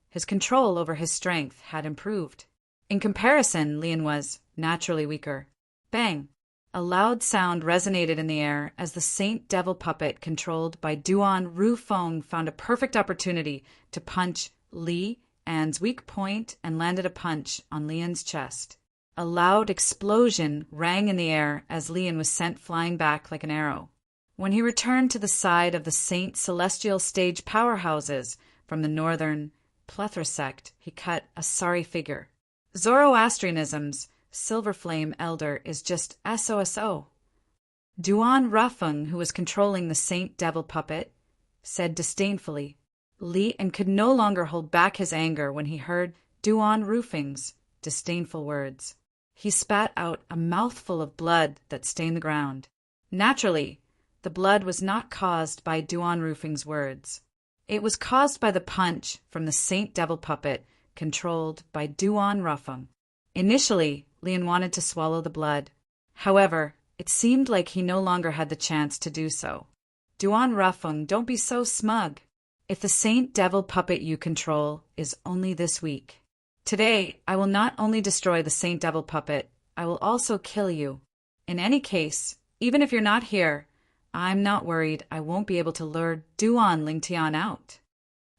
his control over his strength had improved. In comparison, Lian was naturally weaker. Bang! A loud sound resonated in the air as the Saint Devil puppet controlled by Duan Rufeng found a perfect opportunity to punch Lian's weak point and landed a punch on Lian's chest. A loud explosion rang in the air as Lian was sent flying back like an arrow. When he returned to the side of the Saint Celestial stage powerhouses from the northern Plethora sect, he cut a sorry figure. Zoroastrianism's Silver Flame Elder is just SOSO. Duan Rufeng, who was controlling the Saint Devil puppet, said disdainfully. Lian could no longer hold back his anger when he heard Duan Rufeng's disdainful words. He spat out a mouthful of blood that stained the ground. Naturally, the blood was not caused by Duan Rufeng's words. It was caused by the punch from the Saint Devil puppet controlled by Duan Rufeng. Initially, Lian wanted to swallow the blood. However, it seemed like he no longer had the chance to do so. Duan Rufeng, don't be so smug. If the Saint Devil puppet you control is only this weak. Today, I will not only destroy the Saint Devil puppet, I will also kill you. In any case, even if you're not here, I'm not worried I won't be able to lure Duan Lingtian out.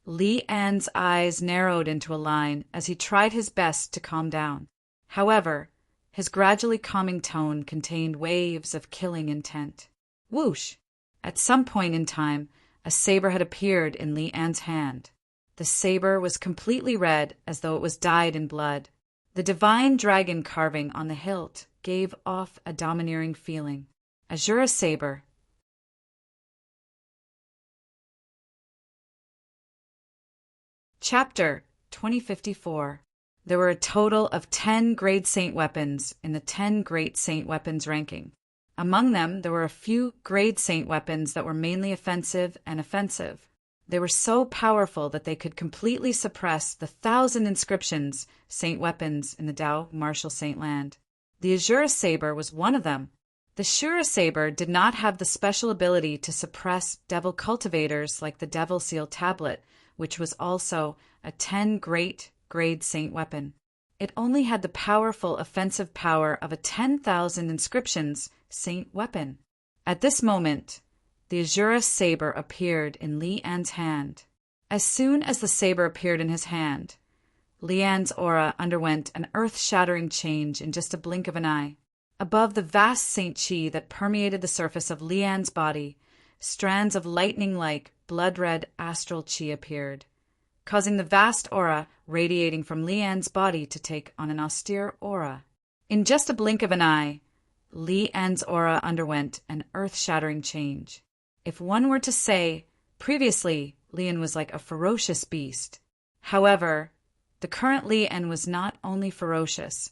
Lian's eyes narrowed into a line as he tried his best to calm down. However, his gradually calming tone contained waves of killing intent. Whoosh! At some point in time, a saber had appeared in Lian's hand. The saber was completely red as though it was dyed in blood. The divine dragon carving on the hilt gave off a domineering feeling. Azura saber. Chapter 2054. There were a total of 10 Grade Saint weapons in the 10 Great Saint weapons ranking. Among them, there were a few Grade Saint weapons that were mainly offensive and offensive. They were so powerful that they could completely suppress the 1,000 inscriptions Saint weapons in the Dao Martial Saint Land. The Azura Saber was one of them. The Shura Saber did not have the special ability to suppress devil cultivators like the Devil Seal Tablet, which was also a 10 Great Grade Saint weapon. It only had the powerful offensive power of a 10,000 inscriptions Saint weapon. At this moment, the Azura saber appeared in Li An's hand. As soon as the saber appeared in his hand, Li An's aura underwent an earth-shattering change in just a blink of an eye. Above the vast Saint Chi that permeated the surface of Li An's body, strands of lightning-like, blood-red astral chi appeared, causing the vast aura radiating from Li An's body to take on an austere aura. In just a blink of an eye, Li An's aura underwent an earth-shattering change. If one were to say, previously, Li An was like a ferocious beast. However, the current Li An was not only ferocious,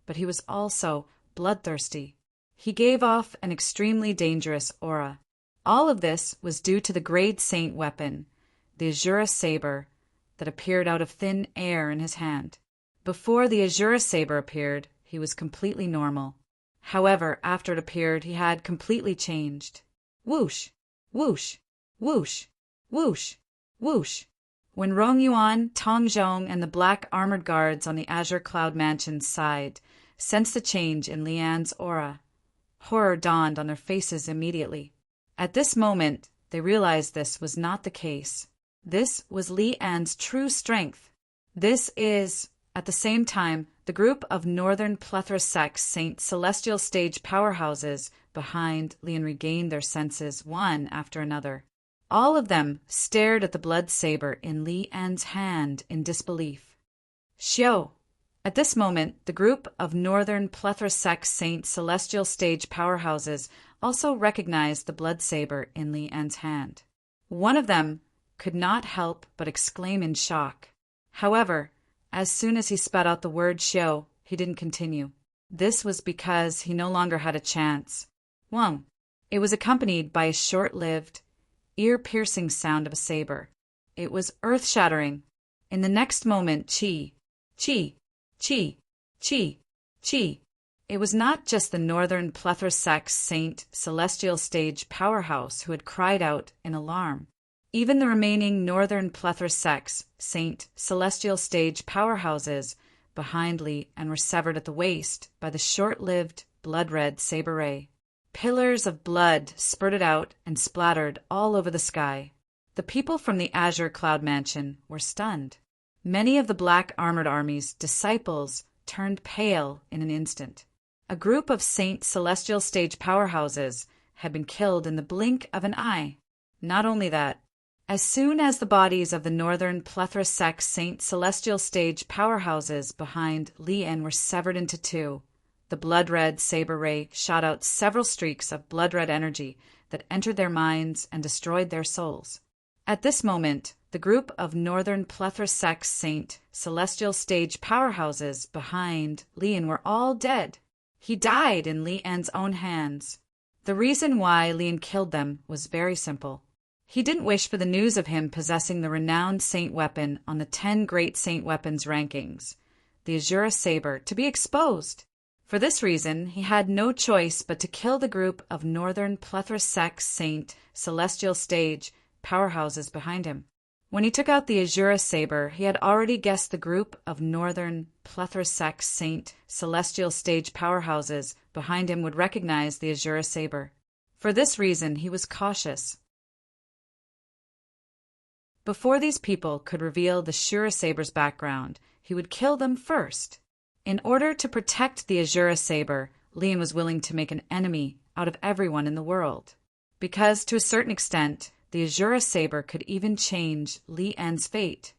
but he was also bloodthirsty. He gave off an extremely dangerous aura. All of this was due to the Grade Saint weapon, the Azura saber, that appeared out of thin air in his hand. Before the Azura saber appeared, he was completely normal. However, after it appeared, he had completely changed. Whoosh, whoosh, whoosh, whoosh, whoosh. When Rong Yuan, Tong Zhong, and the black armored guards on the Azure Cloud Mansion's side sensed the change in Li An's aura, horror dawned on their faces immediately. At this moment, they realized this was not the case. This was Li An's true strength. This is, at the same time, the group of Northern Plethora Sects Saint Celestial Stage powerhouses behind Li An regained their senses one after another. All of them stared at the blood saber in Li An's hand in disbelief. Xiao. At this moment, the group of Northern Plethora Sects Saint Celestial Stage powerhouses also recognized the blood saber in Li An's hand. One of them could not help but exclaim in shock. However, as soon as he spat out the word Xiao, he didn't continue. This was because he no longer had a chance. Wang. It was accompanied by a short-lived, ear-piercing sound of a saber. It was earth-shattering. In the next moment, Chi, Chi, Chi, Chi, Chi. It was not just the Northern Plethora Sects Saint Celestial Stage powerhouse who had cried out in alarm. Even the remaining Northern Plethora Sects Saint Celestial Stage powerhouses behind Li and were severed at the waist by the short-lived blood-red saber ray. Pillars of blood spurted out and splattered all over the sky. The people from the Azure Cloud Mansion were stunned. Many of the Black Armored Army's disciples turned pale in an instant. A group of Saint Celestial Stage powerhouses had been killed in the blink of an eye. Not only that, as soon as the bodies of the Northern Plethora Sects Saint Celestial Stage powerhouses behind Li An were severed into two, the blood-red saber ray shot out several streaks of blood-red energy that entered their minds and destroyed their souls. At this moment, the group of Northern Plethora Sects Saint Celestial Stage powerhouses behind Li An were all dead. He died in Li An's own hands. The reason why Li An killed them was very simple. He didn't wish for the news of him possessing the renowned saint weapon on the 10 Great Saint Weapons rankings, the Azura Saber, to be exposed. For this reason, he had no choice but to kill the group of Northern Plethora Sects Saint Celestial Stage powerhouses behind him. When he took out the Azura Saber, he had already guessed the group of Northern Plethora Sects Saint Celestial Stage powerhouses behind him would recognize the Azura Saber. For this reason, he was cautious. Before these people could reveal the Shura Saber's background, he would kill them first. In order to protect the Azura Saber, Li An was willing to make an enemy out of everyone in the world. Because, to a certain extent, the Azura Saber could even change Li An's fate.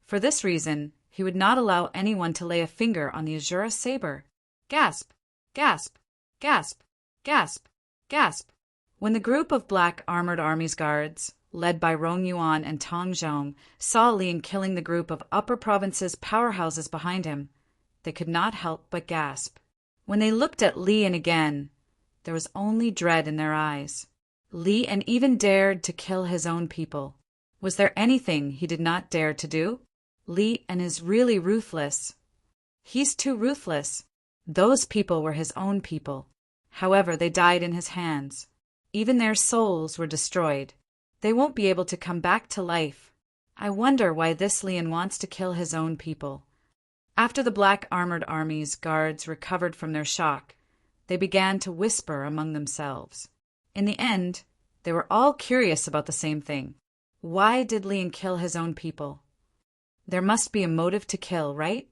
For this reason, he would not allow anyone to lay a finger on the Azura Saber. Gasp! Gasp! Gasp! Gasp! Gasp! When the group of Black Armored Army's guards, led by Rong Yuan and Tong Zhong, saw Li An killing the group of Upper Province's powerhouses behind him, they could not help but gasp. When they looked at Li An again, there was only dread in their eyes. Li An even dared to kill his own people. Was there anything he did not dare to do? Li An is really ruthless. He's too ruthless. Those people were his own people. However, they died in his hands. Even their souls were destroyed. They won't be able to come back to life. I wonder why this Li An wants to kill his own people. After the Black Armored Army's guards recovered from their shock, they began to whisper among themselves. In the end, They were all curious about the same thing. Why did Lian kill his own people? There must be a motive to kill, right?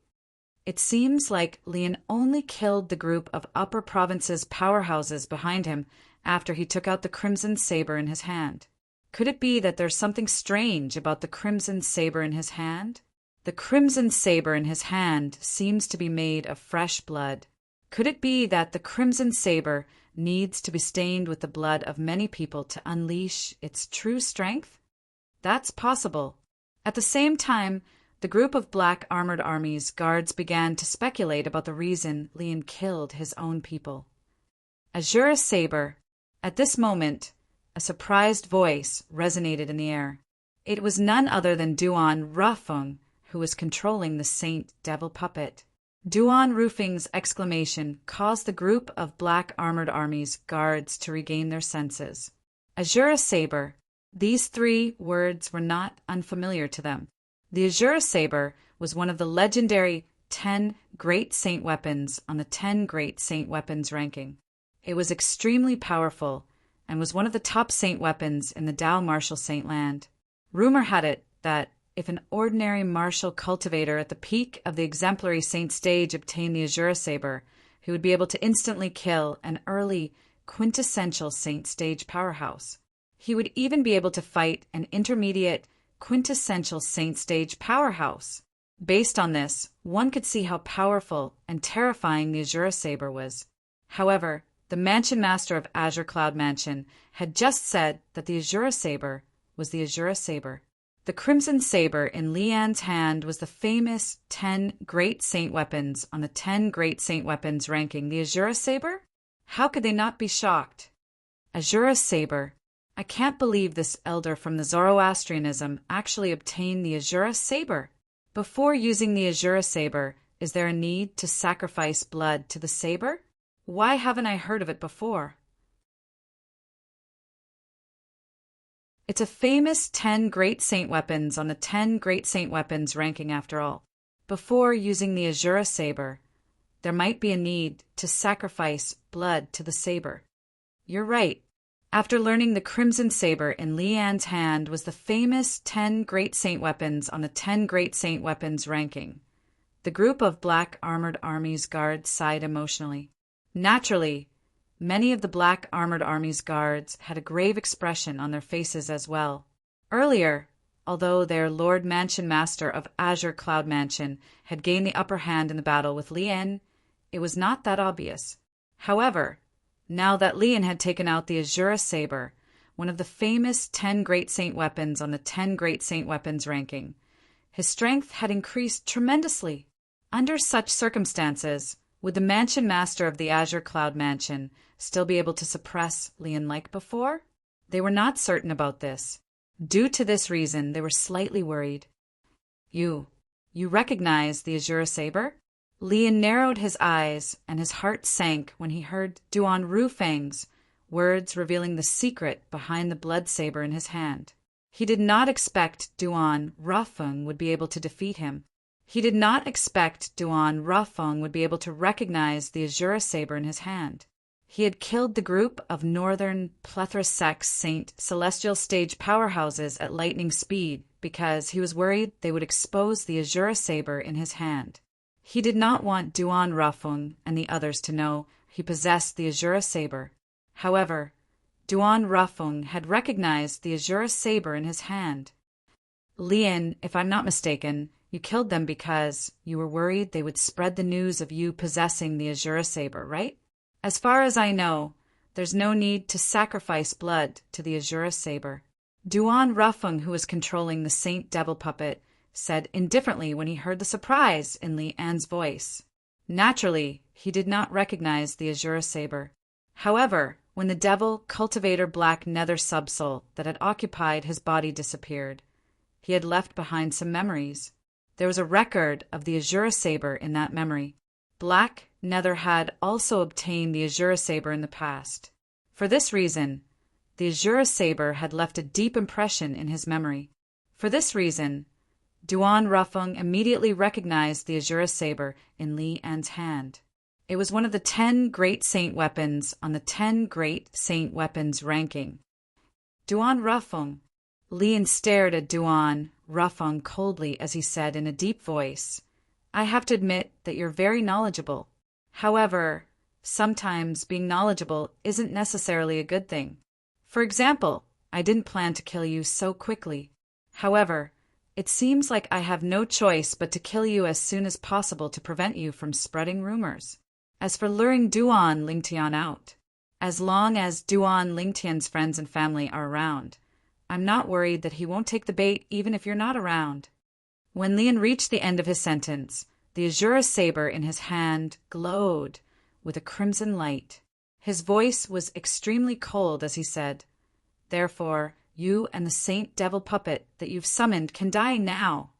It seems like Lian only killed the group of Upper Province's powerhouses behind him after he took out the crimson saber in his hand. Could it be that there's something strange about the crimson saber in his hand? The crimson saber in his hand seems to be made of fresh blood. Could it be that the crimson saber needs to be stained with the blood of many people to unleash its true strength? That's possible. At the same time, the group of black armored armies guards began to speculate about the reason Lian killed his own people. Azura Saber. At this moment, a surprised voice resonated in the air. It was none other than Duan Rafeng, who was controlling the Saint Devil puppet. Duan Rufeng's exclamation caused the group of black armored armies guards to regain their senses. Azura Saber. These 3 words were not unfamiliar to them. The Azura Saber was one of the legendary 10 Great Saint Weapons on the 10 Great Saint Weapons ranking. It was extremely powerful and was one of the top saint weapons in the Dao martial saint land. Rumor had it that if an ordinary martial cultivator at the peak of the exemplary saint stage obtained the Azura Saber, he would be able to instantly kill an early quintessential saint stage powerhouse. He would even be able to fight an intermediate quintessential saint stage powerhouse. Based on this, one could see how powerful and terrifying the Azura Saber was. However, the Mansion Master of Azure Cloud Mansion had just said that the Azura Saber was the Azura Saber. The Crimson Saber in Lian's hand was the famous 10 Great Saint Weapons on the 10 Great Saint Weapons ranking. The Azura Saber? How could they not be shocked? Azura Saber. I can't believe this elder from the Zoroastrianism actually obtained the Azura Saber. Before using the Azura Saber, is there a need to sacrifice blood to the saber? Why haven't I heard of it before? It's a famous 10 Great Saint Weapons on the 10 Great Saint Weapons ranking after all. Before using the Azura Saber, there might be a need to sacrifice blood to the saber. You're right. After learning the Crimson Saber in Lian's hand was the famous 10 Great Saint Weapons on the 10 Great Saint Weapons ranking, the group of black armored armies guards sighed emotionally. Naturally, many of the black armored armies guards had a grave expression on their faces as well. Earlier, although their Lord Mansion Master of Azure Cloud Mansion had gained the upper hand in the battle with Lian, it was not that obvious. However, now that Lian had taken out the Azura Saber, one of the famous 10 Great Saint Weapons on the 10 Great Saint Weapons ranking, his strength had increased tremendously. Under such circumstances, would the Mansion Master of the Azure Cloud Mansion still be able to suppress Lian like before? They were not certain about this. Due to this reason, they were slightly worried. You recognize the Azura Saber? Lian narrowed his eyes, and his heart sank when he heard Duan Rufeng's words revealing the secret behind the blood saber in his hand. He did not expect Duan Rafeng would be able to defeat him. He did not expect Duan Rafeng would be able to recognize the Azura Saber in his hand. He had killed the group of northern plethora-sex Saint Celestial Stage powerhouses at lightning speed because he was worried they would expose the Azura Saber in his hand. He did not want Duan Rafeng and the others to know he possessed the Azura Saber. However, Duan Rafeng had recognized the Azura Saber in his hand. Lian, if I'm not mistaken, you killed them because you were worried they would spread the news of you possessing the Azura Saber, right? As far as I know, there's no need to sacrifice blood to the Azura Saber. Duan Rafeng, who was controlling the Saint Devil puppet, said indifferently when he heard the surprise in Lian's voice. Naturally, he did not recognize the Azura Saber. However, when the Devil Cultivator Black Nether Subsoul that had occupied his body disappeared, he had left behind some memories. There was a record of the Azura Saber in that memory. Black Nether had also obtained the Azura Saber in the past. For this reason, the Azura Saber had left a deep impression in his memory. For this reason, Duan Rafeng immediately recognized the Azura Saber in Lian's hand. It was one of the 10 Great Saint Weapons on the 10 Great Saint Weapons ranking. Duan Rufeng. Lian stared at Duan Rufeng coldly as he said in a deep voice, I have to admit that you're very knowledgeable. However, sometimes being knowledgeable isn't necessarily a good thing. For example, I didn't plan to kill you so quickly. However, it seems like I have no choice but to kill you as soon as possible to prevent you from spreading rumors. As for luring Duan Lingtian out, as long as Duan Lingtian's friends and family are around, I'm not worried that he won't take the bait even if you're not around. When Lian reached the end of his sentence, the azure saber in his hand glowed with a crimson light. His voice was extremely cold as he said, Therefore, you and the Saint Devil puppet that you've summoned can die now.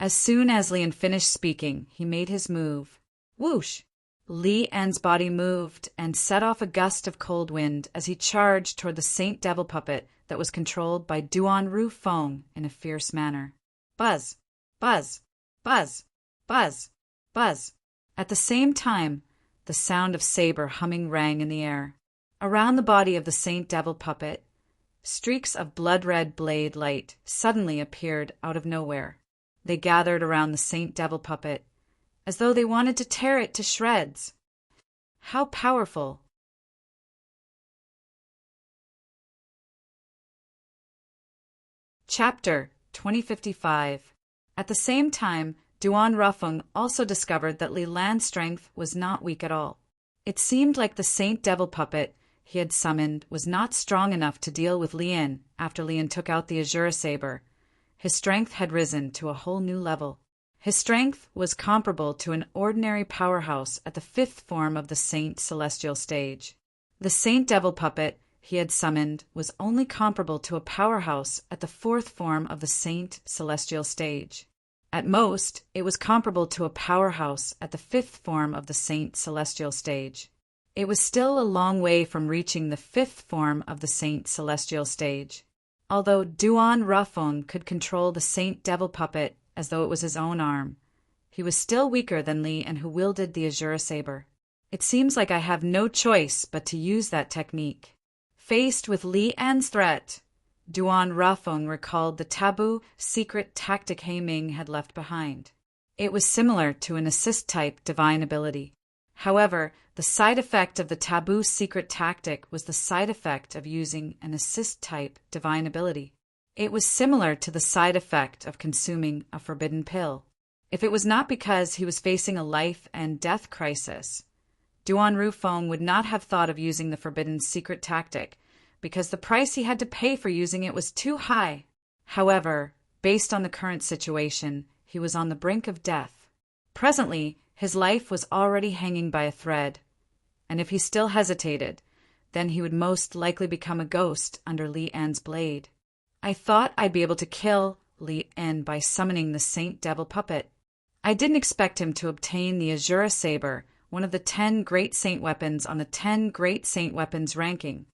As soon as Lian finished speaking, he made his move. Whoosh! Li An's body moved and set off a gust of cold wind as he charged toward the Saint Devil puppet that was controlled by Duan Rufeng in a fierce manner. Buzz! Buzz! Buzz! Buzz! Buzz! At the same time, the sound of saber humming rang in the air. Around the body of the Saint Devil puppet, streaks of blood-red blade light suddenly appeared out of nowhere. They gathered around the Saint Devil puppet, as though they wanted to tear it to shreds. How powerful! Chapter 2055. At the same time, Duan Rufeng also discovered that Li Lan's strength was not weak at all. It seemed like the Saint Devil puppet he had summoned was not strong enough to deal with Lian after Lian took out the azure saber. His strength had risen to a whole new level. His strength was comparable to an ordinary powerhouse at the 5th form of the Saint Celestial stage. The Saint Devil puppet he had summoned was only comparable to a powerhouse at the 4th form of the Saint Celestial stage. At most, it was comparable to a powerhouse at the 5th form of the Saint Celestial stage. It was still a long way from reaching the 5th form of the Saint Celestial stage. Although Duan Rufeng could control the Saint Devil puppet as though it was his own arm, he was still weaker than Li and who wielded the azure saber. It seems like I have no choice but to use that technique. Faced with Li An's threat, Duan Rufeng recalled the taboo secret tactic Ming had left behind. It was similar to an assist-type divine ability. However, the side effect of the taboo secret tactic was the side effect of using an assist-type divine ability. It was similar to the side effect of consuming a forbidden pill. If it was not because he was facing a life and death crisis, Duan Rufeng would not have thought of using the forbidden secret tactic, because the price he had to pay for using it was too high. However, based on the current situation, he was on the brink of death. Presently, his life was already hanging by a thread, and if he still hesitated, then he would most likely become a ghost under Li An's blade. I thought I'd be able to kill Li An by summoning the Saint Devil puppet. I didn't expect him to obtain the Azure Saber, one of the 10 Great Saint weapons on the 10 Great Saint weapons ranking.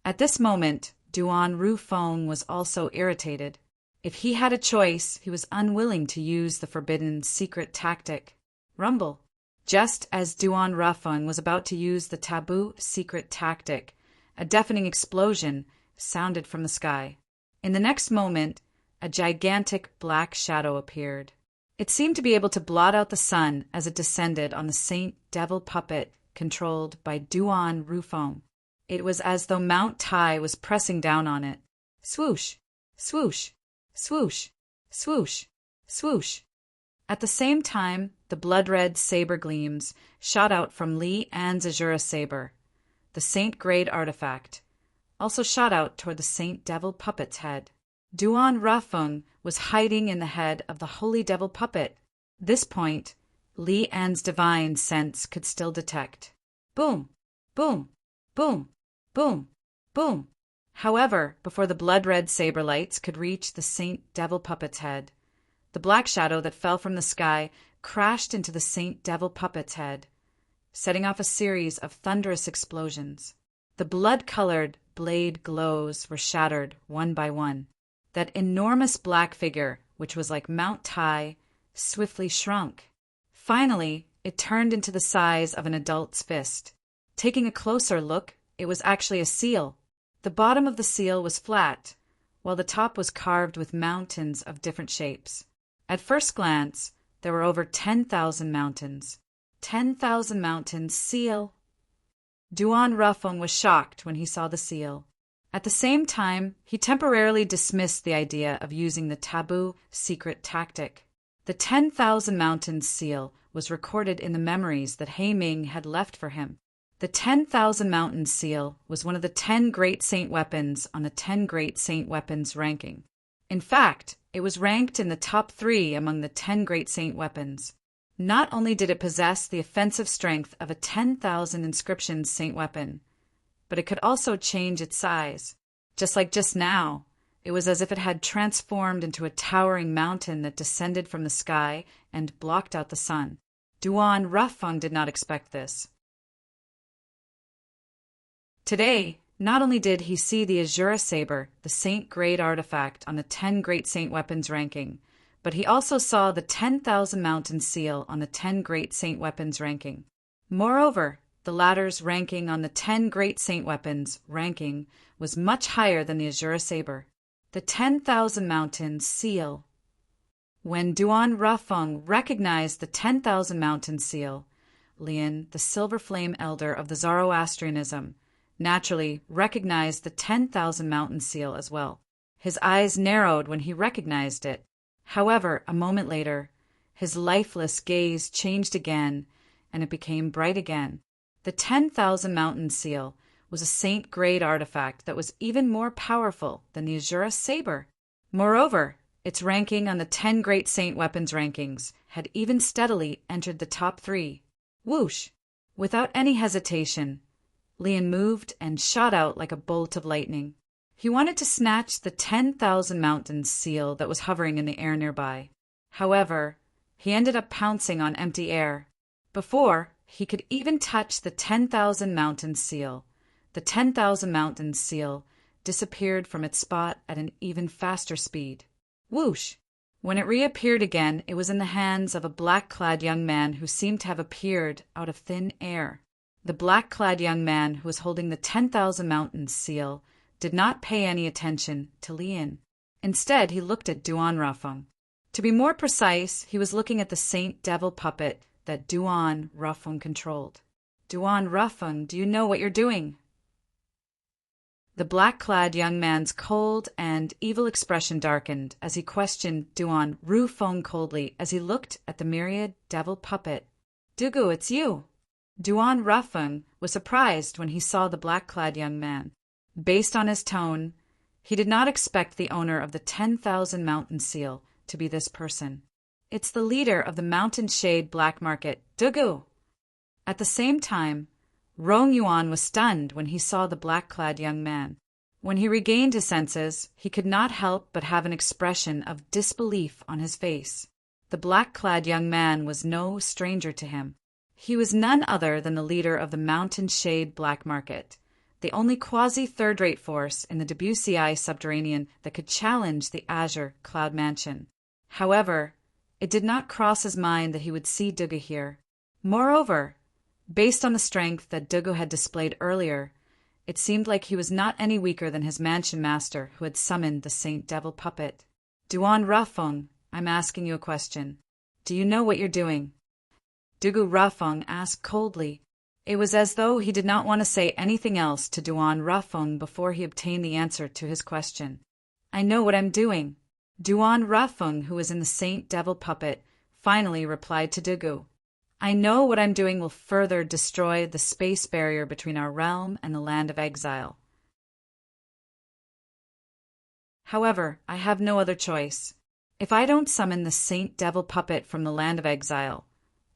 At this moment, Duan Rufeng was also irritated. If he had a choice, he was unwilling to use the forbidden secret tactic. Rumble. Just as Duan Rufeng was about to use the taboo secret tactic, a deafening explosion sounded from the sky. In the next moment, a gigantic black shadow appeared. It seemed to be able to blot out the sun as it descended on the Saint Devil puppet controlled by Duan Rufeng. It was as though Mount Tai was pressing down on it. Swoosh! Swoosh! Swoosh! Swoosh! Swoosh! At the same time, the blood-red saber gleams shot out from Li An's Azure saber. The Saint-grade artifact also shot out toward the Saint Devil puppet's head. Duan Rufeng was hiding in the head of the Holy Devil puppet. This point, Li An's divine sense could still detect. Boom! Boom! Boom! Boom! Boom! However, before the blood-red saber lights could reach the Saint Devil puppet's head, the black shadow that fell from the sky crashed into the Saint Devil puppet's head, setting off a series of thunderous explosions. The blood-colored blade glows were shattered one by one. That enormous black figure, which was like Mount Tai, swiftly shrunk. Finally, it turned into the size of an adult's fist. Taking a closer look, it was actually a seal. The bottom of the seal was flat, while the top was carved with mountains of different shapes. At first glance, there were over 10,000 mountains. 10,000 mountains, seal! Duan Rafeng was shocked when he saw the seal. At the same time, he temporarily dismissed the idea of using the taboo secret tactic. The 10,000 mountains seal was recorded in the memories that He Ming had left for him. The 10,000 mountains seal was one of the 10 great saint weapons on the 10 great saint weapons ranking. In fact, it was ranked in the top 3 among the 10 great saint weapons. Not only did it possess the offensive strength of a 10,000 inscriptions saint weapon, but it could also change its size. Just like just now, it was as if it had transformed into a towering mountain that descended from the sky and blocked out the sun. Duan Rafeng did not expect this. Today, not only did he see the Azura Saber, the saint-grade artifact on the 10 great saint weapons ranking, but he also saw the 10,000 mountain seal on the 10 great saint weapons ranking. Moreover, the latter's ranking on the 10 great saint weapons ranking was much higher than the Azura Saber. The 10,000 mountain seal. When Duan Rafeng recognized the 10,000 mountain seal, Lian, the Silver Flame Elder of the Zoroastrianism, naturally recognized the 10,000 mountain seal as well. His eyes narrowed when he recognized it. However, a moment later, his lifeless gaze changed again, and it became bright again. The 10,000 mountain seal was a saint-grade artifact that was even more powerful than the Azura Saber. Moreover, its ranking on the 10 great saint weapons rankings had even steadily entered the top 3. Whoosh! Without any hesitation, Lian moved and shot out like a bolt of lightning. He wanted to snatch the 10,000 mountains seal that was hovering in the air nearby. However, he ended up pouncing on empty air. Before he could even touch the 10,000 mountains seal, the 10,000 mountains seal disappeared from its spot at an even faster speed. Whoosh! When it reappeared again, it was in the hands of a black-clad young man who seemed to have appeared out of thin air. The black-clad young man who was holding the 10,000 mountains seal did not pay any attention to Lian. Instead, he looked at Duan Rafeng. To be more precise, he was looking at the saint devil puppet that Duan Rafeng controlled. Duan Rafeng, do you know what you're doing? The black-clad young man's cold and evil expression darkened as he questioned Duan Rafeng coldly as he looked at the myriad devil puppet. Dugu, it's you! Duan Rafeng was surprised when he saw the black-clad young man. Based on his tone, he did not expect the owner of the 10,000 mountain seal to be this person. It's the leader of the Mountain Shade Black Market, Dugu! At the same time, Rong Yuan was stunned when he saw the black-clad young man. When he regained his senses, he could not help but have an expression of disbelief on his face. The black-clad young man was no stranger to him. He was none other than the leader of the Mountain Shade Black Market, the only quasi-third-rate force in the Debussy subterranean that could challenge the Azure Cloud Mansion. However, it did not cross his mind that he would see Dugu here. Moreover, based on the strength that Dugu had displayed earlier, it seemed like he was not any weaker than his mansion master who had summoned the Saint Devil puppet. Duan Rafeng, I'm asking you a question. Do you know what you're doing? Dugu Rafeng asked coldly. It was as though he did not want to say anything else to Duan Rafeng before he obtained the answer to his question. I know what I'm doing. Duan Rafeng, who was in the Saint Devil puppet, finally replied to Dugu. I know what I'm doing will further destroy the space barrier between our realm and the land of exile. However, I have no other choice. If I don't summon the Saint Devil puppet from the land of exile,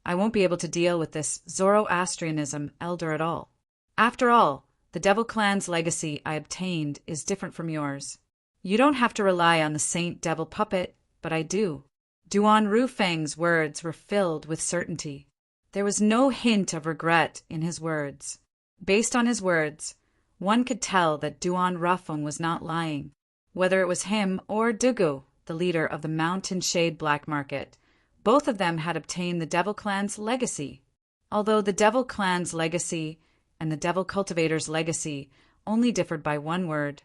I won't be able to deal with this Zoroastrianism elder at all. After all, the Devil Clan's legacy I obtained is different from yours. You don't have to rely on the Saint Devil puppet, but I do. Duan Rufeng's words were filled with certainty. There was no hint of regret in his words. Based on his words, one could tell that Duan Rafeng was not lying. Whether it was him or Dugu, the leader of the Mountain Shade Black Market, both of them had obtained the Devil Clan's legacy. Although the Devil Clan's legacy and the Devil Cultivator's legacy only differed by one word.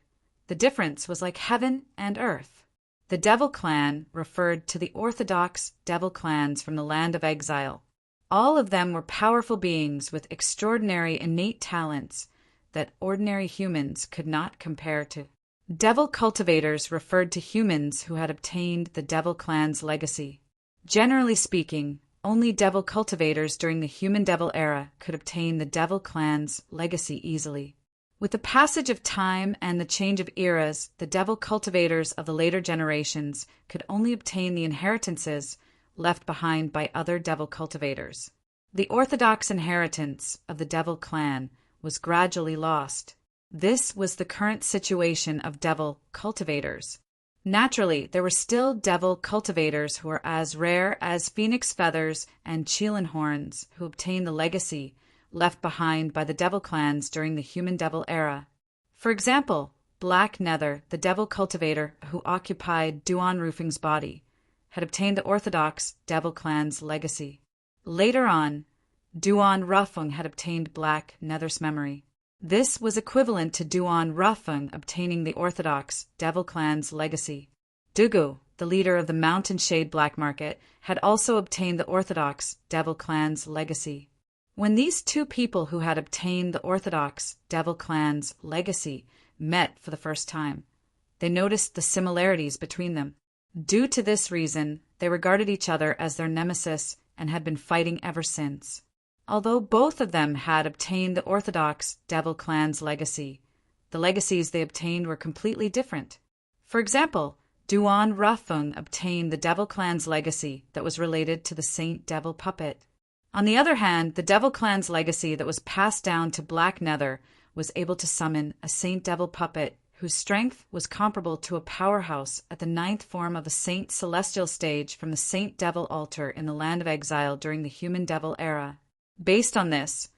The difference was like heaven and earth. The Devil Clan referred to the orthodox devil clans from the land of exile. All of them were powerful beings with extraordinary innate talents that ordinary humans could not compare to. Devil cultivators referred to humans who had obtained the Devil Clan's legacy. Generally speaking, only devil cultivators during the human-devil era could obtain the Devil Clan's legacy easily. With the passage of time and the change of eras, the devil cultivators of the later generations could only obtain the inheritances left behind by other devil cultivators. The orthodox inheritance of the Devil Clan was gradually lost. This was the current situation of devil cultivators. Naturally, there were still devil cultivators who were as rare as phoenix feathers and chelan horns who obtained the legacy left behind by the devil clans during the human-devil era. For example, Black Nether, the devil cultivator who occupied Duan Roofing's body, had obtained the orthodox devil clan's legacy. Later on, Duan Rufung had obtained Black Nether's memory. This was equivalent to Duan Rufung obtaining the orthodox devil clan's legacy. Dugu, the leader of the Mountain Shade Black Market, had also obtained the orthodox devil clan's legacy. When these two people who had obtained the orthodox devil clan's legacy met for the first time, they noticed the similarities between them. Due to this reason, they regarded each other as their nemesis and had been fighting ever since. Although both of them had obtained the orthodox devil clan's legacy, the legacies they obtained were completely different. For example, Duan Rufung obtained the devil clan's legacy that was related to the Saint Devil puppet. On the other hand, the devil clan's legacy that was passed down to Black Nether was able to summon a Saint Devil puppet whose strength was comparable to a powerhouse at the 9th form of a Saint Celestial stage from the Saint Devil altar in the land of exile during the human-devil era. Based on this,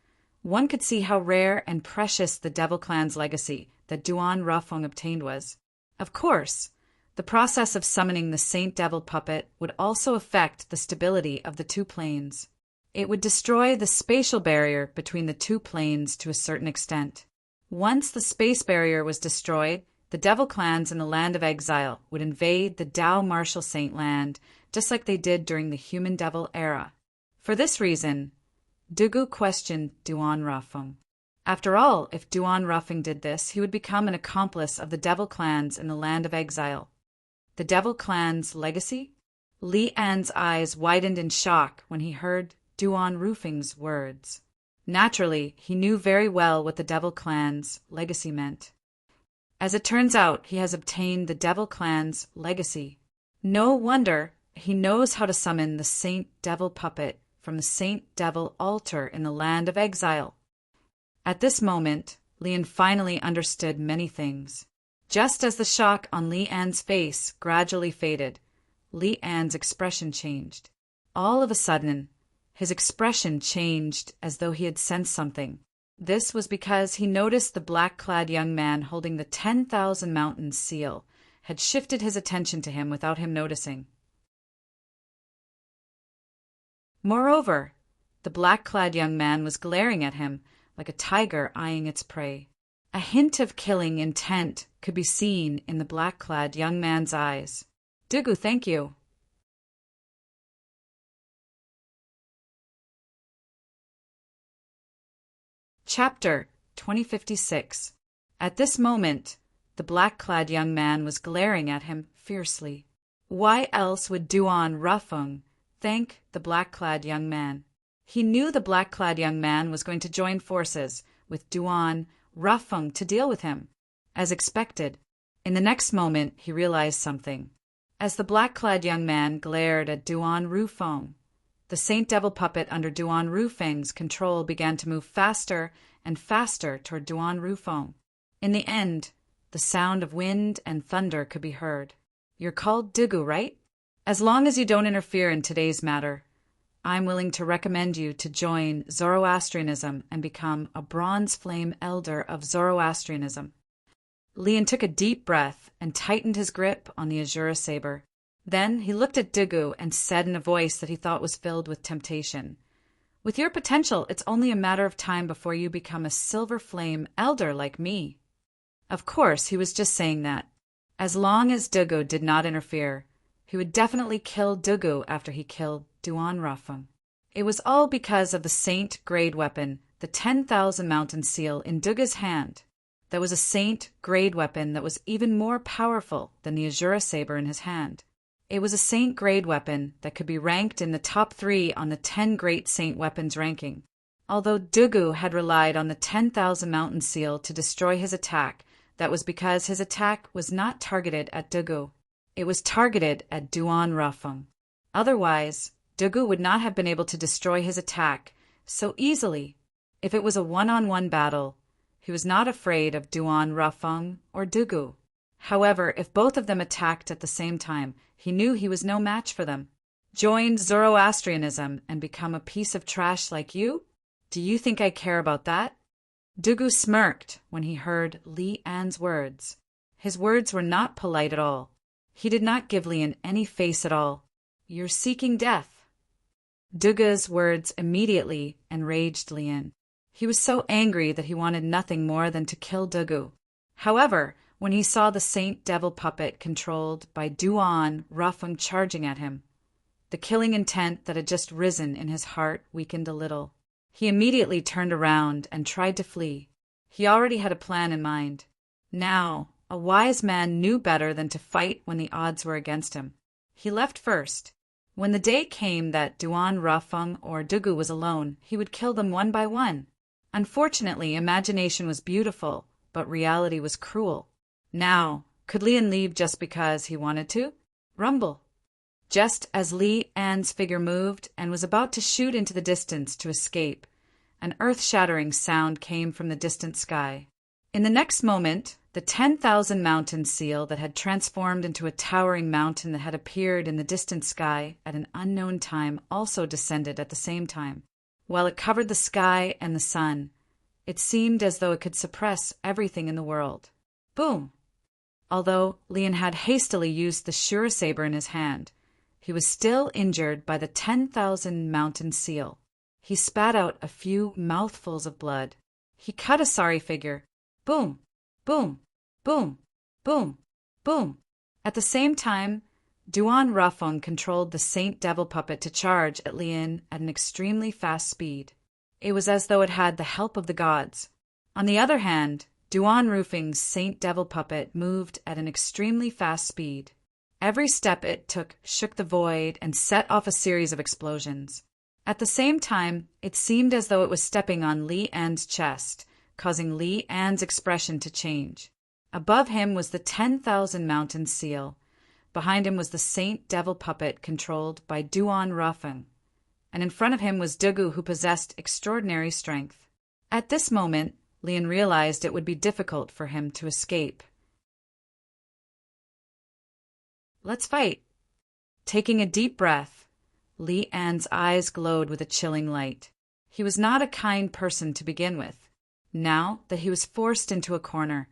one could see how rare and precious the Devil Clan's legacy that Duan Rufung obtained was. Of course, the process of summoning the Saint Devil puppet would also affect the stability of the two planes. It would destroy the spatial barrier between the two planes to a certain extent. Once the space barrier was destroyed, the Devil Clans in the land of exile would invade the Tao Martial Saint land, just like they did during the human-devil era. For this reason, Dugu questioned Duan Rufung. After all, if Duan Rufung did this, he would become an accomplice of the Devil Clans in the land of exile. The Devil Clan's legacy? Li An's eyes widened in shock when he heard Duan Rufung's words. Naturally, he knew very well what the Devil Clan's legacy meant. As it turns out, he has obtained the Devil Clan's legacy. No wonder he knows how to summon the Saint Devil puppet from the Saint Devil altar in the land of exile. At this moment, Lian finally understood many things. Just as the shock on Li An's face gradually faded, Li An's expression changed. All of a sudden, his expression changed as though he had sensed something. This was because he noticed the black-clad young man holding the 10,000 Mountains seal had shifted his attention to him without him noticing. Moreover, the black-clad young man was glaring at him like a tiger eyeing its prey. A hint of killing intent could be seen in the black-clad young man's eyes. Dugu, thank you. Chapter 2056. At this moment, the black-clad young man was glaring at him fiercely. Why else would Duan Rufung thank the black-clad young man? He knew the black-clad young man was going to join forces with Duan Rufung to deal with him. As expected, in the next moment he realized something. As the black-clad young man glared at Duan Rufung, the Saint Devil puppet under Duan Rufeng's control began to move faster and faster toward Duan Rufeng. In the end, the sound of wind and thunder could be heard. You're called Dugu, right? As long as you don't interfere in today's matter, I'm willing to recommend you to join Zoroastrianism and become a bronze flame elder of Zoroastrianism. Lian took a deep breath and tightened his grip on the Azura saber. Then he looked at Dugu and said in a voice that he thought was filled with temptation, "With your potential, it's only a matter of time before you become a silver flame elder like me." Of course, he was just saying that. As long as Dugu did not interfere, he would definitely kill Dugu after he killed Duan Rafung. It was all because of the Saint-grade weapon, the 10,000 mountain seal in Dugu's hand. That was a Saint-grade weapon that was even more powerful than the Azura saber in his hand. It was a Saint-grade weapon that could be ranked in the top 3 on the 10 Great Saint Weapons ranking. Although Dugu had relied on the 10,000 mountain seal to destroy his attack, that was because his attack was not targeted at Dugu. It was targeted at Duan Rafung. Otherwise, Dugu would not have been able to destroy his attack so easily. If it was a one-on-one battle, he was not afraid of Duan Rafung or Dugu. However, if both of them attacked at the same time, he knew he was no match for them. Join Zoroastrianism and become a piece of trash like you? Do you think I care about that? Dugu smirked when he heard Li An's words. His words were not polite at all. He did not give Lian any face at all. You're seeking death. Dugu's words immediately enraged Lian. He was so angry that he wanted nothing more than to kill Dugu. However, when he saw the Saint Devil puppet controlled by Duan Rafung charging at him, the killing intent that had just risen in his heart weakened a little. He immediately turned around and tried to flee. He already had a plan in mind. Now, a wise man knew better than to fight when the odds were against him. He left first. When the day came that Duan Rafung or Dugu was alone, he would kill them one by one. Unfortunately, imagination was beautiful, but reality was cruel. Now, could Lian leave just because he wanted to? Rumble. Just as Li An's figure moved and was about to shoot into the distance to escape, an earth-shattering sound came from the distant sky. In the next moment, the 10,000 mountain seal that had transformed into a towering mountain that had appeared in the distant sky at an unknown time also descended at the same time. While it covered the sky and the sun, it seemed as though it could suppress everything in the world. Boom! Although Lian had hastily used the Shura saber in his hand, he was still injured by the 10,000 mountain seal. He spat out a few mouthfuls of blood. He cut a sorry figure. Boom! Boom! Boom! Boom! Boom! At the same time, Duan Rafung controlled the Saint Devil puppet to charge at Lian at an extremely fast speed. It was as though it had the help of the gods. On the other hand, Duan Rafung's Saint Devil puppet moved at an extremely fast speed. Every step it took shook the void and set off a series of explosions. At the same time, it seemed as though it was stepping on Li An's chest, causing Li An's expression to change. Above him was the 10,000 mountain seal. Behind him was the Saint Devil puppet controlled by Duan Rafung. And in front of him was Dugu, who possessed extraordinary strength. At this moment, Lian realized it would be difficult for him to escape. Let's fight. Taking a deep breath, Li An's eyes glowed with a chilling light. He was not a kind person to begin with. Now that he was forced into a corner,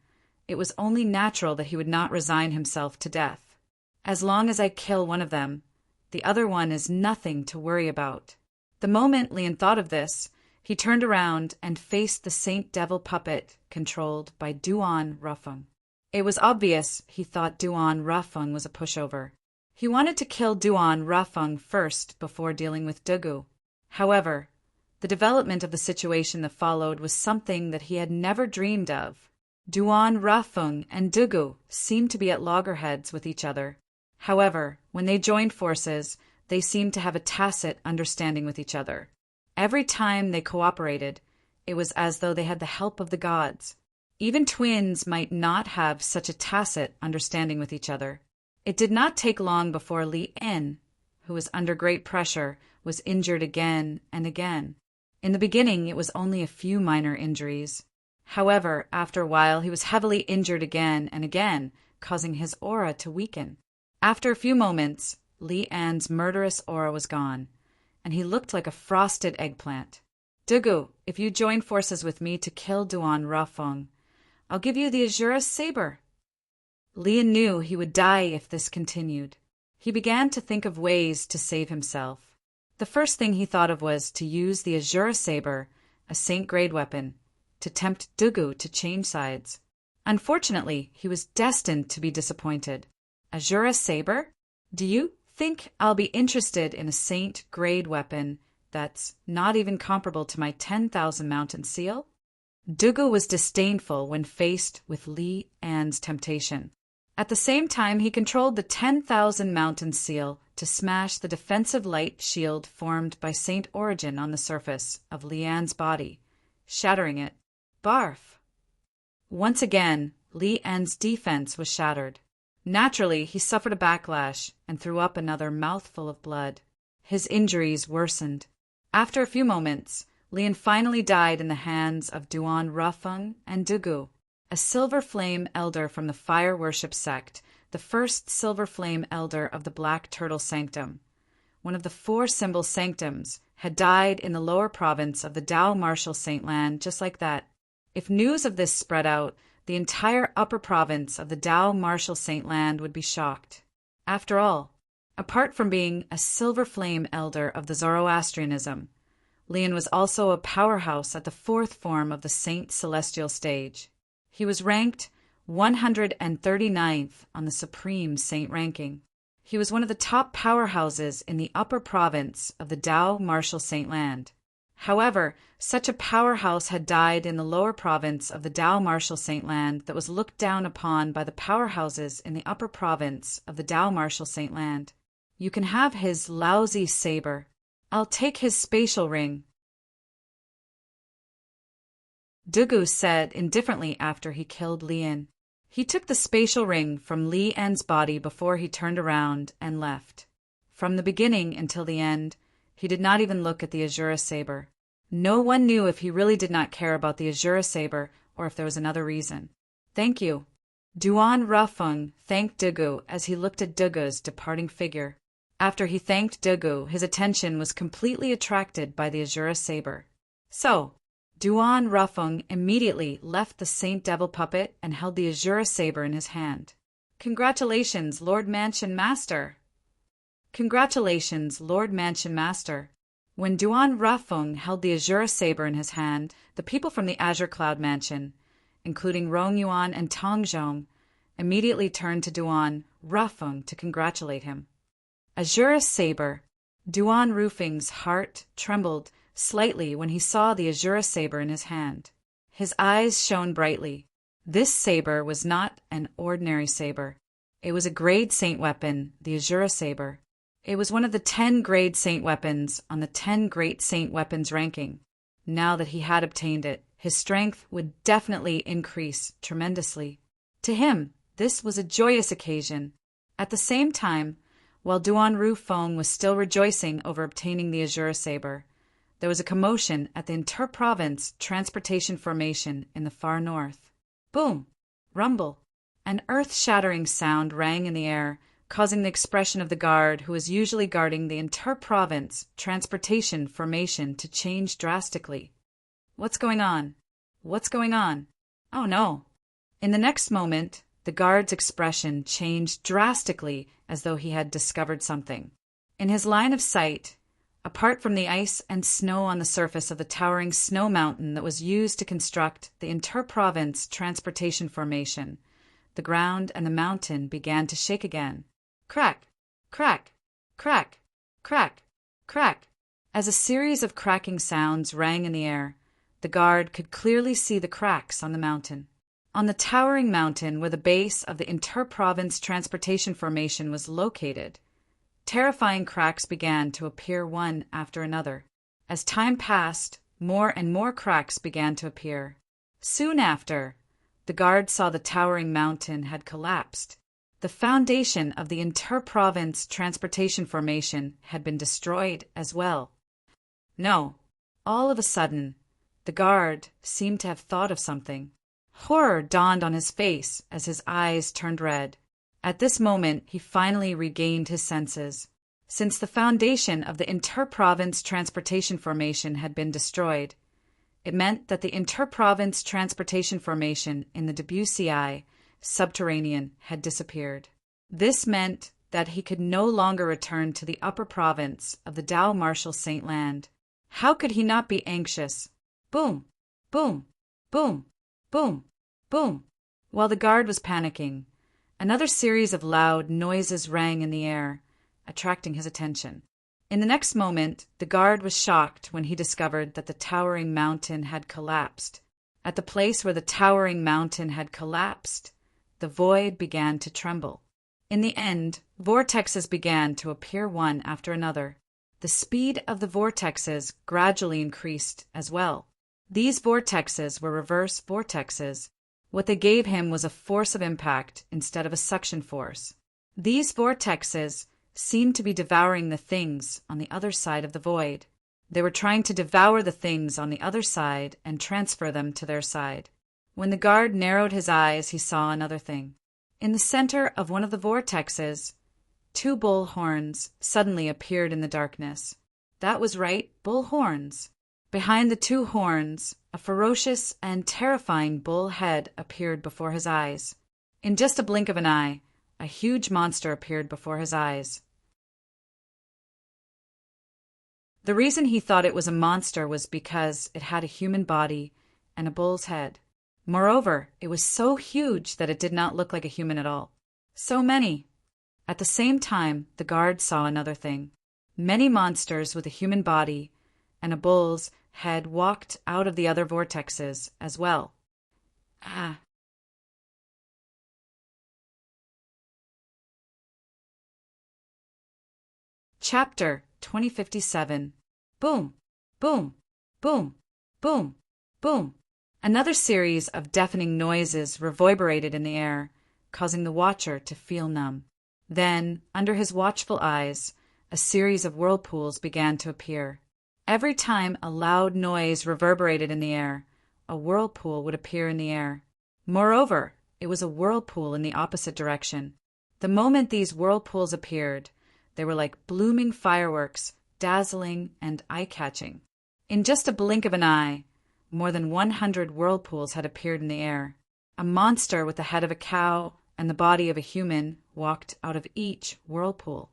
it was only natural that he would not resign himself to death. As long as I kill one of them, the other one is nothing to worry about. The moment Lian thought of this, he turned around and faced the Saint Devil puppet controlled by Duan Rafung. It was obvious he thought Duan Rafung was a pushover. He wanted to kill Duan Rafung first before dealing with Dugu. However, the development of the situation that followed was something that he had never dreamed of. Duan Rafung and Dugu seemed to be at loggerheads with each other. However, when they joined forces, they seemed to have a tacit understanding with each other. Every time they cooperated, it was as though they had the help of the gods. Even twins might not have such a tacit understanding with each other. It did not take long before Li En, who was under great pressure, was injured again and again. In the beginning, it was only a few minor injuries. However, after a while, he was heavily injured again and again, causing his aura to weaken. After a few moments, Li An's murderous aura was gone, and he looked like a frosted eggplant. Dugu, if you join forces with me to kill Duan Rafung, I'll give you the Azura saber. Lian knew he would die if this continued. He began to think of ways to save himself. The first thing he thought of was to use the Azura saber, a Saint-grade weapon, to tempt Dugu to change sides. Unfortunately, he was destined to be disappointed. Azura saber? Do you think I'll be interested in a saint-grade weapon that's not even comparable to my 10,000 mountain seal? Dooku was disdainful when faced with Li An's temptation. At the same time, he controlled the 10,000 mountain seal to smash the defensive light shield formed by Saint Origin on the surface of Li An's body, shattering it. Barf! Once again, Li An's defense was shattered. Naturally, he suffered a backlash and threw up another mouthful of blood. His injuries worsened. After a few moments, Lian finally died in the hands of Duan Rafeng and Dooku, a Silver Flame Elder from the Fire Worship sect, the first Silver Flame Elder of the Black Turtle Sanctum. One of the 4 symbol sanctums had died in the lower province of the Dao Martial Saint Land just like that. If news of this spread out, the entire upper province of the Dao Martial Saint Land would be shocked. After all, apart from being a Silver Flame Elder of the Zoroastrianism, Lian was also a powerhouse at the 4th form of the Saint Celestial stage. He was ranked 139th on the Supreme Saint ranking. He was one of the top powerhouses in the upper province of the Dao Martial Saint Land. However, such a powerhouse had died in the lower province of the Dao Martial Saint Land that was looked down upon by the powerhouses in the upper province of the Dao Martial Saint Land. You can have his lousy saber. I'll take his spatial ring, Dooku said indifferently after he killed Lian. He took the spatial ring from Li An's body before he turned around and left. From the beginning until the end, he did not even look at the Azura saber. No one knew if he really did not care about the Azura saber or if there was another reason. Thank you. Duan Rafeng thanked Dooku as he looked at Dooku's departing figure. After he thanked Dooku, his attention was completely attracted by the Azura saber. So, Duan Rafeng immediately left the Saint Devil puppet and held the Azura saber in his hand. Congratulations, Lord Mansion Master! Congratulations, Lord Mansion Master! When Duan Rafeng held the Azura saber in his hand, the people from the Azure Cloud Mansion, including Rong Yuan and Tong Zhong, immediately turned to Duan Rafeng to congratulate him. Azura saber! Duan Rafeng's heart trembled slightly when he saw the Azura saber in his hand. His eyes shone brightly. This saber was not an ordinary saber. It was a grade saint weapon, the Azura saber. It was one of the 10 grade saint weapons on the 10 great saint weapons ranking. Now that he had obtained it, his strength would definitely increase tremendously. To him, this was a joyous occasion. At the same time, while Duan Rafeng was still rejoicing over obtaining the Azura saber, there was a commotion at the Interprovince Transportation Formation in the far north. Boom! Rumble! An earth-shattering sound rang in the air, causing the expression of the guard who was usually guarding the Interprovince Transportation Formation to change drastically. What's going on? What's going on? Oh no! In the next moment, the guard's expression changed drastically as though he had discovered something. In his line of sight, apart from the ice and snow on the surface of the towering snow mountain that was used to construct the Interprovince Transportation Formation, the ground and the mountain began to shake again. Crack! Crack! Crack! Crack! Crack! As a series of cracking sounds rang in the air, the guard could clearly see the cracks on the mountain. On the towering mountain where the base of the Interprovince Transportation Formation was located, terrifying cracks began to appear one after another. As time passed, more and more cracks began to appear. Soon after, the guard saw the towering mountain had collapsed. The foundation of the Interprovince Transportation Formation had been destroyed as well. No, all of a sudden, the guard seemed to have thought of something. Horror dawned on his face as his eyes turned red. At this moment, he finally regained his senses. Since the foundation of the Interprovince Transportation Formation had been destroyed, it meant that the Interprovince Transportation Formation in the Debussy subterranean had disappeared. This meant that he could no longer return to the upper province of the Dao Martial Saint Land. How could he not be anxious? Boom! Boom! Boom! Boom! Boom! While the guard was panicking, another series of loud noises rang in the air, attracting his attention. In the next moment, the guard was shocked when he discovered that the towering mountain had collapsed. At the place where the towering mountain had collapsed, the void began to tremble. In the end, vortexes began to appear one after another. The speed of the vortexes gradually increased as well. These vortexes were reverse vortexes. What they gave him was a force of impact instead of a suction force. These vortexes seemed to be devouring the things on the other side of the void. They were trying to devour the things on the other side and transfer them to their side. When the guard narrowed his eyes, he saw another thing. In the center of one of the vortexes, 2 bull horns suddenly appeared in the darkness. That was right, bull horns. Behind the 2 horns, a ferocious and terrifying bull head appeared before his eyes. In just a blink of an eye, a huge monster appeared before his eyes. The reason he thought it was a monster was because it had a human body and a bull's head. Moreover, it was so huge that it did not look like a human at all. So many. At the same time, the guard saw another thing. Many monsters with a human body and a bull's head walked out of the other vortexes as well. Chapter 2057. Boom, boom, boom, boom, boom. Another series of deafening noises reverberated in the air, causing the watcher to feel numb. Then, under his watchful eyes, a series of whirlpools began to appear. Every time a loud noise reverberated in the air, a whirlpool would appear in the air. Moreover, it was a whirlpool in the opposite direction. The moment these whirlpools appeared, they were like blooming fireworks, dazzling and eye-catching. In just a blink of an eye, more than 100 whirlpools had appeared in the air. A monster with the head of a cow and the body of a human walked out of each whirlpool.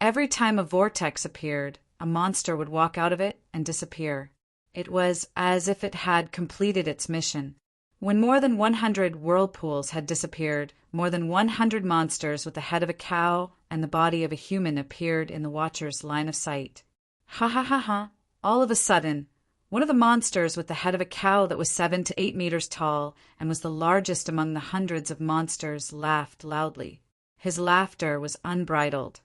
Every time a vortex appeared, a monster would walk out of it and disappear. It was as if it had completed its mission. When more than 100 whirlpools had disappeared, more than 100 monsters with the head of a cow and the body of a human appeared in the watcher's line of sight. Ha ha ha ha! All of a sudden, one of the monsters with the head of a cow that was 7 to 8 meters tall and was the largest among the hundreds of monsters laughed loudly. His laughter was unbridled,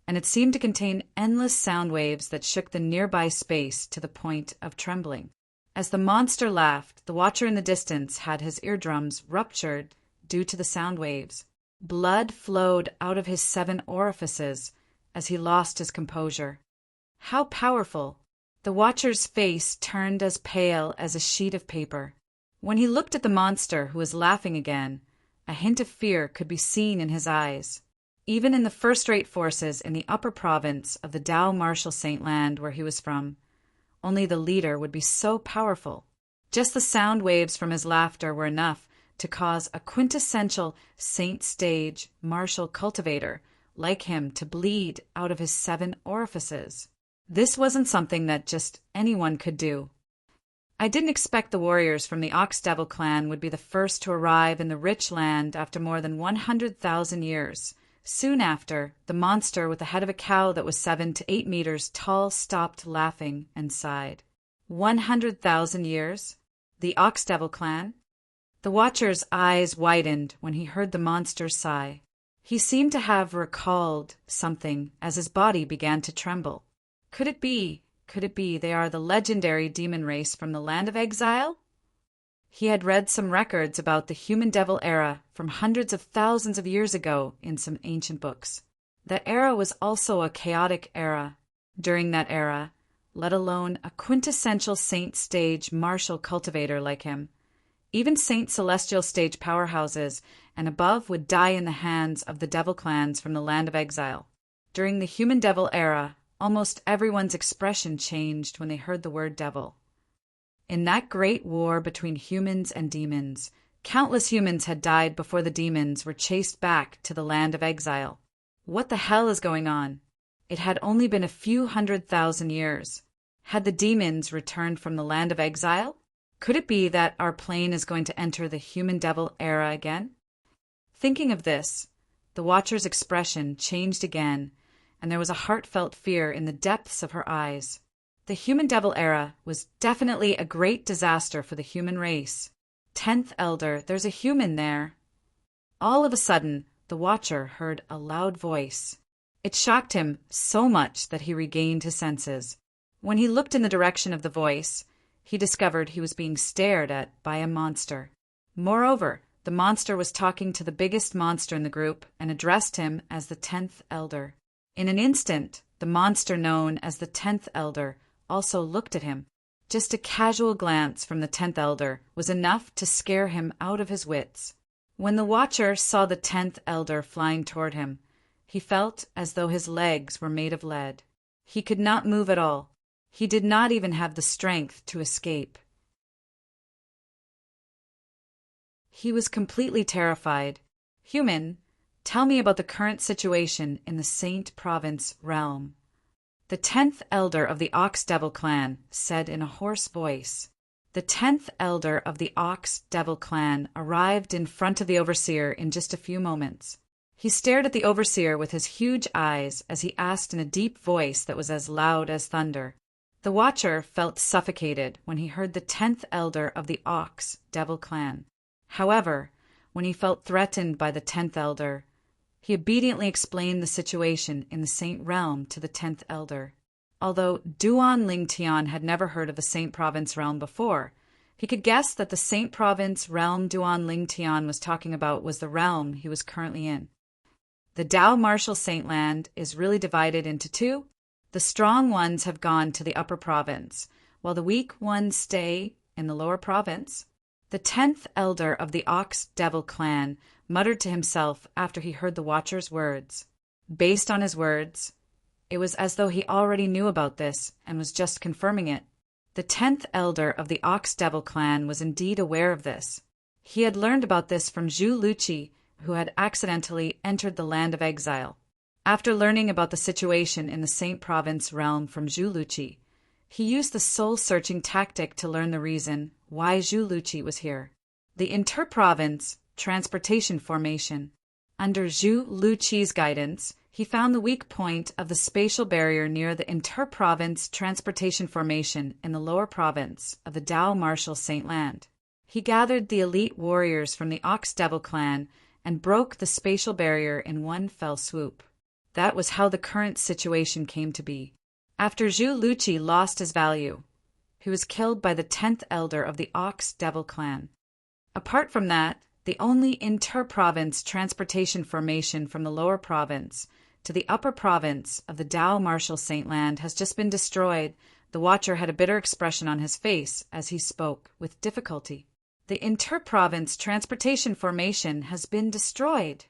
and it seemed to contain endless sound waves that shook the nearby space to the point of trembling. As the monster laughed, the watcher in the distance had his eardrums ruptured due to the sound waves. Blood flowed out of his 7 orifices as he lost his composure. How powerful! The watcher's face turned as pale as a sheet of paper. When he looked at the monster who was laughing again, a hint of fear could be seen in his eyes. Even in the first-rate forces in the upper province of the Dow Marshal Saint Land where he was from, only the leader would be so powerful. Just the sound waves from his laughter were enough to cause a quintessential Saint Stage martial cultivator like him to bleed out of his 7 orifices. This wasn't something that just anyone could do. I didn't expect the warriors from the Ox Devil clan would be the first to arrive in the rich land after more than 100,000 years. Soon after, the monster with the head of a cow that was 7 to 8 meters tall stopped laughing and sighed. 100,000 years? The Ox Devil clan? The watcher's eyes widened when he heard the monster's sigh. He seemed to have recalled something as his body began to tremble. Could it be they are the legendary demon race from the land of exile? He had read some records about the human devil era from hundreds of thousands of years ago in some ancient books. That era was also a chaotic era. During that era, let alone a quintessential Saint Stage martial cultivator like him, even Saint Celestial Stage powerhouses and above would die in the hands of the devil clans from the land of exile. During the human devil era, almost everyone's expression changed when they heard the word devil. In that great war between humans and demons, countless humans had died before the demons were chased back to the land of exile. What the hell is going on? It had only been a few 100,000 years. Had the demons returned from the land of exile? Could it be that our plane is going to enter the human devil era again? Thinking of this, the Watcher's expression changed again, and there was a heartfelt fear in the depths of her eyes. The human devil era was definitely a great disaster for the human race. 10th Elder, there's a human there. All of a sudden, the Watcher heard a loud voice. It shocked him so much that he regained his senses. When he looked in the direction of the voice, he discovered he was being stared at by a monster. Moreover, the monster was talking to the biggest monster in the group and addressed him as the 10th Elder. In an instant, the monster known as the 10th Elder also looked at him. Just a casual glance from the 10th Elder was enough to scare him out of his wits. When the Watcher saw the 10th Elder flying toward him, he felt as though his legs were made of lead. He could not move at all. He did not even have the strength to escape. He was completely terrified. Human, tell me about the current situation in the Saint Province realm. The 10th Elder of the Ox Devil clan said in a hoarse voice. The 10th Elder of the Ox Devil clan arrived in front of the Overseer in just a few moments. He stared at the Overseer with his huge eyes as he asked in a deep voice that was as loud as thunder. The Watcher felt suffocated when he heard the 10th Elder of the Ox Devil clan. However, when he felt threatened by the 10th Elder, he obediently explained the situation in the Saint realm to the 10th Elder. Although Duan Lingtian had never heard of the Saint Province realm before, he could guess that the Saint Province realm Duan Lingtian was talking about was the realm he was currently in. The Dao Martial Saint Land is really divided into two. The strong ones have gone to the upper province, while the weak ones stay in the lower province. The 10th Elder of the Ox Devil clan muttered to himself after he heard the Watcher's words. Based on his words, it was as though he already knew about this and was just confirming it. The 10th Elder of the Ox Devil clan was indeed aware of this. He had learned about this from Zhu Luqi, who had accidentally entered the land of exile. After learning about the situation in the Saint Province realm from Zhu Luqi, he used the soul-searching tactic to learn the reason why Zhu Luqi was here. The Interprovince Transportation Formation. Under Zhu Luqi's guidance, he found the weak point of the spatial barrier near the Interprovince Transportation Formation in the lower province of the Dao Martial Saint Land. He gathered the elite warriors from the Ox Devil clan and broke the spatial barrier in one fell swoop. That was how the current situation came to be. After Zhu Luqi lost his value, he was killed by the 10th Elder of the Ox Devil clan. Apart from that, the only inter-province transportation formation from the lower province to the upper province of the Dao Martial Saint Land has just been destroyed. The Watcher had a bitter expression on his face as he spoke with difficulty. The inter-province transportation formation has been destroyed.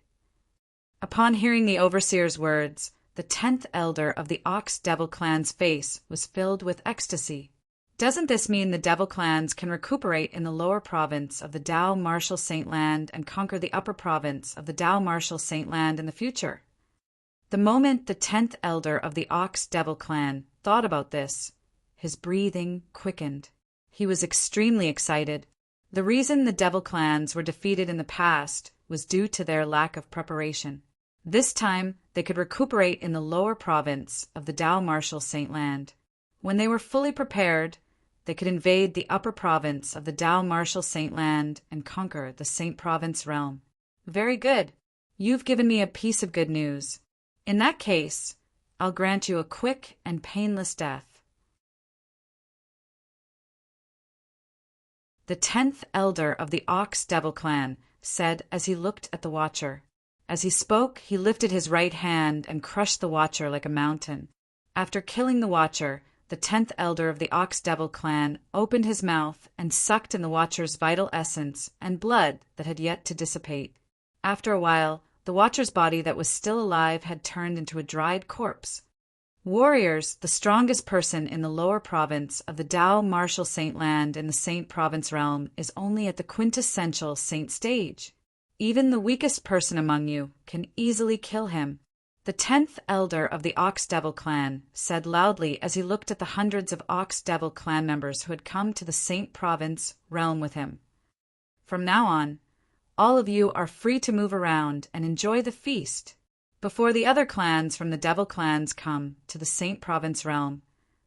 Upon hearing the Overseer's words, the 10th Elder of the Ox Devil clan's face was filled with ecstasy. Doesn't this mean the Devil clans can recuperate in the lower province of the Dao Martial Saint Land and conquer the upper province of the Dao Martial Saint Land in the future? The moment the 10th Elder of the Ox Devil clan thought about this, his breathing quickened. He was extremely excited. The reason the Devil clans were defeated in the past was due to their lack of preparation. This time, they could recuperate in the lower province of the Dao Martial Saint Land. When they were fully prepared, they could invade the upper province of the Dao Martial Saint Land and conquer the Saint Province realm. Very good. You've given me a piece of good news. In that case, I'll grant you a quick and painless death. The 10th Elder of the Ox Devil clan said as he looked at the Watcher. As he spoke, he lifted his right hand and crushed the Watcher like a mountain. After killing the Watcher, the 10th Elder of the Ox Devil clan opened his mouth and sucked in the Watcher's vital essence and blood that had yet to dissipate. After a while, the Watcher's body that was still alive had turned into a dried corpse. Warriors, the strongest person in the lower province of the Dao Martial Saint Land in the Saint Province realm is only at the quintessential saint stage. Even the weakest person among you can easily kill him. The 10th elder of the Ox Devil clan said loudly as he looked at the hundreds of Ox Devil clan members who had come to the Saint Province realm with him. From now on, all of you are free to move around and enjoy the feast. Before the other clans from the Devil clans come to the Saint Province realm,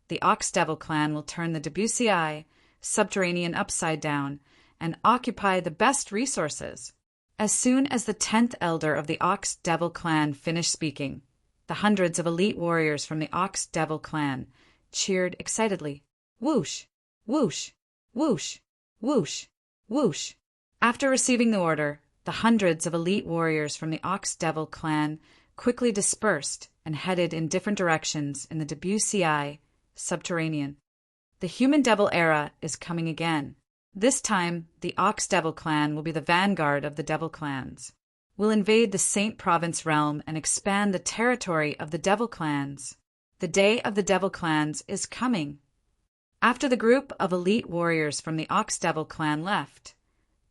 the Ox Devil clan will turn the Debussy subterranean upside down and occupy the best resources. As soon as the 10th elder of the Ox Devil clan finished speaking, the hundreds of elite warriors from the Ox Devil clan cheered excitedly. Whoosh! Whoosh! Whoosh! Whoosh! Whoosh! After receiving the order, the hundreds of elite warriors from the Ox Devil clan quickly dispersed and headed in different directions in the Debussy subterranean. The human devil era is coming again. This time, the Ox Devil clan will be the vanguard of the Devil clans. We'll invade the Saint Province realm and expand the territory of the Devil clans. The day of the Devil clans is coming. After the group of elite warriors from the Ox Devil clan left,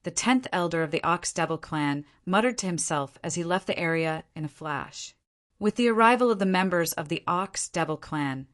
the 10th elder of the Ox Devil clan muttered to himself as he left the area in a flash. With the arrival of the members of the Ox Devil clan,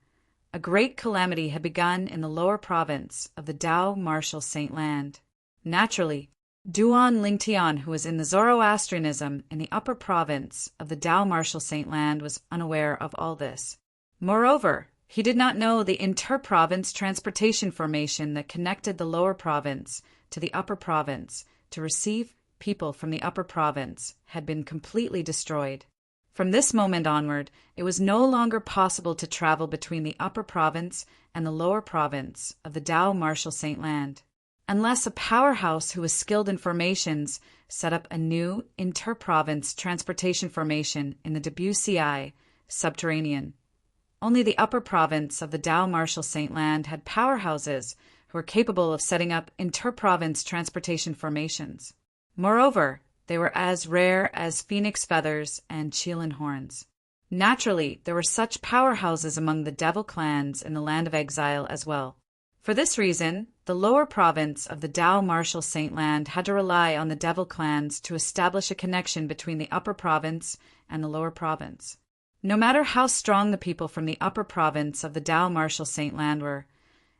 a great calamity had begun in the lower province of the Dao Martial Saint Land. Naturally, Duan Lingtian, who was in the Zoroastrianism in the upper province of the Dao Martial Saint Land, was unaware of all this. Moreover, he did not know the inter-province transportation formation that connected the lower province to the upper province to receive people from the upper province had been completely destroyed. From this moment onward, it was no longer possible to travel between the upper province and the lower province of the Dao Martial Saint Land, unless a powerhouse who was skilled in formations set up a new inter-province transportation formation in the Debussy subterranean. Only the upper province of the Dao Martial Saint Land had powerhouses who were capable of setting up inter-province transportation formations. Moreover, they were as rare as phoenix feathers and Chelan horns. Naturally, there were such powerhouses among the Devil clans in the Land of Exile as well. For this reason, the lower province of the Dao Martial Saint Land had to rely on the Devil clans to establish a connection between the upper province and the lower province. No matter how strong the people from the upper province of the Dao Martial Saint Land were,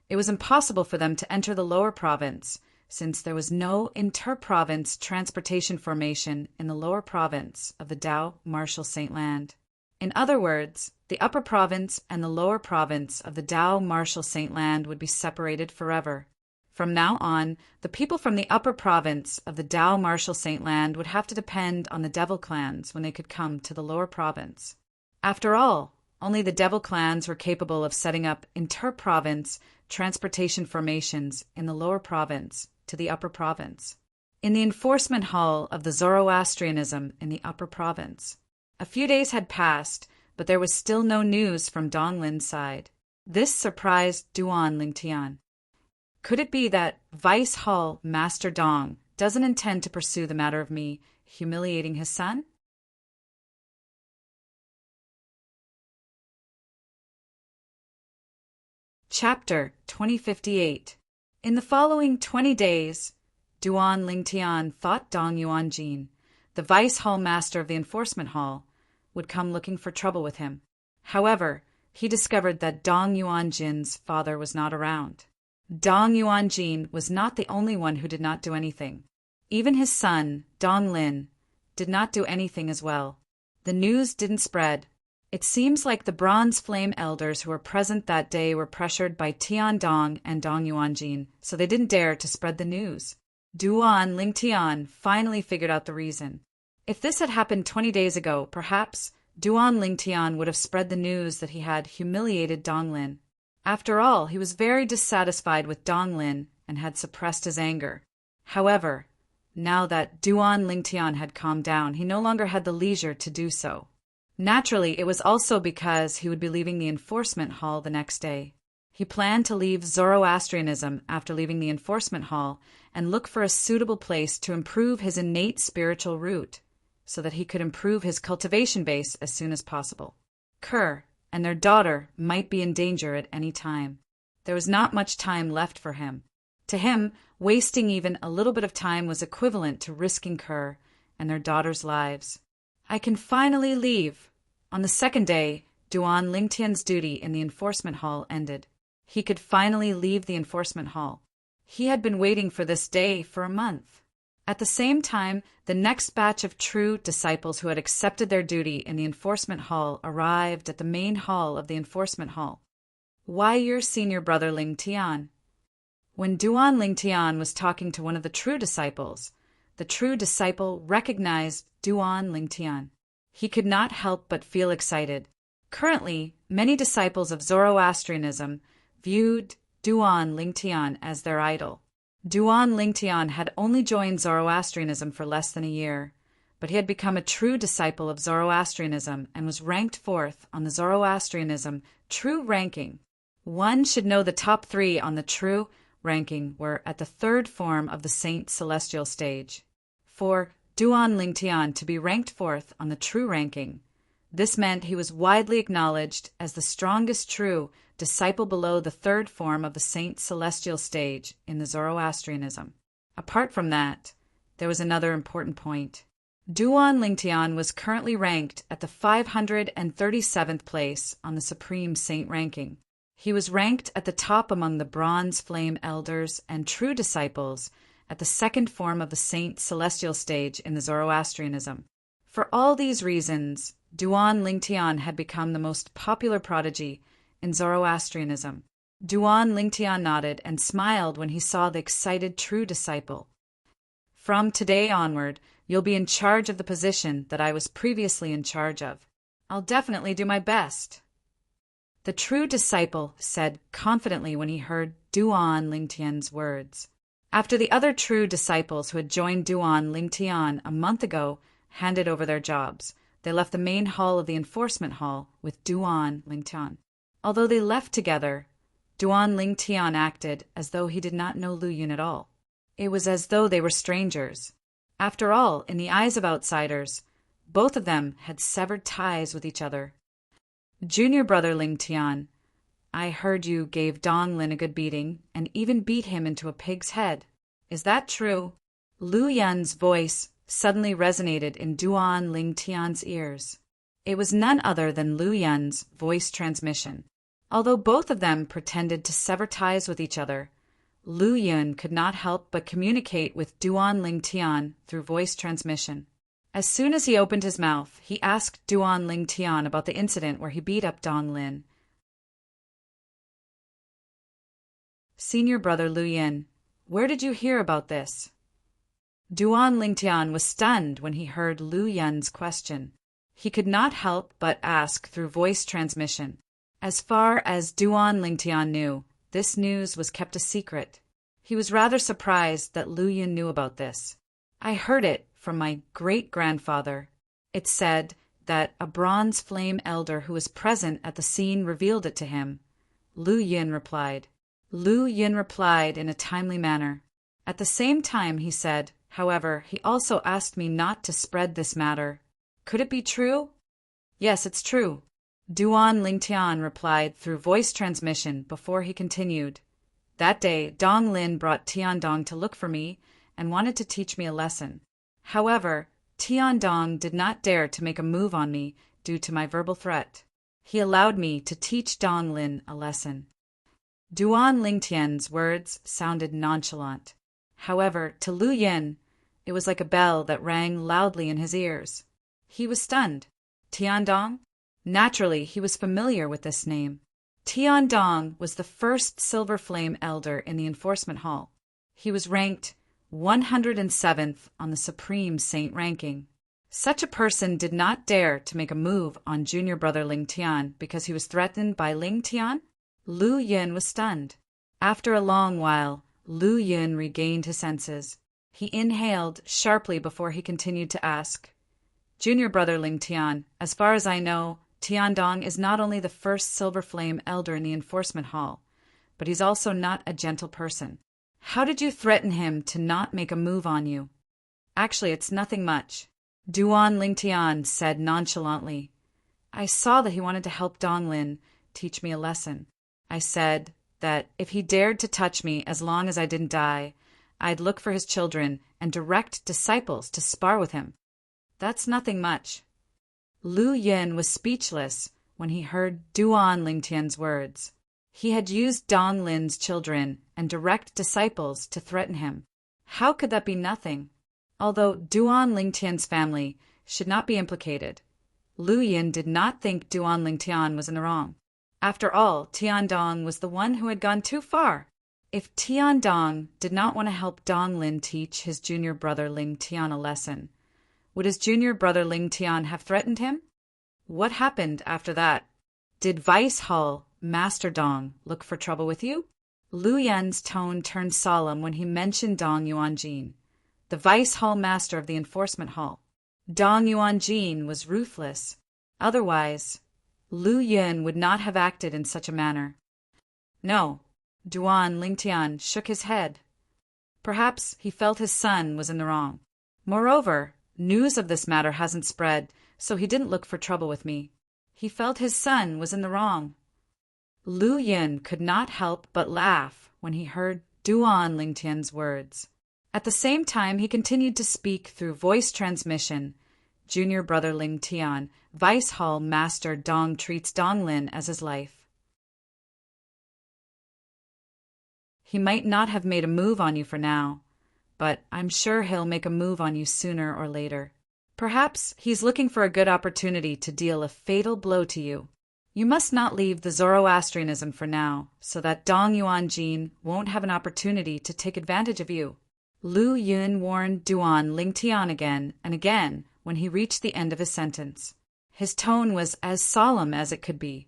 it was impossible for them to enter the lower province, since there was no inter-province transportation formation in the lower province of the Dao Martial Saint Land. In other words, the upper province and the lower province of the Dao Martial Saint Land would be separated forever. From now on, the people from the upper province of the Dao Martial Saint Land would have to depend on the Devil clans when they could come to the lower province. After all, only the Devil clans were capable of setting up inter-province transportation formations in the lower province to the upper province. In the enforcement hall of the Zoroastrianism in the upper province, a few days had passed, but there was still no news from Donglin's side. This surprised Duan Lingtian. Could it be that Vice Hall Master Dong doesn't intend to pursue the matter of me humiliating his son? Chapter 2058. In the following 20 days, Duan Lingtian thought Dong Yuanjin, the Vice Hall Master of the Enforcement Hall, would come looking for trouble with him. However, he discovered that Dong Yuanjin's father was not around. Dong Yuanjin was not the only one who did not do anything. Even his son, Dong Lin, did not do anything as well. The news didn't spread. It seems like the Bronze Flame elders who were present that day were pressured by Tian Dong and Dong Yuanjin, so they didn't dare to spread the news. Duan Lingtian finally figured out the reason. If this had happened 20 days ago, perhaps Duan Lingtian would have spread the news that he had humiliated Dong Lin. After all, he was very dissatisfied with Dong Lin and had suppressed his anger. However, now that Duan Lingtian had calmed down, he no longer had the leisure to do so. Naturally, it was also because he would be leaving the enforcement hall the next day. He planned to leave Zoroastrianism after leaving the enforcement hall and look for a suitable place to improve his innate spiritual root, so that he could improve his cultivation base as soon as possible. Kerr and their daughter might be in danger at any time. There was not much time left for him. To him, wasting even a little bit of time was equivalent to risking Kerr and their daughter's lives. I can finally leave, On the second day, Duan Lingtian's duty in the enforcement hall ended. He could finally leave the enforcement hall. He had been waiting for this day for a month. At the same time, the next batch of true disciples who had accepted their duty in the enforcement hall arrived at the main hall of the enforcement hall. Why your senior brother Ling Tian? When Duan Ling Tian was talking to one of the true disciples, the true disciple recognized Duan Ling Tian. He could not help but feel excited. Currently, many disciples of Zoroastrianism viewed Duan Ling Tian as their idol. Duan Ling Tian had only joined Zoroastrianism for less than a year, but he had become a true disciple of Zoroastrianism and was ranked fourth on the Zoroastrianism True Ranking. One should know the top 3 on the True Ranking were at the third form of the Saint Celestial stage. For Duan Ling Tian to be ranked fourth on the True Ranking, this meant he was widely acknowledged as the strongest true disciple below the third form of the Saint Celestial stage in the Zoroastrianism. Apart from that, there was another important point. Duan Ling Tian was currently ranked at the 537th place on the Supreme Saint ranking. He was ranked at the top among the Bronze Flame Elders and true disciples at the second form of the Saint Celestial stage in the Zoroastrianism. For all these reasons, Duan Ling Tian had become the most popular prodigy in Zoroastrianism. Duan Ling Tian nodded and smiled when he saw the excited true disciple. From today onward, you'll be in charge of the position that I was previously in charge of. I'll definitely do my best. The true disciple said confidently when he heard Duan Ling Tian's words. After the other true disciples who had joined Duan Ling Tian a month ago handed over their jobs, they left the main hall of the enforcement hall with Duan Ling Tian. Although they left together, Duan Ling Tian acted as though he did not know Lu Yun at all. It was as though they were strangers. After all, in the eyes of outsiders, both of them had severed ties with each other. Junior brother Ling Tian, I heard you gave Dong Lin a good beating and even beat him into a pig's head. Is that true? Lu Yun's voice suddenly resonated in Duan Ling Tian's ears. It was none other than Lu Yun's voice transmission. Although both of them pretended to sever ties with each other, Lu Yun could not help but communicate with Duan Ling Tian through voice transmission. As soon as he opened his mouth, he asked Duan Ling Tian about the incident where he beat up Dong Lin. Senior brother Lu Yun, where did you hear about this? Duan Ling Tian was stunned when he heard Lu Yun's question. He could not help but ask through voice transmission. As far as Duan Ling Tian knew, this news was kept a secret. He was rather surprised that Lu Yun knew about this. I heard it from my great-grandfather. It said that a bronze flame elder who was present at the scene revealed it to him. Lu Yun replied. Lu Yun replied in a timely manner. At the same time, he said, however, he also asked me not to spread this matter. Could it be true? Yes, it's true. Duan Ling Tian replied through voice transmission before he continued. That day, Dong Lin brought Tiandong to look for me and wanted to teach me a lesson. However, Tiandong did not dare to make a move on me due to my verbal threat. He allowed me to teach Dong Lin a lesson. Duan Ling Tian's words sounded nonchalant. However, to Lu Yun, it was like a bell that rang loudly in his ears. He was stunned. Tiandong? Naturally, he was familiar with this name. Tiandong was the first Silver Flame Elder in the enforcement hall. He was ranked 107th on the Supreme Saint ranking. Such a person did not dare to make a move on junior brother Ling Tian because he was threatened by Ling Tian? Lu Yun was stunned. After a long while, Lu Yun regained his senses. He inhaled sharply before he continued to ask, Junior brother Ling Tian, as far as I know, Tiandong is not only the first Silver Flame Elder in the enforcement hall, but he's also not a gentle person. How did you threaten him to not make a move on you? Actually, it's nothing much. Duan Ling Tian said nonchalantly. I saw that he wanted to help Dong Lin teach me a lesson. I said that if he dared to touch me as long as I didn't die, I'd look for his children and direct disciples to spar with him. That's nothing much. Lu Yin was speechless when he heard Duan Lingtian's words. He had used Dong Lin's children and direct disciples to threaten him. How could that be nothing? Although Duan Lingtian's family should not be implicated, Lu Yin did not think Duan Lingtian was in the wrong. After all, Tiandong was the one who had gone too far. If Tiandong did not want to help Dong Lin teach his junior brother Ling Tian a lesson, would his junior brother Ling Tian have threatened him? What happened after that? Did Vice Hall Master Dong look for trouble with you? Lu Yan's tone turned solemn when he mentioned Dong Yuanjin, the Vice Hall Master of the Enforcement Hall. Dong Yuanjin was ruthless. Otherwise, Lu Yun would not have acted in such a manner. No, Duan Lingtian shook his head. Perhaps he felt his son was in the wrong. Moreover, news of this matter hasn't spread, so he didn't look for trouble with me. He felt his son was in the wrong. Lu Yun could not help but laugh when he heard Duan Lingtian's words. At the same time, he continued to speak through voice transmission. Junior brother Ling Tian, Vice Hall Master Dong treats Dong Lin as his life. He might not have made a move on you for now, but I'm sure he'll make a move on you sooner or later. Perhaps he's looking for a good opportunity to deal a fatal blow to you. You must not leave the Zoroastrianism for now, so that Dong Yuanjin won't have an opportunity to take advantage of you. Lu Yun warned Duan Lingtian again and again when he reached the end of his sentence. His tone was as solemn as it could be.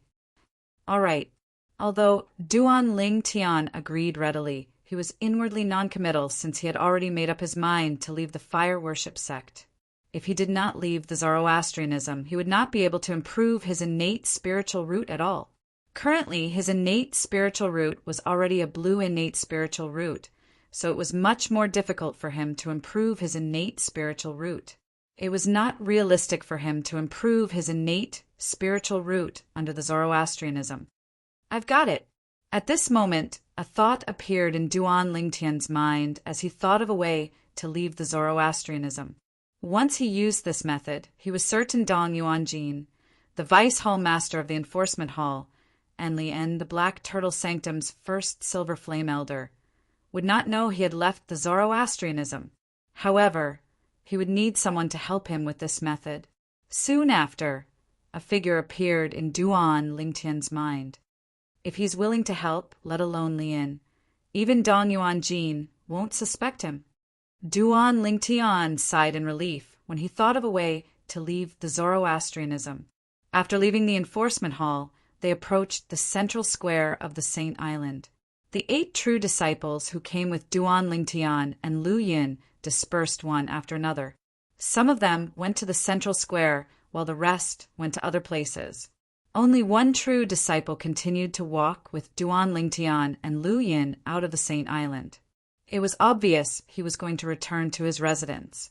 All right. Although Duan Lingtian agreed readily, he was inwardly noncommittal since he had already made up his mind to leave the fire worship sect. If he did not leave the Zoroastrianism, he would not be able to improve his innate spiritual root at all. Currently, his innate spiritual root was already a blue innate spiritual root, so it was much more difficult for him to improve his innate spiritual root. It was not realistic for him to improve his innate spiritual root under the Zoroastrianism. I've got it. At this moment, a thought appeared in Duan Lingtian's mind as he thought of a way to leave the Zoroastrianism. Once he used this method, he was certain Dong Yuanjin, the Vice Hall Master of the Enforcement Hall, and Lien, the Black Turtle Sanctum's first Silver Flame Elder, would not know he had left the Zoroastrianism. However, he would need someone to help him with this method. Soon after, a figure appeared in Duan Lingtian's mind. If he's willing to help, let alone Lien, even Dong Yuanjin won't suspect him. Duan Lingtian sighed in relief when he thought of a way to leave the Zoroastrianism. After leaving the enforcement hall, they approached the central square of the Saint Island. The 8 true disciples who came with Duan Lingtian and Lu Yin dispersed one after another. Some of them went to the central square, while the rest went to other places. Only one true disciple continued to walk with Duan Lingtian and Lu Yin out of the Saint Island. It was obvious he was going to return to his residence.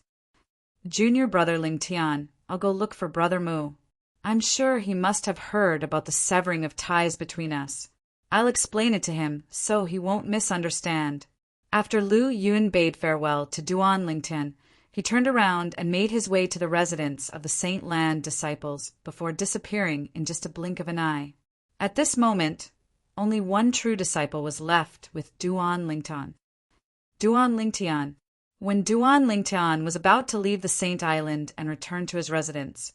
Junior brother Lingtian, I'll go look for Brother Mu. I'm sure he must have heard about the severing of ties between us. I'll explain it to him so he won't misunderstand. After Lu Yun bade farewell to Duan Lingtian, he turned around and made his way to the residence of the Saint Land disciples before disappearing in just a blink of an eye. At this moment, only one true disciple was left with Duan Lingtian. Duan Lingtian. When Duan Lingtian was about to leave the Saint Island and return to his residence,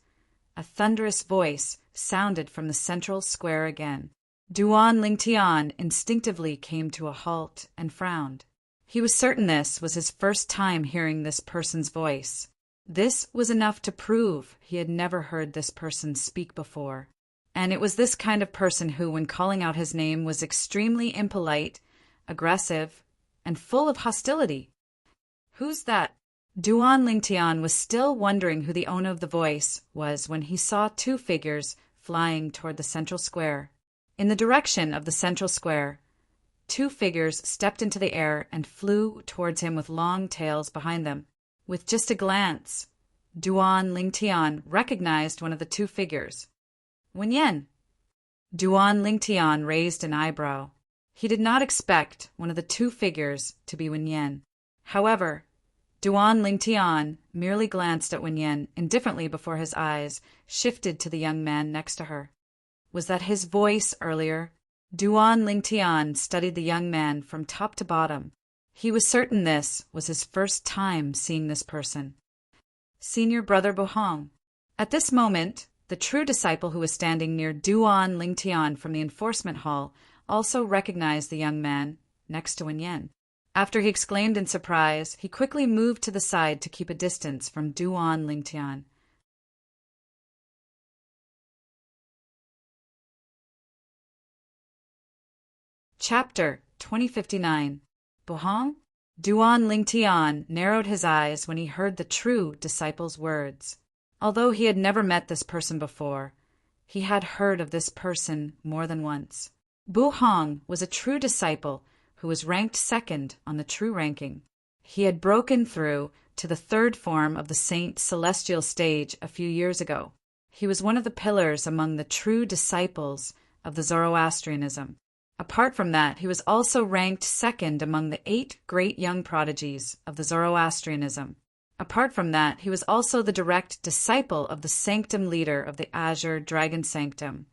a thunderous voice sounded from the central square again. Duan Lingtian instinctively came to a halt and frowned. He was certain this was his first time hearing this person's voice. This was enough to prove he had never heard this person speak before. And it was this kind of person who, when calling out his name, was extremely impolite, aggressive, and full of hostility. Who's that? Duan Lingtian was still wondering who the owner of the voice was when he saw 2 figures flying toward the central square. In the direction of the central square, 2 figures stepped into the air and flew towards him with long tails behind them. With just a glance, Duan Lingtian recognized one of the 2 figures. Wen Yan. Duan Lingtian raised an eyebrow. He did not expect one of the 2 figures to be Wen Yan. However, Duan Lingtian merely glanced at Wen Yen indifferently before his eyes shifted to the young man next to her. Was that his voice earlier? Duan Lingtian studied the young man from top to bottom. He was certain this was his first time seeing this person. Senior Brother Buhong. At this moment, the true disciple who was standing near Duan Lingtian from the enforcement hall also recognized the young man next to Wen Yen. After he exclaimed in surprise, he quickly moved to the side to keep a distance from Duan Lingtian. Chapter 2059. Buhong? Duan Lingtian narrowed his eyes when he heard the true disciple's words. Although he had never met this person before, he had heard of this person more than once. Buhong was a true disciple who was ranked second on the true ranking. He had broken through to the third form of the Saint Celestial stage a few years ago. He was one of the pillars among the true disciples of the Zoroastrianism. Apart from that, he was also ranked second among the 8 great young prodigies of the Zoroastrianism. Apart from that, he was also the direct disciple of the sanctum leader of the Azure Dragon Sanctum,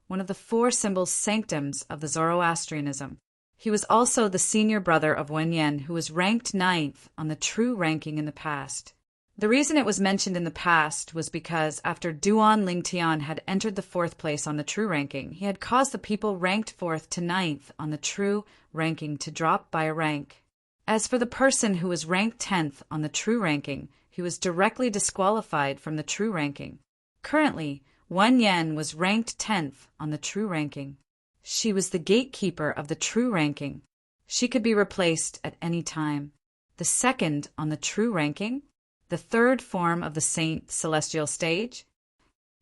one of the 4 symbol sanctums of the Zoroastrianism. He was also the senior brother of Wen Yen, who was ranked 9th on the true ranking in the past. The reason it was mentioned in the past was because after Duan Lingtian had entered the 4th place on the true ranking, he had caused the people ranked 4th to 9th on the true ranking to drop by a rank. As for the person who was ranked 10th on the true ranking, he was directly disqualified from the true ranking. Currently, Wen Yen was ranked 10th on the true ranking. She was the gatekeeper of the true ranking. She could be replaced at any time. The second on the true ranking? The 3rd form of the Saint Celestial stage?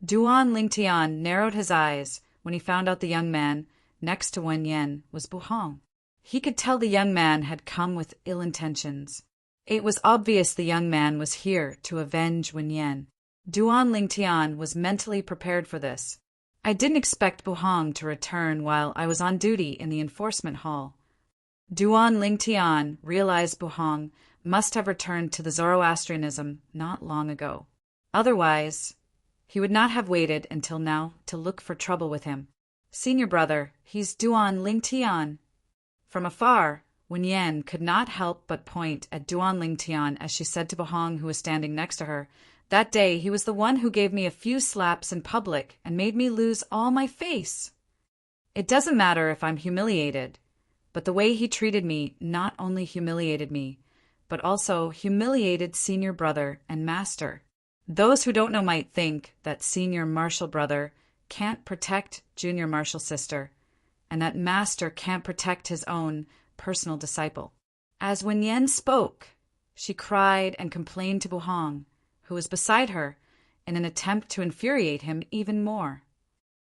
Duan Lingtian narrowed his eyes when he found out the young man next to Wen Yen was Buhong. He could tell the young man had come with ill intentions. It was obvious the young man was here to avenge Wen Yen. Duan Lingtian was mentally prepared for this. I didn't expect Buhong to return while I was on duty in the enforcement hall. Duan Lingtian realized Buhong must have returned to the Zoroastrianism not long ago. Otherwise, he would not have waited until now to look for trouble with him. Senior brother, he's Duan Lingtian. From afar, Wen Yen could not help but point at Duan Lingtian as she said to Buhong, who was standing next to her, "That day he was the one who gave me a few slaps in public and made me lose all my face. It doesn't matter if I'm humiliated, but the way he treated me not only humiliated me, but also humiliated senior brother and master. Those who don't know might think that senior martial brother can't protect junior martial sister, and that master can't protect his own personal disciple." As Wen Yen spoke, she cried and complained to Buhong, who was beside her, in an attempt to infuriate him even more.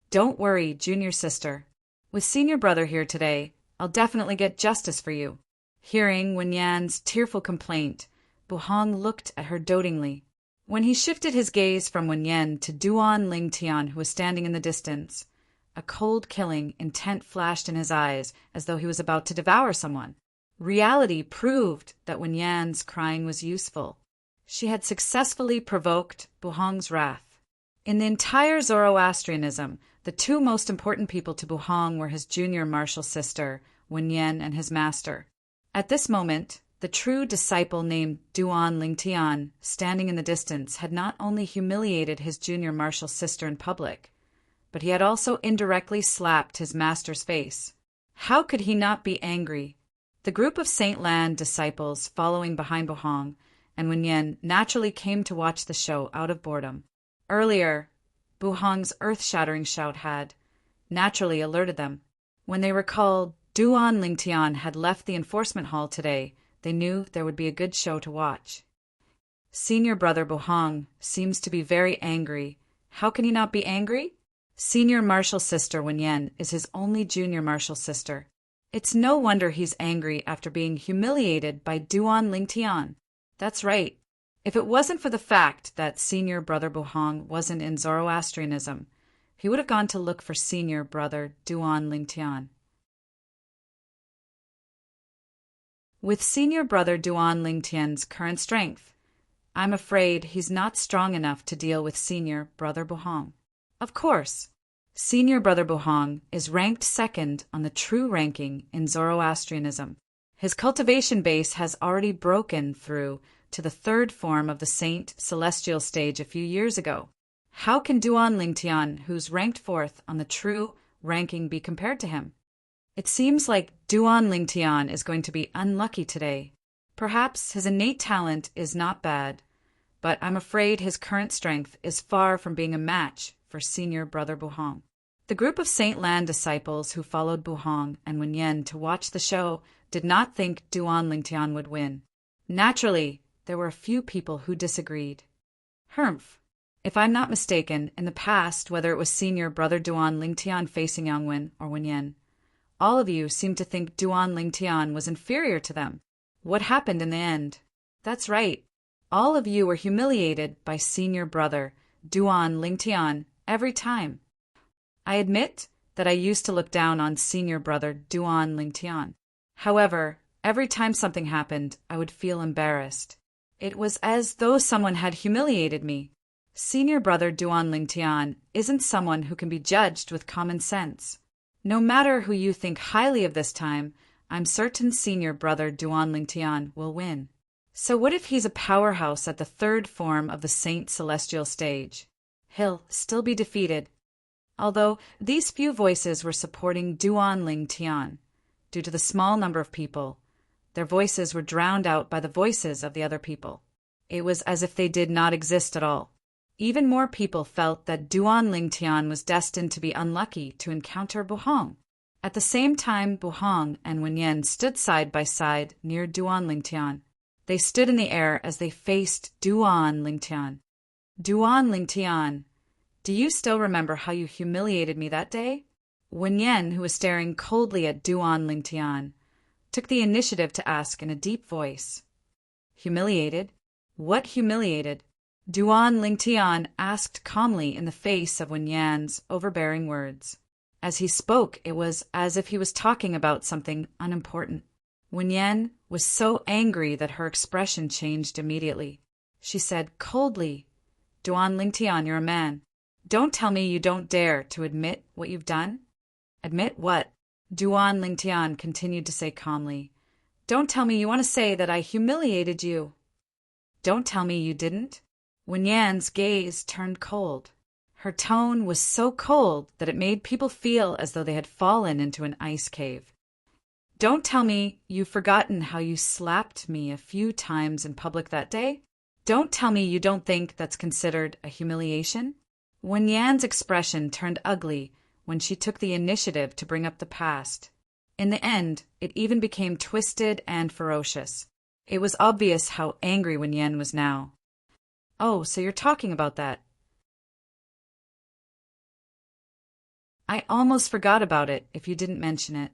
"Don't worry, junior sister. With senior brother here today, I'll definitely get justice for you." Hearing Wen Yan's tearful complaint, Buhong looked at her dotingly. When he shifted his gaze from Wen Yen to Duan Lingtian, who was standing in the distance, a cold killing intent flashed in his eyes as though he was about to devour someone. Reality proved that Wen Yan's crying was useful. She had successfully provoked Buhong's wrath. In the entire Zoroastrianism, the 2 most important people to Buhong were his junior martial sister, Wen Yen, and his master. At this moment, the true disciple named Duan Lingtian, standing in the distance, had not only humiliated his junior martial sister in public, but he had also indirectly slapped his master's face. How could he not be angry? The group of Saint Lan disciples following behind Buhong and Wen Yen naturally came to watch the show out of boredom. Earlier, Buhong's earth-shattering shout had naturally alerted them. When they recalled Duan Lingtian had left the enforcement hall today, they knew there would be a good show to watch. Senior brother Buhong seems to be very angry. How can he not be angry? Senior martial sister Wen Yen is his only junior martial sister. It's no wonder he's angry after being humiliated by Duan Lingtian. That's right. If it wasn't for the fact that senior brother Buhong wasn't in Zoroastrianism, he would have gone to look for senior brother Duan Lingtian. With senior brother Duan Lingtian's current strength, I'm afraid he's not strong enough to deal with senior brother Buhong. Of course, senior brother Buhong is ranked second on the true ranking in Zoroastrianism. His cultivation base has already broken through to the third form of the Saint Celestial stage a few years ago. How can Duan Lingtian, who's ranked fourth on the true ranking, be compared to him? It seems like Duan Lingtian is going to be unlucky today. Perhaps his innate talent is not bad, but I'm afraid his current strength is far from being a match for senior brother Buhong. The group of Saint Lan disciples who followed Buhong and Wenyen to watch the show did not think Duan Lingtian would win. Naturally, there were a few people who disagreed. Humph. If I'm not mistaken, in the past, whether it was senior brother Duan Lingtian facing Yangwen or Wenyen, all of you seemed to think Duan Lingtian was inferior to them. What happened in the end? That's right. All of you were humiliated by senior brother Duan Lingtian every time. I admit that I used to look down on senior brother Duan Lingtian. However, every time something happened, I would feel embarrassed. It was as though someone had humiliated me. Senior brother Duan Lingtian isn't someone who can be judged with common sense. No matter who you think highly of this time, I'm certain senior brother Duan Lingtian will win. So what if he's a powerhouse at the third form of the Saint Celestial stage? He'll still be defeated. Although these few voices were supporting Duan Lingtian, due to the small number of people, their voices were drowned out by the voices of the other people. It was as if they did not exist at all. Even more people felt that Duan Lingtian was destined to be unlucky to encounter Buhong. At the same time, Buhong and Wenyen stood side by side near Duan Lingtian. They stood in the air as they faced Duan Lingtian. Duan Lingtian, do you still remember how you humiliated me that day? Wenyen, who was staring coldly at Duan Lingtian, took the initiative to ask in a deep voice. Humiliated? What humiliated? Duan Lingtian asked calmly in the face of Wenyan's overbearing words. As he spoke, it was as if he was talking about something unimportant. Wenyan was so angry that her expression changed immediately. She said coldly, Duan Lingtian, you're a man. Don't tell me you don't dare to admit what you've done. Admit what? Duan Lingtian continued to say calmly. Don't tell me you want to say that I humiliated you. Don't tell me you didn't. Wenyan's gaze turned cold. Her tone was so cold that it made people feel as though they had fallen into an ice cave. Don't tell me you've forgotten how you slapped me a few times in public that day. Don't tell me you don't think that's considered a humiliation. Wenyan's expression turned ugly when she took the initiative to bring up the past. In the end, it even became twisted and ferocious. It was obvious how angry Wenyan was now. Oh, so you're talking about that. I almost forgot about it if you didn't mention it.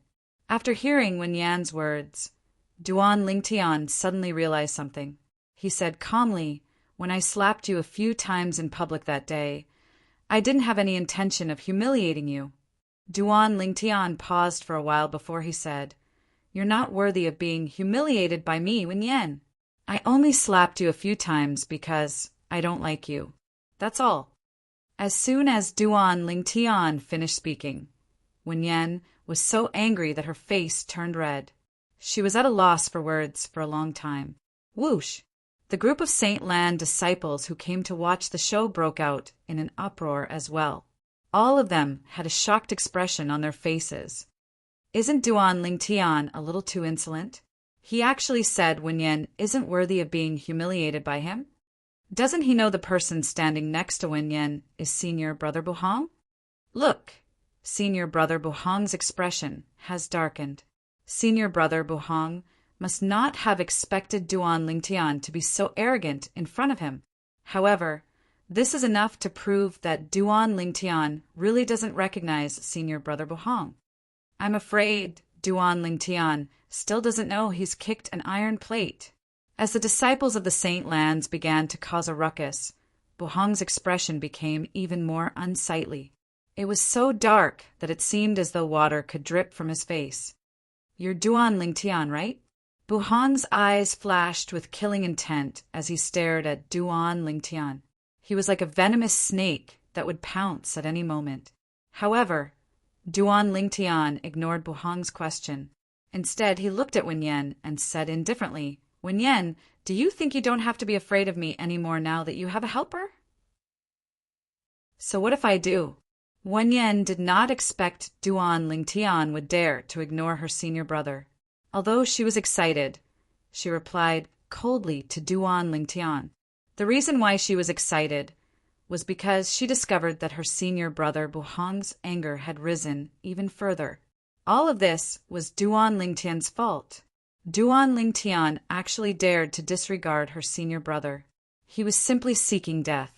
After hearing Wenyan's words, Duan Lingtian suddenly realized something. He said calmly, when I slapped you a few times in public that day, I didn't have any intention of humiliating you. Duan Lingtian paused for a while before he said, You're not worthy of being humiliated by me, Wenyan. I only slapped you a few times because I don't like you. That's all. As soon as Duan Lingtian finished speaking, Wenyan was so angry that her face turned red. She was at a loss for words for a long time. Whoosh! The group of Saint Lan disciples who came to watch the show broke out in an uproar as well. All of them had a shocked expression on their faces. Isn't Duan Lingtian a little too insolent? He actually said Wenyan isn't worthy of being humiliated by him? Doesn't he know the person standing next to Wenyan is senior brother Buhong? Look, senior brother Buhong's expression has darkened. Senior brother Buhong must not have expected Duan Lingtian to be so arrogant in front of him. However, this is enough to prove that Duan Lingtian really doesn't recognize senior brother Buhong. I'm afraid Duan Lingtian still doesn't know he's kicked an iron plate. As the disciples of the Saint Lands began to cause a ruckus, Buhong's expression became even more unsightly. It was so dark that it seemed as though water could drip from his face. You're Duan Lingtian, right? Buhang's eyes flashed with killing intent as he stared at Duan Lingtian. He was like a venomous snake that would pounce at any moment. However, Duan Lingtian ignored Buhang's question. Instead, he looked at Wen Yan and said indifferently, "Wen Yan, do you think you don't have to be afraid of me anymore now that you have a helper?" "So what if I do?" Wen Yan did not expect Duan Lingtian would dare to ignore her senior brother. Although she was excited, she replied coldly to Duan Lingtian. The reason why she was excited was because she discovered that her senior brother Buhang's anger had risen even further. All of this was Duan Lingtian's fault. Duan Lingtian actually dared to disregard her senior brother. He was simply seeking death.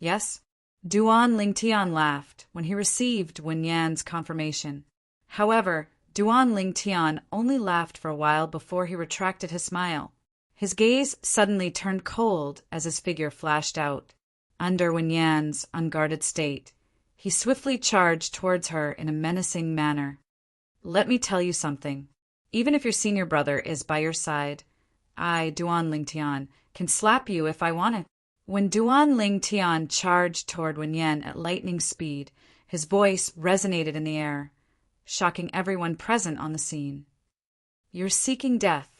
Yes, Duan Lingtian laughed when he received Wen Yan's confirmation. However, Duan Lingtian only laughed for a while before he retracted his smile. His gaze suddenly turned cold as his figure flashed out. Under Wen Yan's unguarded state, he swiftly charged towards her in a menacing manner. "Let me tell you something. Even if your senior brother is by your side, I, Duan Lingtian, can slap you if I want it." When Duan Lingtian charged toward Wen Yan at lightning speed, his voice resonated in the air, shocking everyone present on the scene. "You're seeking death."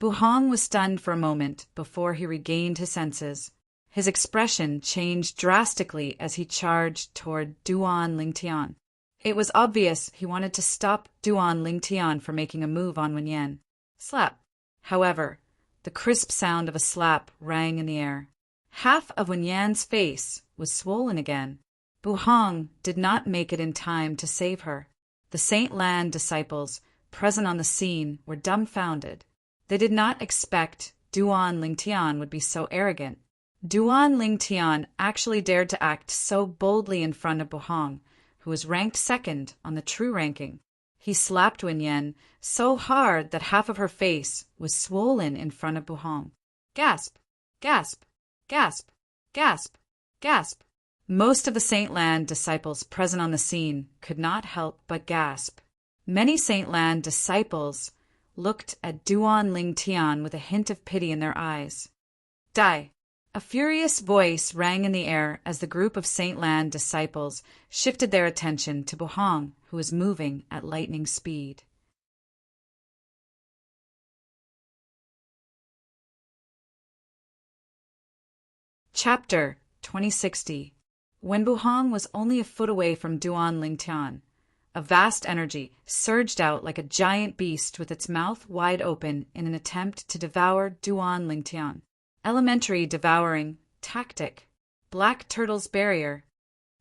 Buhang was stunned for a moment before he regained his senses. His expression changed drastically as he charged toward Duan Lingtian. It was obvious he wanted to stop Duan Lingtian from making a move on Wen Yan. Slap. However, the crisp sound of a slap rang in the air. Half of Wen Yan's face was swollen again. Buhang did not make it in time to save her. The Saint Lan disciples present on the scene were dumbfounded. They did not expect Duan Lingtian would be so arrogant. Duan Lingtian actually dared to act so boldly in front of Buhang, who was ranked second on the true ranking. He slapped Wen Yan so hard that half of her face was swollen in front of Buhang. Gasp! Gasp! Gasp! Gasp! Gasp! Most of the Saint Lan disciples present on the scene could not help but gasp. Many Saint Lan disciples looked at Duan Lingtian with a hint of pity in their eyes. Die! A furious voice rang in the air as the group of Saint Lan disciples shifted their attention to Buhang, who was moving at lightning speed. Chapter 2060. When Buhang was only a foot away from Duan Lingtian, a vast energy surged out like a giant beast with its mouth wide open in an attempt to devour Duan Lingtian. Elementary devouring tactic. Black Turtle's barrier.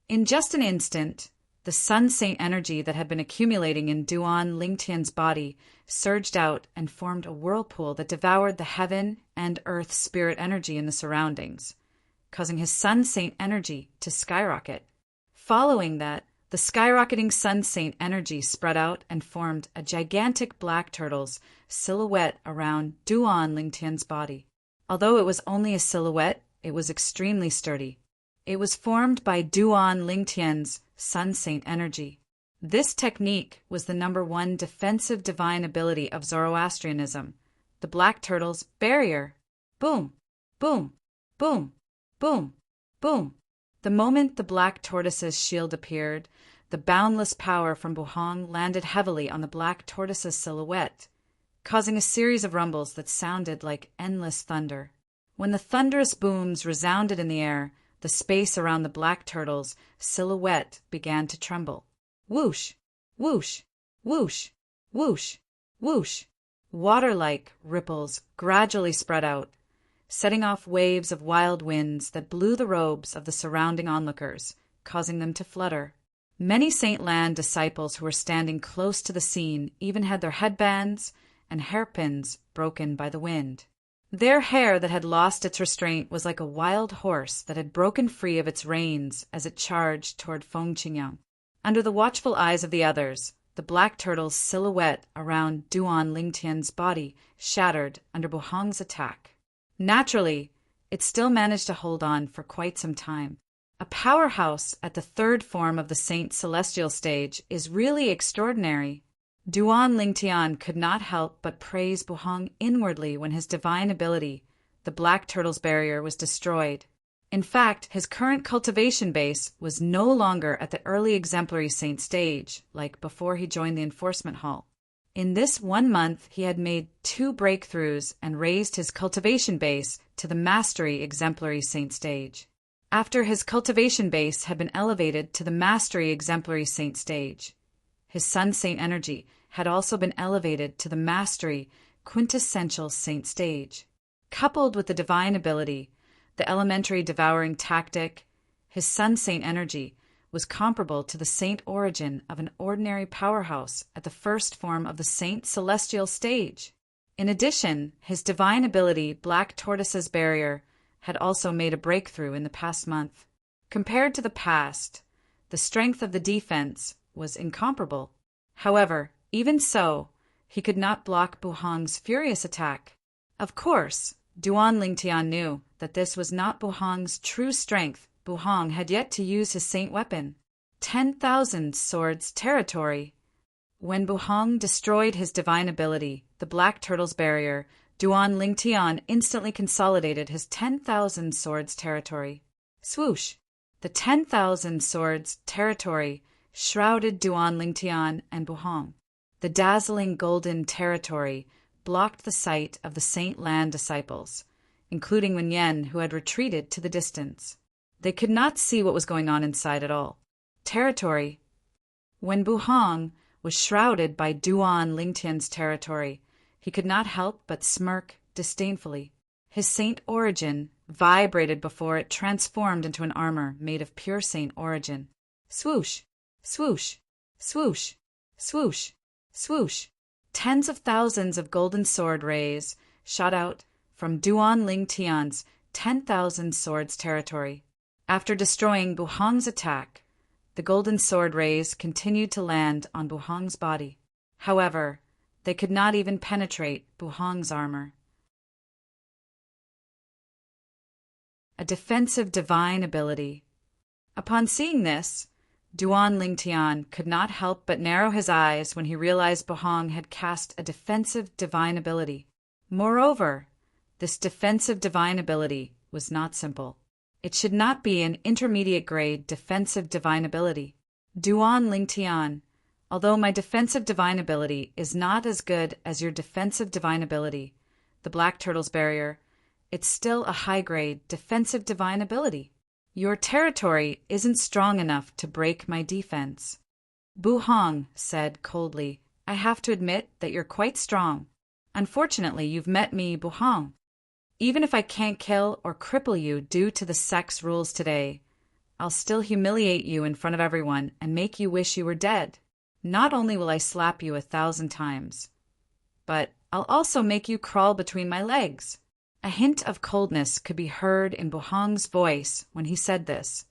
In just an instant, the Sun Saint energy that had been accumulating in Duan Lingtian's body surged out and formed a whirlpool that devoured the heaven and earth spirit energy in the surroundings, causing his Sun Saint energy to skyrocket. Following that, the skyrocketing Sun Saint energy spread out and formed a gigantic black turtle's silhouette around Duan Lingtian's body. Although it was only a silhouette, it was extremely sturdy. It was formed by Duan Lingtian's Sun Saint energy. This technique was the #1 defensive divine ability of Zoroastrianism, the Black Turtle's barrier. Boom, boom, boom, boom, boom. The moment the Black Tortoise's shield appeared, the boundless power from Buhang landed heavily on the Black Tortoise's silhouette, causing a series of rumbles that sounded like endless thunder. When the thunderous booms resounded in the air, the space around the Black Turtle's silhouette began to tremble. Whoosh, whoosh, whoosh, whoosh, whoosh. Water-like ripples gradually spread out, setting off waves of wild winds that blew the robes of the surrounding onlookers, causing them to flutter. Many Saint Lan disciples who were standing close to the scene even had their headbands and hairpins broken by the wind. Their hair that had lost its restraint was like a wild horse that had broken free of its reins as it charged toward Feng Qingyang. Under the watchful eyes of the others, the Black Turtle's silhouette around Duan Lingtian's body shattered under Buhang's attack. Naturally, it still managed to hold on for quite some time. A powerhouse at the third form of the Saint Celestial stage is really extraordinary. Duan Lingtian could not help but praise Buhong inwardly when his divine ability, the Black Turtle's barrier, was destroyed. In fact, his current cultivation base was no longer at the early exemplary saint stage, like before he joined the enforcement hall. In this 1 month, he had made 2 breakthroughs and raised his cultivation base to the mastery exemplary saint stage. After his cultivation base had been elevated to the mastery exemplary saint stage, his sun saint energy had also been elevated to the mastery quintessential saint stage. Coupled with the divine ability, the elementary devouring tactic, his sun saint energy was comparable to the saint origin of an ordinary powerhouse at the first form of the saint celestial stage. In addition, his divine ability, Black Tortoise's barrier, had also made a breakthrough in the past month. Compared to the past, the strength of the defense was incomparable. However, even so, he could not block Buhong's furious attack. Of course, Duan Lingtian knew that this was not Buhong's true strength. Buhong had yet to use his saint weapon, 10,000 swords territory. When Buhong destroyed his divine ability, the Black Turtle's barrier, Duan Lingtian instantly consolidated his 10,000 swords territory. Swoosh! The 10,000 swords territory shrouded Duan Lingtian and Buhong. The dazzling golden territory blocked the sight of the Saint Land disciples, including Wen Yen, who had retreated to the distance. They could not see what was going on inside at all. Territory. When Buhong was shrouded by Duan Lingtian's territory, he could not help but smirk disdainfully. His saint origin vibrated before it transformed into an armor made of pure saint origin. Swoosh! Swoosh! Swoosh! Swoosh! Swoosh! Tens of thousands of golden sword rays shot out from Duan Lingtian's 10,000 swords territory. After destroying Buhong's attack, the golden sword rays continued to land on Buhong's body. However, they could not even penetrate Buhong's armor. A defensive divine ability. Upon seeing this, Duan Lingtian could not help but narrow his eyes when he realized Buhong had cast a defensive divine ability. Moreover, this defensive divine ability was not simple. It should not be an intermediate grade defensive divine ability. Duan Lingtian, although my defensive divine ability is not as good as your defensive divine ability, the Black Turtle's barrier, it's still a high-grade defensive divine ability. Your territory isn't strong enough to break my defense. Buhong said coldly, I have to admit that you're quite strong. Unfortunately, you've met me, Buhong. Even if I can't kill or cripple you due to the sex rules today, I'll still humiliate you in front of everyone and make you wish you were dead. Not only will I slap you 1,000 times, but I'll also make you crawl between my legs. A hint of coldness could be heard in Buhong's voice when he said this.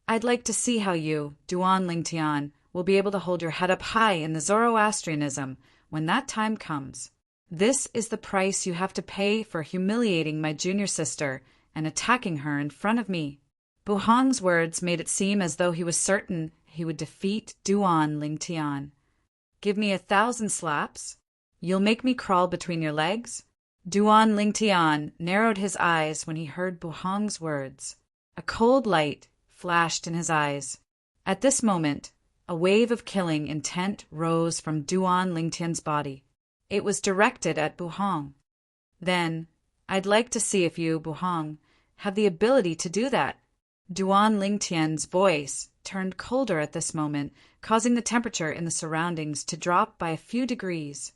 I'd like to see how you, Duan Lingtian, will be able to hold your head up high in the Zoroastrianism when that time comes. This is the price you have to pay for humiliating my junior sister and attacking her in front of me. Buhong's words made it seem as though he was certain he would defeat Duan Lingtian. Give me 1,000 slaps? You'll make me crawl between your legs? Duan Lingtian narrowed his eyes when he heard Buhong's words. A cold light flashed in his eyes. At this moment, a wave of killing intent rose from Duan Lingtian's body. It was directed at Buhong. Then, I'd like to see if you, Buhong, have the ability to do that. Duan Lingtian's voice turned colder at this moment, causing the temperature in the surroundings to drop by a few degrees.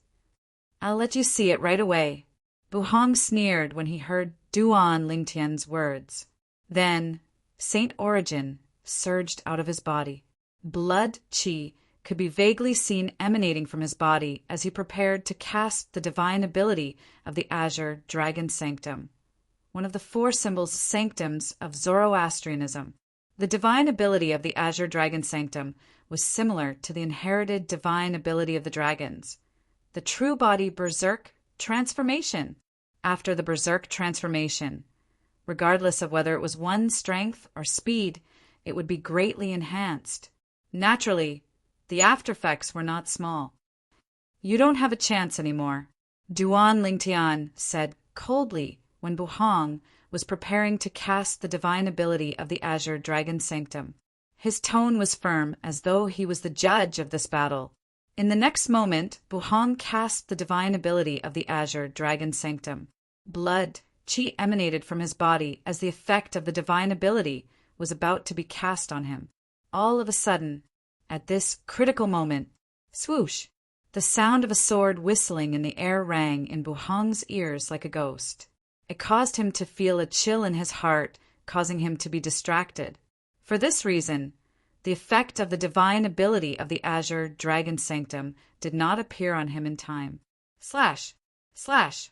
I'll let you see it right away. Buhong sneered when he heard Duan Lingtian's words. Then, Saint Origin surged out of his body. Blood chi could be vaguely seen emanating from his body as he prepared to cast the divine ability of the Azure Dragon Sanctum, one of the 4 symbols sanctums of Zoroastrianism. The divine ability of the Azure Dragon Sanctum was similar to the inherited divine ability of the dragons, the true body berserk transformation. After the berserk transformation, regardless of whether it was one's strength or speed, it would be greatly enhanced. Naturally, the aftereffects were not small. You don't have a chance anymore, Duan Lingtian said coldly when Buhong was preparing to cast the divine ability of the Azure Dragon Sanctum. His tone was firm, as though he was the judge of this battle. In the next moment, Buhong cast the divine ability of the Azure Dragon Sanctum. Blood, chi emanated from his body as the effect of the divine ability was about to be cast on him. All of a sudden, at this critical moment, swoosh! The sound of a sword whistling in the air rang in Buhong's ears like a ghost. It caused him to feel a chill in his heart, causing him to be distracted. For this reason, the effect of the divine ability of the Azure Dragon Sanctum did not appear on him in time. Slash! Slash!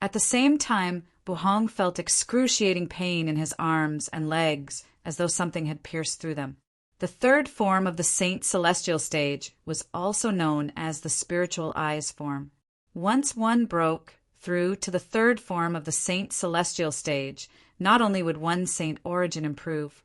At the same time, Buhong felt excruciating pain in his arms and legs, as though something had pierced through them. The third form of the Saint Celestial stage was also known as the Spiritual Eyes form. Once one broke through to the third form of the Saint Celestial stage, not only would one's saint origin improve,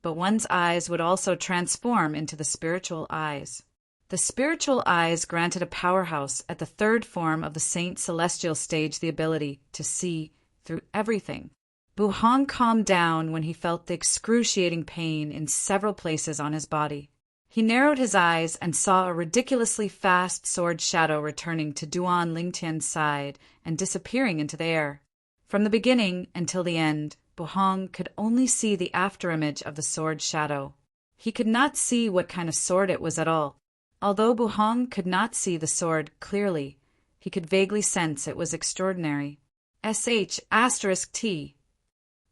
but one's eyes would also transform into the spiritual eyes. The spiritual eyes granted a powerhouse at the third form of the Saint Celestial stage the ability to see through everything. Buhong calmed down when he felt the excruciating pain in several places on his body. He narrowed his eyes and saw a ridiculously fast sword shadow returning to Duan Lingtian's side and disappearing into the air. From the beginning until the end, Buhong could only see the afterimage of the sword shadow. He could not see what kind of sword it was at all. Although Buhong could not see the sword clearly, he could vaguely sense it was extraordinary. *T.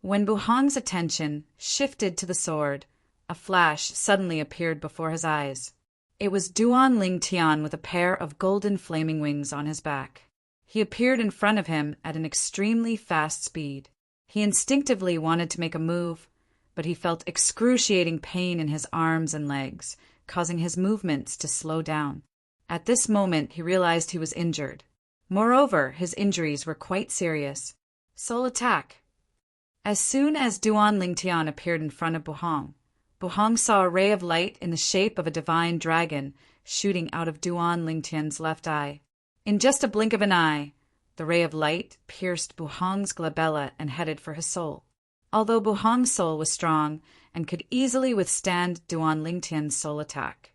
When Buhong's attention shifted to the sword, a flash suddenly appeared before his eyes. It was Duan Lingtian with a pair of golden flaming wings on his back. He appeared in front of him at an extremely fast speed. He instinctively wanted to make a move, but he felt excruciating pain in his arms and legs, causing his movements to slow down. At this moment, he realized he was injured. Moreover, his injuries were quite serious. Soul attack! As soon as Duan Lingtian appeared in front of Buhong, Buhong saw a ray of light in the shape of a divine dragon shooting out of Duan Lingtian's left eye. In just a blink of an eye, the ray of light pierced Buhong's glabella and headed for his soul. Although Buhong's soul was strong and could easily withstand Duan Lingtian's soul attack,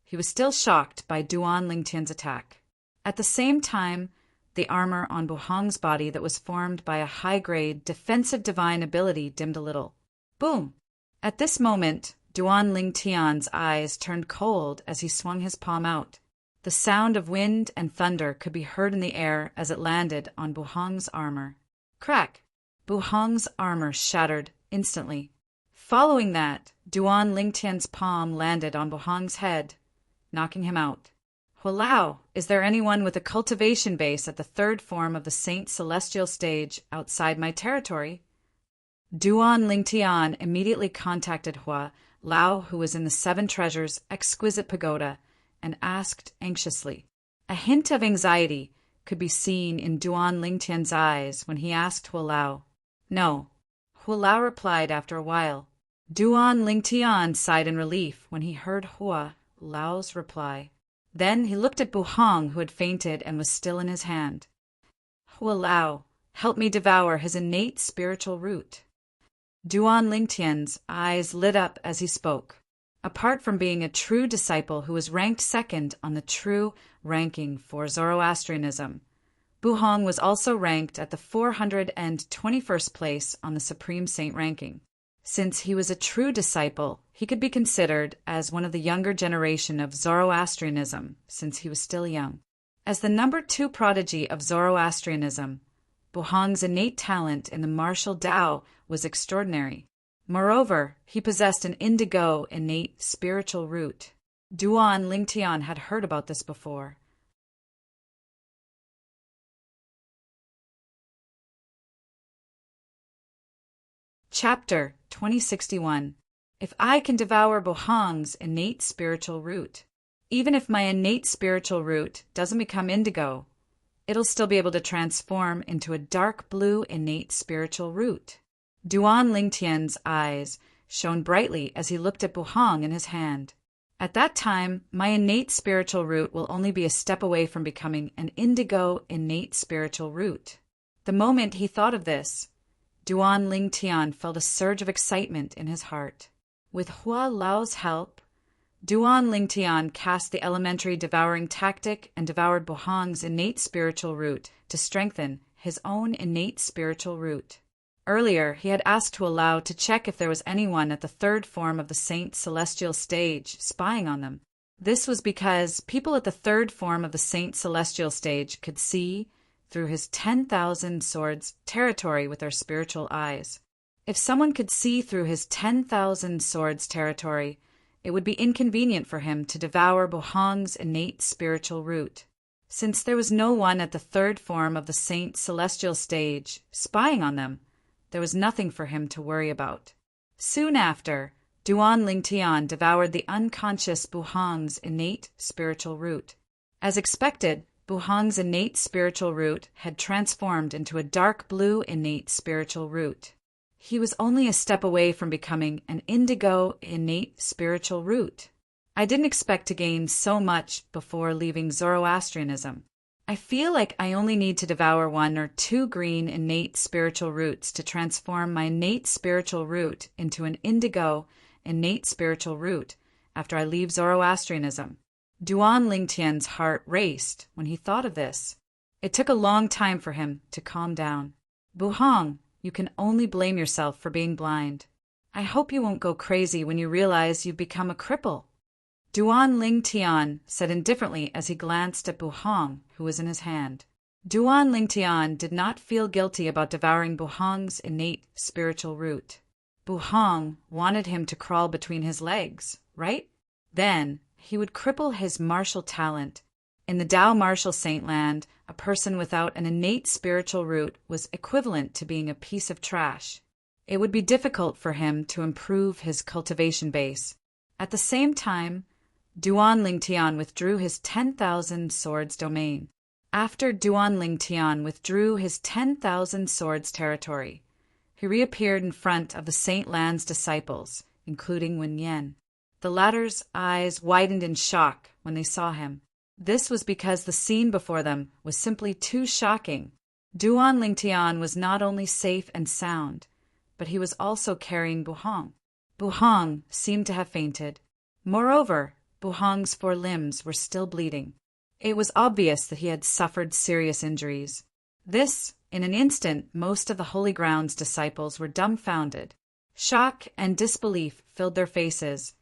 he was still shocked by Duan Lingtian's attack. At the same time, the armor on Buhong's body that was formed by a high-grade defensive divine ability dimmed a little. Boom! At this moment, Duan Lingtian's eyes turned cold as he swung his palm out. The sound of wind and thunder could be heard in the air as it landed on Buhong's armor. Crack! Buhong's armor shattered instantly. Following that, Duan Lingtian's palm landed on Buhong's head, knocking him out. Walao, is there anyone with a cultivation base at the third form of the Saint Celestial stage outside my territory? Duan Lingtian immediately contacted Hua Lao, who was in the Seven Treasures Exquisite Pagoda, and asked anxiously. A hint of anxiety could be seen in Duan Lingtian's eyes when he asked Hua Lao. No, Hua Lao replied after a while. Duan Lingtian sighed in relief when he heard Hua Lao's reply. Then he looked at Buhong, who had fainted and was still in his hand. Hua Lao, help me devour his innate spiritual root. Duan Lingtian's eyes lit up as he spoke. Apart from being a true disciple who was ranked second on the true ranking for Zoroastrianism, Buhong was also ranked at the 421st place on the Supreme Saint ranking. Since he was a true disciple, he could be considered as one of the younger generation of Zoroastrianism, since he was still young. As the number 2 prodigy of Zoroastrianism, Buhong's innate talent in the martial Tao was extraordinary. Moreover, he possessed an indigo innate spiritual root. Duan Lingtian had heard about this before. Chapter 2061. If I can devour Buhong's innate spiritual root, even if my innate spiritual root doesn't become indigo, it'll still be able to transform into a dark blue innate spiritual root. Duan Lingtian's eyes shone brightly as he looked at Buhong in his hand. At that time, my innate spiritual root will only be a step away from becoming an indigo innate spiritual root. The moment he thought of this, Duan Ling Tian felt a surge of excitement in his heart. With Hua Lao's help, Duan Ling Tian cast the elementary devouring tactic and devoured Buhong's innate spiritual root to strengthen his own innate spiritual root. Earlier, he had asked Hua Lao to check if there was anyone at the third form of the Saint Celestial stage spying on them. This was because people at the third form of the Saint Celestial stage could see through his 10,000 swords territory with their spiritual eyes. If someone could see through his 10,000 swords territory, it would be inconvenient for him to devour Buhong's innate spiritual root. Since there was no one at the third form of the Saint Celestial stage spying on them, there was nothing for him to worry about. Soon after, Duan Ling Tian devoured the unconscious Buhong's innate spiritual root. As expected, Buhong's innate spiritual root had transformed into a dark blue innate spiritual root. He was only a step away from becoming an indigo innate spiritual root. I didn't expect to gain so much before leaving Zoroastrianism. I feel like I only need to devour 1 or 2 green innate spiritual roots to transform my innate spiritual root into an indigo innate spiritual root after I leave Zoroastrianism. Duan Ling Tian's heart raced when he thought of this. It took a long time for him to calm down. Buhong, you can only blame yourself for being blind. I hope you won't go crazy when you realize you've become a cripple. Duan Ling Tian said indifferently as he glanced at Buhong, who was in his hand. Duan Ling Tian did not feel guilty about devouring Buhong's innate spiritual root. Buhong wanted him to crawl between his legs, right? Then he would cripple his martial talent. In the Tao martial saint land, a person without an innate spiritual root was equivalent to being a piece of trash. It would be difficult for him to improve his cultivation base. At the same time, Duan Ling Tian withdrew his 10,000 swords domain. After Duan Ling Tian withdrew his 10,000 swords territory, he reappeared in front of the Saint Land's disciples, including Wen Yan. The latter's eyes widened in shock when they saw him. This was because the scene before them was simply too shocking. Duan Ling Tian was not only safe and sound, but he was also carrying Buhong. Buhong seemed to have fainted. Moreover, Buhong's 4 limbs were still bleeding. It was obvious that he had suffered serious injuries. In an instant, most of the Holy Ground's disciples were dumbfounded. Shock and disbelief filled their faces,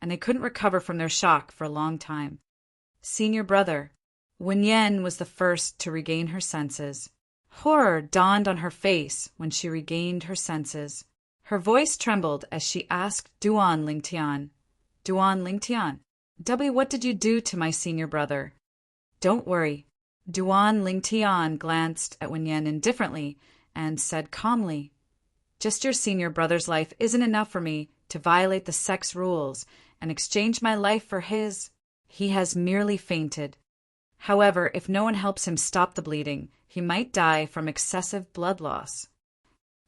and they couldn't recover from their shock for a long time. Senior brother, Wen Yan was the first to regain her senses. Horror dawned on her face when she regained her senses. Her voice trembled as she asked Duan Ling Tian, Duan Ling Tian, what did you do to my senior brother? Don't worry. Duan Ling Tian glanced at Wen Yan indifferently and said calmly, just your senior brother's life isn't enough for me to violate the sex rules and exchange my life for his. He has merely fainted. However, if no one helps him stop the bleeding, he might die from excessive blood loss.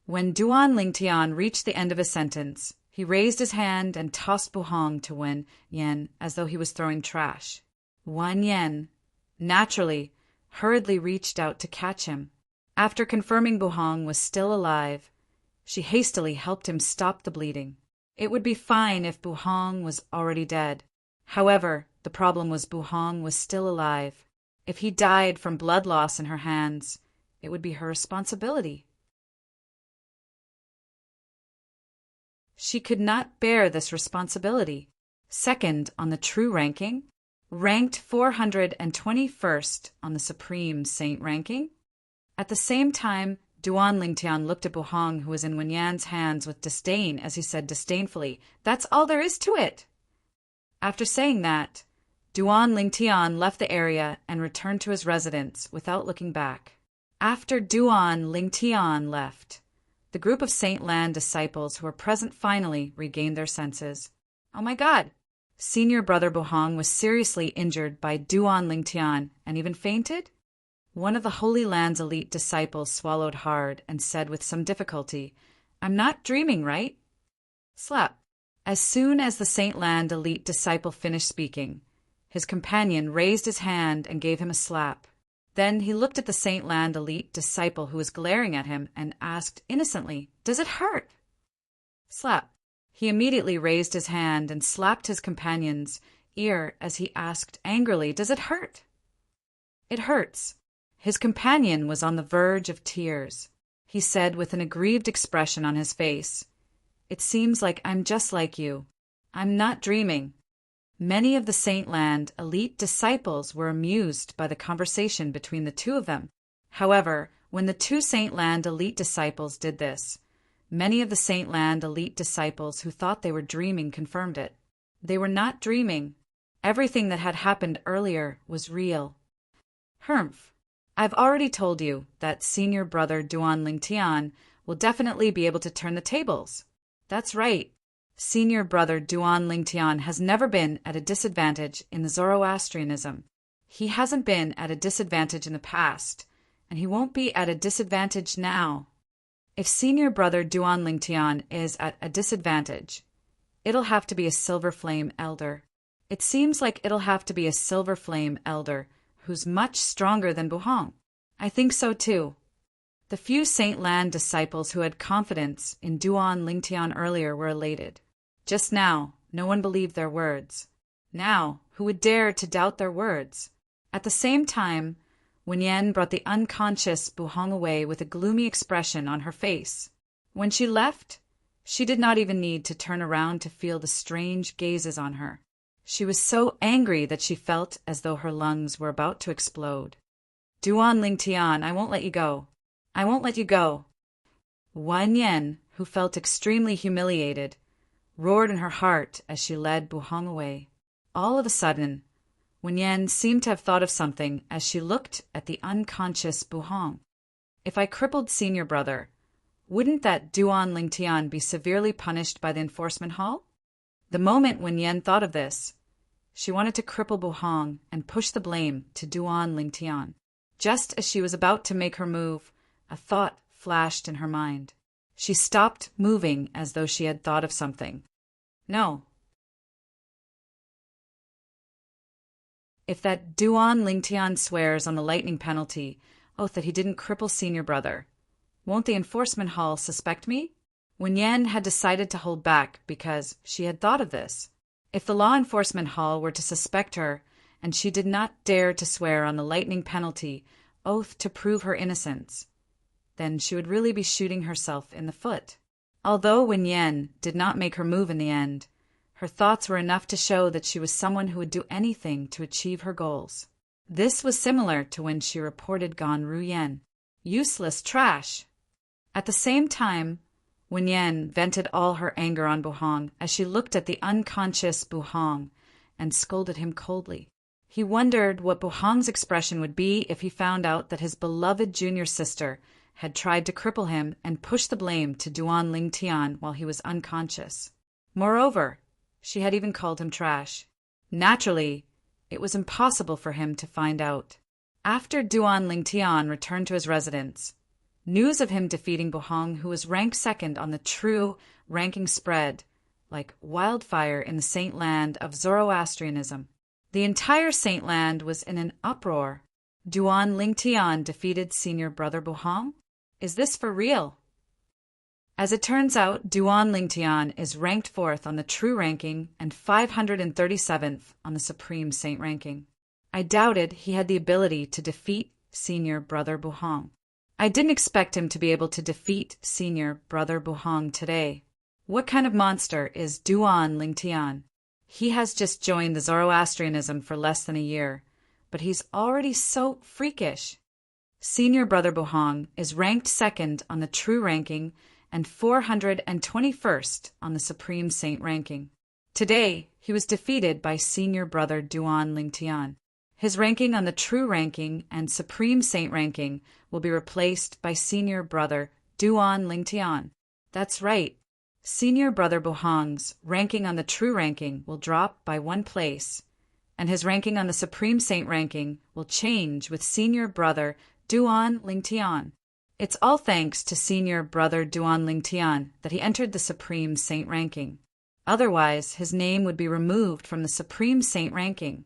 When Duan Ling Tian reached the end of his sentence, he raised his hand and tossed Buhong to Wen Yan as though he was throwing trash. Wen Yan, naturally, hurriedly reached out to catch him. After confirming Buhong was still alive, she hastily helped him stop the bleeding. It would be fine if Buhong was already dead. However, the problem was Buhong was still alive. If he died from blood loss in her hands, it would be her responsibility. She could not bear this responsibility. Second on the true ranking, ranked 421st on the Supreme Saint ranking. At the same time, Duan Ling Tian looked at Buhong, who was in Wen Yan's hands, with disdain as he said disdainfully, "That's all there is to it." After saying that, Duan Ling Tian left the area and returned to his residence without looking back. After Duan Ling Tian left, the group of Saint Lan disciples who were present finally regained their senses. Oh my God! Senior brother Buhong was seriously injured by Duan Ling Tian and even fainted? One of the Holy Land's elite disciples swallowed hard and said with some difficulty, "I'm not dreaming, right?" Slap. As soon as the Saint Land elite disciple finished speaking, his companion raised his hand and gave him a slap. Then he looked at the Saint Land elite disciple who was glaring at him and asked innocently, "Does it hurt?" Slap. He immediately raised his hand and slapped his companion's ear as he asked angrily, "Does it hurt?" "It hurts." His companion was on the verge of tears. He said with an aggrieved expression on his face, "It seems like I'm just like you. I'm not dreaming." Many of the Saint Land elite disciples were amused by the conversation between the two of them. However, when the two Saint Land elite disciples did this, many of the Saint Land elite disciples who thought they were dreaming confirmed it. They were not dreaming. Everything that had happened earlier was real. Humph. I've already told you that senior brother Duan Lingtian will definitely be able to turn the tables. That's right. Senior brother Duan Lingtian has never been at a disadvantage in the Zoroastrianism. He hasn't been at a disadvantage in the past, and he won't be at a disadvantage now. If senior brother Duan Lingtian is at a disadvantage, it'll have to be a Silver Flame Elder. It seems like it'll have to be a Silver Flame Elder who's much stronger than Buhong. I think so too. The few Saint Land disciples who had confidence in Duan Lingtian earlier were elated. Just now, no one believed their words. Now, who would dare to doubt their words? At the same time, Wen Yan brought the unconscious Buhong away with a gloomy expression on her face. When she left, she did not even need to turn around to feel the strange gazes on her. She was so angry that she felt as though her lungs were about to explode. "Duan Lingtian, I won't let you go. I won't let you go." Wen Yan, who felt extremely humiliated, roared in her heart as she led Buhong away. All of a sudden, Wen Yan seemed to have thought of something as she looked at the unconscious Buhong. If I crippled senior brother, wouldn't that Duan Lingtian be severely punished by the enforcement hall? The moment Wen Yan thought of this, she wanted to cripple Buhong and push the blame to Duan Lingtian. Just as she was about to make her move, a thought flashed in her mind. She stopped moving as though she had thought of something. No. If that Duan Lingtian swears on the lightning penalty, oath that he didn't cripple senior brother, won't the enforcement hall suspect me? Wen Yan had decided to hold back because she had thought of this. If the law enforcement hall were to suspect her, and she did not dare to swear on the lightning penalty, oath to prove her innocence, then she would really be shooting herself in the foot. Although Wen Yan did not make her move in the end, her thoughts were enough to show that she was someone who would do anything to achieve her goals. This was similar to when she reported Gan Ruyen. Useless trash! At the same time, Wen Yan vented all her anger on Buhong as she looked at the unconscious Buhong and scolded him coldly. He wondered what Buhong's expression would be if he found out that his beloved junior sister had tried to cripple him and push the blame to Duan Lingtian while he was unconscious. Moreover, she had even called him trash. Naturally, it was impossible for him to find out. After Duan Lingtian returned to his residence, news of him defeating Buhong, who was ranked second on the true ranking, spread like wildfire in the Saint Land of Zoroastrianism. The entire Saint Land was in an uproar. Duan Lingtian defeated senior brother Buhong? Is this for real? As it turns out, Duan Lingtian is ranked 4th on the true ranking and 537th on the supreme saint ranking. I doubted he had the ability to defeat senior brother Buhong. I didn't expect him to be able to defeat senior brother Buhong today. What kind of monster is Duan Lingtian? He has just joined the Zoroastrianism for less than a year, but he's already so freakish. Senior brother Buhong is ranked 2nd on the true ranking and 421st on the supreme saint ranking. Today, he was defeated by senior brother Duan Lingtian. His ranking on the true ranking and supreme saint ranking will be replaced by senior brother Duan Lingtian. That's right. Senior brother Buhong's ranking on the true ranking will drop by 1 place, and his ranking on the supreme saint ranking will change with senior brother Duan Lingtian. It's all thanks to senior brother Duan Lingtian that he entered the supreme saint ranking. Otherwise, his name would be removed from the supreme saint ranking.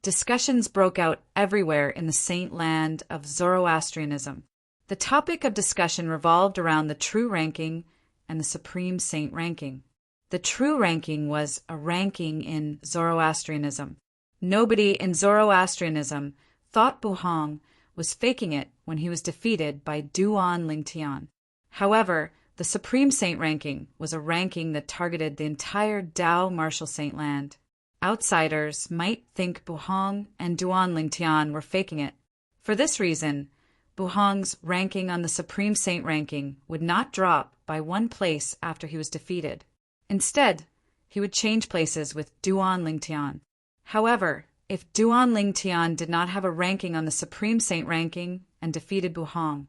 Discussions broke out everywhere in the saint land of Zoroastrianism. The topic of discussion revolved around the true ranking and the supreme saint ranking. The true ranking was a ranking in Zoroastrianism. Nobody in Zoroastrianism thought Buhong was faking it when he was defeated by Duan Lingtian. However, the supreme saint ranking was a ranking that targeted the entire Dao martial saint land. Outsiders might think Buhong and Duan Lingtian were faking it. For this reason, Buhong's ranking on the supreme saint ranking would not drop by one place after he was defeated. Instead, he would change places with Duan Lingtian. However, if Duan Lingtian did not have a ranking on the supreme saint ranking and defeated Buhong,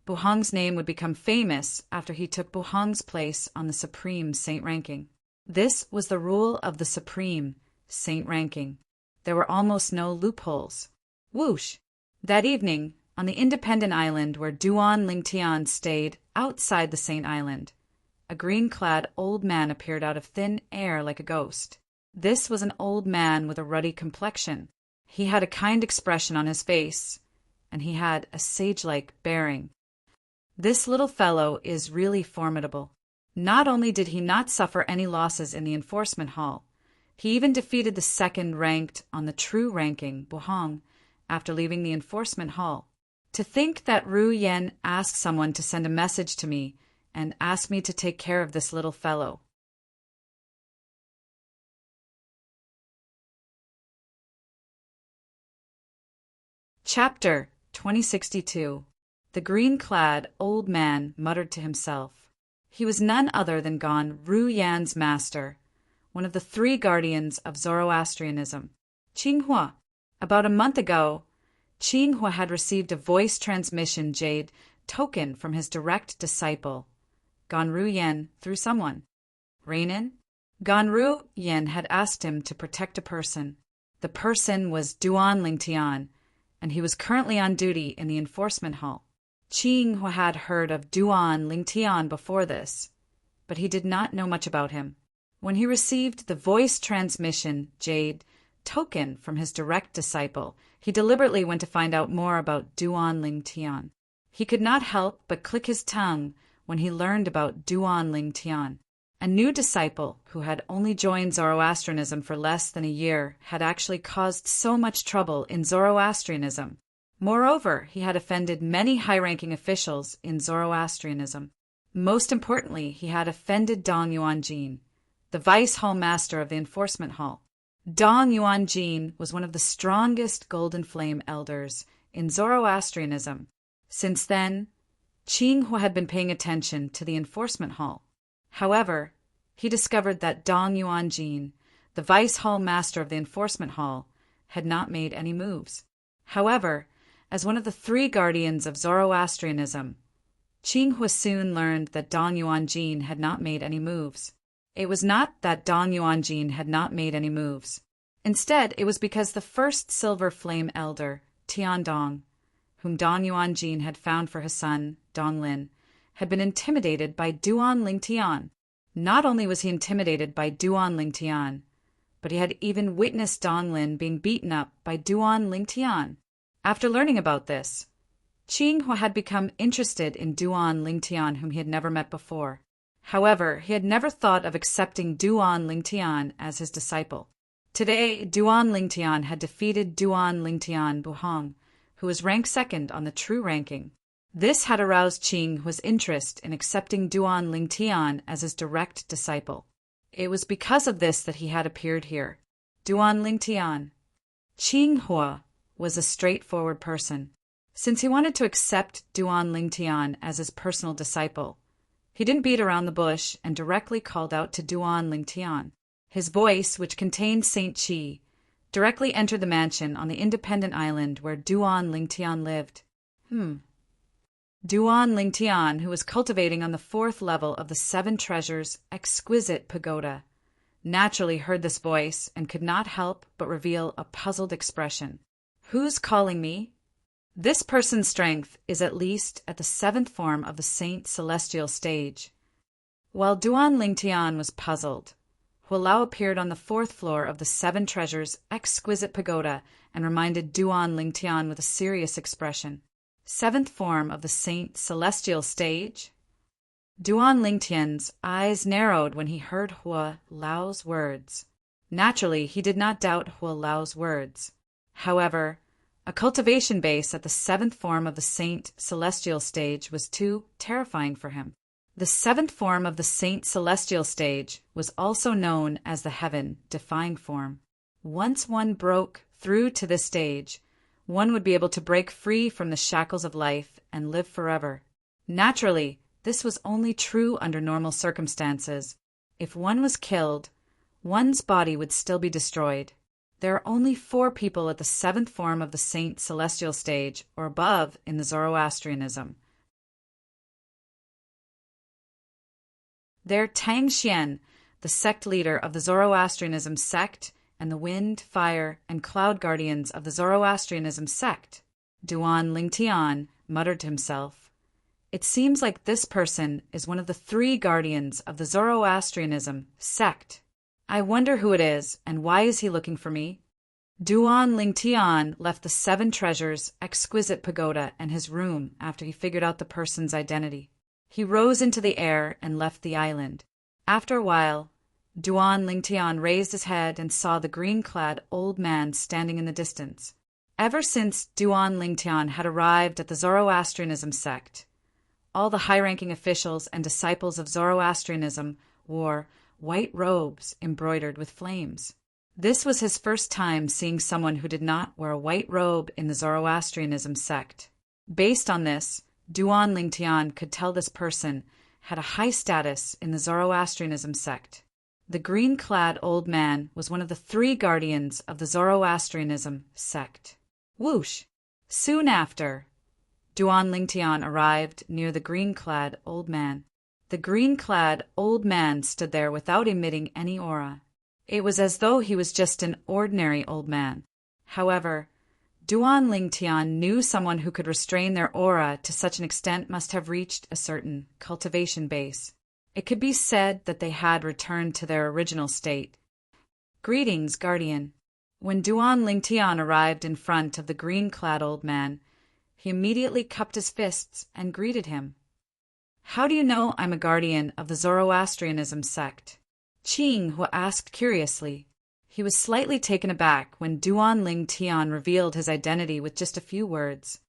Buhong's name would become famous after he took Buhong's place on the supreme saint ranking. This was the rule of the supreme saint ranking. There were almost no loopholes. Whoosh! That evening, on the independent island where Duan Lingtian stayed outside the saint island, a green-clad old man appeared out of thin air like a ghost. This was an old man with a ruddy complexion. He had a kind expression on his face, and he had a sage-like bearing. This little fellow is really formidable. Not only did he not suffer any losses in the enforcement hall, he even defeated the second ranked on the true ranking, Buhong, after leaving the enforcement hall. To think that Ru Yen asked someone to send a message to me and ask me to take care of this little fellow. Chapter 2062. The green-clad old man muttered to himself. He was none other than Gon Ru Yan's master, one of the three guardians of Zoroastrianism, Qinghua. About a month ago, Qinghua had received a voice transmission jade token from his direct disciple, Gon Ru Yan, through someone. Reinin? Gon Ru Yan had asked him to protect a person. The person was Duan Lingtian, and he was currently on duty in the enforcement hall. Qinghua had heard of Duan Lingtian before this, but he did not know much about him. When he received the voice transmission jade token from his direct disciple, he deliberately went to find out more about Duan Lingtian. He could not help but click his tongue when he learned about Duan Lingtian. A new disciple who had only joined Zoroastrianism for less than a year had actually caused so much trouble in Zoroastrianism. Moreover, he had offended many high-ranking officials in Zoroastrianism. Most importantly, he had offended Dong Yuanjin, the vice hall master of the enforcement hall. Dong Yuanjin was one of the strongest Golden Flame elders in Zoroastrianism. Since then, Qinghua had been paying attention to the enforcement hall. However, he discovered that Dong Yuanjin, the vice hall master of the enforcement hall, had not made any moves. However, as one of the three guardians of Zoroastrianism, Qinghua soon learned that Dong Yuanjin had not made any moves. It was not that Dong Yuanjin had not made any moves. Instead, it was because the first Silver Flame elder, Tiandong, whom Dong Yuanjin had found for his son, Donglin, had been intimidated by Duan Lingtian. Not only was he intimidated by Duan Lingtian, but he had even witnessed Donglin being beaten up by Duan Lingtian. After learning about this, Qinghua had become interested in Duan Lingtian, whom he had never met before. However, he had never thought of accepting Duan Lingtian as his disciple. Today, Duan Lingtian had defeated Duan Lingtian Buhong, who was ranked second on the true ranking. This had aroused Qinghua's interest in accepting Duan Lingtian as his direct disciple. It was because of this that he had appeared here. Duan Lingtian. Qinghua was a straightforward person. Since he wanted to accept Duan Lingtian as his personal disciple, he didn't beat around the bush and directly called out to Duan Lingtian. His voice, which contained Saint Qi, directly entered the mansion on the independent island where Duan Lingtian lived. Duan Lingtian, who was cultivating on the 4th level of the Seven Treasures' exquisite pagoda, naturally heard this voice and could not help but reveal a puzzled expression. Who's calling me? This person's strength is at least at the 7th form of the Saint Celestial stage. While Duan Lingtian was puzzled, Hualao appeared on the 4th floor of the Seven Treasures' exquisite pagoda and reminded Duan Lingtian with a serious expression. 7th form of the Saint Celestial Stage? Duan Lingtian's eyes narrowed when he heard Hualao's words. Naturally, he did not doubt Hualao's words. However, a cultivation base at the 7th form of the Saint Celestial Stage was too terrifying for him. The 7th form of the Saint Celestial Stage was also known as the Heaven-defying form. Once one broke through to this stage, one would be able to break free from the shackles of life and live forever. Naturally, this was only true under normal circumstances. If one was killed, one's body would still be destroyed. There are only 4 people at the 7th form of the Saint Celestial Stage or above in the Zoroastrianism. They're Tang Xian, the sect leader of the Zoroastrianism sect, and the wind, fire, and cloud guardians of the Zoroastrianism sect. Duan Lingtian muttered to himself. It seems like this person is one of the 3 guardians of the Zoroastrianism sect. I wonder who it is, and why is he looking for me? Duan Lingtian left the 7 Treasures' exquisite pagoda and his room after he figured out the person's identity. He rose into the air and left the island. After a while, Duan Lingtian raised his head and saw the green-clad old man standing in the distance. Ever since Duan Lingtian had arrived at the Zoroastrianism sect, all the high-ranking officials and disciples of Zoroastrianism wore white robes embroidered with flames. This was his first time seeing someone who did not wear a white robe in the Zoroastrianism sect. Based on this, Duan Lingtian could tell this person had a high status in the Zoroastrianism sect. The green-clad old man was one of the 3 guardians of the Zoroastrianism sect. Whoosh! Soon after, Duan Lingtian arrived near the green-clad old man. The green-clad old man stood there without emitting any aura. It was as though he was just an ordinary old man. However, Duan Lingtian knew someone who could restrain their aura to such an extent must have reached a certain cultivation base. It could be said that they had returned to their original state. Greetings, Guardian. When Duan Lingtian arrived in front of the green-clad old man, he immediately cupped his fists and greeted him. How do you know I'm a guardian of the Zoroastrianism sect? Qing asked curiously. He was slightly taken aback when Duan Lingtian revealed his identity with just a few words.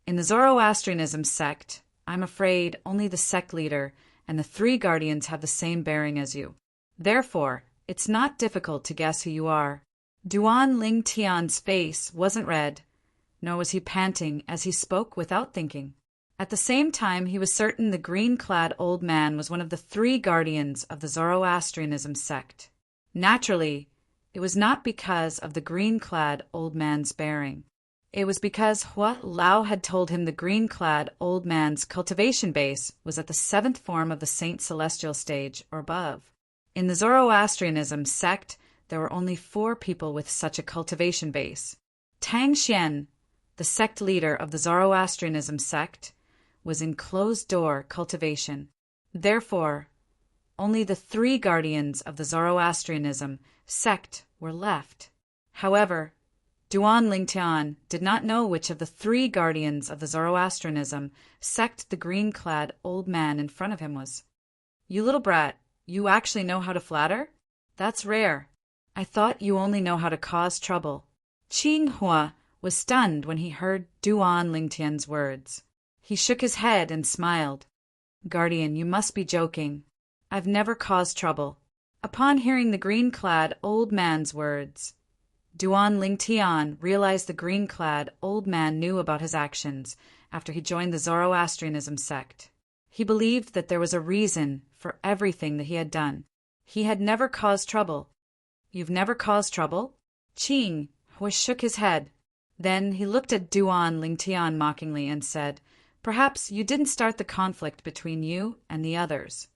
In the Zoroastrianism sect, I'm afraid only the sect leader and the 3 guardians have the same bearing as you. Therefore, it's not difficult to guess who you are. Duan Lingtian's face wasn't red, nor was he panting as he spoke without thinking. At the same time, he was certain the green-clad old man was one of the 3 guardians of the Zoroastrianism sect. Naturally, it was not because of the green-clad old man's bearing. It was because Hualao had told him the green-clad old man's cultivation base was at the 7th form of the Saint Celestial Stage or above. In the Zoroastrianism sect, there were only 4 people with such a cultivation base. Tang Xian, the sect leader of the Zoroastrianism sect, was in closed-door cultivation. Therefore, only the 3 guardians of the Zoroastrianism sect were left. However, Duan Lingtian did not know which of the 3 guardians of the Zoroastrianism sect the green-clad old man in front of him was. You little brat, you actually know how to flatter? That's rare. I thought you only know how to cause trouble. Qing Hua was stunned when he heard Duan Lingtian's words. He shook his head and smiled. Guardian, you must be joking. I've never caused trouble. Upon hearing the green-clad old man's words, Duan Lingtian realized the green-clad old man knew about his actions after he joined the Zoroastrianism sect. He believed that there was a reason for everything that he had done. He had never caused trouble. You've never caused trouble? Qing Hua shook his head. Then he looked at Duan Lingtian mockingly and said, Perhaps you didn't start the conflict between you and the others.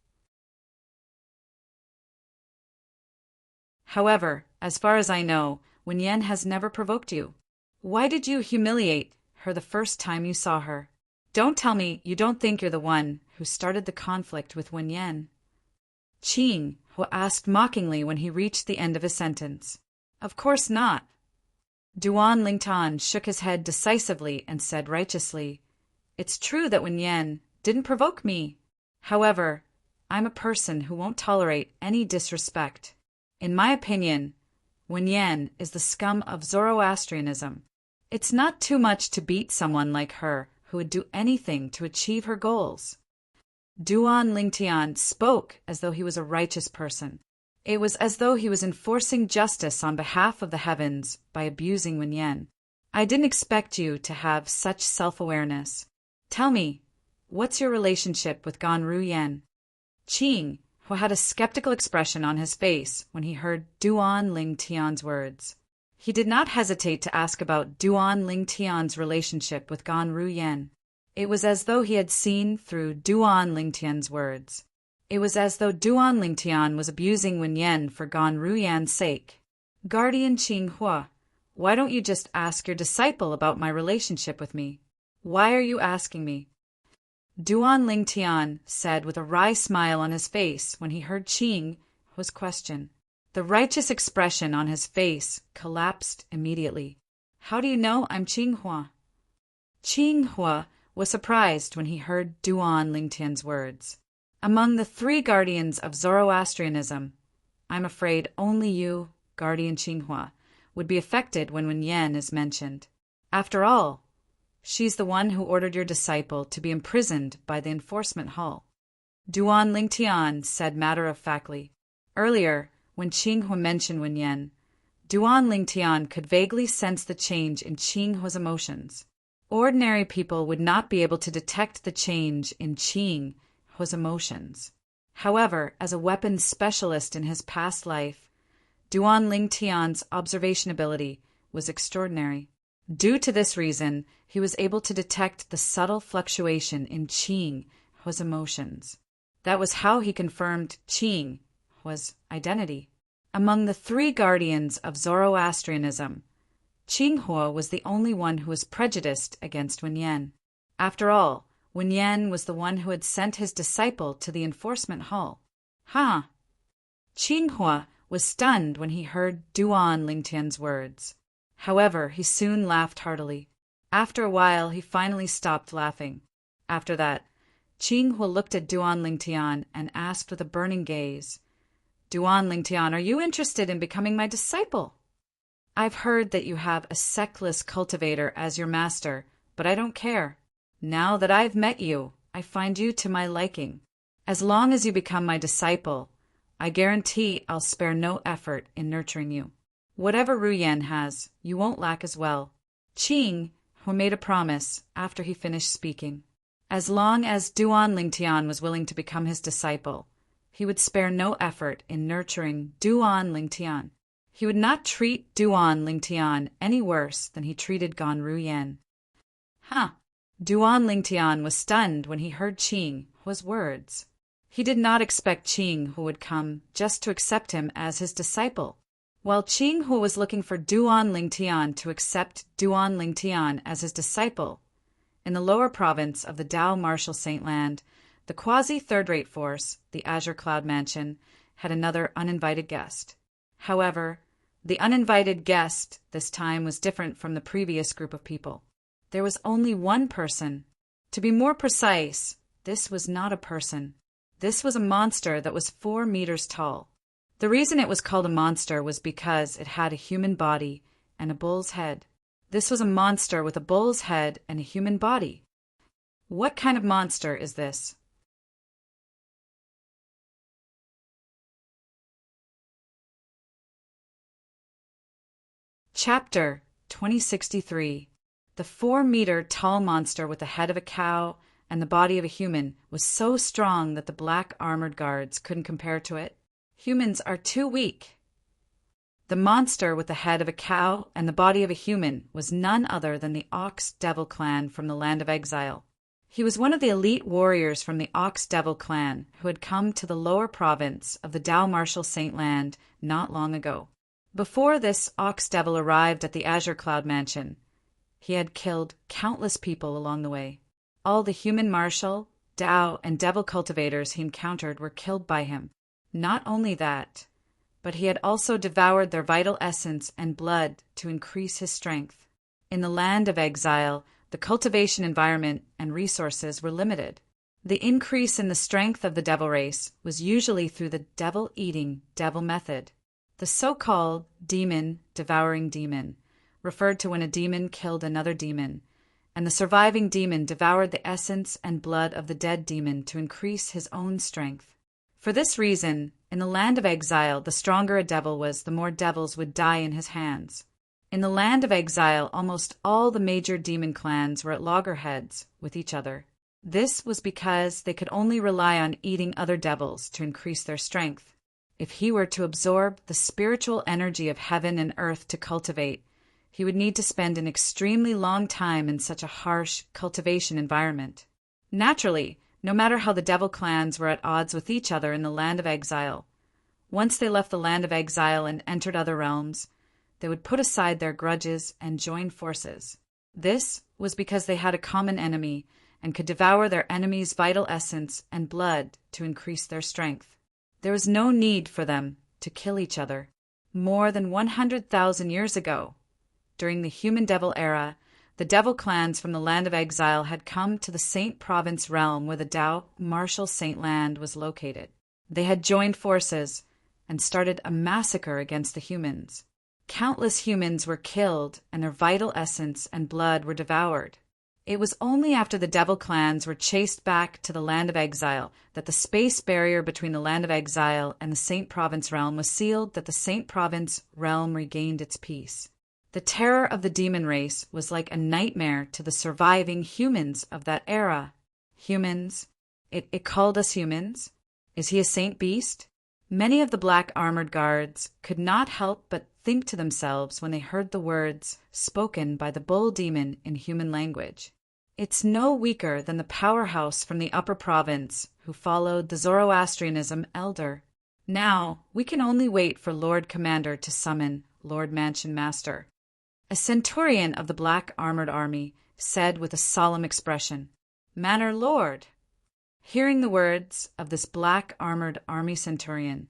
However, as far as I know, Wenyan has never provoked you. Why did you humiliate her the first time you saw her? Don't tell me you don't think you're the one who started the conflict with Wenyan. Qing Hua asked mockingly when he reached the end of his sentence. Of course not. Duan Lingtian shook his head decisively and said righteously, It's true that Wen Yan didn't provoke me. However, I'm a person who won't tolerate any disrespect. In my opinion, Wen Yan is the scum of Zoroastrianism. It's not too much to beat someone like her who would do anything to achieve her goals. Duan Lingtian spoke as though he was a righteous person. It was as though he was enforcing justice on behalf of the heavens by abusing Wen Yan. I didn't expect you to have such self-awareness. Tell me, what's your relationship with Gan Ru Yan? Qing, who had a skeptical expression on his face when he heard Duan Lingtian's words. He did not hesitate to ask about Duan Lingtian's relationship with Gan Ru Yan. It was as though he had seen through Duan Lingtian's words. It was as though Duan Lingtian was abusing Wen Yan for Gan Ru Yan's sake. Guardian Qing Hua, why don't you just ask your disciple about my relationship with me? Why are you asking me? Duan Lingtian said with a wry smile on his face when he heard Qing Hua's question. The righteous expression on his face collapsed immediately. How do you know I'm Qing Hua? Qing Hua was surprised when he heard Duan Lingtian's words. Among the 3 guardians of Zoroastrianism, I'm afraid only you, Guardian Qing Hua, would be affected when Wen Yan is mentioned. After all, she's the one who ordered your disciple to be imprisoned by the enforcement hall. Duan Lingtian said matter-of-factly. Earlier, when Qing Hua mentioned Wen Yan, Duan Lingtian could vaguely sense the change in Qing Hua's emotions. Ordinary people would not be able to detect the change in Qing Hua's emotions. However, as a weapons specialist in his past life, Duan Lingtian's observation ability was extraordinary. Due to this reason, he was able to detect the subtle fluctuation in Qing Hua's emotions. That was how he confirmed Qing Hua's identity. Among the 3 guardians of Zoroastrianism, Qing Hua was the only one who was prejudiced against Wen Yan. After all, Wen Yan was the one who had sent his disciple to the enforcement hall. Qing Hua was stunned when he heard Duan Lingtian's words. However, he soon laughed heartily. After a while, he finally stopped laughing. After that, Qing Hua looked at Duan Lingtian and asked with a burning gaze, Duan Lingtian, are you interested in becoming my disciple? I've heard that you have a sectless cultivator as your master, but I don't care. Now that I've met you, I find you to my liking. As long as you become my disciple, I guarantee I'll spare no effort in nurturing you. Whatever Ru Yan has, you won't lack as well. Qing Hua made a promise after he finished speaking. As long as Duan Lingtian was willing to become his disciple, he would spare no effort in nurturing Duan Lingtian. He would not treat Duan Lingtian any worse than he treated Gan Ru Yan. Duan Lingtian was stunned when he heard Qing Hua's words. He did not expect Qing Hua would come just to accept him as his disciple. While Qing Hua was looking for Duan Lingtian to accept Duan Lingtian as his disciple, in the lower province of the Dao Martial Saint Land, the quasi-third-rate force, the Azure Cloud Mansion, had another uninvited guest. However, the uninvited guest this time was different from the previous group of people. There was only one person. To be more precise, this was not a person. This was a monster that was 4 meters tall. The reason it was called a monster was because it had a human body and a bull's head. This was a monster with a bull's head and a human body. What kind of monster is this? Chapter 2063. The 4-meter tall monster with the head of a cow and the body of a human was so strong that the black armored guards couldn't compare to it. Humans are too weak. The monster with the head of a cow and the body of a human was none other than the Ox Devil clan from the Land of Exile. He was one of the elite warriors from the Ox Devil clan who had come to the lower province of the Dao Martial Saint Land not long ago. Before this Ox Devil arrived at the Azure Cloud Mansion, he had killed countless people along the way. All the human martial, Dao, and devil cultivators he encountered were killed by him. Not only that, but he had also devoured their vital essence and blood to increase his strength. In the land of exile, the cultivation environment and resources were limited. The increase in the strength of the devil race was usually through the devil-eating devil method. The so-called demon-devouring demon referred to when a demon killed another demon, and the surviving demon devoured the essence and blood of the dead demon to increase his own strength. For this reason, in the land of exile, the stronger a devil was, the more devils would die in his hands. In the land of exile, almost all the major demon clans were at loggerheads with each other. This was because they could only rely on eating other devils to increase their strength. If he were to absorb the spiritual energy of heaven and earth to cultivate, he would need to spend an extremely long time in such a harsh cultivation environment. Naturally, no matter how the devil clans were at odds with each other in the land of exile, once they left the land of exile and entered other realms, they would put aside their grudges and join forces. This was because they had a common enemy and could devour their enemy's vital essence and blood to increase their strength. There was no need for them to kill each other. More than 100,000 years ago, during the human devil era, the devil clans from the land of exile had come to the Saint Province realm where the Tao Martial Saint Land was located. They had joined forces and started a massacre against the humans. Countless humans were killed and their vital essence and blood were devoured. It was only after the devil clans were chased back to the land of exile that the space barrier between the land of exile and the Saint Province realm was sealed, that the Saint Province realm regained its peace. The terror of the demon race was like a nightmare to the surviving humans of that era. Humans? It called us humans? Is he a saint beast? Many of the black armored guards could not help but think to themselves when they heard the words spoken by the bull demon in human language. It's no weaker than the powerhouse from the upper province who followed the Zoroastrianism elder. Now we can only wait for Lord Commander to summon Lord Mansion Master. A centurion of the black armored army said with a solemn expression, "Manor Lord." Hearing the words of this black armored army centurion,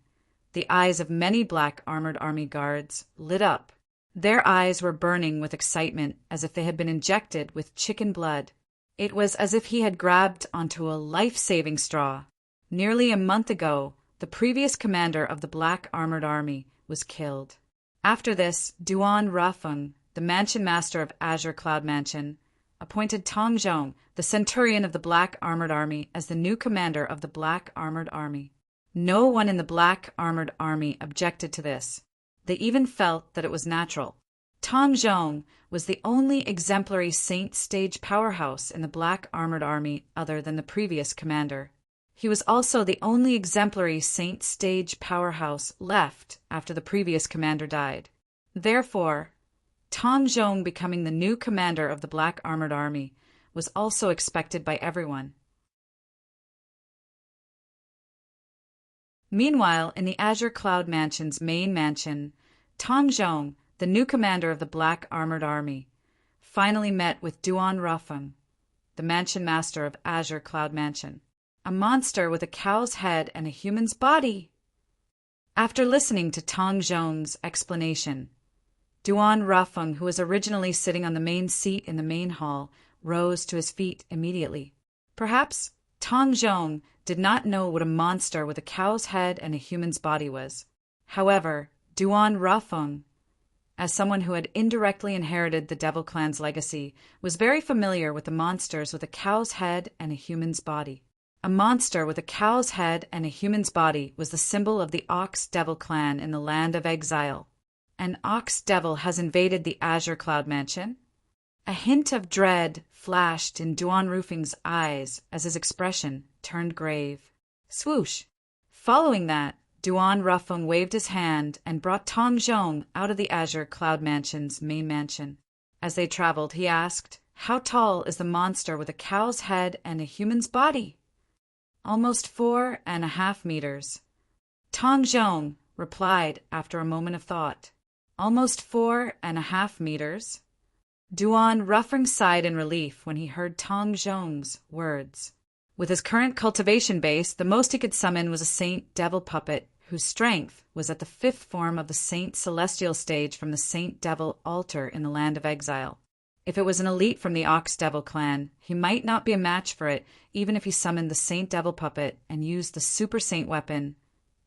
the eyes of many black armored army guards lit up. Their eyes were burning with excitement as if they had been injected with chicken blood. It was as if he had grabbed onto a life-saving straw. Nearly a month ago, the previous commander of the black armored army was killed. After this, Duan Rafeng, the mansion master of Azure Cloud Mansion, appointed Tong Zhong, the centurion of the black armored army, as the new commander of the black armored army. No one in the black armored army objected to this. They even felt that it was natural. Tong Zhong was the only exemplary saint stage powerhouse in the black armored army other than the previous commander. He was also the only exemplary saint stage powerhouse left after the previous commander died. Therefore, Tong Zhong becoming the new commander of the black armored army was also expected by everyone. Meanwhile, in the Azure Cloud Mansion's main mansion, Tong Zhong, the new commander of the black armored army, finally met with Duan Rafeng, the mansion master of Azure Cloud Mansion, a monster with a cow's head and a human's body. After listening to Tong Zhong's explanation, Duan Rafeng, who was originally sitting on the main seat in the main hall, rose to his feet immediately. Perhaps Tong Zhong did not know what a monster with a cow's head and a human's body was. However, Duan Rafeng, as someone who had indirectly inherited the Devil Clan's legacy, was very familiar with the monsters with a cow's head and a human's body. A monster with a cow's head and a human's body was the symbol of the Ox Devil Clan in the land of exile. An ox devil has invaded the Azure Cloud Mansion? A hint of dread flashed in Duan Rafeng's eyes as his expression turned grave. Swoosh! Following that, Duan Rafeng waved his hand and brought Tong Zhong out of the Azure Cloud Mansion's main mansion. As they traveled, he asked, "How tall is the monster with a cow's head and a human's body?" "Almost 4.5 meters. Tong Zhong replied after a moment of thought. "Almost 4.5 meters. Duan Rafeng sighed in relief when he heard Tong Zhong's words. With his current cultivation base, the most he could summon was a saint devil puppet whose strength was at the fifth form of the Saint Celestial stage from the Saint Devil altar in the land of exile. If it was an elite from the Ox Devil clan, he might not be a match for it, even if he summoned the Saint Devil puppet and used the super saint weapon,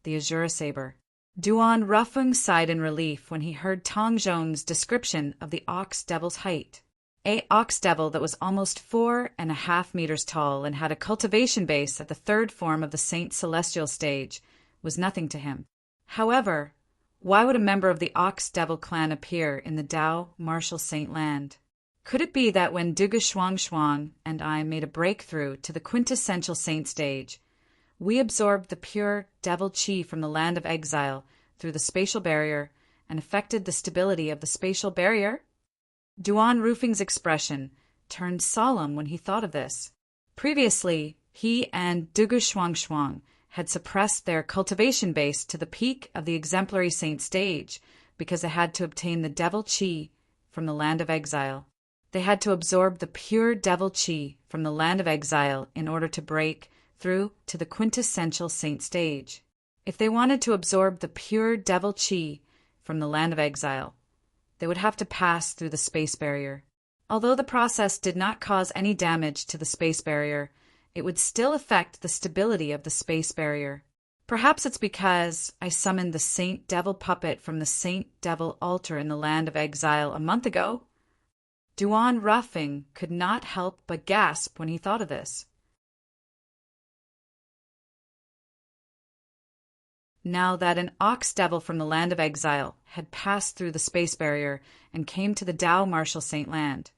the Azure Saber. Duan Rufeng sighed in relief when he heard Tong Zhong's description of the Ox Devil's height. A Ox Devil that was almost 4.5 meters tall and had a cultivation base at the third form of the Saint Celestial stage was nothing to him. However, why would a member of the Ox Devil clan appear in the Dao Martial Saint land? Could it be that when Duga Shuang and I made a breakthrough to the quintessential saint stage, we absorbed the pure devil chi from the land of exile through the spatial barrier and affected the stability of the spatial barrier? Duan Rufeng's expression turned solemn when he thought of this. Previously, he and Duga Shuang had suppressed their cultivation base to the peak of the exemplary saint stage because they had to obtain the devil chi from the land of exile. They had to absorb the pure devil chi from the land of exile in order to break through to the quintessential saint stage. If they wanted to absorb the pure devil chi from the land of exile, they would have to pass through the space barrier. Although the process did not cause any damage to the space barrier, it would still affect the stability of the space barrier. Perhaps it's because I summoned the Saint Devil puppet from the Saint Devil altar in the land of exile a month ago. Duan Rufeng could not help but gasp when he thought of this. Now that an Ox Devil from the land of exile had passed through the space barrier and came to the Dao Martial Saint land,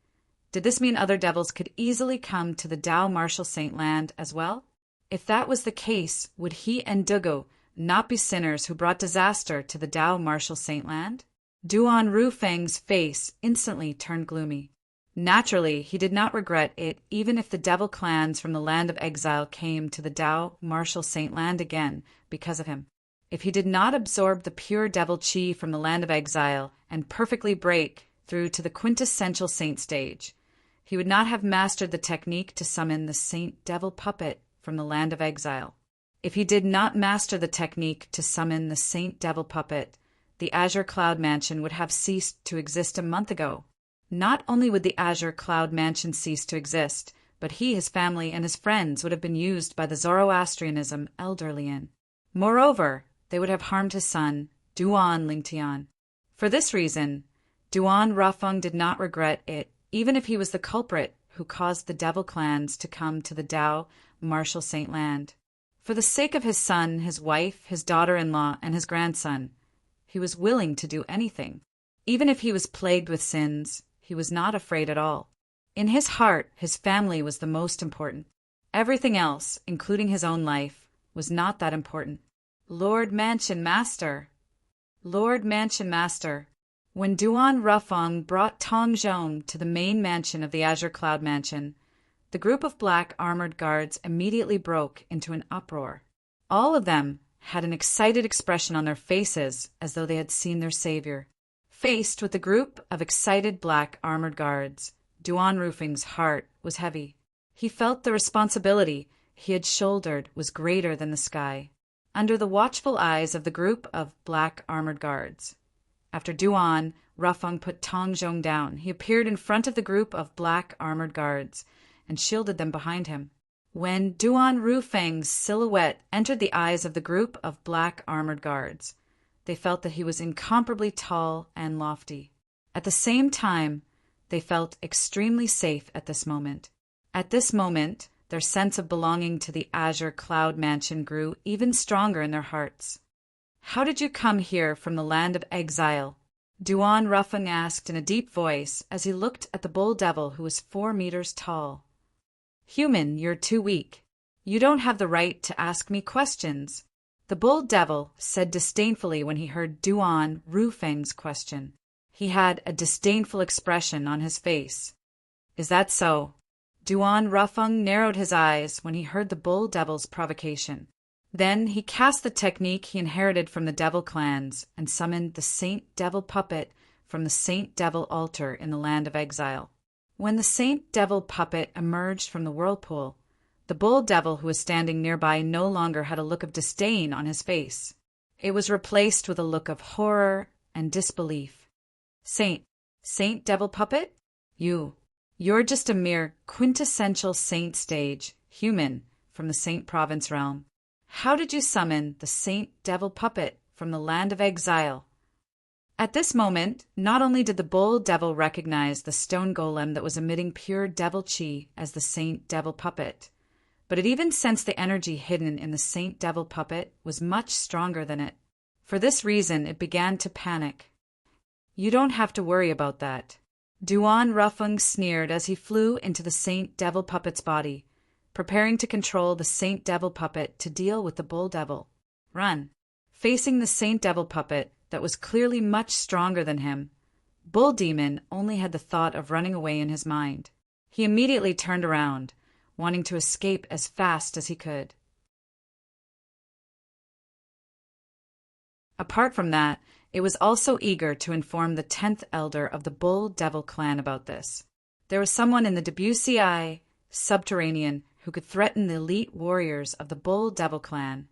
did this mean other devils could easily come to the Dao Martial Saint land as well? If that was the case, would he and Dugo not be sinners who brought disaster to the Dao Martial Saint land? Duan Rufeng's face instantly turned gloomy. Naturally, he did not regret it even if the devil clans from the land of exile came to the Dao Martial Saint land again because of him. If he did not absorb the pure devil chi from the land of exile and perfectly break through to the quintessential saint stage, he would not have mastered the technique to summon the Saint Devil puppet from the land of exile. If he did not master the technique to summon the Saint Devil puppet, the Azure Cloud Mansion would have ceased to exist a month ago. Not only would the Azure Cloud Mansion cease to exist, but he, his family, and his friends would have been used by the Zoroastrianism elderly in. Moreover, they would have harmed his son, Duan Lingtian. For this reason, Duan Rufeng did not regret it, even if he was the culprit who caused the devil clans to come to the Dao Martial Saint land. For the sake of his son, his wife, his daughter-in-law, and his grandson, he was willing to do anything. Even if he was plagued with sins, he was not afraid at all. In his heart, his family was the most important. Everything else, including his own life, was not that important. Lord Mansion Master! Lord Mansion Master! When Duan Rufeng brought Tong Zhong to the main mansion of the Azure Cloud Mansion, the group of black armored guards immediately broke into an uproar. All of them had an excited expression on their faces as though they had seen their savior. Faced with a group of excited black armored guards, Duan Rufeng's heart was heavy. He felt the responsibility he had shouldered was greater than the sky. Under the watchful eyes of the group of black armored guards, after Duan Rufeng put Tong Zhong down, he appeared in front of the group of black armored guards and shielded them behind him. When Duan Rufeng's silhouette entered the eyes of the group of black armored guards, they felt that he was incomparably tall and lofty. At the same time, they felt extremely safe at this moment. At this moment, their sense of belonging to the Azure Cloud Mansion grew even stronger in their hearts. "How did you come here from the land of exile?" Duan Rufeng asked in a deep voice as he looked at the bull devil who was 4 meters tall. "Human, you're too weak. You don't have the right to ask me questions," the bull devil said disdainfully when he heard Duan Rufeng's question. He had a disdainful expression on his face. "Is that so?" Duan Rufeng narrowed his eyes when he heard the bull devil's provocation. Then he cast the technique he inherited from the devil clans and summoned the Saint Devil puppet from the Saint Devil altar in the land of exile. When the Saint Devil puppet emerged from the whirlpool, the bull devil who was standing nearby no longer had a look of disdain on his face. It was replaced with a look of horror and disbelief. Saint Devil Puppet? You're just a mere quintessential saint stage, human, from the Saint Province realm. How did you summon the Saint Devil Puppet from the land of exile? At this moment, not only did the bull devil recognize the stone golem that was emitting pure devil chi as the Saint Devil Puppet, but it even sensed the energy hidden in the Saint Devil Puppet was much stronger than it. For this reason, it began to panic. You don't have to worry about that. Duan Rufung sneered as he flew into the Saint Devil Puppet's body, preparing to control the Saint Devil Puppet to deal with the bull devil. Run. Facing the Saint Devil Puppet that was clearly much stronger than him, Bull Demon only had the thought of running away in his mind. He immediately turned around, wanting to escape as fast as he could. Apart from that, it was also eager to inform the 10th elder of the Bull Devil clan about this. There was someone in the Debussy subterranean who could threaten the elite warriors of the Bull Devil clan.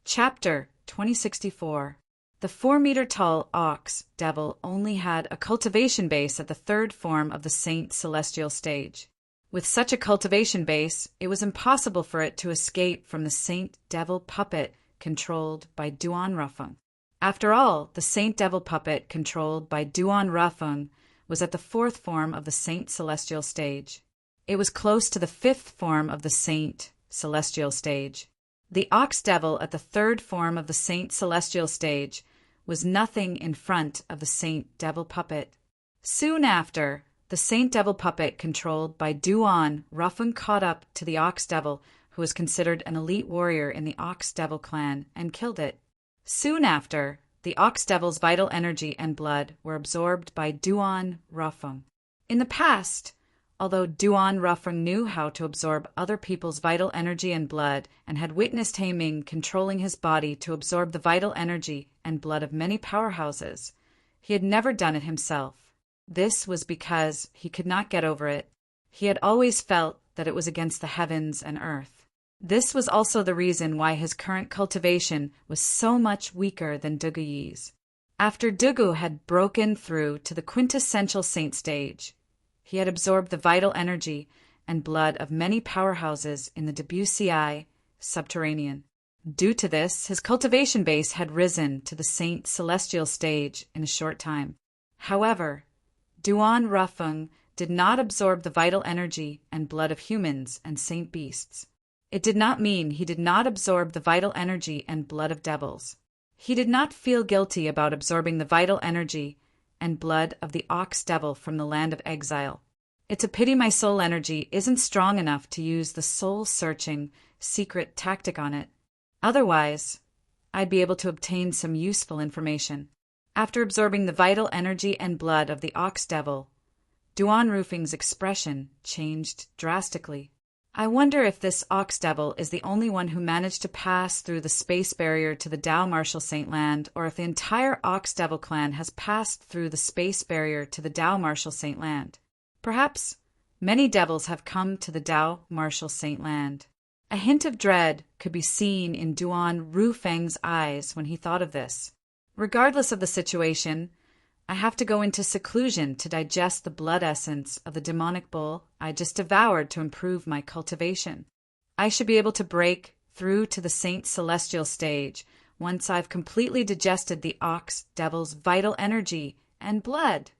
Chapter 2064. The 4-meter-tall ox devil only had a cultivation base at the 3rd form of the Saint Celestial stage. With such a cultivation base, it was impossible for it to escape from the Saint Devil Puppet controlled by Duan Rufung. After all, the Saint Devil Puppet controlled by Duan Rufung was at the 4th form of the Saint Celestial stage. It was close to the 5th form of the Saint Celestial stage. The Ox Devil at the 3rd form of the Saint Celestial stage was nothing in front of the Saint Devil Puppet. Soon after, the Saint Devil Puppet controlled by Duan Rufung caught up to the Ox Devil, who was considered an elite warrior in the Ox Devil clan, and killed it. Soon after, the Ox Devil's vital energy and blood were absorbed by Duan Rufung. In the past, although Duan Rufung knew how to absorb other people's vital energy and blood and had witnessed Haiming controlling his body to absorb the vital energy and blood of many powerhouses, he had never done it himself. This was because he could not get over it. He had always felt that it was against the heavens and earth. This was also the reason why his current cultivation was so much weaker than Duguyi's. After Dugu had broken through to the quintessential saint stage, he had absorbed the vital energy and blood of many powerhouses in the Debussy subterranean. Due to this, his cultivation base had risen to the Saint Celestial stage in a short time. However, Duan Rufung did not absorb the vital energy and blood of humans and saint beasts. It did not mean he did not absorb the vital energy and blood of devils. He did not feel guilty about absorbing the vital energy and blood of the Ox Devil from the land of exile. It's a pity my soul energy isn't strong enough to use the soul-searching, secret tactic on it. Otherwise, I'd be able to obtain some useful information. After absorbing the vital energy and blood of the Ox Devil, Duan Rufung's expression changed drastically. I wonder if this Ox Devil is the only one who managed to pass through the space barrier to the Dao Martial Saint Land, or if the entire Ox Devil clan has passed through the space barrier to the Dao Martial Saint Land. Perhaps many devils have come to the Dao Martial Saint Land. A hint of dread could be seen in Duan Rufung's eyes when he thought of this. Regardless of the situation, I have to go into seclusion to digest the blood essence of the demonic bull I just devoured to improve my cultivation. I should be able to break through to the Saint Celestial stage once I've completely digested the Ox Devil's vital energy and blood.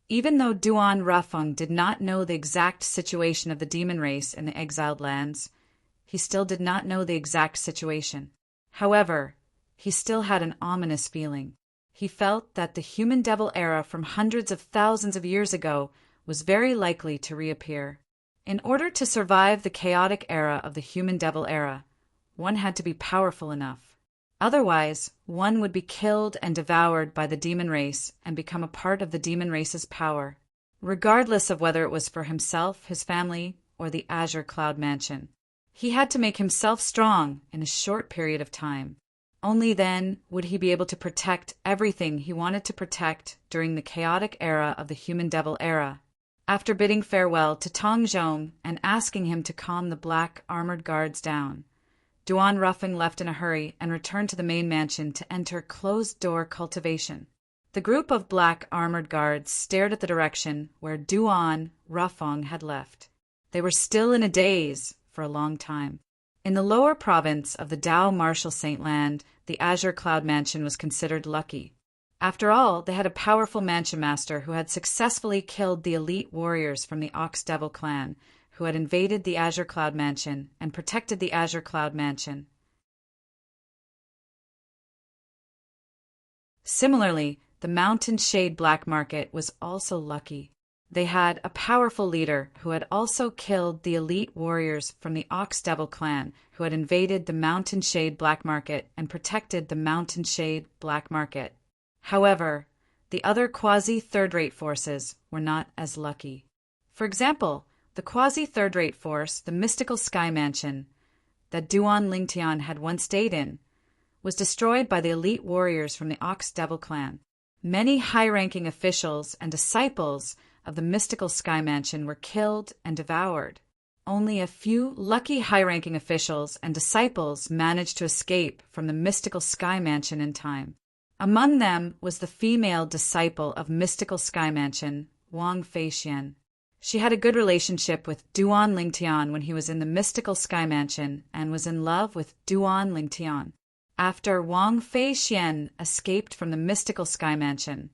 Even though Duan Rufung did not know the exact situation of the demon race in the exiled lands, he still did not know the exact situation. However, he still had an ominous feeling. He felt that the human devil era from hundreds of thousands of years ago was very likely to reappear. In order to survive the chaotic era of the human devil era, one had to be powerful enough. Otherwise, one would be killed and devoured by the demon race and become a part of the demon race's power, regardless of whether it was for himself, his family, or the Azure Cloud Mansion. He had to make himself strong in a short period of time. Only then would he be able to protect everything he wanted to protect during the chaotic era of the human devil era. After bidding farewell to Tong Zhong and asking him to calm the black armored guards down, Duan Ruffing left in a hurry and returned to the main mansion to enter closed-door cultivation. The group of black armored guards stared at the direction where Duan Ruffing had left. They were still in a daze for a long time. In the lower province of the Dao Martial Saint Land, the Azure Cloud Mansion was considered lucky. After all, they had a powerful mansion master who had successfully killed the elite warriors from the Ox Devil clan, who had invaded the Azure Cloud Mansion and protected the Azure Cloud Mansion. Similarly, the Mountain Shade Black Market was also lucky. They had a powerful leader who had also killed the elite warriors from the Ox Devil clan, who had invaded the Mountain Shade Black Market and protected the Mountain Shade Black Market. However, the other quasi-third-rate forces were not as lucky. For example, the quasi-third-rate force, the Mystical Sky Mansion, that Duan Lingtian had once stayed in, was destroyed by the elite warriors from the Ox Devil clan. Many high-ranking officials and disciples of the Mystical Sky Mansion were killed and devoured. Only a few lucky high-ranking officials and disciples managed to escape from the Mystical Sky Mansion in time. Among them was the female disciple of Mystical Sky Mansion, Wang Feixian. She had a good relationship with Duan Lingtian when he was in the Mystical Sky Mansion and was in love with Duan Lingtian. After Wang Feixian escaped from the Mystical Sky Mansion,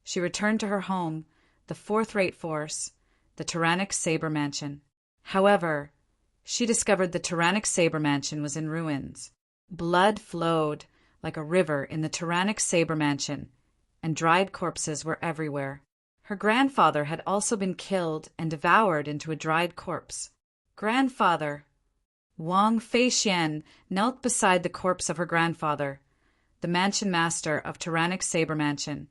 she returned to her home, the fourth-rate force, the Tyrannic Saber Mansion. However, she discovered the Tyrannic Saber Mansion was in ruins. Blood flowed like a river in the Tyrannic Saber Mansion, and dried corpses were everywhere. Her grandfather had also been killed and devoured into a dried corpse. Grandfather! Wang Feixian knelt beside the corpse of her grandfather, the mansion master of Tyrannic Saber Mansion,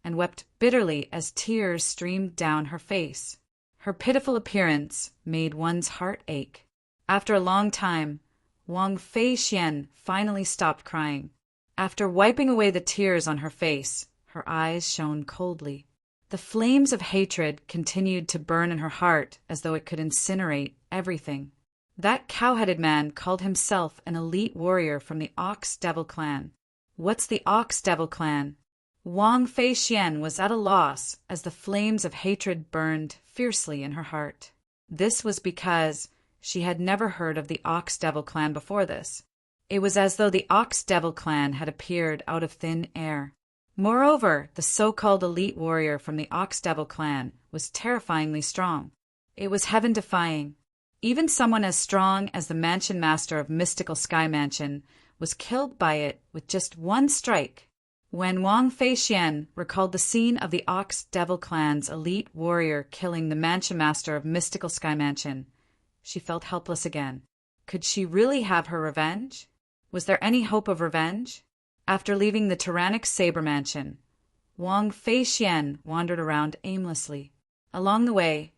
and wept bitterly as tears streamed down her face. Her pitiful appearance made one's heart ache. After a long time, Wang Feixian finally stopped crying. After wiping away the tears on her face, her eyes shone coldly. The flames of hatred continued to burn in her heart as though it could incinerate everything. That cow-headed man called himself an elite warrior from the Ox Devil clan. What's the Ox Devil clan? Wang Feixian was at a loss as the flames of hatred burned fiercely in her heart. This was because she had never heard of the Ox Devil clan before this. It was as though the Ox Devil clan had appeared out of thin air. Moreover, the so-called elite warrior from the Ox Devil clan was terrifyingly strong. It was heaven-defying. Even someone as strong as the mansion master of Mystical Sky Mansion was killed by it with just one strike. When Wang Feixian recalled the scene of the Ox Devil clan's elite warrior killing the mansion master of Mystical Sky Mansion, she felt helpless again. Could she really have her revenge? Was there any hope of revenge? After leaving the Tyrannic Saber Mansion, Wang Feixian wandered around aimlessly. Along the way,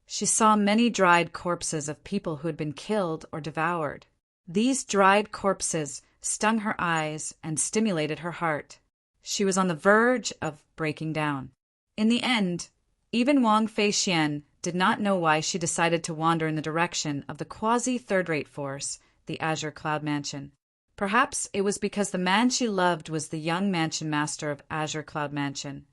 she saw many dried corpses of people who had been killed or devoured. These dried corpses stung her eyes and stimulated her heart. She was on the verge of breaking down. In the end, even Wang Feixian did not know why she decided to wander in the direction of the quasi-third-rate force, the Azure Cloud Mansion. Perhaps it was because the man she loved was the young mansion master of Azure Cloud Mansion.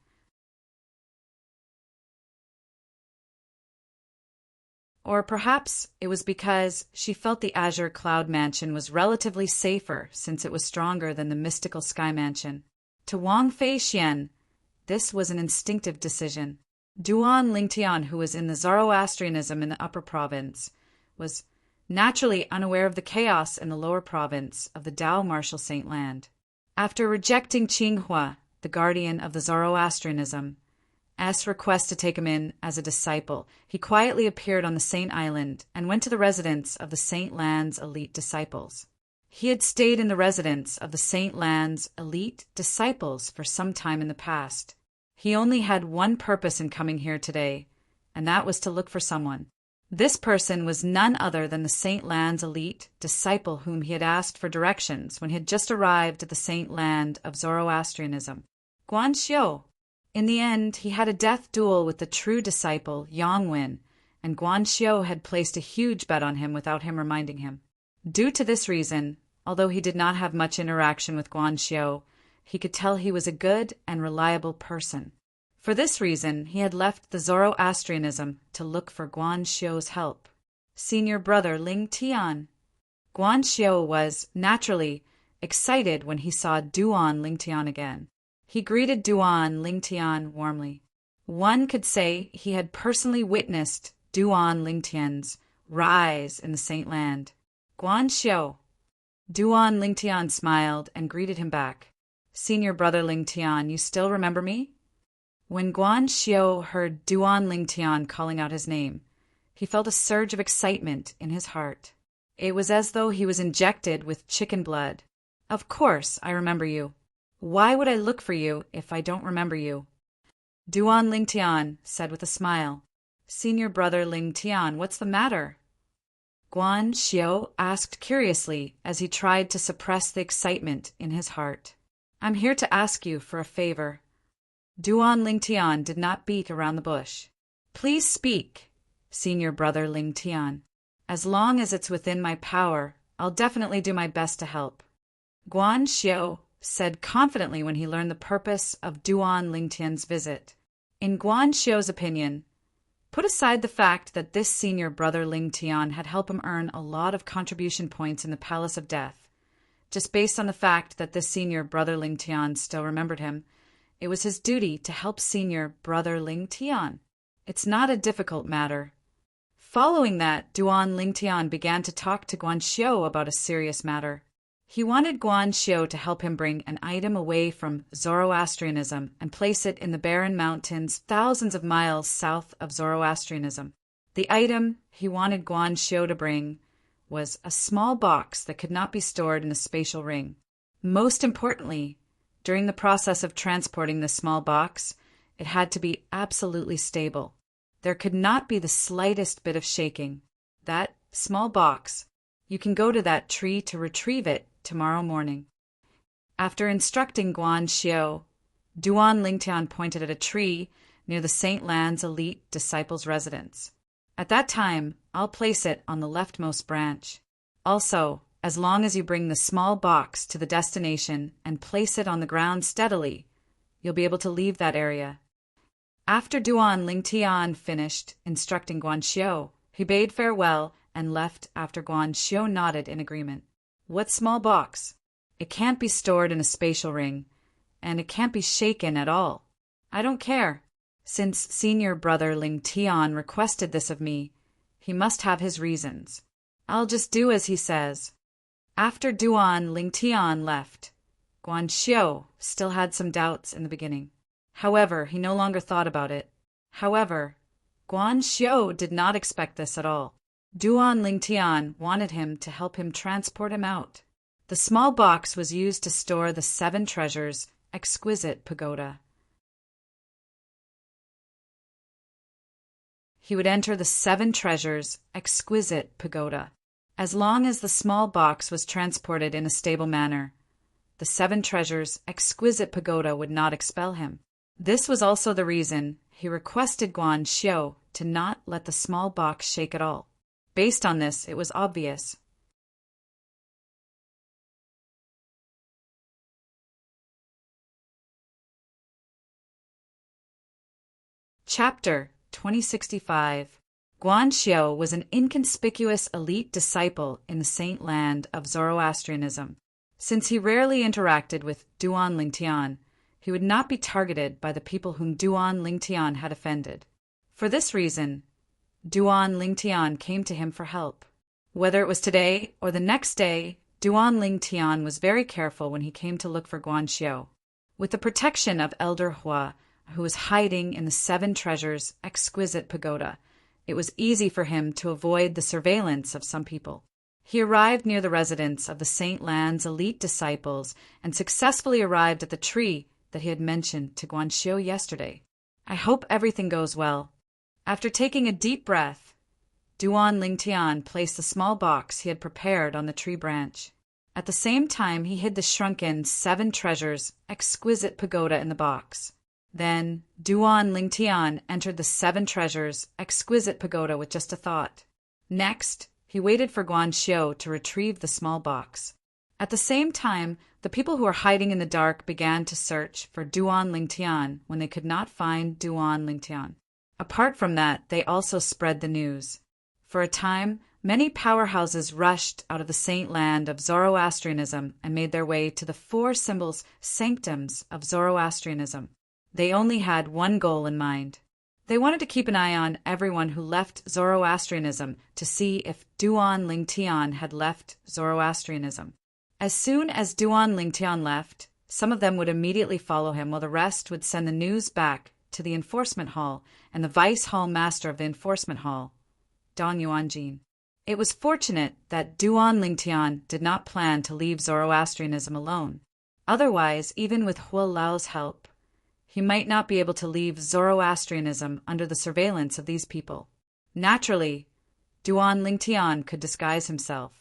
Or perhaps it was because she felt the Azure Cloud Mansion was relatively safer since it was stronger than the Mystical Sky Mansion. To Wang Feixian, this was an instinctive decision. Duan Lingtian, who was in the Zoroastrianism in the upper province, was naturally unaware of the chaos in the lower province of the Dao Martial Saint Land. After rejecting Qinghua, the guardian of the Zoroastrianism, S request to take him in as a disciple, he quietly appeared on the Saint Island and went to the residence of the Saint Land's elite disciples. He had stayed in the residence of the Saint Land's elite disciples for some time in the past. He only had one purpose in coming here today, and that was to look for someone. This person was none other than the Saint Land's elite disciple whom he had asked for directions when he had just arrived at the Saint Land of Zoroastrianism. Guan Xiu. In the end, he had a death duel with the true disciple, Yongwen, and Guan Xiu had placed a huge bet on him without him reminding him. Due to this reason, although he did not have much interaction with Guan Xiu, he could tell he was a good and reliable person. For this reason, he had left the Zoroastrianism to look for Guan Xiu's help. Senior brother Ling Tian. Guan Xiu was, naturally, excited when he saw Duan Ling Tian again. He greeted Duan Ling Tian warmly. One could say he had personally witnessed Duan Ling Tian's rise in the Saint Land. Guan Xiu. Duan Ling Tian smiled and greeted him back. Senior brother Ling Tian, you still remember me? When Guan Xiu heard Duan Ling Tian calling out his name, he felt a surge of excitement in his heart. It was as though he was injected with chicken blood. Of course, I remember you. Why would I look for you if I don't remember you? Duan Ling Tian said with a smile. Senior brother Ling Tian, what's the matter? Guan Xiu asked curiously as he tried to suppress the excitement in his heart. I'm here to ask you for a favor. Duan Ling Tian did not beat around the bush. Please speak, Senior brother Ling Tian. As long as it's within my power, I'll definitely do my best to help. Guan Xiu said confidently when he learned the purpose of Duan Ling Tian's visit. In Guan Xiu's opinion, put aside the fact that this senior brother Ling Tian had helped him earn a lot of contribution points in the Palace of Death. Just based on the fact that this senior brother Ling Tian still remembered him, it was his duty to help senior brother Ling Tian. It's not a difficult matter. Following that, Duan Ling Tian began to talk to Guan Xiu about a serious matter. He wanted Guan Xiu to help him bring an item away from Zoroastrianism and place it in the barren mountains thousands of miles south of Zoroastrianism. The item he wanted Guan Xiu to bring was a small box that could not be stored in a spatial ring. Most importantly, during the process of transporting this small box, it had to be absolutely stable. There could not be the slightest bit of shaking. That small box, you can go to that tree to retrieve it tomorrow morning. After instructing Guan Xiu, Duan Ling Tian pointed at a tree near the Saint Lan's elite disciples' residence. At that time, I'll place it on the leftmost branch. Also, as long as you bring the small box to the destination and place it on the ground steadily, you'll be able to leave that area. After Duan Ling Tian finished instructing Guan Xiu, he bade farewell and left after Guan Xiu nodded in agreement. What small box? It can't be stored in a spatial ring, and it can't be shaken at all. I don't care. Since senior brother Ling Tian requested this of me, he must have his reasons. I'll just do as he says. After Duan Ling Tian left, Guan Xiu still had some doubts in the beginning. However, he no longer thought about it. However, Guan Xiu did not expect this at all. Duan Ling Tian wanted him to help him transport him out. The small box was used to store the 7 treasures' exquisite pagoda. He would enter the 7 treasures' exquisite pagoda. As long as the small box was transported in a stable manner, the 7 treasures' exquisite pagoda would not expel him. This was also the reason he requested Guan Xiu to not let the small box shake at all. Based on this, it was obvious. Chapter 2065. Guan Xiu was an inconspicuous elite disciple in the Saint Land of Zoroastrianism. Since he rarely interacted with Duan Ling Tian, he would not be targeted by the people whom Duan Ling Tian had offended. For this reason, Duan Ling Tian came to him for help. Whether it was today or the next day, Duan Ling Tian was very careful when he came to look for Guan Xiu. With the protection of Elder Hua, who was hiding in the 7 treasures' exquisite pagoda, it was easy for him to avoid the surveillance of some people. He arrived near the residence of the Saint Lan's elite disciples and successfully arrived at the tree that he had mentioned to Guan Xiu yesterday. I hope everything goes well. After taking a deep breath, Duan Ling Tian placed the small box he had prepared on the tree branch. At the same time, he hid the shrunken 7 treasures' exquisite pagoda in the box. Then Duan Lingtian entered the Seven Treasures exquisite pagoda with just a thought. Next, he waited for Guan Xiu to retrieve the small box. At the same time, the people who were hiding in the dark began to search for Duan Lingtian when they could not find Duan Lingtian. Apart from that, they also spread the news. For a time, many powerhouses rushed out of the saint land of Zoroastrianism and made their way to the four symbols sanctums of Zoroastrianism. They only had one goal in mind. They wanted to keep an eye on everyone who left Zoroastrianism to see if Duan Lingtian had left Zoroastrianism. As soon as Duan Lingtian left, some of them would immediately follow him, while the rest would send the news back to the enforcement hall and the vice hall master of the enforcement hall, Dong Yuanjin. It was fortunate that Duan Lingtian did not plan to leave Zoroastrianism alone. Otherwise, even with Huo Lao's help, he might not be able to leave Zoroastrianism under the surveillance of these people. Naturally, Duan Lingtian could disguise himself.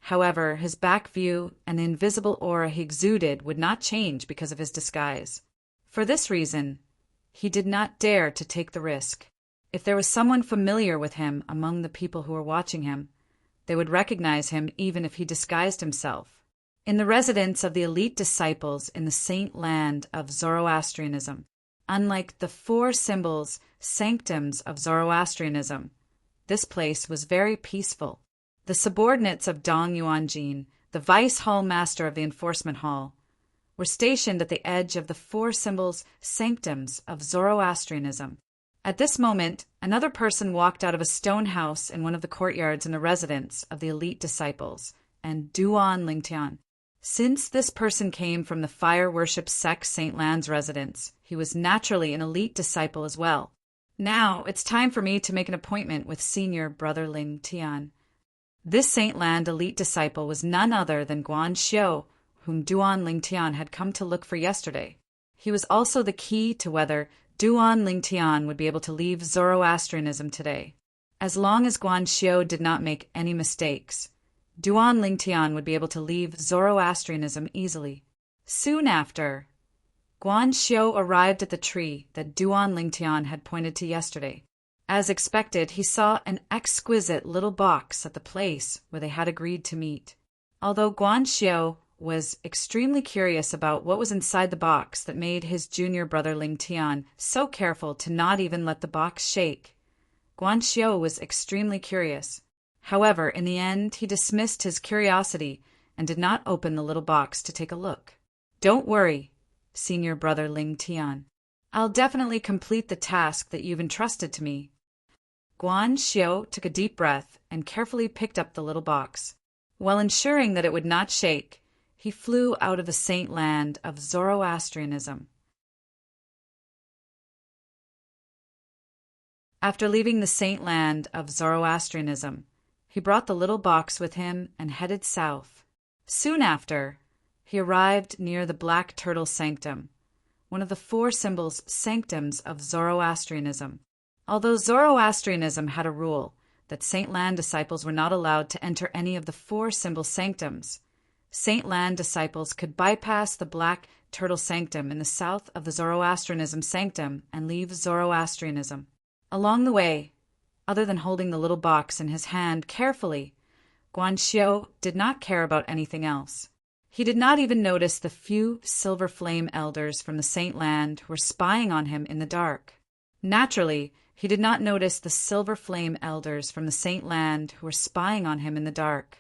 However, his back view and the invisible aura he exuded would not change because of his disguise. For this reason, he did not dare to take the risk. If there was someone familiar with him among the people who were watching him, they would recognize him even if he disguised himself. In the residence of the elite disciples in the saint land of Zoroastrianism, unlike the four symbols sanctums of Zoroastrianism, this place was very peaceful. The subordinates of Dong Yuanjin, the vice hall master of the enforcement hall, were stationed at the edge of the four symbols sanctums of Zoroastrianism. At this moment, another person walked out of a stone house in one of the courtyards in the residence of the elite disciples, and Duan Lingtian. Since this person came from the fire worship sect Saint Lan's residence, he was naturally an elite disciple as well. Now, it's time for me to make an appointment with senior brother Ling Tian. This Saint Land elite disciple was none other than Guan Xiu, whom Duan Lingtian had come to look for yesterday. He was also the key to whether Duan Lingtian would be able to leave Zoroastrianism today. As long as Guan Xiu did not make any mistakes, Duan Lingtian would be able to leave Zoroastrianism easily. Soon after, Guan Xiu arrived at the tree that Duan Lingtian had pointed to yesterday. As expected, he saw an exquisite little box at the place where they had agreed to meet. Although Guan Xiu was extremely curious about what was inside the box that made his junior brother Ling Tian so careful to not even let the box shake, Guan Xiu was extremely curious. However, in the end, he dismissed his curiosity and did not open the little box to take a look. Don't worry, senior brother Ling Tian. I'll definitely complete the task that you've entrusted to me. Guan Xiu took a deep breath and carefully picked up the little box. While ensuring that it would not shake, he flew out of the saint land of Zoroastrianism. After leaving the saint land of Zoroastrianism, he brought the little box with him and headed south. Soon after, he arrived near the Black Turtle Sanctum, one of the four symbols sanctums of Zoroastrianism. Although Zoroastrianism had a rule that Saint Land disciples were not allowed to enter any of the four symbol sanctums, Saint Land disciples could bypass the Black Turtle Sanctum in the south of the Zoroastrianism sanctum and leave Zoroastrianism. Along the way, other than holding the little box in his hand carefully, Guan Xiu did not care about anything else. He did not even notice the few silver flame elders from the Saint Land who were spying on him in the dark. Naturally, he did not notice the silver flame elders from the Saint Land who were spying on him in the dark.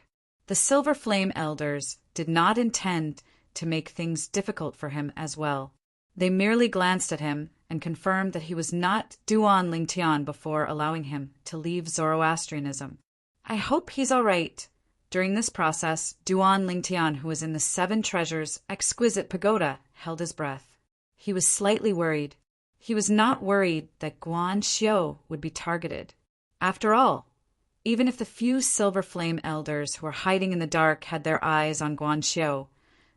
The silver flame elders did not intend to make things difficult for him as well. They merely glanced at him and confirmed that he was not Duan Lingtian before allowing him to leave Zoroastrianism. I hope he's all right. During this process, Duan Lingtian, who was in the Seven Treasures exquisite pagoda, held his breath. He was slightly worried. He was not worried that Guan Xiu would be targeted. After all, even if the few silver flame elders who were hiding in the dark had their eyes on Guan Xiu,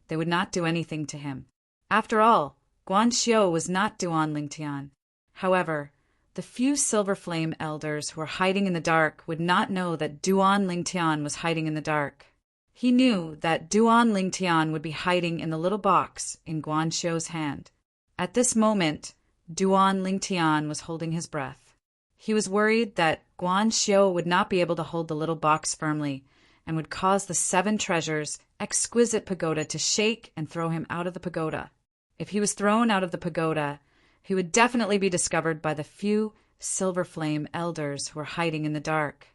they would not do anything to him. After all, Guan Xiu was not Duan Lingtian. However, the few silver flame elders who were hiding in the dark would not know that Duan Lingtian was hiding in the dark. He knew that Duan Lingtian would be hiding in the little box in Guan Xiu's hand. At this moment, Duan Lingtian was holding his breath. He was worried that Guan Xiu would not be able to hold the little box firmly and would cause the 7 treasures' exquisite pagoda to shake and throw him out of the pagoda. If he was thrown out of the pagoda, he would definitely be discovered by the few Silver Flame elders who were hiding in the dark.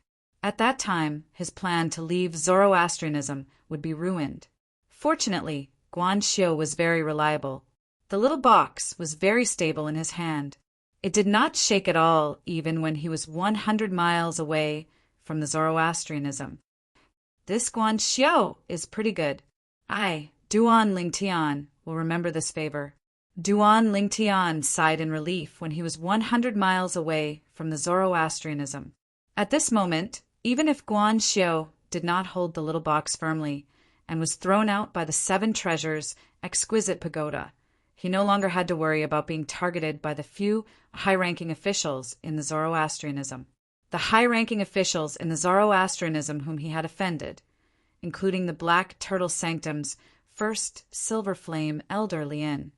At that time, his plan to leave Zoroastrianism would be ruined. Fortunately, Guan Xiu was very reliable. The little box was very stable in his hand. It did not shake at all, even when he was 100 miles away from the Zoroastrianism. This Guan Xiu is pretty good. I, Duan Lingtian, will remember this favor. Duan Lingtian sighed in relief when he was 100 miles away from the Zoroastrianism. At this moment, even if Guan Xiu did not hold the little box firmly and was thrown out by the 7 treasures' exquisite pagoda, he no longer had to worry about being targeted by the few high-ranking officials in the Zoroastrianism. The high-ranking officials in the Zoroastrianism whom he had offended, including the Black Turtle Sanctum's first Silver Flame elder Lien,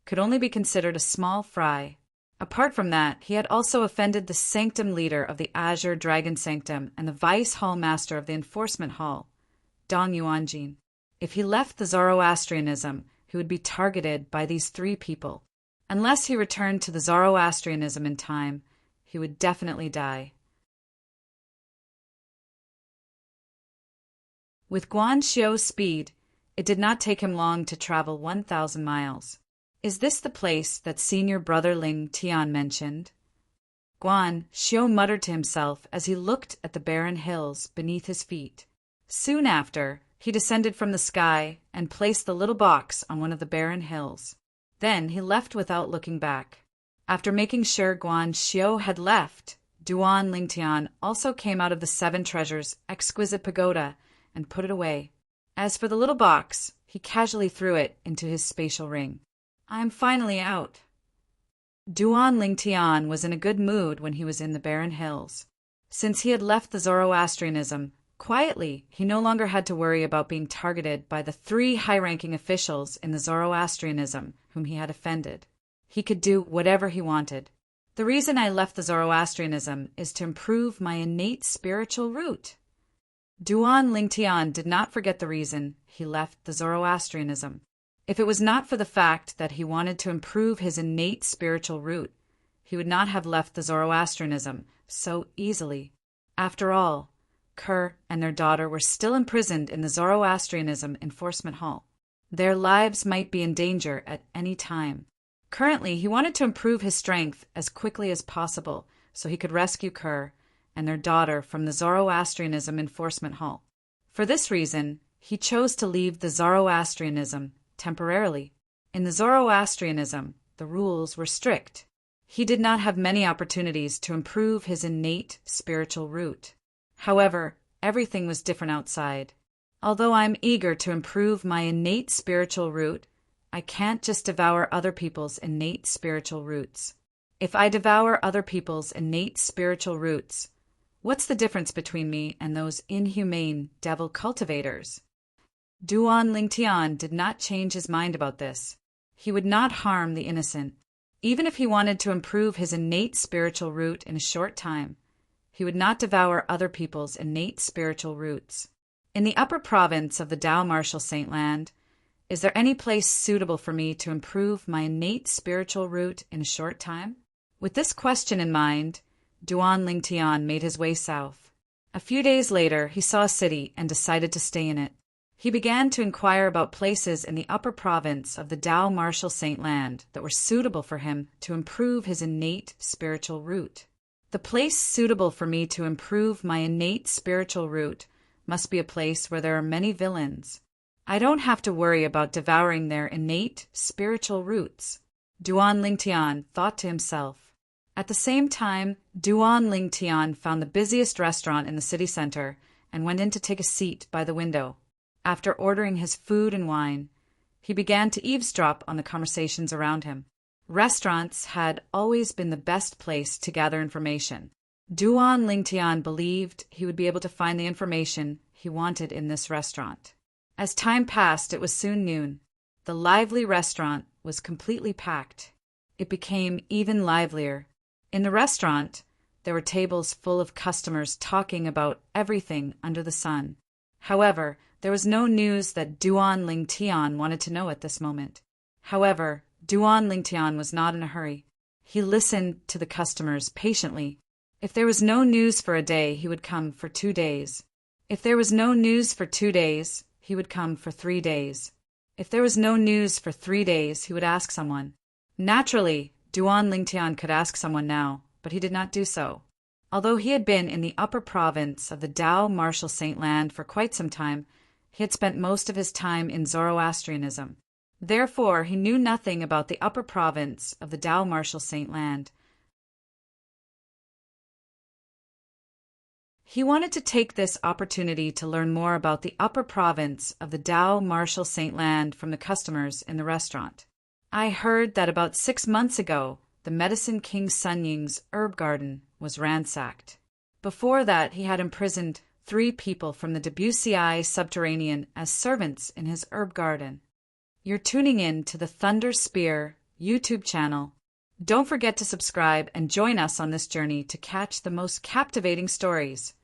could only be considered a small fry. Apart from that, he had also offended the Sanctum leader of the Azure Dragon Sanctum and the Vice Hall Master of the Enforcement Hall, Dong Yuanjin. If he left the Zoroastrianism, he would be targeted by these 3 people. Unless he returned to the Zoroastrianism in time, he would definitely die. With Guan Xiu's speed, it did not take him long to travel 1,000 miles. Is this the place that senior brother Ling Tian mentioned? Guan Xiu muttered to himself as he looked at the barren hills beneath his feet. Soon after, he descended from the sky and placed the little box on one of the barren hills. Then he left without looking back. After making sure Guan Xiu had left, Duan Lingtian also came out of the 7 treasures' exquisite pagoda and put it away. As for the little box, he casually threw it into his spatial ring. I'm finally out. Duan Lingtian was in a good mood when he was in the barren hills. Since he had left the Zoroastrianism, quietly, he no longer had to worry about being targeted by the 3 high-ranking officials in the Zoroastrianism whom he had offended. He could do whatever he wanted. The reason I left the Zoroastrianism is to improve my innate spiritual root. Duan Lingtian did not forget the reason he left the Zoroastrianism. If it was not for the fact that he wanted to improve his innate spiritual root, he would not have left the Zoroastrianism so easily. After all, Kerr and their daughter were still imprisoned in the Zoroastrianism Enforcement Hall. Their lives might be in danger at any time. Currently, he wanted to improve his strength as quickly as possible so he could rescue Kerr and their daughter from the Zoroastrianism Enforcement Hall. For this reason, he chose to leave the Zoroastrianism temporarily. In the Zoroastrianism, the rules were strict. He did not have many opportunities to improve his innate spiritual root. However, everything was different outside. Although I'm eager to improve my innate spiritual root, I can't just devour other people's innate spiritual roots. If I devour other people's innate spiritual roots, what's the difference between me and those inhumane devil cultivators? Duan Lingtian did not change his mind about this. He would not harm the innocent. Even if he wanted to improve his innate spiritual root in a short time, he would not devour other people's innate spiritual roots. In the upper province of the Tao Martial Saint Land, is there any place suitable for me to improve my innate spiritual root in a short time? With this question in mind, Duan Lingtian made his way south. A few days later, he saw a city and decided to stay in it. He began to inquire about places in the upper province of the Tao Martial Saint Land that were suitable for him to improve his innate spiritual root. The place suitable for me to improve my innate spiritual root must be a place where there are many villains. I don't have to worry about devouring their innate spiritual roots, Duan Lingtian thought to himself. At the same time, Duan Lingtian found the busiest restaurant in the city center and went in to take a seat by the window. After ordering his food and wine, he began to eavesdrop on the conversations around him. Restaurants had always been the best place to gather information. Duan Lingtian believed he would be able to find the information he wanted in this restaurant. As time passed, it was soon noon. The lively restaurant was completely packed. it became even livelier. In the restaurant, there were tables full of customers talking about everything under the sun. However, there was no news that Duan Lingtian wanted to know at this moment. However, Duan Lingtian was not in a hurry. He listened to the customers patiently. If there was no news for a day, he would come for 2 days. If there was no news for 2 days, he would come for 3 days. If there was no news for 3 days, he would ask someone. Naturally, Duan Lingtian could ask someone now, but he did not do so. Although he had been in the upper province of the Tao Martial Saint Land for quite some time, he had spent most of his time in Zoroastrianism. Therefore, he knew nothing about the upper province of the Tao Martial Saint Land. He wanted to take this opportunity to learn more about the upper province of the Tao Martial Saint Land from the customers in the restaurant. I heard that about 6 months ago, the Medicine King Sun Ying's herb garden was ransacked. Before that, he had imprisoned 3 people from the Debussy subterranean as servants in his herb garden. You're tuning in to the Thunder Spear YouTube channel. Don't forget to subscribe and join us on this journey to catch the most captivating stories.